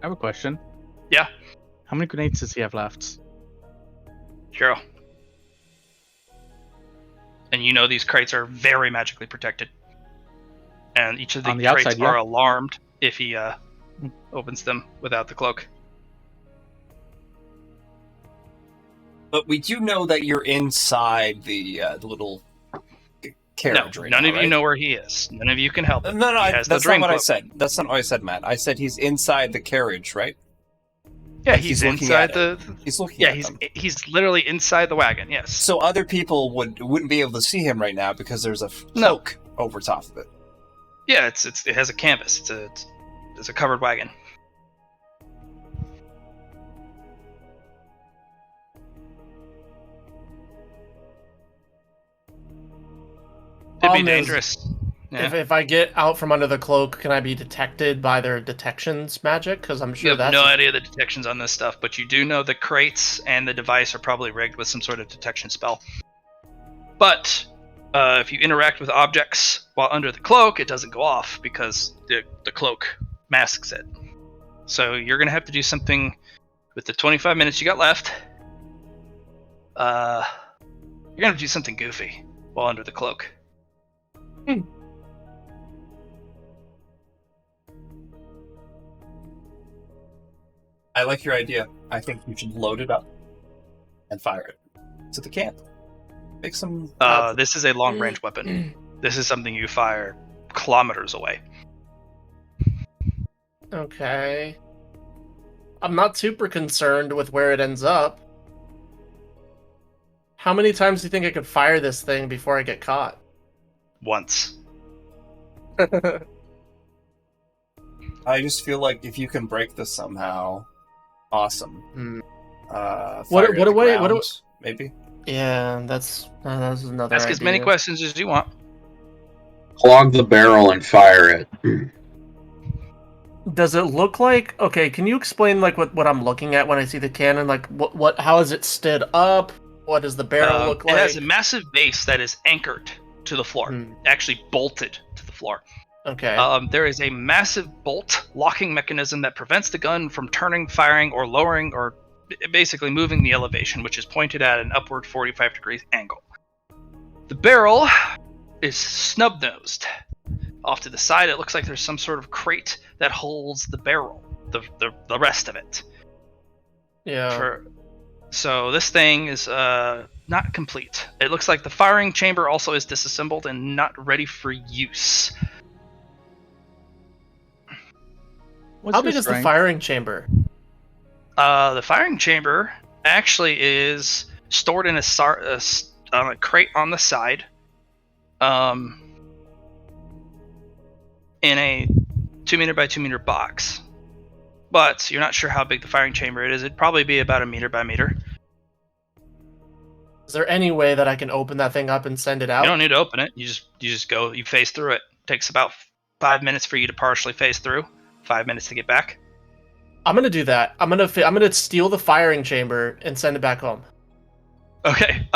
I have a question. Yeah. How many grenades does he have left? 0. And you know these crates are very magically protected. And each of the On the crates outside, are yeah. alarmed if he opens them without the cloak. But we do know that you're inside the little carriage No, right none now, of you right? know where he is. None of you can help him. No, He has the that's dream not what I cloak. said. That's not what I said, Matt. I said he's inside the carriage, right? Yeah, Like, he's he's looking inside at the. He's looking Yeah, at he's them. he's literally inside the wagon. Yes. So other people wouldn't be able to see him right now because there's a No. cloak over top of it. Yeah, it has a canvas. It's a covered wagon. problem is, dangerous. Yeah. if I get out from under the cloak, can I be detected by their detections magic? Because I'm You sure have that's no idea the detections on this stuff, but you do know the crates and the device are probably rigged with some sort of detection spell. But if you interact with objects while under the cloak, it doesn't go off because the cloak masks it. So you're going to have to do something with the 25 minutes you got left. You're going to do something goofy while under the cloak. I like your idea. I think you should load it up and fire it to the camp. Make some. This is a long-range weapon. This is something you fire kilometers away. Okay. I'm not super concerned with where it ends up. How many times do you think I could fire this thing before I get caught? Once. I just feel like if you can break this somehow, awesome. Hmm. Fire it at the what ground, maybe. Yeah, that's another. Ask as many idea. questions as you want. Clog the barrel and fire it. Does it look like? Okay, can you explain like what I'm looking at when I see the cannon? Like what? How is it stood up? What does the barrel look like? It has a massive base that is anchored to the floor, actually bolted to the floor. Okay. There is a massive bolt locking mechanism that prevents the gun from turning, firing, or lowering, or basically moving the elevation, which is pointed at an upward 45 degrees angle. The barrel is snub-nosed. Off to the side, it looks like there's some sort of crate that holds the barrel, the rest of it. Yeah. So this thing is not complete. It looks like the firing chamber also is disassembled and not ready for use. How big is the firing chamber? The firing chamber actually is stored in a crate on the side, in a 2 meter by 2 meter box. But you're not sure how big the firing chamber is. It'd probably be about 1 meter by meter. Is there any way that I can open that thing up and send it out? You don't need to open it. You just go. You phase through it. Takes about 5 minutes for you to partially phase through. 5 minutes to get back. I'm gonna do that. I'm gonna steal the firing chamber and send it back home. Okay.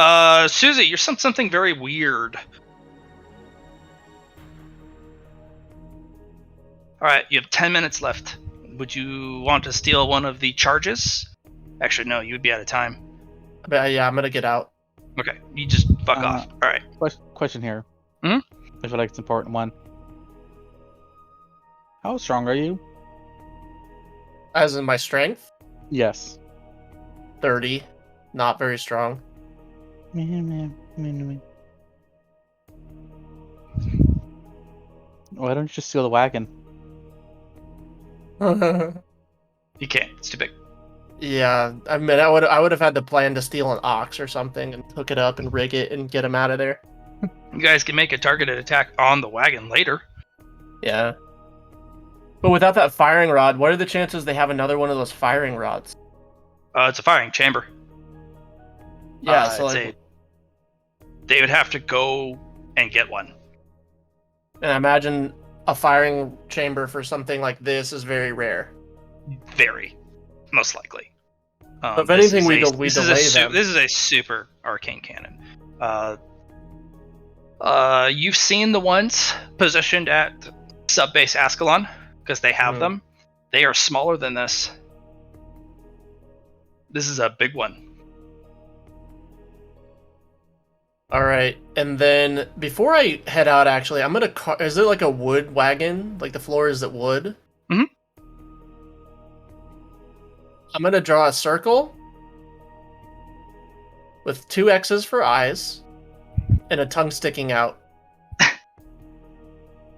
Susie, you're something very weird. All right, you have 10 minutes left. Would you want to steal one of the charges? Actually, no, you would be out of time. But yeah, I'm gonna get out. Okay, you just fuck off. All right. Question here. Hmm? I feel like it's an important one. How strong are you? As in my strength? Yes. 30. Not very strong. Why don't you just steal the wagon? You can't. It's too big. Yeah, I mean, I would have had to plan to steal an ox or something and hook it up and rig it and get him out of there. You guys can make a targeted attack on the wagon later. Yeah. But without that firing rod, what are the chances they have another one of those firing rods? It's a firing chamber. Yeah, so like, they would have to go and get one. and I imagine a firing chamber for something like this is very rare. Very, most likely. If anything, we delay them. This is a super arcane cannon. You've seen the ones positioned at sub-base Ascalon, because they have them. They are smaller than this. This is a big one. All right, and then before I head out, actually, I'm gonna. Is it like a wood wagon? Like the floor is it wood? Mm-hmm. I'm gonna draw a circle with 2 X's for eyes and a tongue sticking out.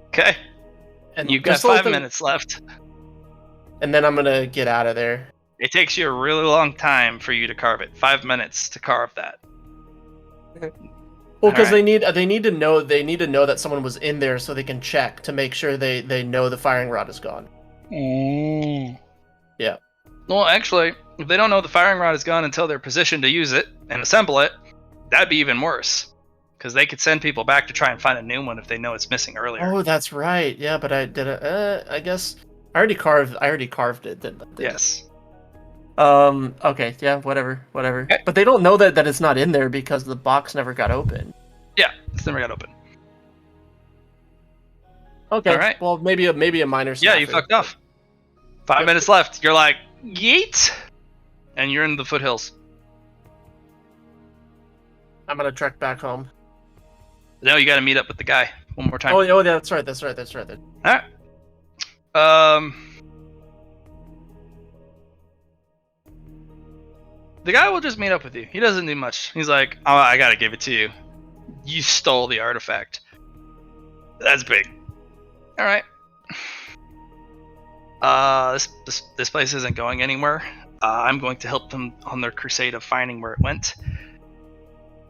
Okay. And you've got 5 minutes left. And then I'm gonna get out of there. It takes you a really long time for you to carve it. 5 minutes to carve that. Well, because they need to know that someone was in there so they can check to make sure they know the firing rod is gone. Yeah. Well, actually, if they don't know the firing rod is gone until they're positioned to use it and assemble it, that'd be even worse. because they could send people back to try and find a new one if they know it's missing earlier. Oh, that's right. Yeah, but I did it. I guess I already carved it. Didn't I? Yes. Okay. Yeah. Whatever. Okay. But they don't know that it's not in there because the box never got open. Yeah, it's never got open. Okay. All right. Well, maybe a minor. Yeah, you snafu. fucked off. 5 minutes left. You're like, yeet, and you're in the foothills. I'm gonna trek back home. Now you got to meet up with the guy one more time. Oh, yeah, that's right. All right. The guy will just meet up with you. He doesn't do much. He's like, oh, I gotta give it to you. You stole the artifact. That's big. All right. This place isn't going anywhere. I'm going to help them on their crusade of finding where it went.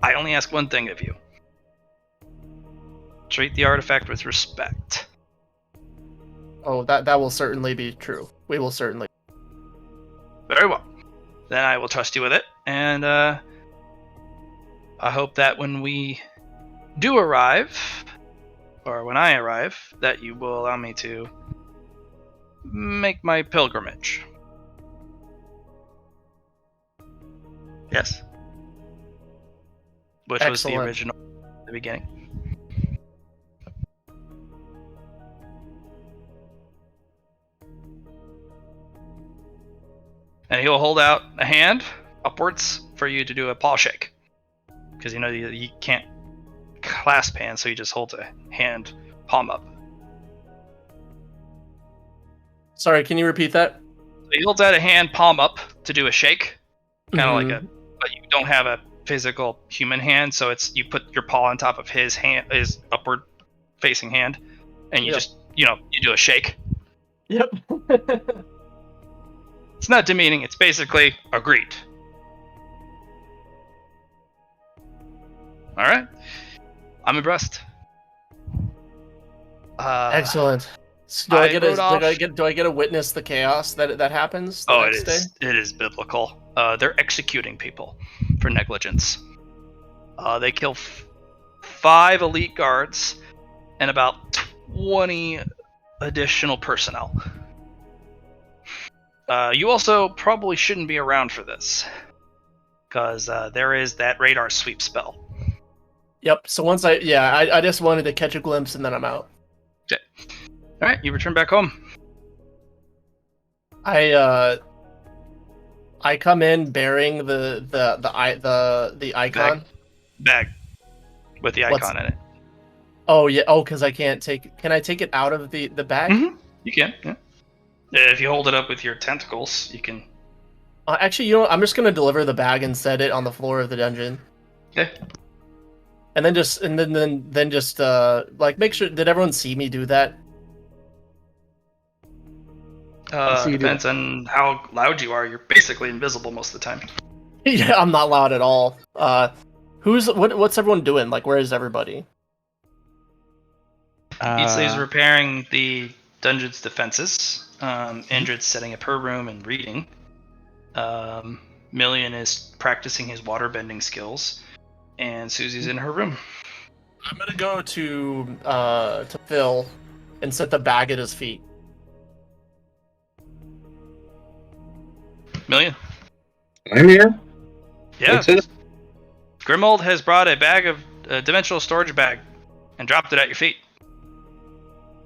I only ask one thing of you. Treat the artifact with respect. Oh, that will certainly be true. We will certainly. Very well. Then I will trust you with it, and I hope that when we do arrive, or when I arrive, that you will allow me to make my pilgrimage. Yes. Which was the Excellent. original at the beginning. And he'll hold out a hand upwards for you to do a paw shake. Because you can't clasp hands, so he just holds a hand palm up. Sorry, can you repeat that? So he holds out a hand palm up to do a shake. Kind of like Mhm. but you don't have a physical human hand, so you put your paw on top of his upward facing hand, and you Yep. just, you do a shake. Yep. It's not demeaning, it's basically agreed. Alright. I'm impressed. Excellent. So do I get to witness the chaos that happens the next day? It is biblical. They're executing people for negligence. They kill 5 elite guards and about 20 additional personnel. You also probably shouldn't be around for this, because there is that radar sweep spell. Yep. So once I just wanted to catch a glimpse and then I'm out. Okay. All right, you return back home. I come in bearing the icon. Bag with the icon in it. Oh yeah. Oh, because I can't take. Can I take it out of the bag? Mm-hmm. You can. Yeah. If you hold it up with your tentacles, you can. Actually, I'm just gonna deliver the bag and set it on the floor of the dungeon. Okay. And then just make sure. Did everyone see me do that? Depends on how loud you are. You're basically invisible most of the time. Yeah, I'm not loud at all. What's everyone doing? Like, where is everybody? Eatsley's repairing the dungeon's defenses. Indrid's setting up her room and reading. Million is practicing his waterbending skills, and Susie's in her room. I'm gonna go to Phil and set the bag at his feet. Million. I'm here. Yeah. That's it. Grimold has brought a dimensional storage bag and dropped it at your feet.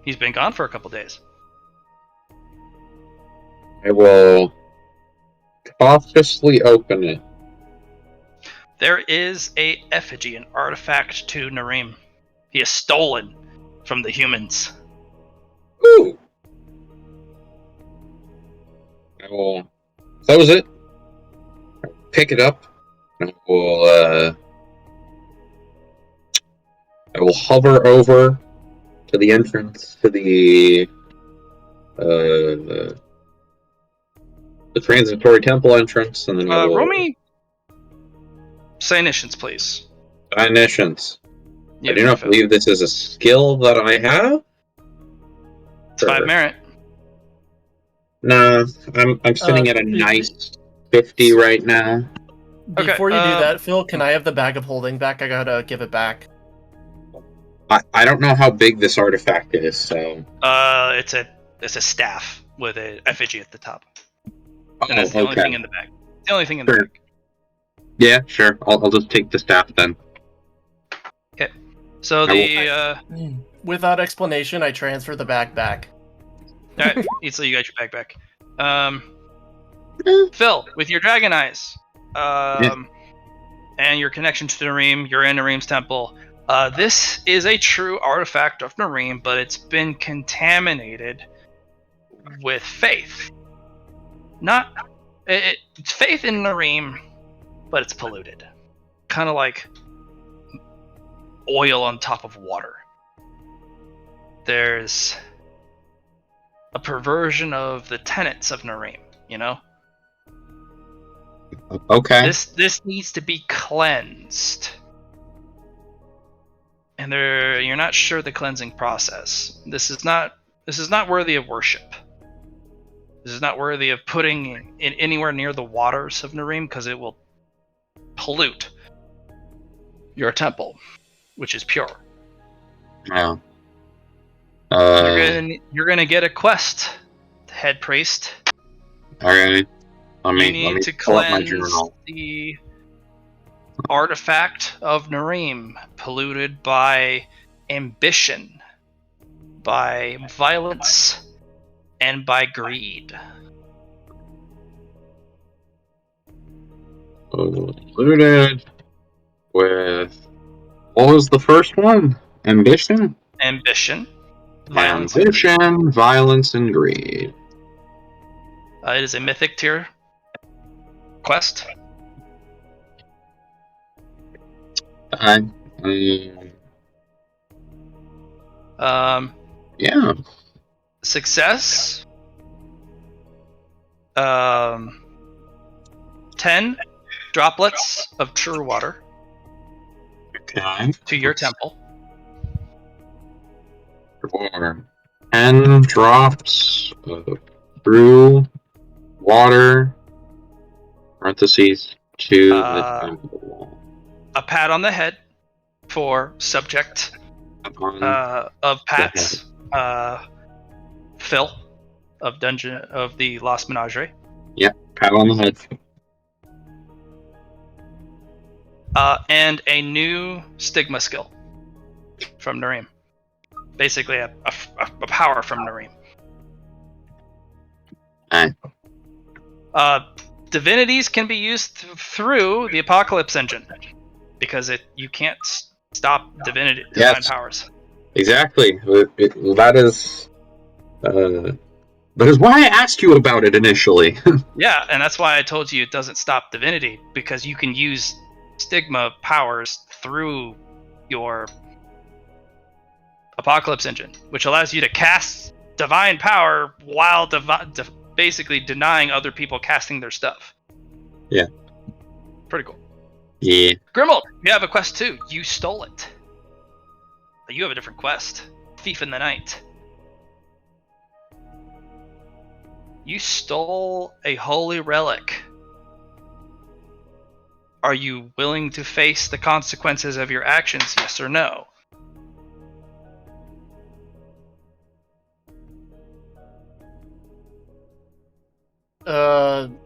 He's been gone for a couple days. I will cautiously open it. There is a effigy, an artifact to Nareem. He is stolen from the humans. Ooh. I will close it. Pick it up. I will hover over to the entrance to the transitory temple entrance, and then I will Roll me Cynicians, please. Omniscience. You I do not believe this is a skill that I have. It's 5 merit. Nah, I'm sitting at a nice 50 right now. Before you do Okay, that, Phil, can I have the bag of holding back? I gotta give it back. I don't know how big this artifact is, so. It's a staff with a effigy at the top. Oh, And that's the only okay. thing in the bag. The only thing in the Sure. bag. Yeah, sure. I'll just take the staff then. Okay. So Without explanation, I transfer the bag back. Alright, so you got your bag back. Phil, with your dragon eyes, and your connection to Nareem, you're in Nareem's temple. This is a true artifact of Nareem, but it's been contaminated with faith. It's faith in Nareem, but it's polluted. Kind of like oil on top of water. There's a perversion of the tenets of Nareem, you know? Okay. This needs to be cleansed. And you're not sure the cleansing process. This is not worthy of worship. This is not worthy of putting in anywhere near the waters of Nareem, because it will pollute your temple, which is pure. Yeah. You're gonna get a quest, head priest. Alright. Let You me need to pull up my cleanse journal. the artifact of Nareem, polluted by ambition, by violence, and by greed. Polluted with, what was the first one? Ambition? Ambition, violence, and greed. Ambition, violence, and greed. It is a mythic tier quest. Yeah. Success. 10 droplets of true water Okay. to your temple. For 10 drops of true water, parentheses, to the temple. A pat on the head for subject of Pat's Phil of Dungeon of the Lost Menagerie. Yep, pat on the head. And a new stigma skill from Nareem. Basically, a power from Nareem. Divinities can be used through the Apocalypse Engine, because you can't stop divine powers. Exactly. That is why I asked you about it initially. Yeah, and that's why I told you it doesn't stop divinity, because you can use stigma powers through your Apocalypse Engine, which allows you to cast divine power while basically denying other people casting their stuff. Yeah. Pretty cool. Yeah. Grimald, you have a quest too. You stole it. But you have a different quest. Thief in the Night. You stole a holy relic. Are you willing to face the consequences of your actions, yes or no?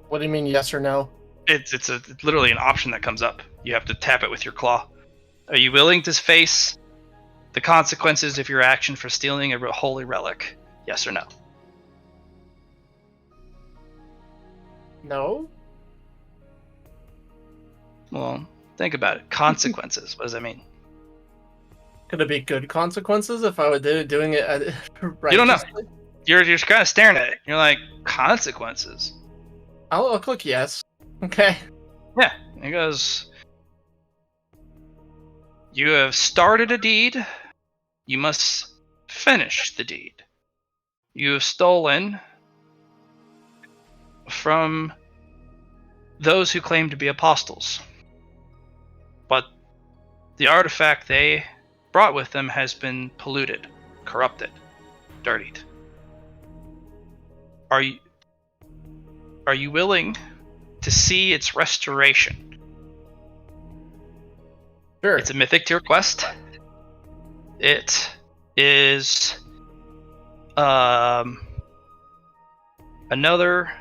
What do you mean, yes or no? It's literally an option that comes up. You have to tap it with your claw. Are you willing to face the consequences of your action for stealing a holy relic? Yes or no? No. Well, think about it. Consequences. What does that mean? Could it be good consequences if I were doing it right? You don't know. You're just kind of staring at it. You're like, consequences? I'll click yes. Okay. Yeah. It goes, you have started a deed. You must finish the deed. You have stolen from those who claim to be apostles. But the artifact they brought with them has been polluted, corrupted, dirtied. Are you willing to see its restoration? Sure. It's a mythic tier quest. It is another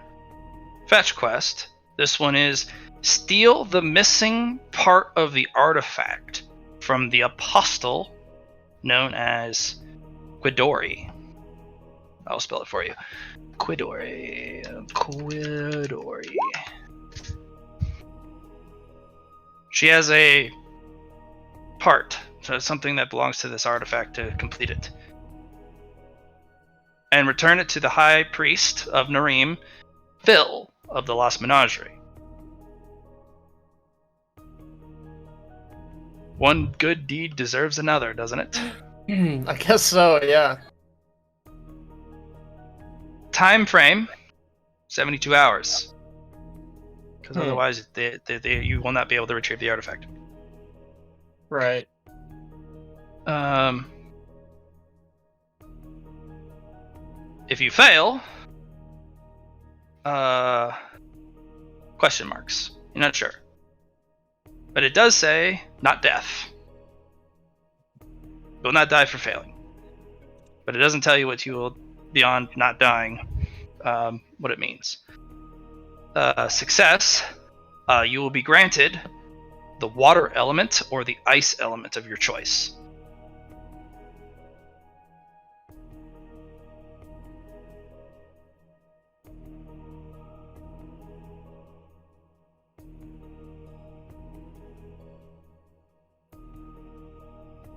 fetch quest. This one is steal the missing part of the artifact from the apostle known as Quidori. I'll spell it for you. Quidori. She has a part, so it's something that belongs to this artifact to complete it. And return it to the High Priest of Narim, Phil of the Lost Menagerie. One good deed deserves another, doesn't it? I guess so, yeah. Time frame, 72 hours. Because otherwise, you will not be able to retrieve the artifact. Right. If you fail, question marks. You're not sure. But it does say, not death. You will not die for failing. But it doesn't tell you what you will, beyond not dying, what it means. Success, you will be granted the water element or the ice element of your choice.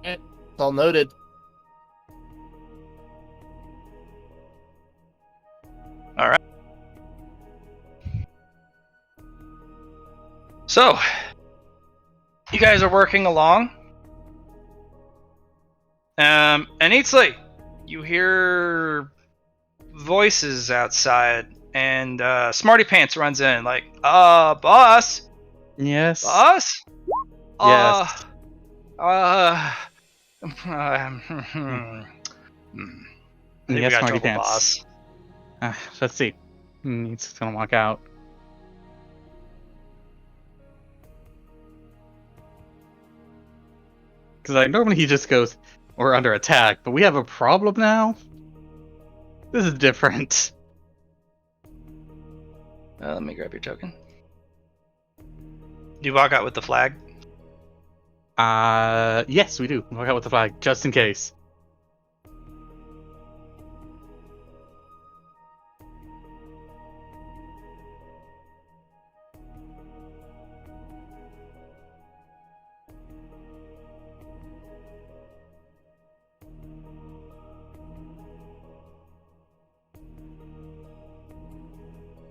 It's all noted. All right. So, you guys are working along. And Eatsley, you hear voices outside, and Smarty Pants runs in like, boss? Yes. Boss? Yes. I think we Yes, got Smarty trouble, Pants. boss. Let's see. He's gonna walk out. Because normally he just goes, we're under attack, but we have a problem now? This is different. Let me grab your token. Do you walk out with the flag? Yes, we do. Walk out with the flag, just in case.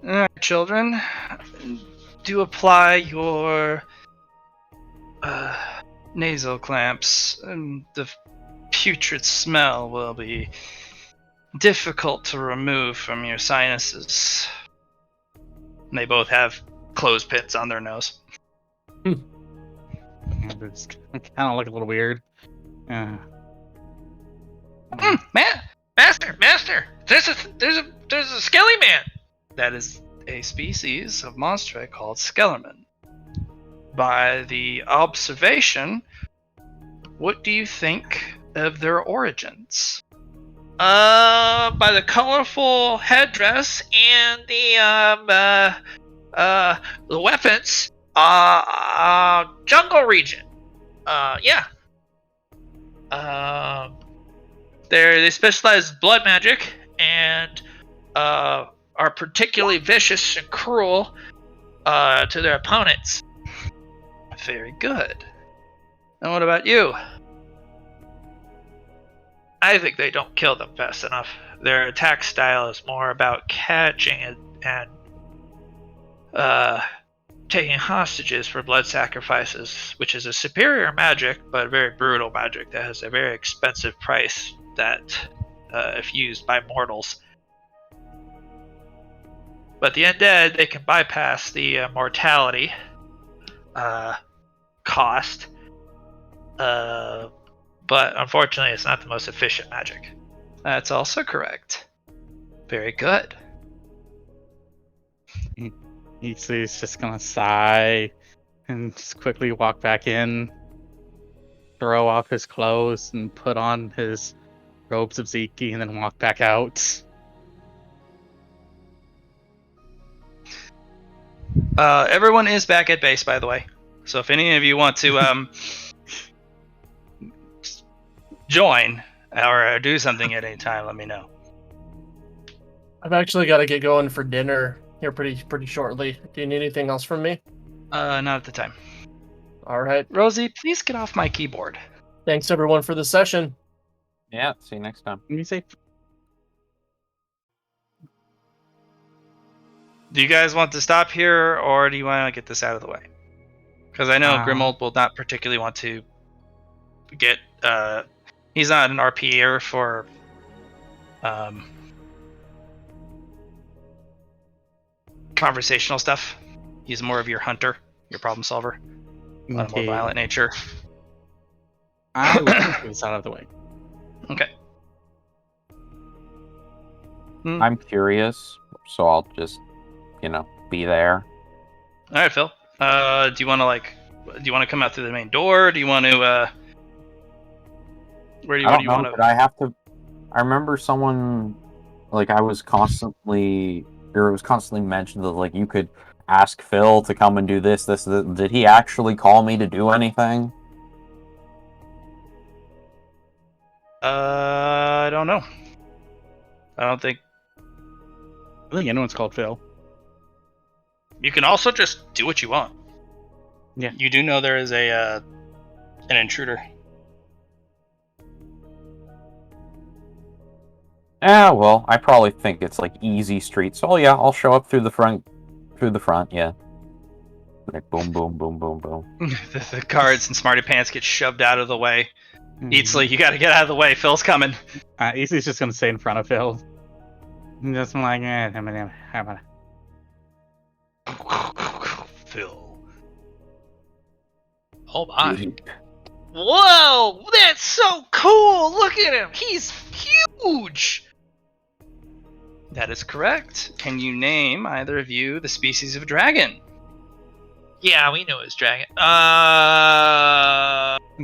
Alright, children. Do apply your nasal clamps, and the putrid smell will be difficult to remove from your sinuses. And they both have clothespins on their nose. It's kind of look a little weird. Master! There's a skelly man! That is a species of monster called Skellerman. By the observation, what do you think of their origins? By the colorful headdress and the weapons, jungle region. Yeah. They specialize in blood magic and are particularly vicious and cruel to their opponents. Very good. And what about you? I think they don't kill them fast enough. Their attack style is more about catching and taking hostages for blood sacrifices, which is a superior magic, but very brutal magic that has a very expensive price that, if used by mortals. But the undead, they can bypass the mortality cost, but unfortunately it's not the most efficient magic. That's also correct. Very good. He's just gonna sigh and just quickly walk back in. throw off his clothes and put on his robes of Zeke and then walk back out. Everyone is back at base, by the way. So if any of you want to join or do something at any time, let me know. I've actually got to get going for dinner here pretty shortly. Do you need anything else from me? Not at the time. All right. Rosie, please get off my keyboard. Thanks everyone for the session. Yeah, see you next time. Be safe. Do you guys want to stop here, or do you want to get this out of the way? Because I know Grimold will not particularly want to get... he's not an RPer for... conversational stuff. He's more of your hunter, your problem solver, on a more violent nature. I will get this out of the way. Okay. I'm curious, so I'll just, be there. All right, Phil. Do you want to come out through the main door? Do you want to? Where do you want to? But I have to. I remember someone, it was constantly mentioned that you could ask Phil to come and do this. Did he actually call me to do anything? I don't know. I think anyone's called Phil. You can also just do what you want. Yeah. You do know there is an intruder. Yeah, well, I probably think it's easy street. So yeah, I'll show up through the front. Yeah. Boom, boom, boom, boom, boom. The guards and Smarty Pants get shoved out of the way. Eatsley, you gotta get out of the way. Phil's coming. Eatsley's just gonna stay in front of Phil. Just like, Phil. Oh my. Whoa! That's so cool! Look at him! He's huge! That is correct. Can you name, either of you, the species of dragon? Yeah, we know it's dragon.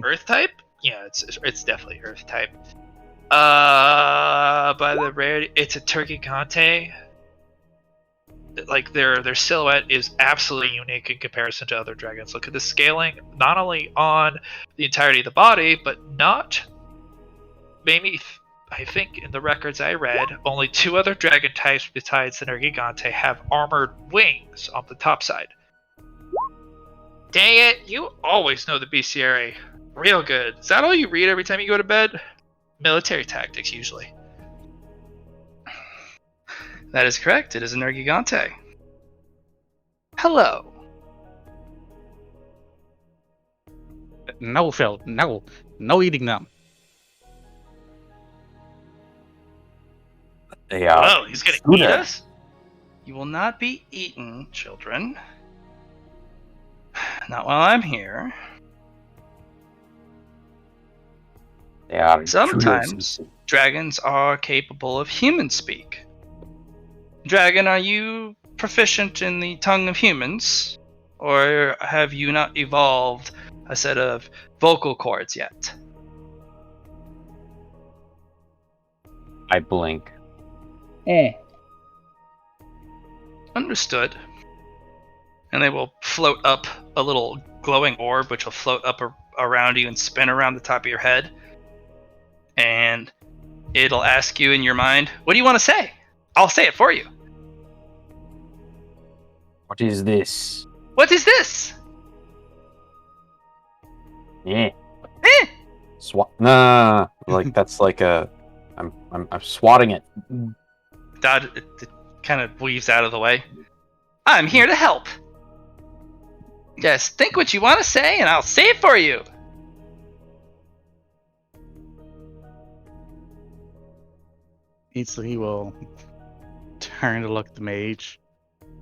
Earth type? Yeah, it's definitely Earth type. By the rarity, it's a turkey Conte. Their silhouette is absolutely unique in comparison to other dragons. Look at the scaling, not only on the entirety of the body, but I think in the records I read, only 2 other dragon types besides the Nergigante have armored wings on the top side. Dang it, you always know the bestiary. Real good. Is that all you read every time you go to bed? Military tactics, usually. That is correct. It is a Nergigante. Hello. No, Phil. No. No eating them. Oh, he's gonna eat us? You will not be eaten, children. Not while I'm here. Sometimes dragons are capable of human speak. Dragon, are you proficient in the tongue of humans? Or have you not evolved a set of vocal cords yet? I blink. Understood. And they will float up a little glowing orb, which will float up around you and spin around the top of your head. And it'll ask you in your mind, what do you want to say? I'll say it for you. What is this? What is this? Yeah. Nah. That's I'm swatting it. It kind of weaves out of the way. I'm here to help. Just think what you want to say, and I'll say it for you. Eatsley will turn to look at the mage.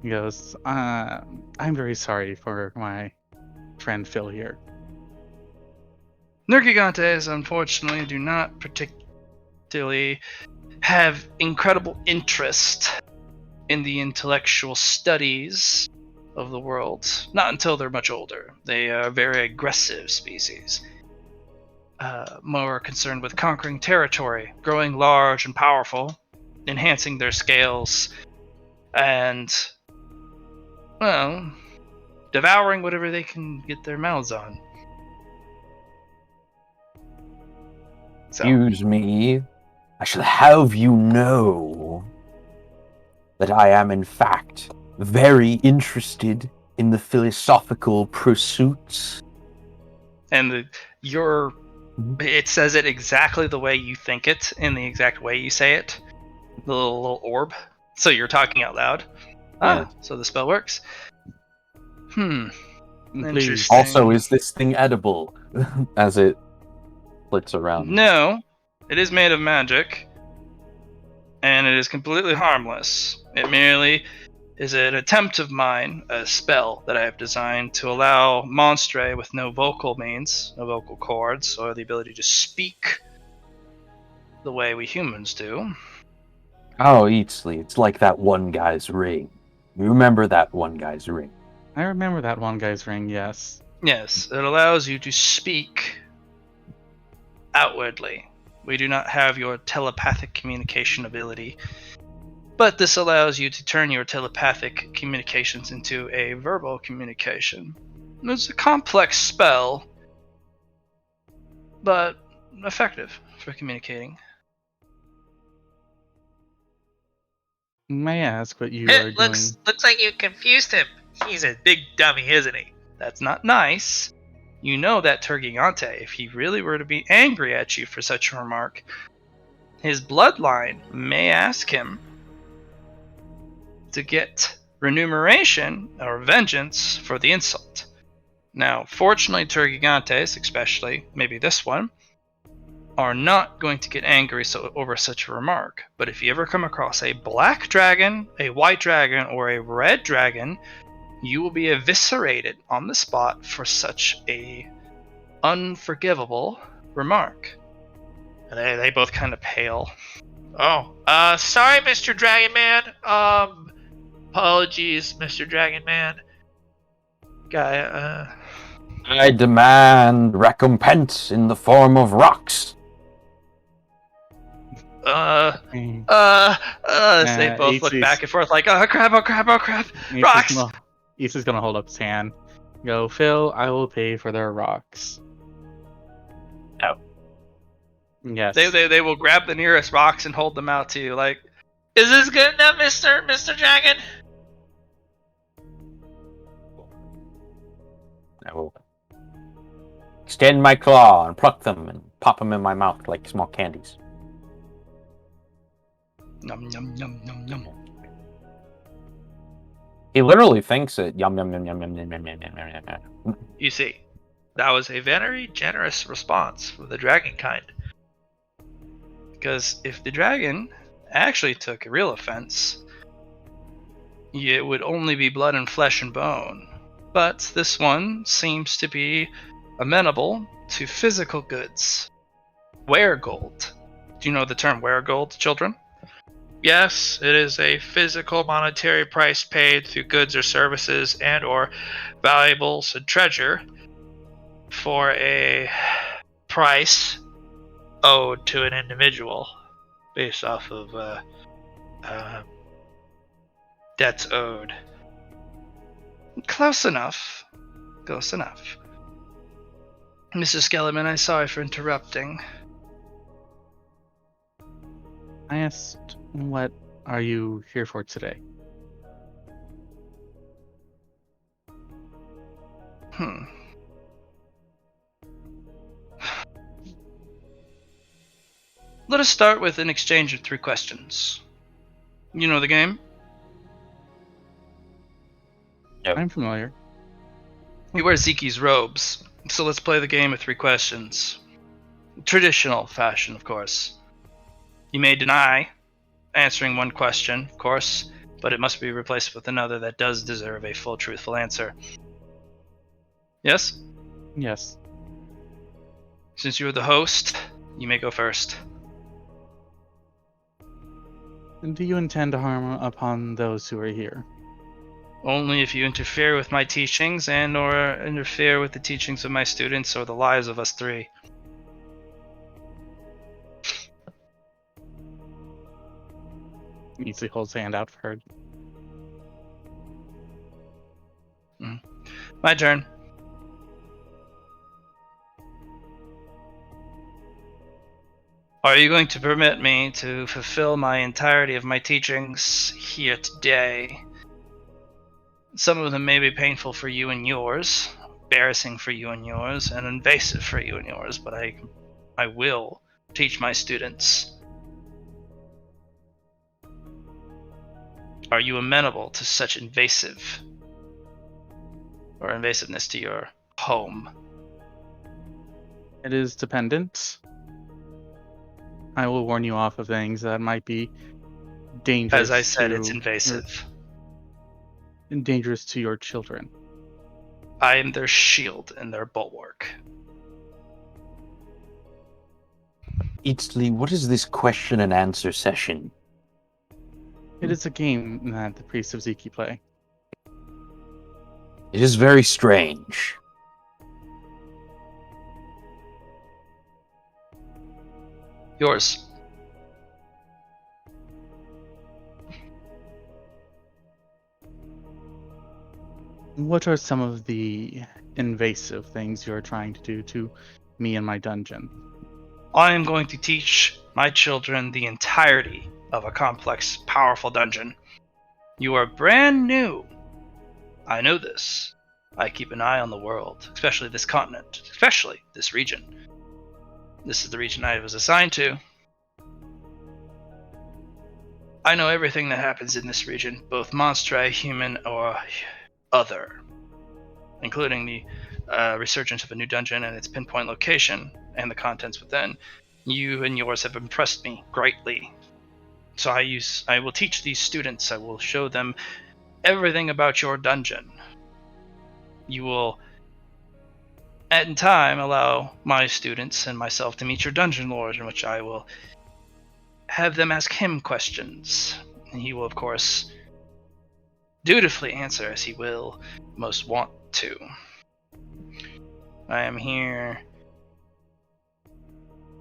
He goes, I'm very sorry for my friend Phil here. Nergigantes, unfortunately, do not particularly have incredible interest in the intellectual studies of the world. Not until they're much older. They are a very aggressive species. more concerned with conquering territory, growing large and powerful, enhancing their scales, and, well, devouring whatever they can get their mouths on. So, Excuse me. I shall have you know that I am, in fact, very interested in the philosophical pursuits. and it says it exactly the way you think it, in the exact way you say it. The little orb. So you're talking out loud. Yeah. So the spell works. Please. Interesting. Also, is this thing edible? As it flits around. No, it is made of magic, and it is completely harmless. It merely is an attempt of mine, a spell that I have designed to allow monstre with no vocal means, no vocal cords, or the ability to speak the way we humans do. Oh, Eatsley, it's like that one guy's ring. You remember that one guy's ring? I remember that one guy's ring, yes. Yes, it allows you to speak outwardly. We do not have your telepathic communication ability, but this allows you to turn your telepathic communications into a verbal communication. It's a complex spell, but effective for communicating. May I ask what you are doing? Looks like you confused him. He's a big dummy, isn't he? That's not nice. You know that Tergigante, if he really were to be angry at you for such a remark, his bloodline may ask him to get remuneration or vengeance for the insult. Now, fortunately, Tergigantes, especially maybe this one, are not going to get angry over such a remark. But if you ever come across a black dragon, a white dragon, or a red dragon, you will be eviscerated on the spot for such a unforgivable remark. And they both kind of pale. Oh, sorry, Mr. Dragon Man. Apologies, Mr. Dragon Man. Guy, I demand recompense in the form of rocks. they both look back and forth like, oh crap, rocks! Issa's gonna hold up his hand. Go, Phil, I will pay for their rocks. No. Yes. They will grab the nearest rocks and hold them out to you like, is this good enough, Mr. Dragon? I will extend my claw and pluck them and pop them in my mouth like small candies. Num num num num num. He literally thinks it. Yum yum yum yum yum yum yum yum yum yum. You see, that was a very generous response for the dragon kind. Because if the dragon actually took real offense, it would only be blood and flesh and bone. But this one seems to be amenable to physical goods. Weregold. Do you know the term weregold, children? Yes, it is a physical monetary price paid through goods or services and or valuables and treasure for a price owed to an individual based off of debts owed. Close enough. Close enough. Mr. Skellerman, I'm sorry for interrupting. I asked, what are you here for today? Let us start with an exchange of 3 questions. You know the game? Yep. I'm familiar. You wear Zeki's robes, so let's play the game of 3 questions. Traditional fashion, of course. You may deny answering one question, of course, but it must be replaced with another that does deserve a full, truthful answer. Yes? Yes. Since you're the host, you may go first. Do you intend to harm upon those who are here? Only if you interfere with my teachings and or interfere with the teachings of my students or the lives of us 3. Easily holds hand out for her. My turn. Are you going to permit me to fulfill my entirety of my teachings here today? Some of them may be painful for you and yours, embarrassing for you and yours, and invasive for you and yours, but I will teach my students. Are you amenable to such invasiveness to your home? It is dependent. I will warn you off of things that might be dangerous. As I said, it's to invasive. dangerous to your children. I am their shield and their bulwark. Eatsley, what is this question and answer session? It is a game that the priests of Ziki play. It is very strange. Yours. What are some of the invasive things you're trying to do to me and my dungeon? I am going to teach my children the entirety of a complex, powerful dungeon. You are brand new. I know this. I keep an eye on the world, especially this continent, especially this region. This is the region I was assigned to. I know everything that happens in this region, both monstri, human, or other, including the resurgence of a new dungeon and its pinpoint location and the contents within. You and yours have impressed me greatly. So I will teach these students, I will show them everything about your dungeon. You will, in time, allow my students and myself to meet your dungeon lord, in which I will have them ask him questions. And he will, of course, dutifully answer as he will most want to. I am here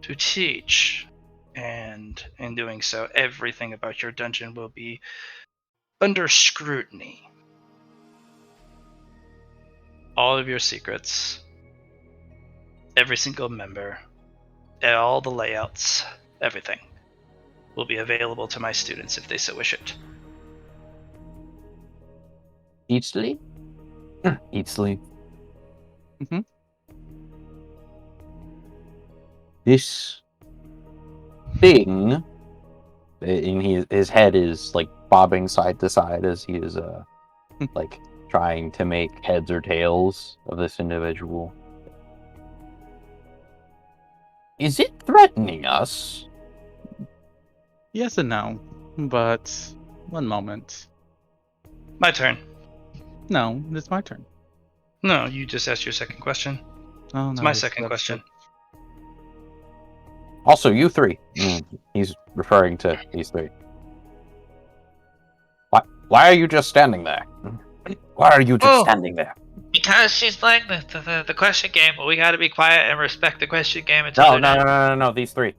to teach, and in doing so, everything about your dungeon will be under scrutiny. All of your secrets, every single member, all the layouts, everything will be available to my students if they so wish it. Eatsley? Eatsley. Mm-hmm. This thing, and his head is like bobbing side to side as he is like trying to make heads or tails of this individual. Is it threatening us? Yes and no, but one moment. My turn. No, it's my turn. No, you just asked your second question. Oh, It's no, my that's- second that's question. Also, you three. He's referring to these three. Why are you just standing there? Why are you just standing there? Because she's playing the question game, but we gotta be quiet and respect the question game until No. These three.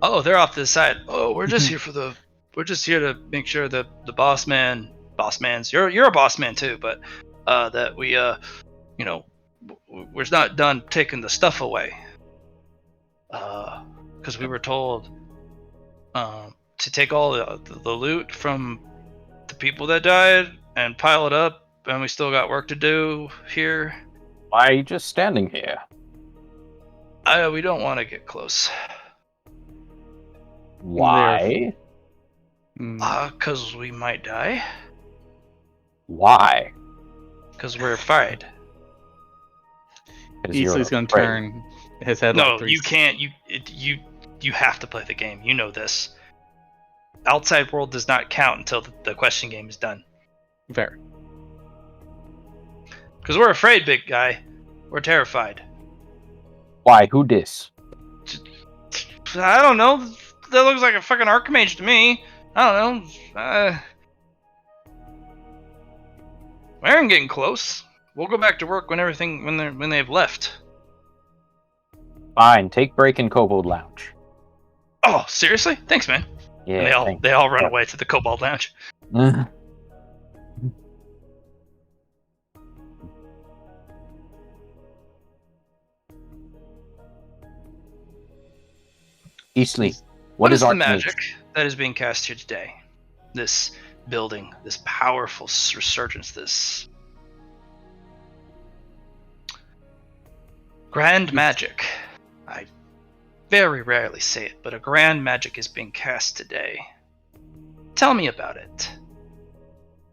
Oh, they're off to the side. Oh, we're just here to make sure that the boss mans. You're a boss man too, but that we we're not done taking the stuff away. Because we were told to take all the loot from the people that died and pile it up, and we still got work to do here. Why are you just standing here? We don't want to get close. Why? Because we might die. Why? Because we're afraid. Easily going to turn his head. No, like three. you can't. You have to play the game. You know this. Outside world does not count until the question game is done. Fair. Because we're afraid, big guy. We're terrified. Why? Who dis? I don't know. That looks like a fucking archmage to me. I don't know. We aren't getting close. We'll go back to work when they've left. Fine, take break in Kobold Lounge. Oh, seriously? Thanks, man. And Yeah. they all run away to the Cobalt Lounge. Eastleigh, What is the Archmage? magic that is being cast here today? This building, this powerful resurgence, this grand magic. I very rarely say it, but a grand magic is being cast today. Tell me about it.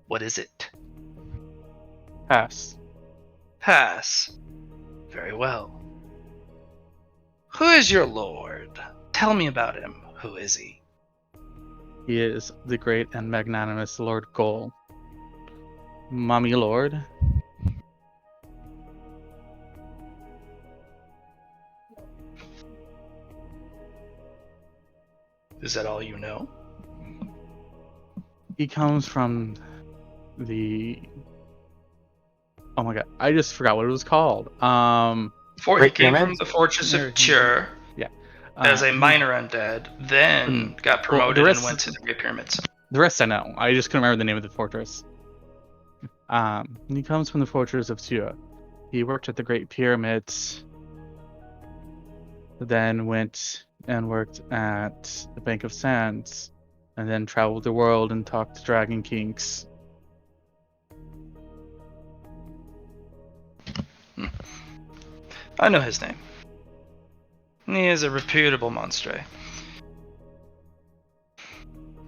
What is it? Pass. Pass. Very well. Who is your lord? Tell me about him. Who is he? He is the great and magnanimous Lord Gol. Mummy Lord. Is that all you know? He comes from the... Oh my god, I just forgot what it was called. He came from the Fortress of Tyr Yeah. as a minor undead, then got promoted and went to the Great Pyramids. The rest I know. I just couldn't remember the name of the fortress. He comes from the Fortress of Tyr. He worked at the Great Pyramids, then went and worked at the Bank of Sands, and then traveled the world and talked to Dragon Kings. I know his name. He is a reputable monster.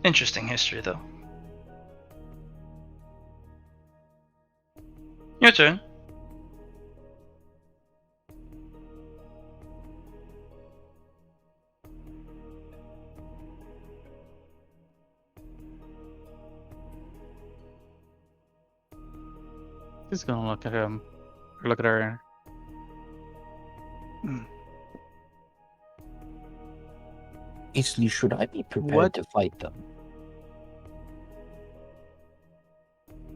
Interesting history, though. Your turn. He's gonna look at him. Or look at her. Eastleigh, should I be prepared What- to fight them?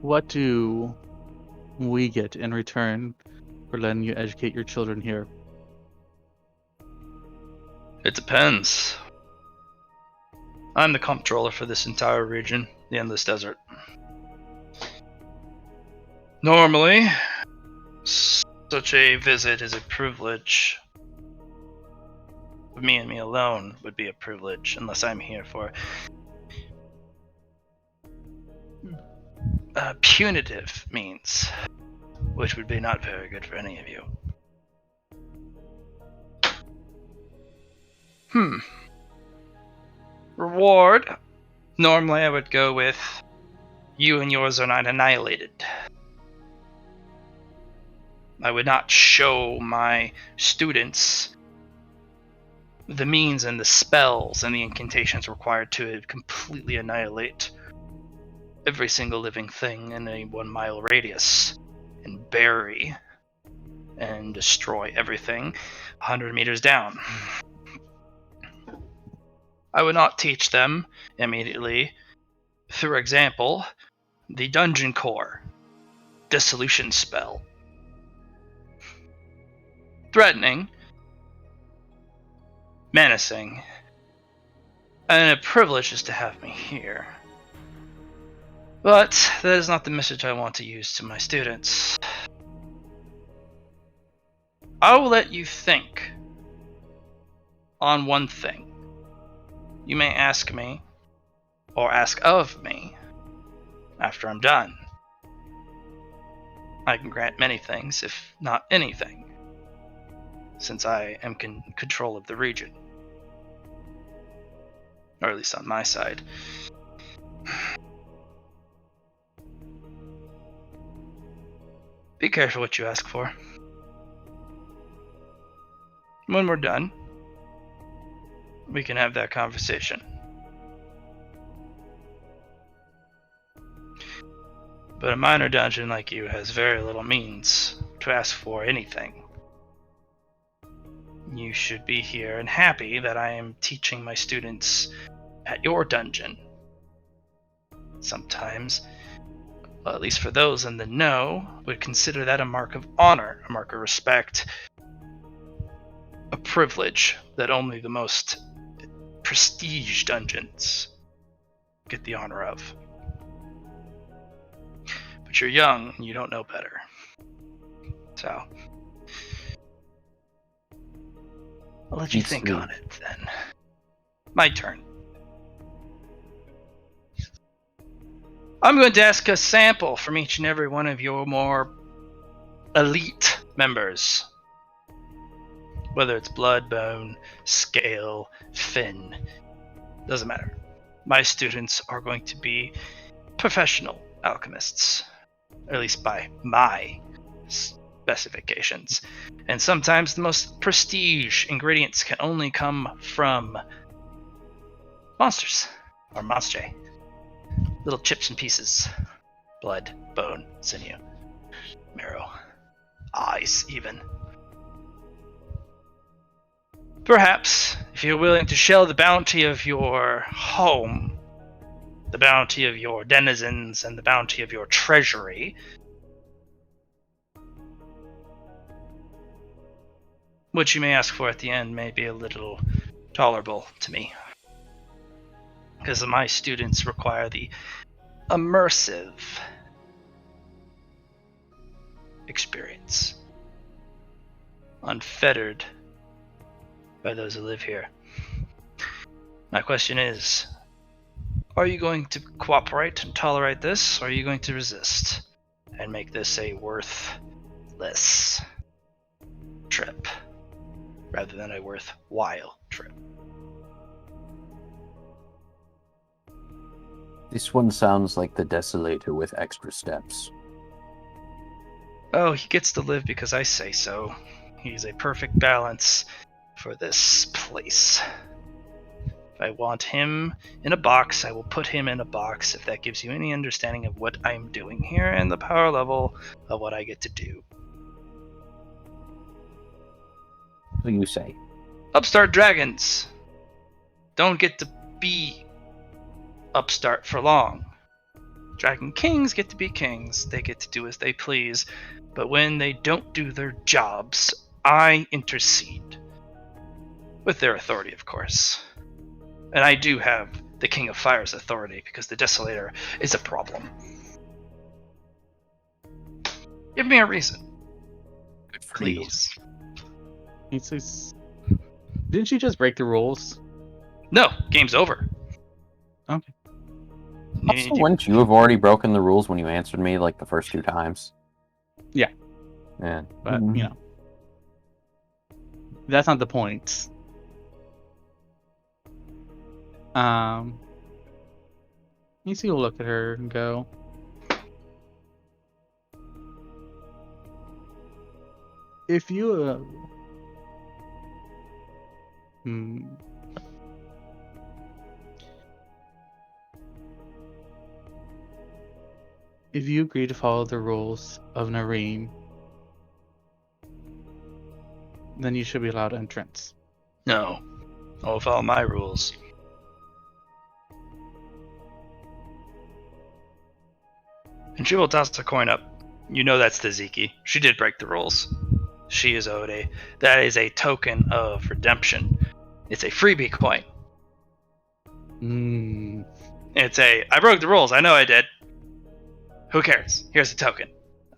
What do we get in return for letting you educate your children here? It depends. I'm the comptroller for this entire region, the Endless Desert. Normally, such a visit is a privilege. Me and me alone would be a privilege, unless I'm here for punitive means, which would be not very good for any of you. Reward. Normally I would go with you and yours are not annihilated. I would not show my students the means and the spells and the incantations required to completely annihilate every single living thing in a 1 mile radius and bury and destroy everything 100 meters down. I would not teach them immediately, through example, the Dungeon Core dissolution spell. Threatening, menacing, and a privilege is to have me here. But that is not the message I want to use to my students. I will let you think on one thing. You may ask me, or ask of me, after I'm done. I can grant many things, if not anything, since I am in control of the region. Or at least on my side. Be careful what you ask for. When we're done, we can have that conversation. But a minor dungeon like you has very little means to ask for anything. You should be here and happy that I am teaching my students at your dungeon. Sometimes, well, at least for those in the know, would consider that a mark of honor, a mark of respect, a privilege that only the most prestige dungeons get the honor of. But you're young and you don't know better. So I'll let you Beats think me. on it then. My turn. I'm going to ask a sample from each and every one of your more elite members. Whether it's blood, bone, scale, fin, doesn't matter. My students are going to be professional alchemists, at least by my specifications. And sometimes the most prestige ingredients can only come from monsters, or monstrae. Little chips and pieces. Blood, bone, sinew, marrow, eyes even. Perhaps, if you're willing to shell the bounty of your home, the bounty of your denizens, and the bounty of your treasury, what you may ask for at the end may be a little tolerable to me. Because my students require the immersive experience, unfettered by those who live here. My question is, are you going to cooperate and tolerate this, or are you going to resist and make this a worthless trip rather than a worthwhile trip? This one sounds like the Desolator with extra steps. Oh, he gets to live because I say so. He's a perfect balance for this place. If I want him in a box, I will put him in a box, if that gives you any understanding of what I'm doing here and the power level of what I get to do. What do you say? Upstart dragons don't get to be upstart for long. Dragon kings get to be kings. They get to do as they please. But when they don't do their jobs, I intercede. With their authority, of course. And I do have the King of Fire's authority, because the Desolator is a problem. Give me a reason. Good for Please. He says, didn't you just break the rules? No, game's over. Okay. Also, wouldn't you have already broken the rules when you answered me like the first 2 times? Yeah. Yeah. But, you know, that's not the point. Nisi will look at her and go, if you, if you agree to follow the rules of Nareem, then you should be allowed entrance. No. I'll follow my rules. And she will toss a coin up. You know that's the Ziki. She did break the rules. She is owed a... That is a token of redemption. It's a freebie coin. It's a... I broke the rules. I know I did. Who cares? Here's a token.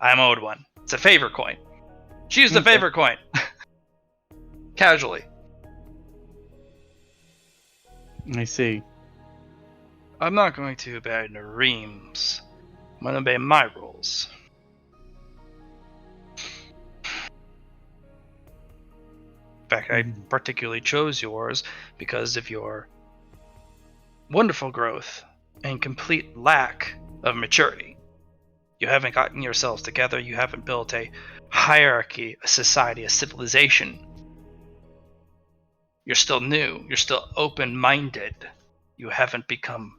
I'm owed one. It's a favor coin. She used a favor coin. Casually. I see. I'm not going to obey Nareem's. I'm going to obey my rules. In fact, I particularly chose yours because of your wonderful growth and complete lack of maturity. You haven't gotten yourselves together. You haven't built a hierarchy, a society, a civilization. You're still new. You're still open-minded. You haven't become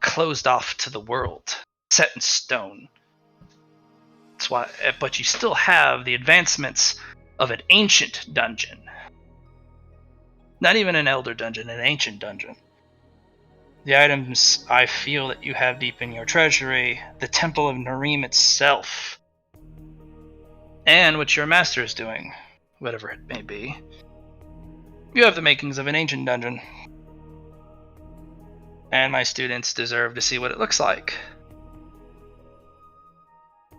closed off to the world, set in stone. That's why, but you still have the advancements of an ancient dungeon. Not even an elder dungeon, an ancient dungeon. The items I feel that you have deep in your treasury, the Temple of Nareem itself, and what your master is doing, whatever it may be. You have the makings of an ancient dungeon. And my students deserve to see what it looks like.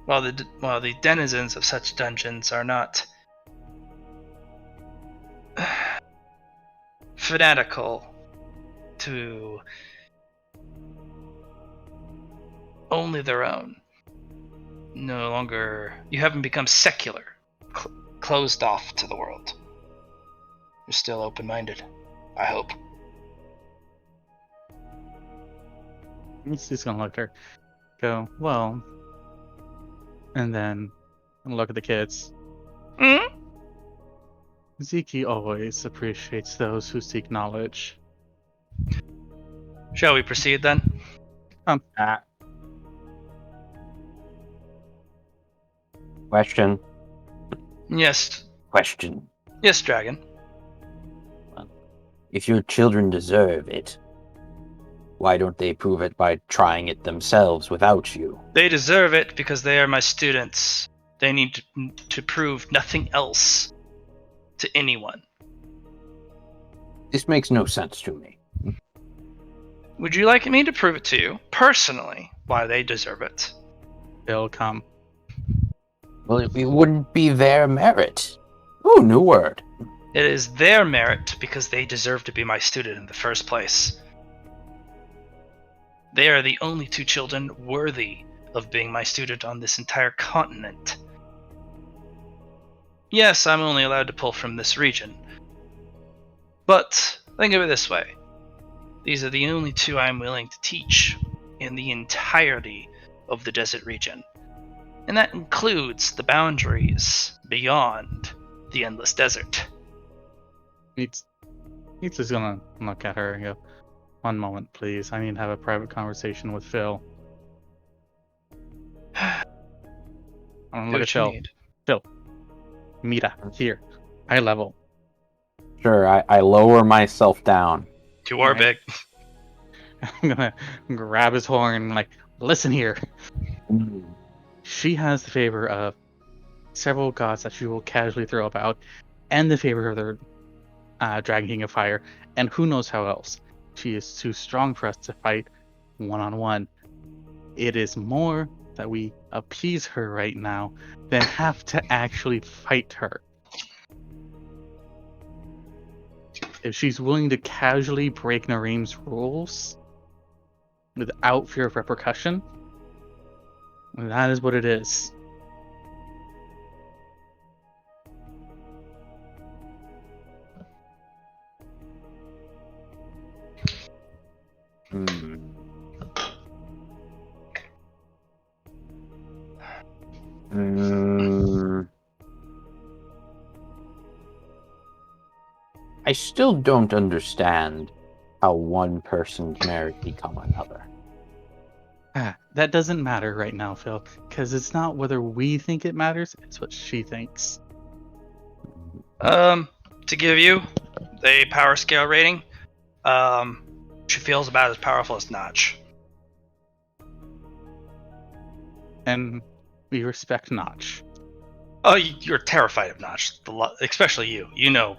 While the denizens of such dungeons are not fanatical to only their own. No longer, you haven't become secular, closed off to the world. You're still open-minded, I hope. He's gonna look at her, go, well, and then look at the kids. Ziki always appreciates those who seek knowledge. Shall we proceed then? Question. Yes. Question. Yes, Dragon. If your children deserve it, why don't they prove it by trying it themselves without you? They deserve it because they are my students. They need to prove nothing else to anyone. This makes no sense to me. Would you like me to prove it to you, personally, why they deserve it? They'll come. Well, it wouldn't be their merit. Ooh, new word. It is their merit because they deserve to be my student in the first place. They are the only two children worthy of being my student on this entire continent. Yes, I'm only allowed to pull from this region. But think of it this way. These are the only two I'm willing to teach in the entirety of the desert region. And that includes the boundaries beyond the endless desert. He's just gonna look at her and go, one moment, please. I need to have a private conversation with Phil. I'm gonna look at Phil. Phil. Mira, here. Eye level. Sure, I lower myself down. You are big. I'm gonna grab his horn, like, listen here. She has the favor of several gods that she will casually throw about, and the favor of their Dragon King of Fire, and who knows how else. She is too strong for us to fight one-on-one. It is more that we appease her right now than have to actually fight her. If she's willing to casually break Nareem's rules without fear of repercussion, that is what it is. I still don't understand how one person's merit become another. That doesn't matter right now, Phil, because it's not whether we think it matters, it's what she thinks. To give you a power scale rating, she feels about as powerful as Notch. And we respect Notch. Oh, you're terrified of Notch, especially you. You know.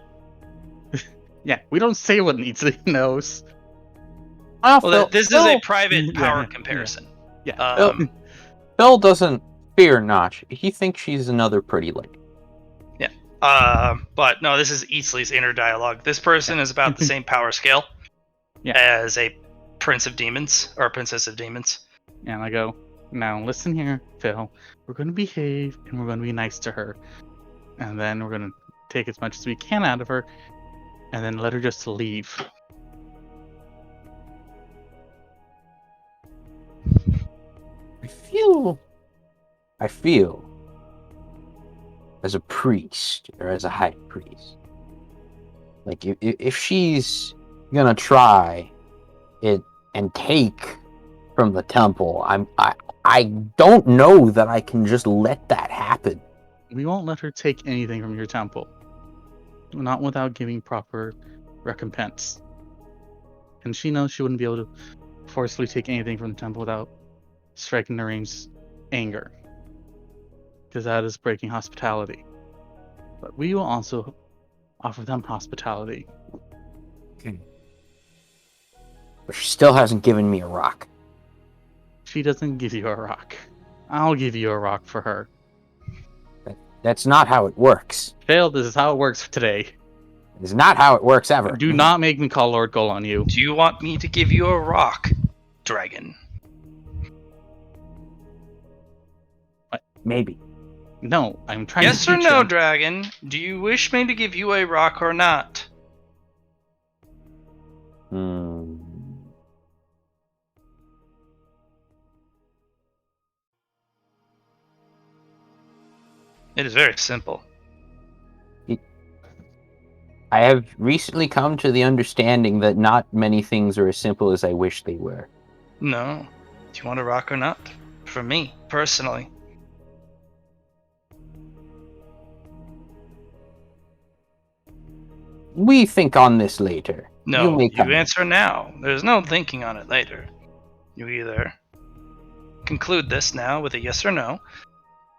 Yeah, we don't say what Needsley knows. Well, this is a private power comparison. Yeah. Phil doesn't fear Notch. He thinks she's another pretty lady. Yeah. But no, this is Easley's inner dialogue. This person is about the same power scale as a prince of demons or a princess of demons. And I go, now listen here, Phil. We're going to behave and we're going to be nice to her. And then we're going to take as much as we can out of her and then let her just leave. I feel as a priest or as a high priest, like if she's gonna try it and take from the temple, I don't know that I can just let that happen. We won't let her take anything from your temple, not without giving proper recompense. And she knows she wouldn't be able to forcefully take anything from the temple without striking Nareem's anger, because that is breaking hospitality. But we will also offer them hospitality. Okay. But she still hasn't given me a rock. She doesn't give you a rock. I'll give you a rock for her. That's not how it works. Fail, this is how it works today. It's not how it works ever. Do not make me call Lord Goal on you. Do you want me to give you a rock, dragon? Maybe. No, I'm trying Yes to or teach no, him. dragon? Do you wish me to give you a rock or not? It is very simple. I have recently come to the understanding that not many things are as simple as I wish they were. No. Do you want a rock or not? For me, personally. We think on this later. No, may you come. answer now. There's no thinking on it later. You either conclude this now with a yes or no,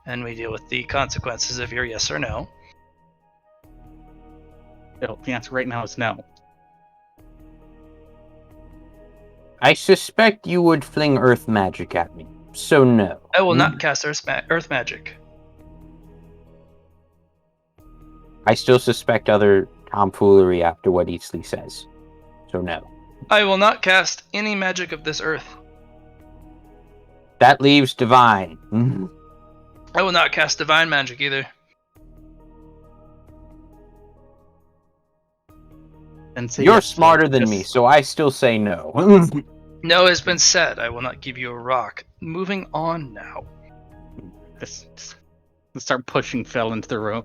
and we deal with the consequences of your yes or no. Phil, the answer right now is no. I suspect you would fling earth magic at me, so no. I will not cast earth magic. I still suspect other tomfoolery after what Eastleigh says, so no. I will not cast any magic of this earth. That leaves divine. I will not cast divine magic either. And say You're yes, smarter Phil. than Just- me, so I still say no. No has been said. I will not give you a rock. Moving on now. Let's start pushing Phil into the room.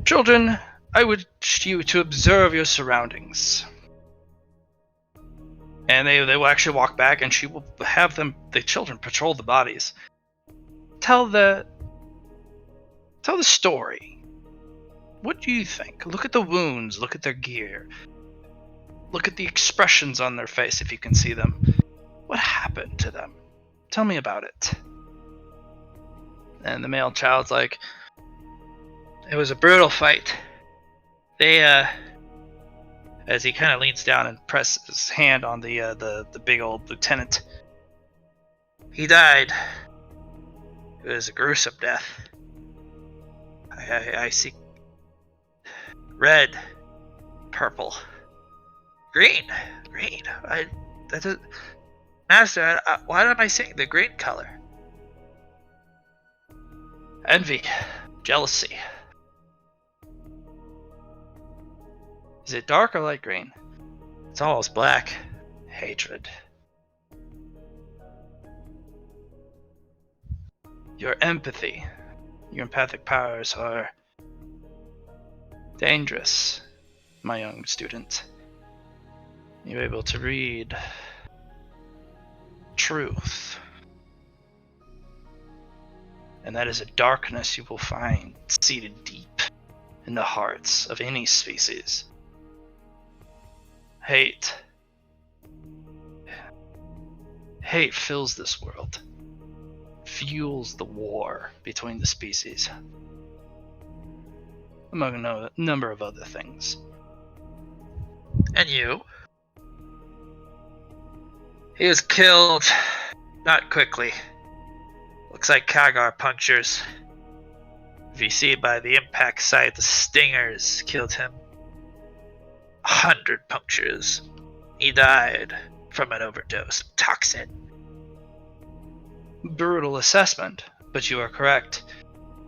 Children, I would wish you to observe your surroundings. And they will actually walk back, and she will have the children patrol the bodies. Tell the story. What do you think? Look at the wounds, look at their gear. Look at the expressions on their face if you can see them. What happened to them? Tell me about it. And the male child's like, it was a brutal fight. They, as he kind of leans down and presses his hand on the big old lieutenant. He died. It was a gruesome death. I see red, purple, green. Master, why am I seeing the green color? Envy, jealousy. Is it dark or light green? It's almost black. Hatred. Your empathy, your empathic powers are dangerous, my young student. You're able to read truth. And that is a darkness you will find seated deep in the hearts of any species. Hate. Hate fills this world. Fuels the war between the species. Among a number of other things. And you? He was killed. Not quickly. Looks like Kagar punctures. If you see by the impact site, the stingers killed him. 100 punctures. He died from an overdose of toxin. Brutal assessment, but you are correct.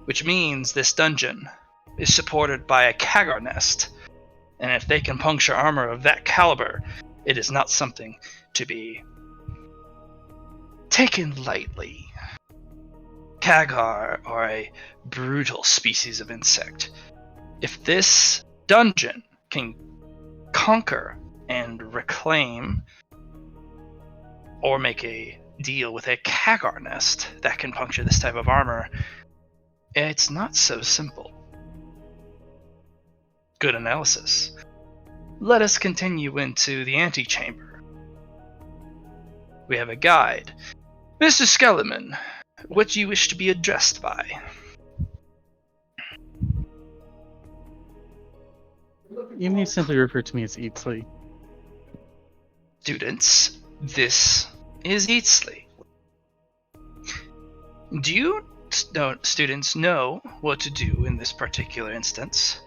Which means this dungeon is supported by a Kagar nest. And if they can puncture armor of that caliber, it is not something to be taken lightly. Kagar are a brutal species of insect. If this dungeon can conquer and reclaim or make a deal with a Kagar nest that can puncture this type of armor, it's not so simple. Good analysis. Let us continue into the antechamber. We have a guide. Mr. Skellerman, what do you wish to be addressed by? You may simply refer to me as Eatsley. Students, this is Eatsley. Do you students know what to do in this particular instance?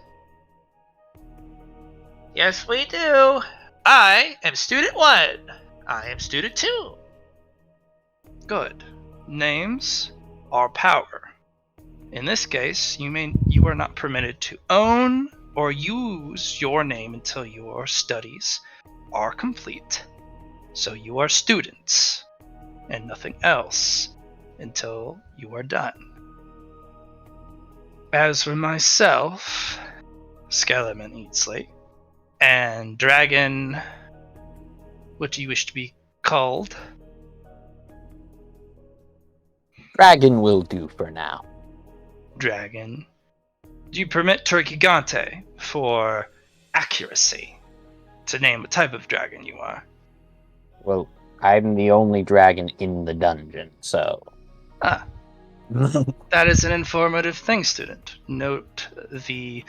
Yes, we do. I am student 1. I am student 2. Good. Names are power. In this case, you are not permitted to own or use your name until your studies are complete. So you are students, and nothing else until you are done. As for myself, Skeleman Eatsley, and Dragon, what do you wish to be called? Dragon will do for now. Dragon. Do you permit Turkigante for accuracy to name what type of dragon you are? Well, I'm the only dragon in the dungeon, so... Ah, that is an informative thing, student. Note the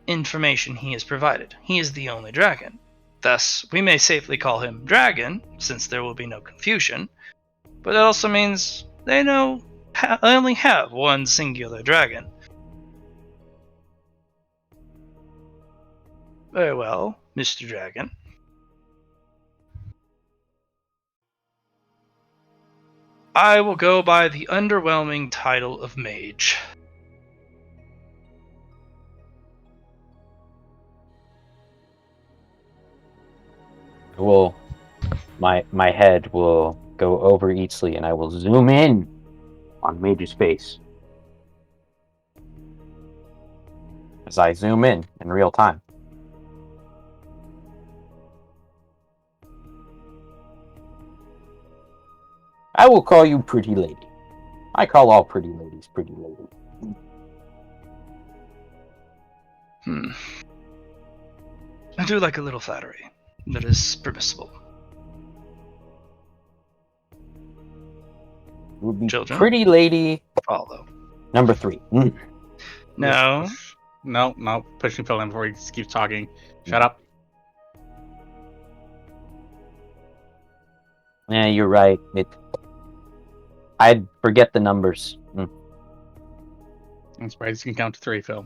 information he has provided. He is the only dragon. Thus, we may safely call him Dragon, since there will be no confusion. But that also means they only have one singular dragon. Very well, Mr. Dragon. I will go by the underwhelming title of Mage. My head will go over Eatsley and I will zoom in on Mage's face. As I zoom in real time. I will call you Pretty Lady. I call all pretty ladies Pretty Lady. I do like a little flattery. That is permissible. It would be Children? Pretty Lady Follow. number 3. No. No. Pushing Phil in before he keeps talking. Shut up. Yeah, you're right. I'd forget the numbers. I'm surprised you can count to 3, Phil.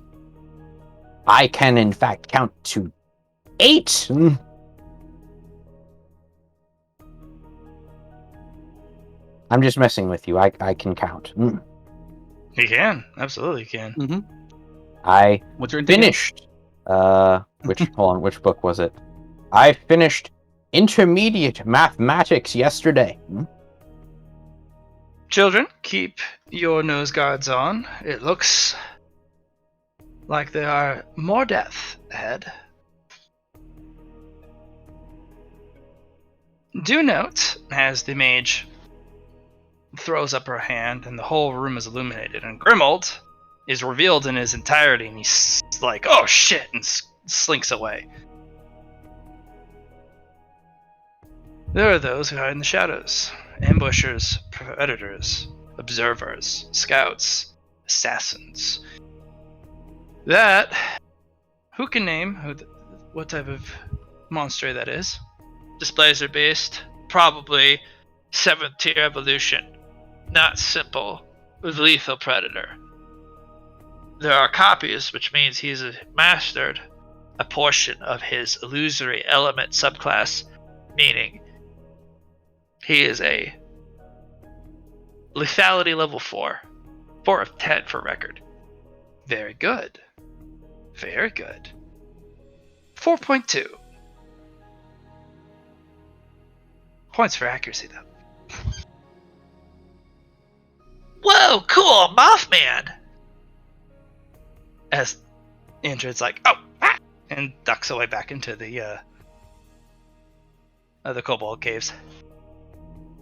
I can, in fact, count to 8. I'm just messing with you. I can count. He can. Absolutely can. I What's your finished. Hold on. Which book was it? I finished intermediate mathematics yesterday. Children, keep your nose guards on. It looks like there are more death ahead. Do note, as the mage throws up her hand and the whole room is illuminated, and Grimold is revealed in his entirety, and he's like, oh shit, and slinks away. There are those who hide in the shadows. Ambushers, predators, observers, scouts, assassins. Who can name what type of monster that is? Displacer beast, probably 7th tier evolution. Not simple, with lethal predator. There are copies, which means he's mastered a portion of his illusory element subclass, meaning he is a lethality level 4. 4 of 10 for record. Very good. Very good. 4.2. Points for accuracy, though. Whoa, cool, Mothman! As Indrid's like, oh, ah! And ducks away back into the kobold caves.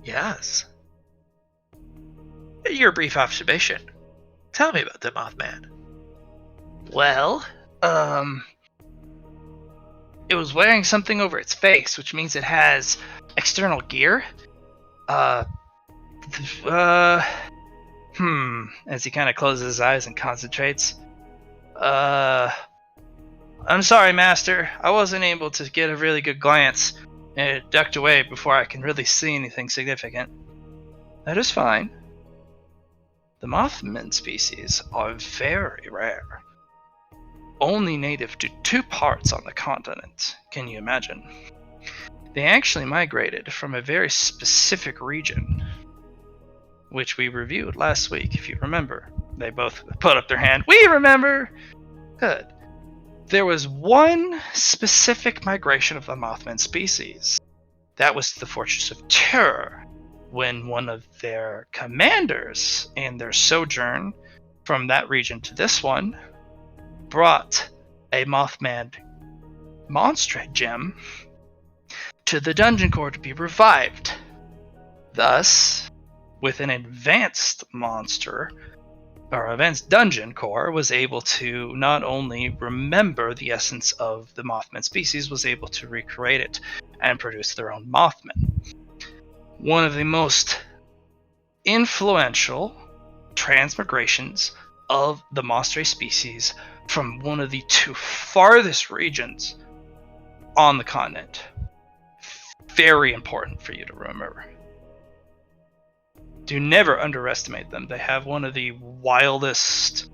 Yes. Your brief observation. Tell me about the Mothman. Well, it was wearing something over its face, which means it has external gear. As he kind of closes his eyes and concentrates. I'm sorry, Master. I wasn't able to get a really good glance, and it ducked away before I can really see anything significant. That is fine. The Mothman species are very rare. Only native to 2 parts on the continent. Can you imagine? They actually migrated from a very specific region, which we reviewed last week, if you remember. They both put up their hand. We remember! Good. There was one specific migration of the Mothman species. That was to the Fortress of Terror, when one of their commanders in their sojourn from that region to this one brought a Mothman monster gem to the dungeon core to be revived. Thus, with an advanced monster, or advanced dungeon core, was able to not only remember the essence of the Mothman species, was able to recreate it and produce their own Mothman. One of the most influential transmigrations of the monster species from one of the 2 farthest regions on the continent. Very important for you to remember. Do never underestimate them. They have one of the wildest